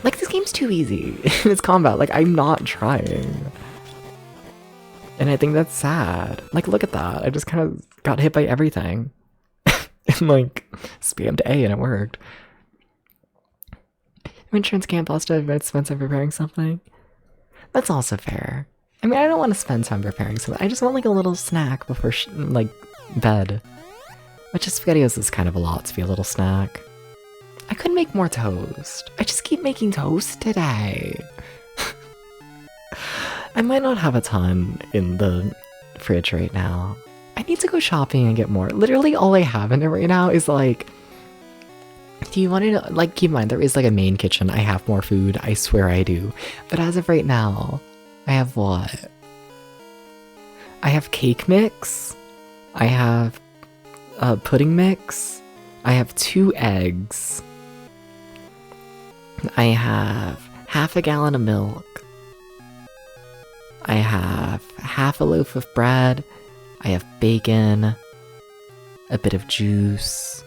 Like, this game's too easy in its combat. Like, I'm not trying. And I think that's sad. Like, look at that. I just kind of got hit by everything. And, like, spammed A and it worked. Insurance can't pasta if it's expensive preparing something. That's also fair. I mean, I don't want to spend time preparing something. I just want, like, a little snack before, like, bed. Which is SpaghettiOs is kind of a lot to be a little snack. I could make more toast. I just keep making toast today. I might not have a ton in the fridge right now. I need to go shopping and get more. Literally all I have in it right now is like... Do you want to know? Like, keep in mind, there is like a main kitchen. I have more food. I swear I do. But as of right now, I have what? I have cake mix. I have pudding mix. I have 2 eggs. I have half a gallon of milk. I have half a loaf of bread. I have bacon. A bit of juice.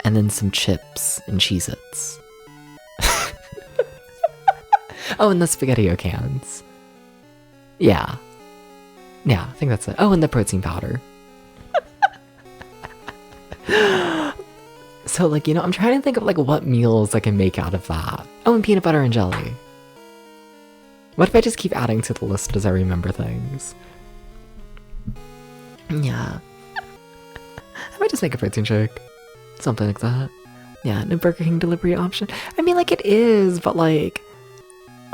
And then some chips and Cheez-Its. Oh, and the SpaghettiO cans. Yeah. Yeah, I think that's it. Oh, and the protein powder. So, like, you know, I'm trying to think of, like, what meals I can make out of that. Oh, and peanut butter and jelly. What if I just keep adding to the list as I remember things? Yeah. I might just make a protein shake. Something like that. Yeah, no Burger King delivery option. I mean, like, it is, but, like...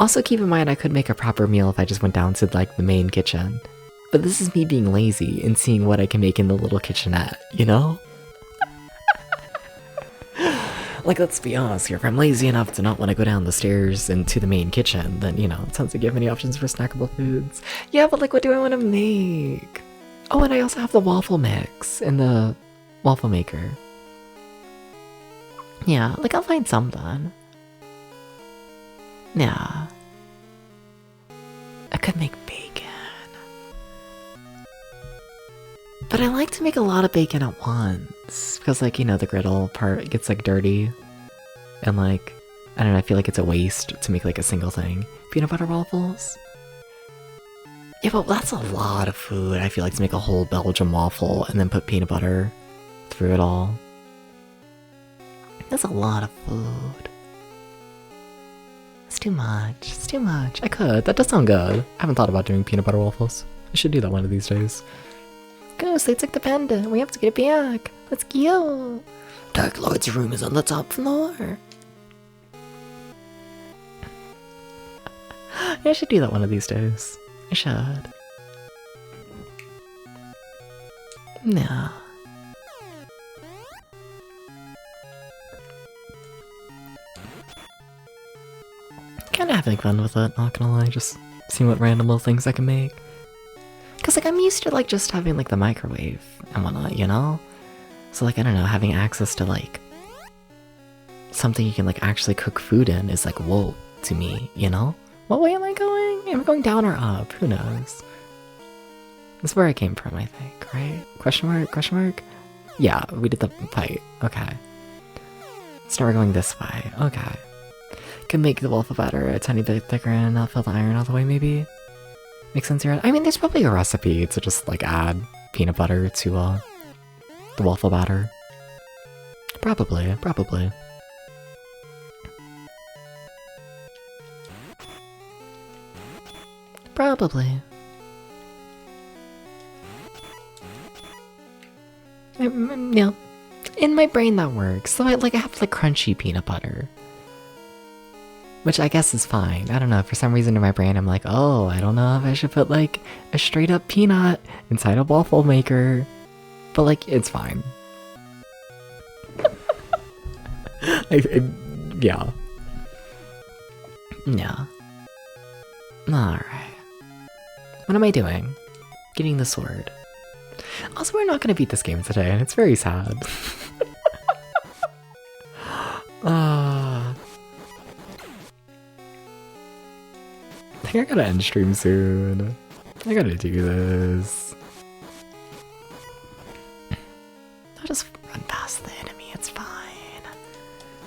Also keep in mind I could make a proper meal if I just went down to, like, the main kitchen. But this is me being lazy and seeing what I can make in the little kitchenette, you know? Like, let's be honest here, if I'm lazy enough to not want to go down the stairs and to the main kitchen, then, you know, it sounds like you have many options for snackable foods. Yeah, but, like, what do I want to make? Oh, and I also have the waffle mix in the waffle maker. Yeah, like, I'll find something. Yeah. I could make bacon. But I like to make a lot of bacon at once. Because, like, you know, the griddle part gets, like, dirty. And, like, I don't know, I feel like it's a waste to make, like, a single thing. Peanut butter waffles? Yeah, but that's a lot of food, I feel like, to make a whole Belgian waffle and then put peanut butter through it all. That's a lot of food. It's too much. It's too much. I could. That does sound good. I haven't thought about doing peanut butter waffles. I should do that one of these days. Ghost, they took the panda. We have to get it back. Let's go. Dark Lord's room is on the top floor. Yeah, I should do that one of these days. I should. No. Kinda having fun with it, not gonna lie, just seeing what random little things I can make. Cause like I'm used to like just having like the microwave and whatnot, you know? So like I don't know, having access to like something you can like actually cook food in is like whoa to me, you know? What way am I going? Am I going down or up? Who knows? That's where I came from, I think, right? Question mark? Question mark? Yeah, we did the fight. Okay. So now we're going this way. Okay. Can make the waffle batter a tiny bit thicker and not fill the iron all the way, maybe? Makes sense here? I mean, there's probably a recipe to just, like, add peanut butter to, the waffle batter. Probably, probably. Probably. Yeah. In my brain that works. So I have like crunchy peanut butter. Which I guess is fine. I don't know, for some reason in my brain I'm like, oh, I don't know if I should put like a straight up peanut inside a waffle maker. But like, it's fine. Yeah. Yeah. Alright. What am I doing? Getting the sword. Also, we're not gonna beat this game today, and it's very sad. I think I gotta end stream soon. I gotta do this. I'll just run past the enemy, it's fine.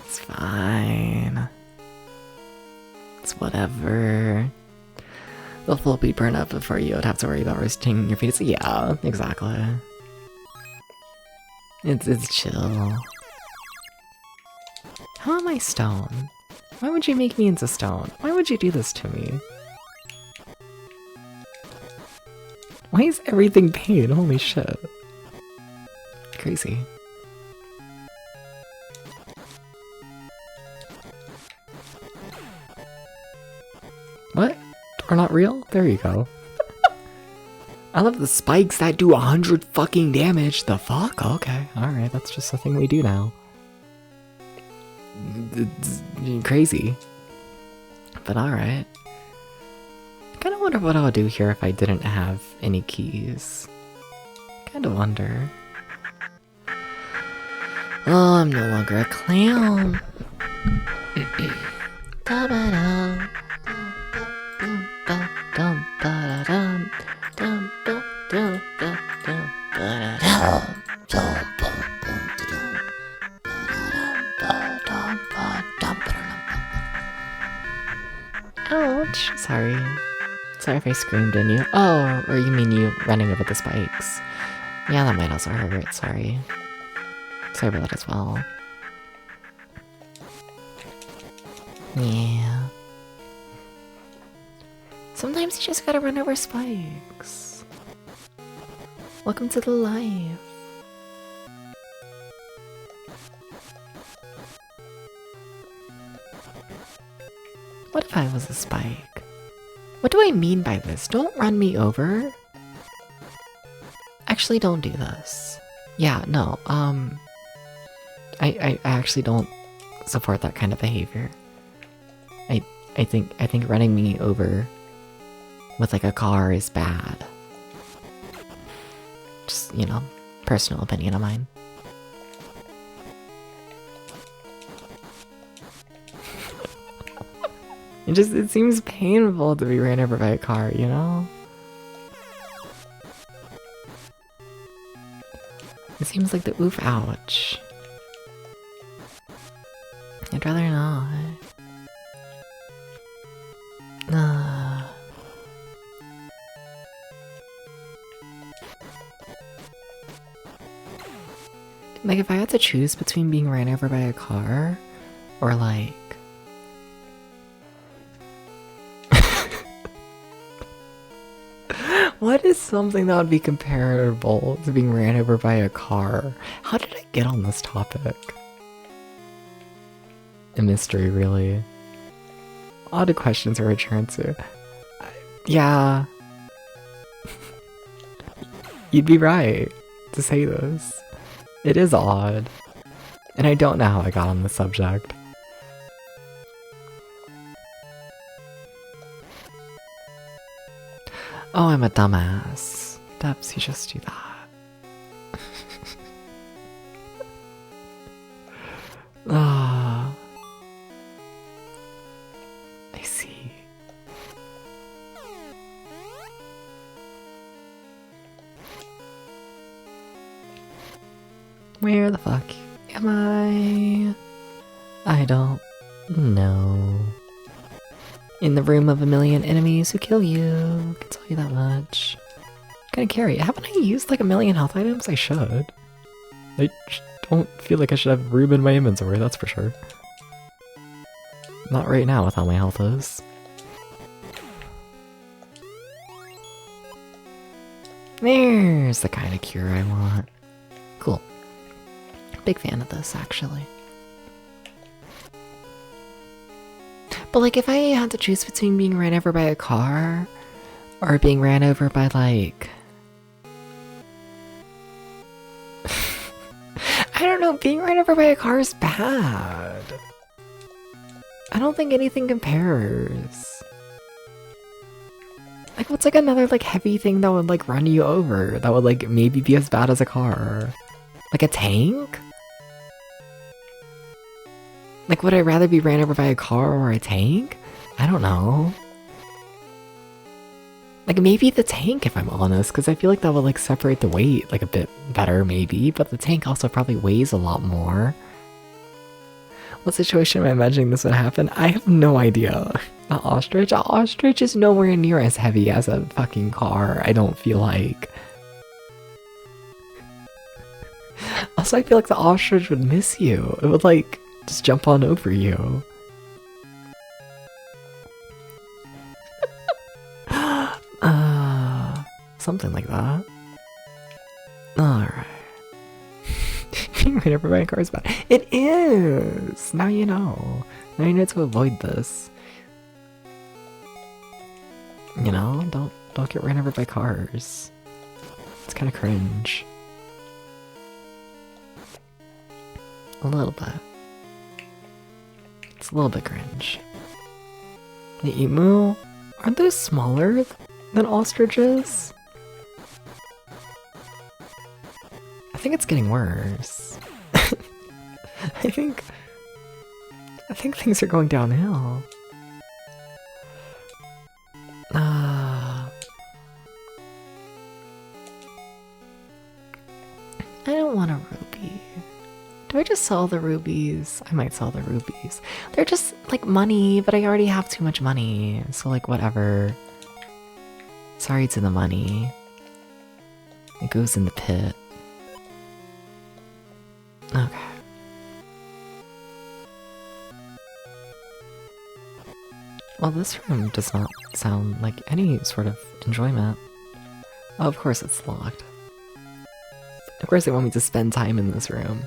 It's fine. It's whatever. The full be burned up before you would have to worry about roasting your feet. Yeah, exactly. It's chill. How am I stone? Why would you make me into stone? Why would you do this to me? Why is everything pain? Holy shit. Crazy. What? Are not real? There you go. I love the spikes that do 100 fucking damage. The fuck? Okay, alright, that's just a thing we do now. It's crazy. But alright. I kinda wonder what I would do here if I didn't have any keys. Kinda wonder. Oh, I'm no longer a clown. Da-ba-dum. Ouch. Sorry. Sorry if I screamed in you. Oh, or you mean you running over the spikes. Yeah, that might also hurt. Sorry. Sorry about that as well. Yeah. Sometimes you just gotta run over spikes. Welcome to the life. What if I was a spike? What do I mean by this? Don't run me over. Actually, don't do this. Yeah, no, I actually don't support that kind of behavior. I think running me over with like a car is bad. Just, you know, personal opinion of mine. It seems painful to be ran over by a car, you know? It seems like the oof ouch. I'd rather not. Like, if I had to choose between being ran over by a car or like... What is something that would be comparable to being ran over by a car? How did I get on this topic? A mystery, really. Odd questions are to answer. Yeah. You'd be right to say this. It is odd. And I don't know how I got on the subject. Oh, I'm a dumbass. Debs, you just do that. Ah. I see. Where the fuck am I? I don't know. In the room of a million enemies who kill you. I can tell you that much. Gonna carry it. Haven't I used like a million health items? I should. I don't feel like I should have room in my inventory, that's for sure. Not right now with how my health is. There's the kind of cure I want. Cool. Big fan of this, actually. But like, if I had to choose between being ran over by a car or being ran over by like... I don't know, being ran over by a car is bad. I don't think anything compares. Like, what's like another like heavy thing that would like run you over that would like maybe be as bad as a car? Like a tank? Like, would I rather be ran over by a car or a tank? I don't know. Like, maybe the tank, if I'm honest, because I feel like that would, like, separate the weight, like, a bit better, maybe, but the tank also probably weighs a lot more. What situation am I imagining this would happen? I have no idea. An ostrich? An ostrich is nowhere near as heavy as a fucking car, I don't feel like. Also, I feel like the ostrich would miss you. It would, like... just jump on over you. Something like that. Alright. Being ran over by a car is bad. It is! Now you know. Now you know to avoid this. You know, don't get ran over by cars. It's kind of cringe. A little bit. It's a little bit cringe. The emu? Aren't those smaller than ostriches? I think it's getting worse. I think things are going downhill. I don't want a ruby. Do I just sell the rubies? I might sell the rubies. They're just like money, but I already have too much money. So like whatever. Sorry to the money. It goes in the pit. Okay. Well, this room does not sound like any sort of enjoyment. Oh, of course it's locked. Of course they want me to spend time in this room.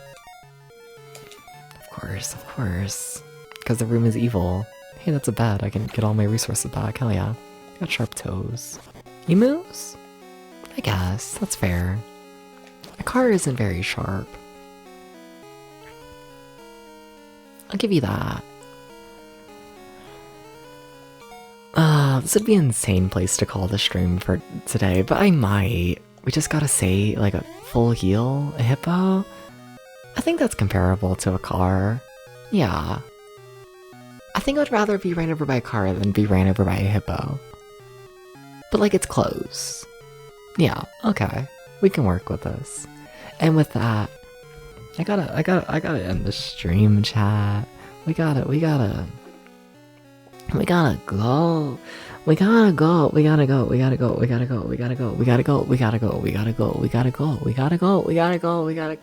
Of course. Because the room is evil. Hey, that's a bed. I can get all my resources back. Hell yeah. Got sharp toes. Emus? I guess. That's fair. A car isn't very sharp. I'll give you that. This would be an insane place to call the stream for today, but I might. We just gotta say, like, a full heal? A hippo? I think that's comparable to a car. Yeah. I think I'd rather be ran over by a car than be ran over by a hippo. But like, it's close. Yeah, okay. We can work with this. And with that, I gotta end the stream, chat. We gotta go. We gotta go. We gotta go. We gotta go. We gotta go. We gotta go. We gotta go. We gotta go. We gotta go. We gotta go. We gotta go. We gotta go. We gotta go. We gotta.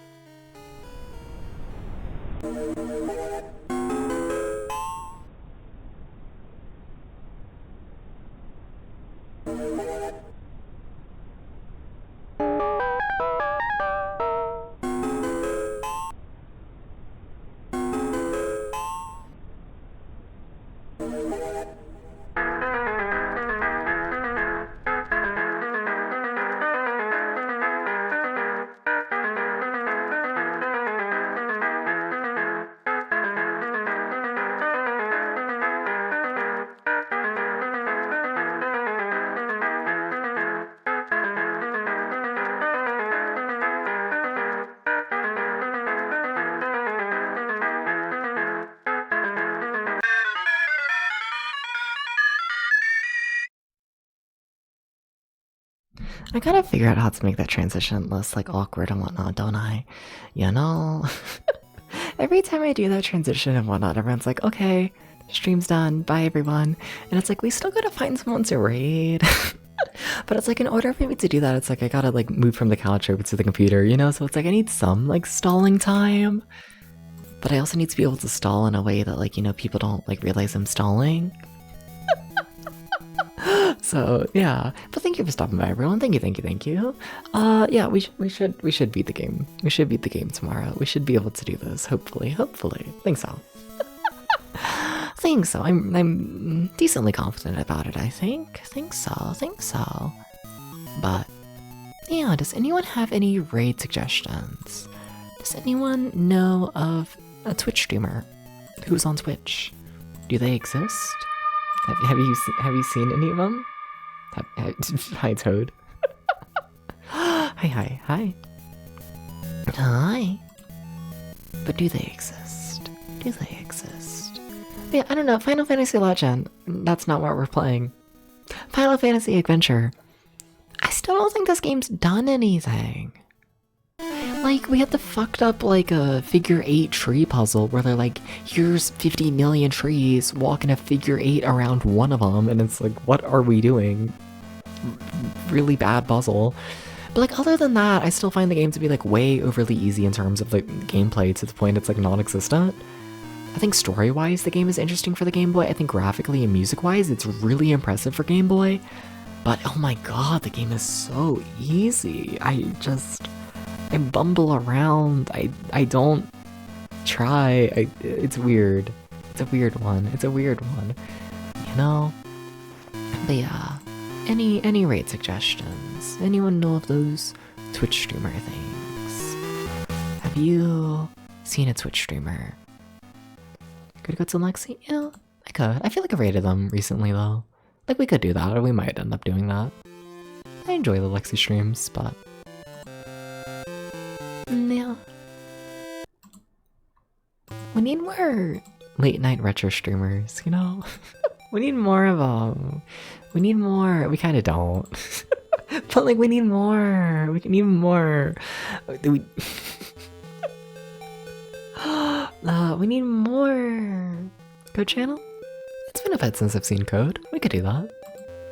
I gotta figure out how to make that transition less like awkward and whatnot, don't I? You know? Every time I do that transition and whatnot, everyone's like, okay, stream's done, bye everyone. And it's like, we still gotta find someone to raid. But it's like, in order for me to do that, it's like, I gotta like move from the couch over to the computer, you know? So it's like, I need some like stalling time. But I also need to be able to stall in a way that like, you know, people don't like realize I'm stalling. So yeah, but thank you for stopping by, everyone. Thank you. Yeah, we should beat the game. We should beat the game tomorrow. We should be able to do this. Hopefully. Think so. Think so. I'm decently confident about it. I think so. But yeah, does anyone have any raid suggestions? Does anyone know of a Twitch streamer who's on Twitch? Do they exist? Have you seen any of them? Hi, Toad. Hi. Hi. But do they exist? Yeah, I don't know. Final Fantasy Legend. That's not what we're playing. Final Fantasy Adventure. I still don't think this game's done anything. Like, we had the fucked up, like, a figure 8 tree puzzle where they're like, here's 50 million trees, walk in a figure 8 around one of them, and it's like, what are we doing? Really bad puzzle. But, like, other than that, I still find the game to be, like, way overly easy in terms of, like, gameplay to the point it's, like, non-existent. I think story-wise, the game is interesting for the Game Boy. I think graphically and music-wise, it's really impressive for Game Boy. But, oh my god, the game is so easy. I bumble around. I don't try. It's weird. It's a weird one. You know? But yeah. Any raid suggestions? Anyone know of those Twitch streamer things? Have you seen a Twitch streamer? Could I go to Lexi? Yeah, I could. I feel like I raided them recently though. Like, we could do that, or we might end up doing that. I enjoy the Lexi streams, but yeah. We need more late night retro streamers, you know? We need more of them. We need more. We kind of don't. But like, we need more. We need more. We need more. Code channel? It's been a bit since I've seen Code. We could do that.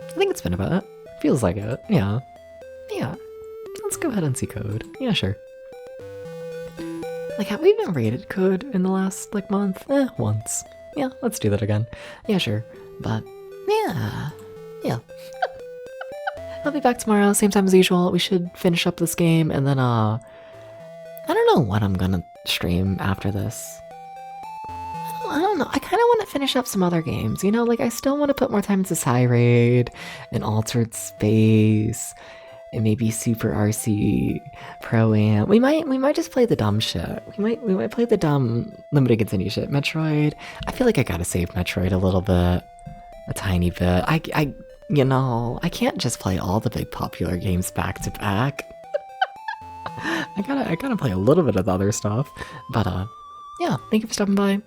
I think it's been a bit. Feels like it. Yeah. Yeah. Let's go ahead and see Code. Yeah, sure. Like, have we even rated Code in the last, like, month? Once. Yeah, let's do that again. Yeah, sure. But, yeah. Yeah. I'll be back tomorrow, same time as usual. We should finish up this game, and then, I don't know what I'm gonna stream after this. I don't know. I kind of want to finish up some other games, you know? Like, I still want to put more time into Psyraid and Altered Space and maybe Super RC Pro-Am. We might just play the dumb shit. We might play the dumb limited continue shit. Metroid. I feel like I gotta save Metroid a little bit. A tiny bit. You know, I can't just play all the big popular games back to back. I gotta play a little bit of the other stuff. But, yeah, thank you for stopping by.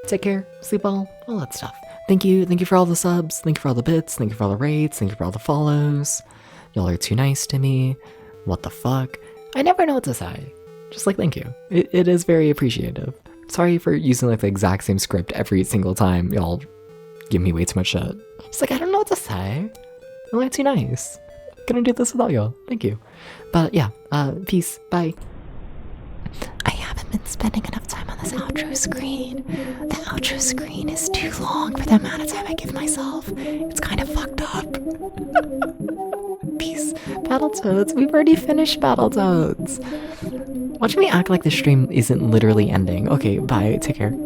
Take care, sleep well, all that stuff. Thank you for all the subs, thank you for all the bits, thank you for all the rates, thank you for all the follows. Y'all are too nice to me. What the fuck? I never know what to say. Just like, thank you. It is very appreciative. Sorry for using like the exact same script every single time y'all give me way too much shit. Just like, I don't know what to say. Y'all are too nice. Gonna do this without y'all. Thank you. But yeah, peace. Bye. I haven't been spending enough time on this outro screen. The outro screen is too long for the amount of time I give myself. It's kind of fucked up. Peace. Battletoads. We've already finished Battletoads. Watch me act like the stream isn't literally ending. Okay, bye. Take care.